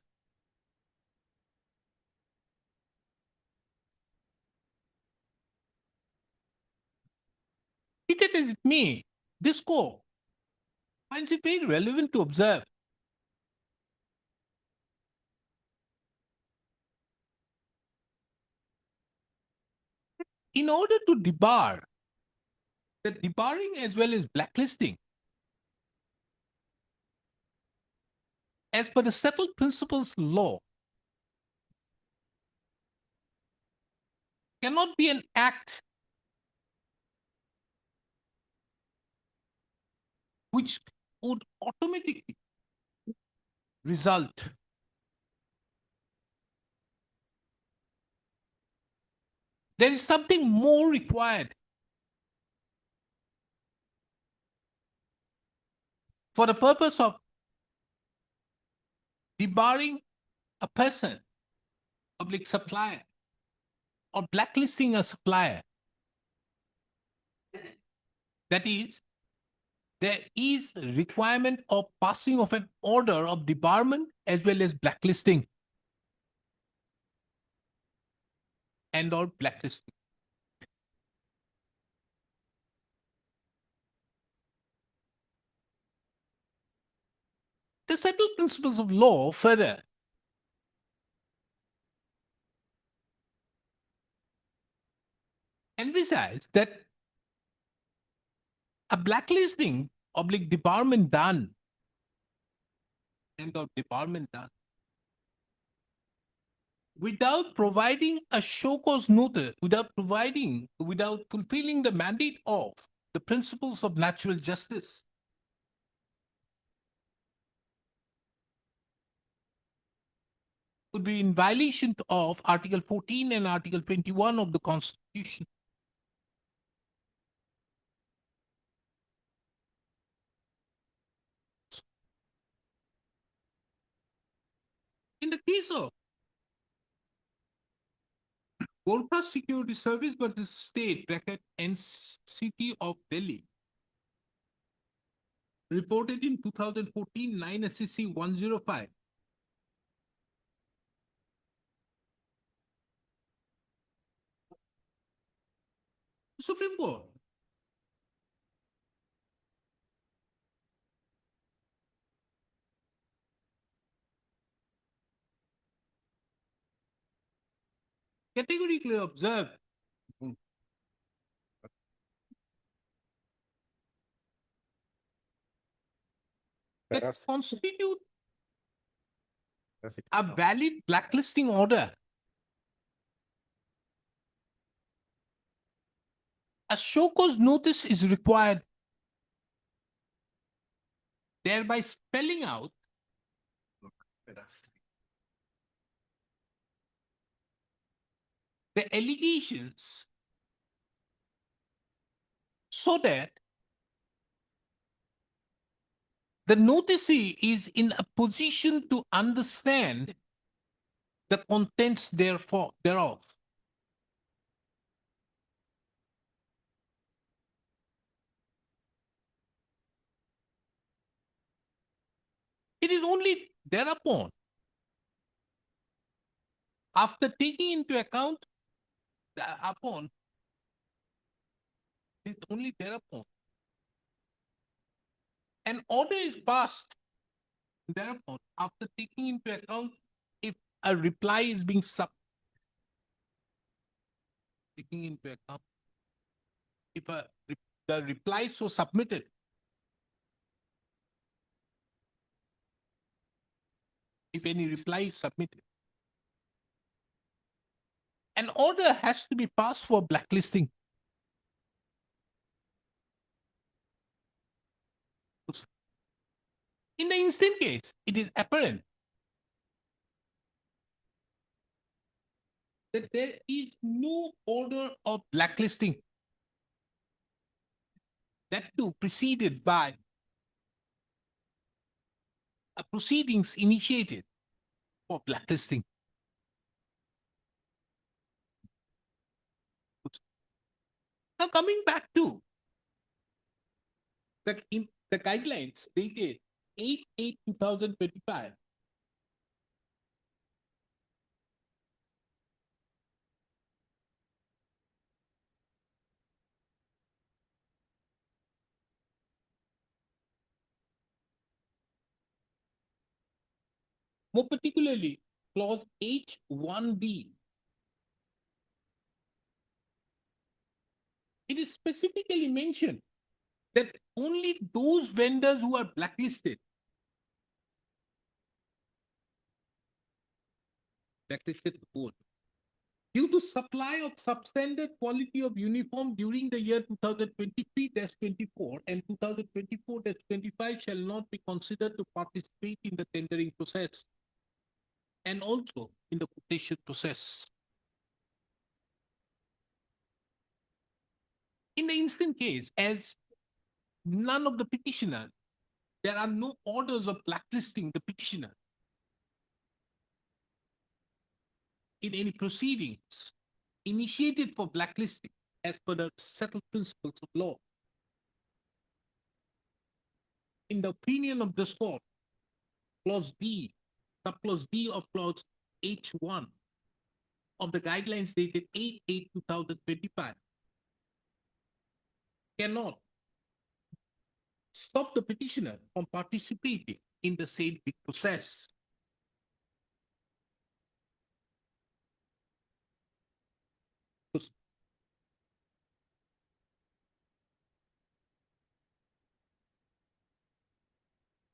Take it as it may, this court finds it very relevant to observe in order to debar, the debarring as well as blacklisting, as per the settled principles law, cannot be an act which would automatically result there is something more required for the purpose of debarring a person, public supplier, or blacklisting a supplier. That is, there is a requirement of passing of an order of debarment as well as blacklisting and or blacklisting. The settled principles of law further emphasize that a blacklisting oblique debarment done and or debarment done without providing a show cause notice, without fulfilling the mandate of the principles of natural justice, would be in violation of Article 14 and Article 21 of the Constitution. In the case of Golka Security Service versus State bracket NCT of Delhi, reported in 2014 9 SCC 105. Supreme Court categorically observed that constitute a valid blacklisting order, a show cause notice is required, thereby spelling out the allegations so that the noticee is in a position to understand the contents thereof. It is only thereupon, after taking into account it's only thereupon, an order is passed thereupon after taking into account if a reply is being taking into account if the reply so submitted if any reply is submitted. An order has to be passed for blacklisting. In the instant case, it is apparent that there is no order of blacklisting. That too preceded by a proceedings initiated for blacklisting. Now coming back to the guidelines dated 8/8/2025. More particularly, clause H1B. It is specifically mentioned that only those vendors who are blacklisted board due to supply of substandard quality of uniform during the year 2023-24 and 2024-25 shall not be considered to participate in the tendering process and also in the quotation process. In the instant case, as none of the petitioner, there are no orders of blacklisting the petitioner in any proceedings initiated for blacklisting as per the settled principles of law. In the opinion of this court, clause D, subclause D of clause H1 of the guidelines dated 8/8/2025 cannot stop the petitioner from participating in the same bid process.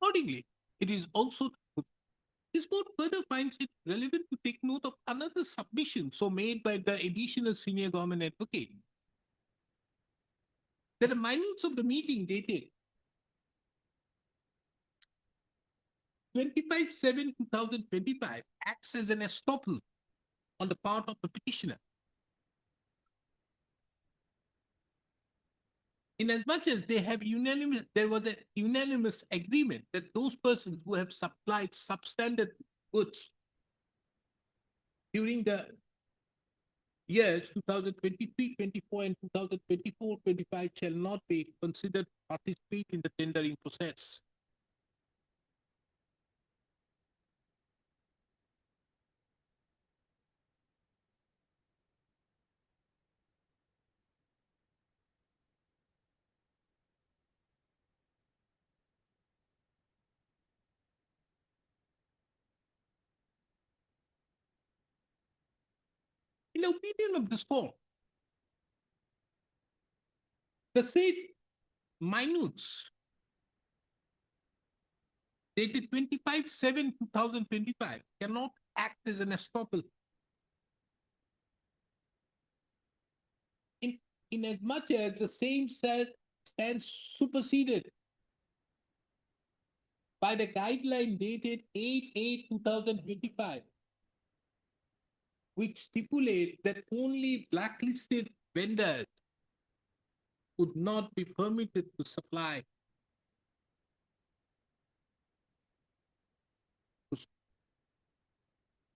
Accordingly, it is also this court further finds it relevant to take note of another submission so made by the additional senior government advocate that the minutes of the meeting dated 25/7/2025 acts as an estoppel on the part of the petitioner. Inasmuch as there was a unanimous agreement that those persons who have supplied substandard goods during the years 2023-24 and 2024-25 shall not be considered to participate in the tendering process. In the opinion of this court, the said minutes dated 25/7/2025 cannot act as an estoppel. In as much as the same stands superseded by the guideline dated 8/8/2025, which stipulate that only blacklisted vendors would not be permitted to supply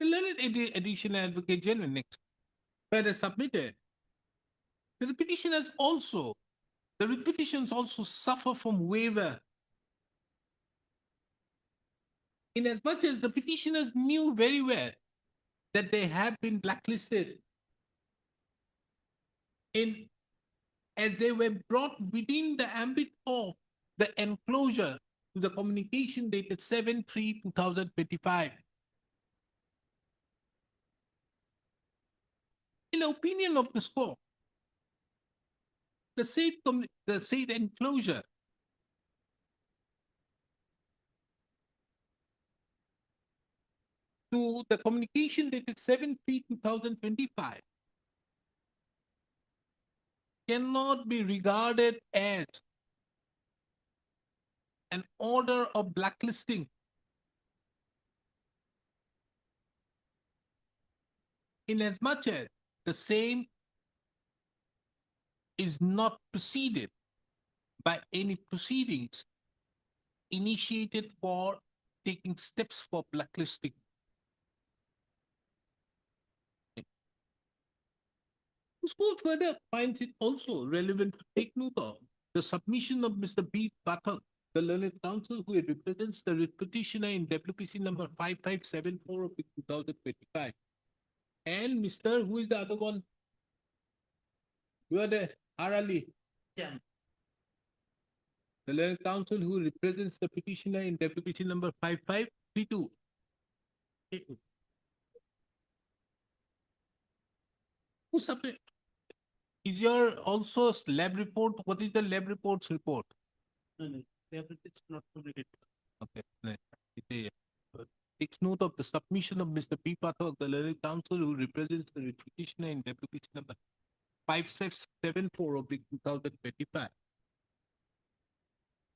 The learned additional advocate general next, where submitted. The petitioners also, the petitions also suffer from waiver. Inasmuch as the petitioners knew very well that they have been blacklisted in as they were brought within the ambit of the enclosure to the communication dated 7/3/2025. In the opinion of the score, the said enclosure to the communication dated 7/3/2025 cannot be regarded as an order of blacklisting. Inasmuch as the same is not preceded by any proceedings initiated for taking steps for blacklisting. The school further finds it also relevant to take note of the submission of Mr. B. Pathak, the learned counsel who represents the petitioner in WPC number 5574 of 2025. And Mr. Who is the other one? You are the Arali.
Yeah.
The learned counsel who represents the petitioner in WPC number 5532. Who submit? Is your also lab report? What is the lab report's report?
No, it's not completed.
Okay. Right. Takes note of the submission of Mr. P. Pathak, the learned counsel who represents the petitioner in WPC number 5674 of 2025.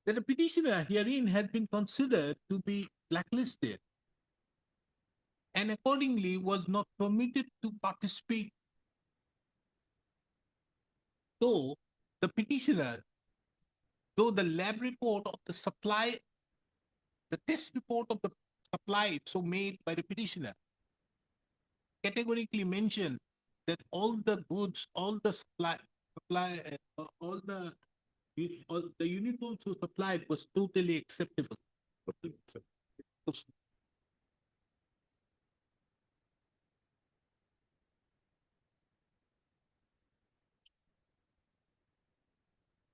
That the petitioner herein has been considered to be blacklisted and accordingly was not permitted to participate. Though the petitioner, though the lab report of the supply, the test report of the supply so made by the petitioner categorically mentioned that all the goods, all the all the uniforms who supplied was totally acceptable.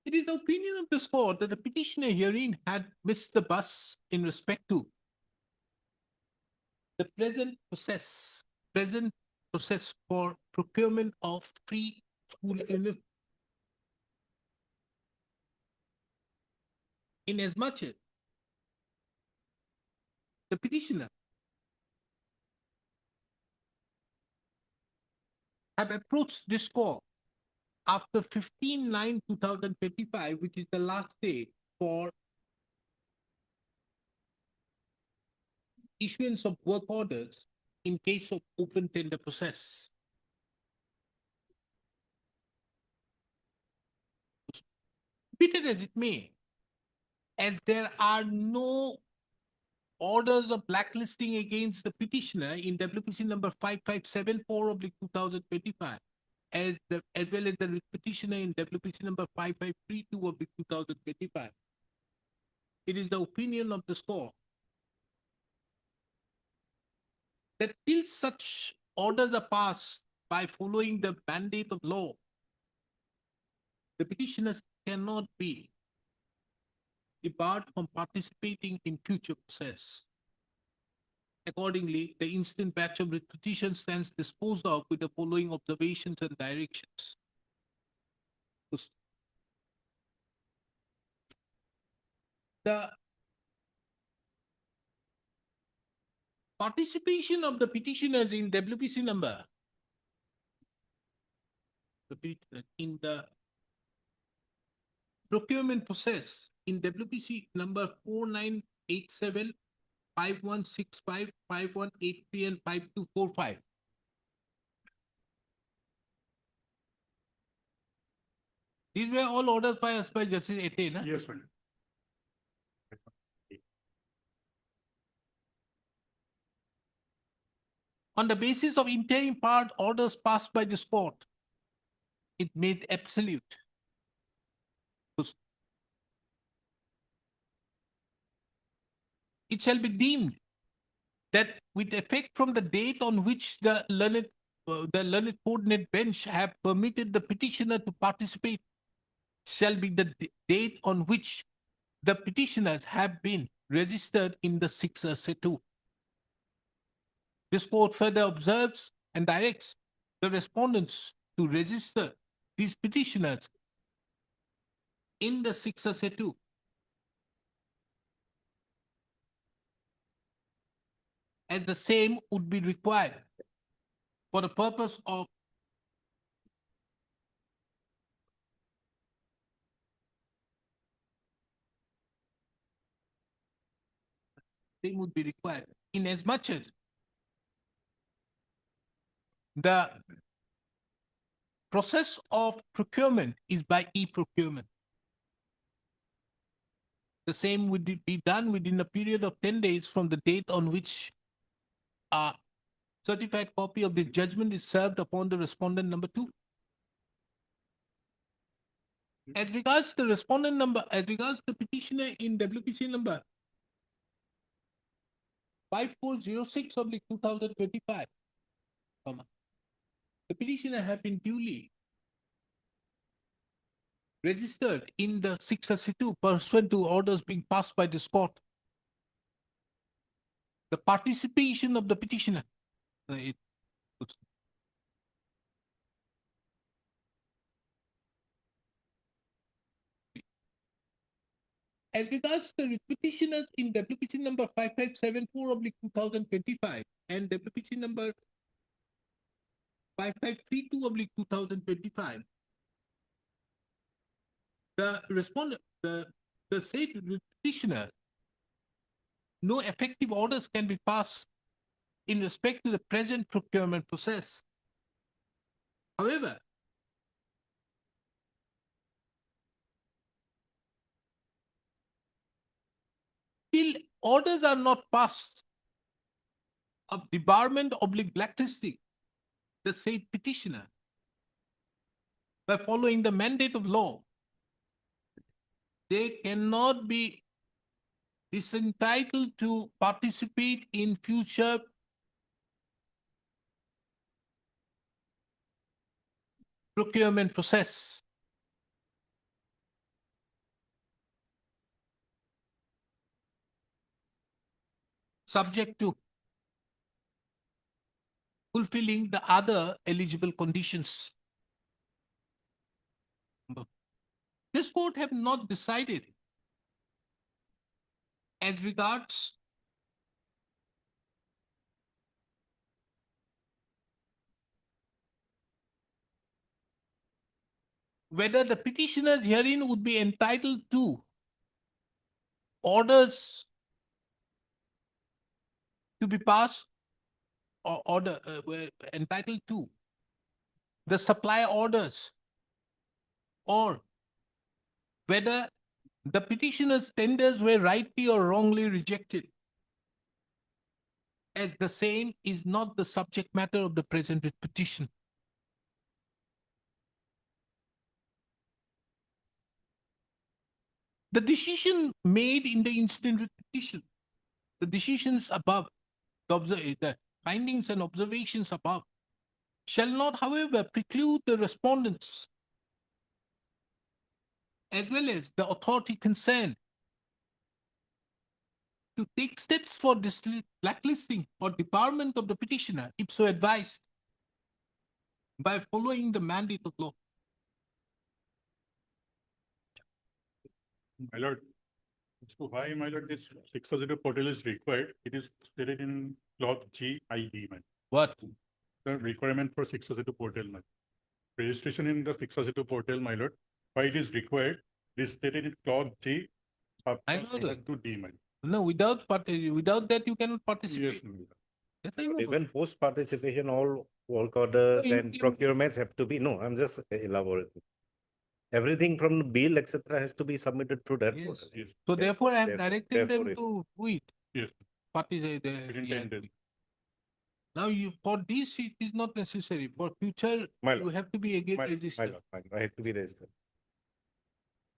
It is the opinion of this court that the petitioner herein had missed the bus in respect to the present process for procurement of free school uniform. Inasmuch as the petitioner have approached this court after 15/9/2025, which is the last day for issuance of work orders in case of open tender process. Be it as it may, as there are no orders of blacklisting against the petitioner in WPC number 5574 of 2025, as well as the petitioner in WPC number 5532 of 2025. It is the opinion of the court that till such orders are passed by following the mandate of law, the petitioners cannot be debarred from participating in future process. Accordingly, the instant batch of writ petition stands disposed of with the following observations and directions. The participation of the petitioners in WPC number in the procurement process in WPC number 4987, 5165, 5183, and 5245. These were all orders by us by Justice Ete, na?
Yes, madam.
on the basis of interim part orders passed by this court, it made absolute. It shall be deemed that with effect from the date on which the learned coordinate bench have permitted the petitioner to participate shall be the date on which the petitioners have been registered in the 602. This court further observes and directs the respondents to register these petitioners in the 602. As the same would be required for the purpose of same would be required in as much as the process of procurement is by e-procurement. The same would be done within a period of 10 days from the date on which a certified copy of the judgment is served upon the respondent number 2. As regards the respondent number, as regards the petitioner in WPC number 5406/2025, the petitioner have been duly registered in the 662 pursuant to orders being passed by this court. The participation of the petitioner. As regards the petitioners in WPC number 5574/2025 and WPC number 5532/2025, the respondent, the said petitioner, no effective orders can be passed in respect to the present procurement process. However, till orders are not passed of debarment/blacklisting, the said petitioner, by following the mandate of law, they cannot be disentitled to participate in future procurement process. Subject to fulfilling the other eligible conditions. This court have not decided as regards whether the petitioners herein would be entitled to orders to be passed or were entitled to the supply orders, or whether the petitioner's tenders were rightly or wrongly rejected, as the same is not the subject matter of the present writ petition. The decision made in the incident writ petition, the decisions above, the findings and observations above, shall not, however, preclude the respondents as well as the authority concerned to take steps for blacklisting or debarment of the petitioner, if so advised, by following the mandate of law.
My lord, so why, my lord, this 602 portal is required? It is stated in clause GIB, man.
What?
The requirement for 602 portal, man. Registration in the 602 portal, my lord. Why it is required? It is stated in clause G.
I know that.
To D, man.
No, without that you cannot participate.
Yes, my lord.
Yes, I know.
Even post participation, all work orders
No,
and
you-
procurements have to be, no, I'm just elaborating. Everything from the bill, etc., has to be submitted through that.
Yes.
portal.
Yes,
So therefore, I have
Therefore-
directed them
therefore it-
to do it.
yes.
Participate.
Within 10 days.
Now you, for this, it is not necessary. For future,
My
you
lord.
have to be again
My
registered.
lord, my lord, I have to be registered.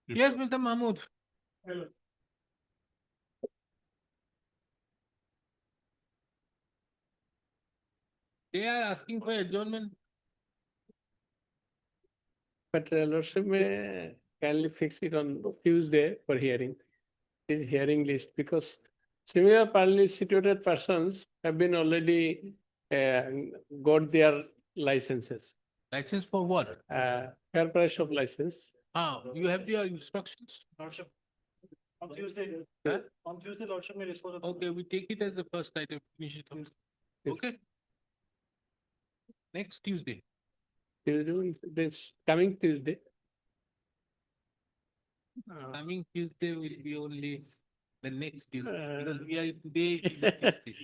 Yes, Mr. Mahmood. They are asking for adjournment.
But Lordship may kindly fix it on Tuesday for hearing, this hearing list, because similarly situated persons have been already got their licenses,
License for what?
fair price of license.
You have your instructions?
Lordship, on Tuesday,
Huh?
on Tuesday, Lordship may dispose of.
Okay, we take it as the first item. Finish it off. Okay? Next Tuesday.
This coming Tuesday.
Coming Tuesday will be only the next Tuesday, because we are today is a Tuesday.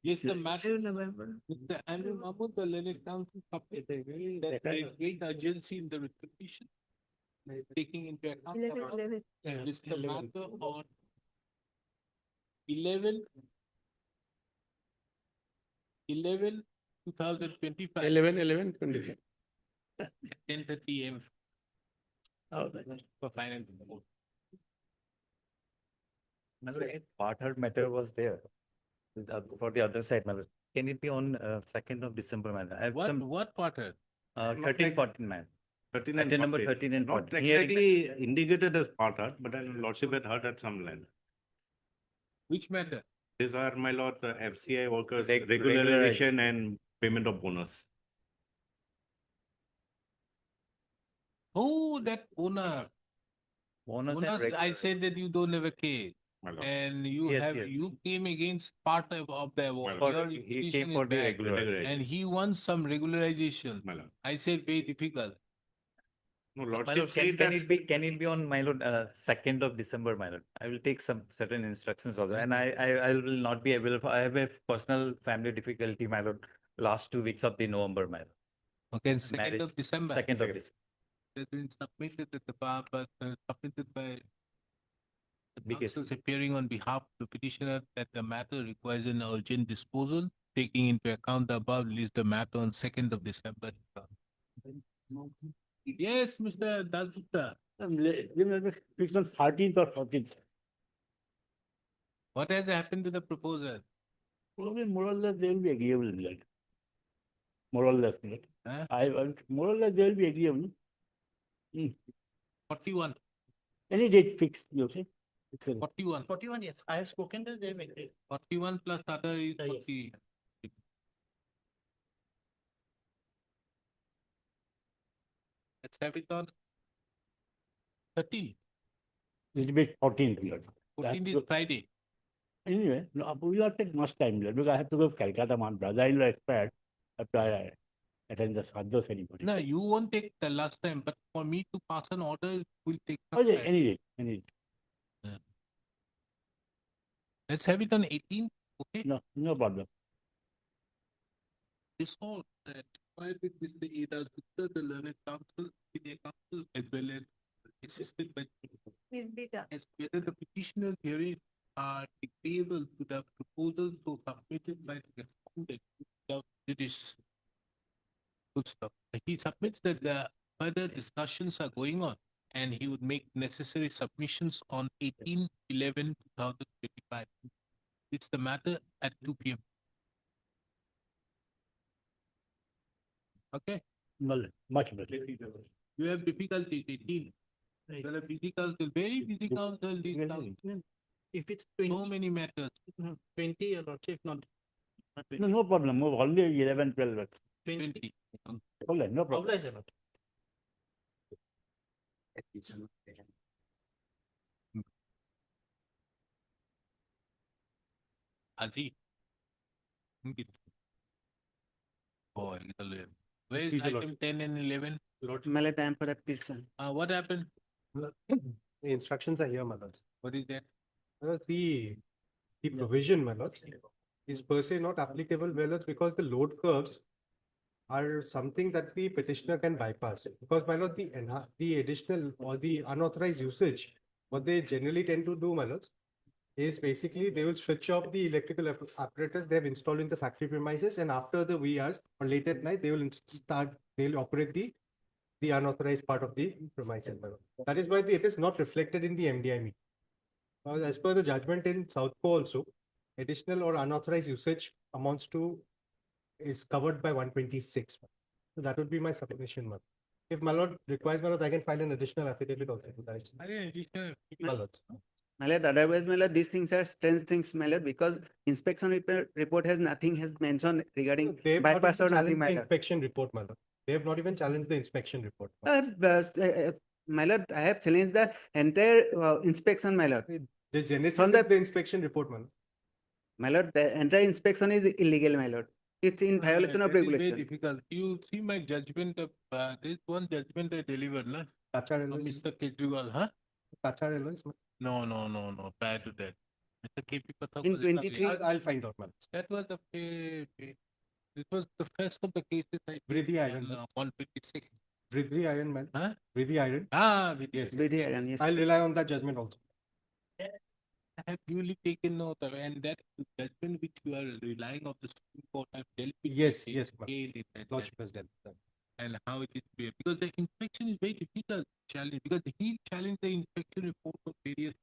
Yes, the matter, Mr. Andrew Mahmood, the Learned Council submitted that there is great urgency in the petition. Taking into account. It's the matter on 2025.
11/11/25.
10:30 AM
Oh,
for final report.
Part matter was there for the other side, Malad. Can it be on 2nd of December, Malad? I have some
What part?
13, 14, man.
13 and
Item number
14.
13 and
Not
14. Hearing.
exactly indicated as part art, but lordship had heard at some length.
Which matter?
These are, my lord, the FCI workers
Regularization.
regularization and payment of bonus.
Oh, that owner.
Bonus and
Bonus, I said that you don't have a case.
My lord.
And you
Yes,
have,
yes.
you came against part of the award.
Well,
Your
he
petition
came
is
for the
back.
regular.
And he wants some regularization.
My lord.
I said very difficult.
No,
My
lordship
lord,
said
can
that.
can it be on, my lord, 2nd of December, my lord? I will take some certain instructions also, and I will not be available. I have a personal family difficulty, my lord, last 2 weeks of the November, my lord.
Okay, and 2nd
Marriage.
of December.
2nd of December.
Has been submitted at the bar, but submitted by the
Because-
councils appearing on behalf of the petitioner that the matter requires an urgent disposal, taking into account the above, list the matter on 2nd of December. Yes, Mr. Dasgupta.
Fixed on 13th or 14th.
What has happened to the proposal?
Probably more or less they will be agreeable, Milord. More or less, Milord.
Huh?
More or less they will be agreeable.
41.
Any date fixed, you say?
41.
41, yes, I have spoken to them.
41 plus other is
Yes.
40. Let's have it on 13.
Little bit 14th, Milord.
14 is Friday.
Anyway, no, we will not take much time, Milord, because I have to go to Calcutta, my brother-in-law expired. After I attend the Sadhu ceremony.
No, you won't take the last time, but for me to pass an order, it will take some
Oh, yeah,
time.
any date, any date.
Let's have it on 18th. Okay.
No, no problem.
This all required with the Ida Gupta, the Learned Council, Senior Council, as well as assisted by as whether the petitioner's hearing are agreeable to the proposal so submitted by the respondent without prejudice. Good stuff. He submits that the further discussions are going on and he would make necessary submissions on 18/11/2025. It's the matter at 2 PM. Okay,
Well, much better.
you have difficulty, 18. Well, a busy council, very busy council, this council.
If it's
So many matters.
20 or not, if not.
No, no problem. Move only 11, 12.
20.
Okay, no problem.
Obliged or not?
Aji. Boy, where is
Please, Lord.
item 10 and 11?
Mallet, I am for that petition.
What happened?
The instructions are here, my lords.
What is that?
The provision, my lords, is per se not applicable, my lords, because the load curves are something that the petitioner can bypass. Because, my lord, the additional or the unauthorized usage, what they generally tend to do, my lords, is basically they will switch off the electrical apparatus they have installed in the factory premises, and after the wee hours or late at night, they will they'll operate the unauthorized part of the premises. That is why it is not reflected in the MDI meter. As per the judgment in South Co also, additional or unauthorized usage amounts to is covered by 126. So that would be my submission, ma'am. If my lord requires, my lord, I can file an additional affidavit also to that. My lord.
My lord, otherwise, my lord, these things are strange things, my lord, because inspection report has nothing has mentioned regarding
They have not even
bypass or nothing,
challenged
my
the
lord.
inspection report, my lord. They have not even challenged the inspection report. my lord.
My lord, I have challenged the entire inspection, my lord.
The genesis
From
is
the-
the inspection report, my lord.
My lord, the entire inspection is illegal, my lord. It's in violation of
That is very
regulation.
difficult. You see my judgment of, there's one judgment I delivered, na?
Tachar
From
Airlines,
Mr. Kejriwal, huh?
Tachar Airlines, my-
No, prior to that. Mr. KP Pathak
In
was in
23
Bangladesh.
I'll find out, my lord.
That was this was the first of the cases I did
Vriddhi Iron,
on 156.
Vriddhi Iron, man.
Huh?
Vriddhi Iron.
With
Yes,
British Iron, yes.
I'll rely on that judgment also.
I have duly taken note of, and that judgment which you are relying on the Supreme Court, I've dealt with.
Yes,
it
yes, ma'am.
detail in that
Lordship has done that.
and how it is made. Because the inspection is very difficult challenge, because he challenged the inspection report of various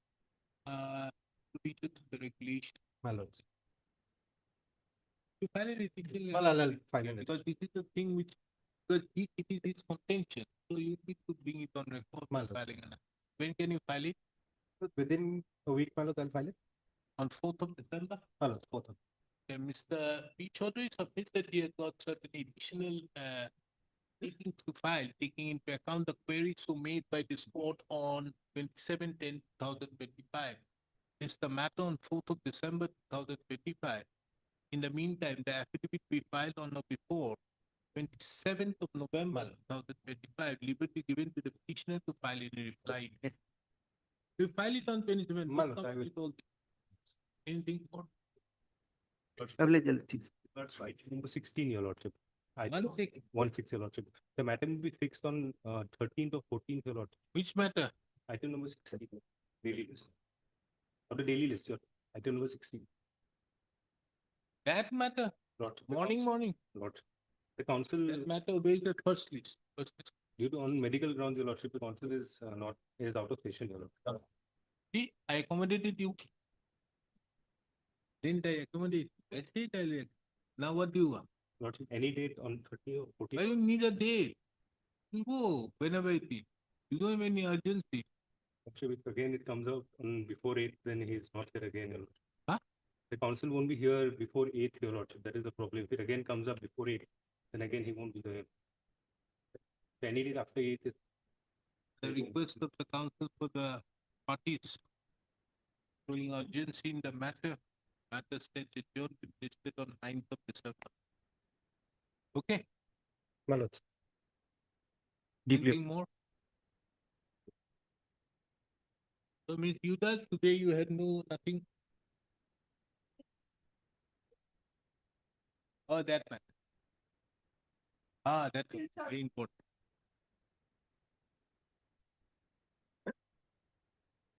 provisions of the regulation.
My lords.
You find it difficult.
Well, I'll find it.
Because this is the thing which, because it is his contention, so you need to bring it on record
My
by
lord.
filing an. When can you file it?
Within a week, my lord, I'll file it.
On 4th of December?
My lord, 4th.
Mr. P. Chaudhary submits that he has got certain additional taking to file, taking into account the queries so made by this court on 27/10/2025. It's the matter on 4th of December 2025. In the meantime, the affidavit be filed on or before 27th of November 2025, liberty given to the petitioner to file any reply. You file it on 27th.
My lord, I will.
Anything more?
That's right. Number 16, your lordship. I
1/6.
1/6, your lordship. The matter will be fixed on 13th or 14th, your lordship.
Which matter?
Item number 16, daily list. Or the daily list, your item number 16.
That matter?
Lord,
Morning.
Lord. The council,
That matter obeys the first list.
due to on medical grounds, your lordship, the council is is out of session, your lord.
See, I accommodated you. Didn't I accommodate? I said earlier. Now what do you want?
Lordship, any date on 30 or 40?
I don't need a date. You go whenever it is. You don't have any urgency.
Lordship, if again it comes out on before 8th, then he's not here again, your lord.
Huh?
The council won't be here before 8th, your lordship. That is the problem. If it again comes up before 8th, then again he won't be there. If any date after 8th is
The request of the council for the parties showing urgency in the matter stage adjourned to be listed on 9th of December. Okay,
My lords.
anything more? So Ms. Yudas, today you had nothing? Oh, that matter. That's very important.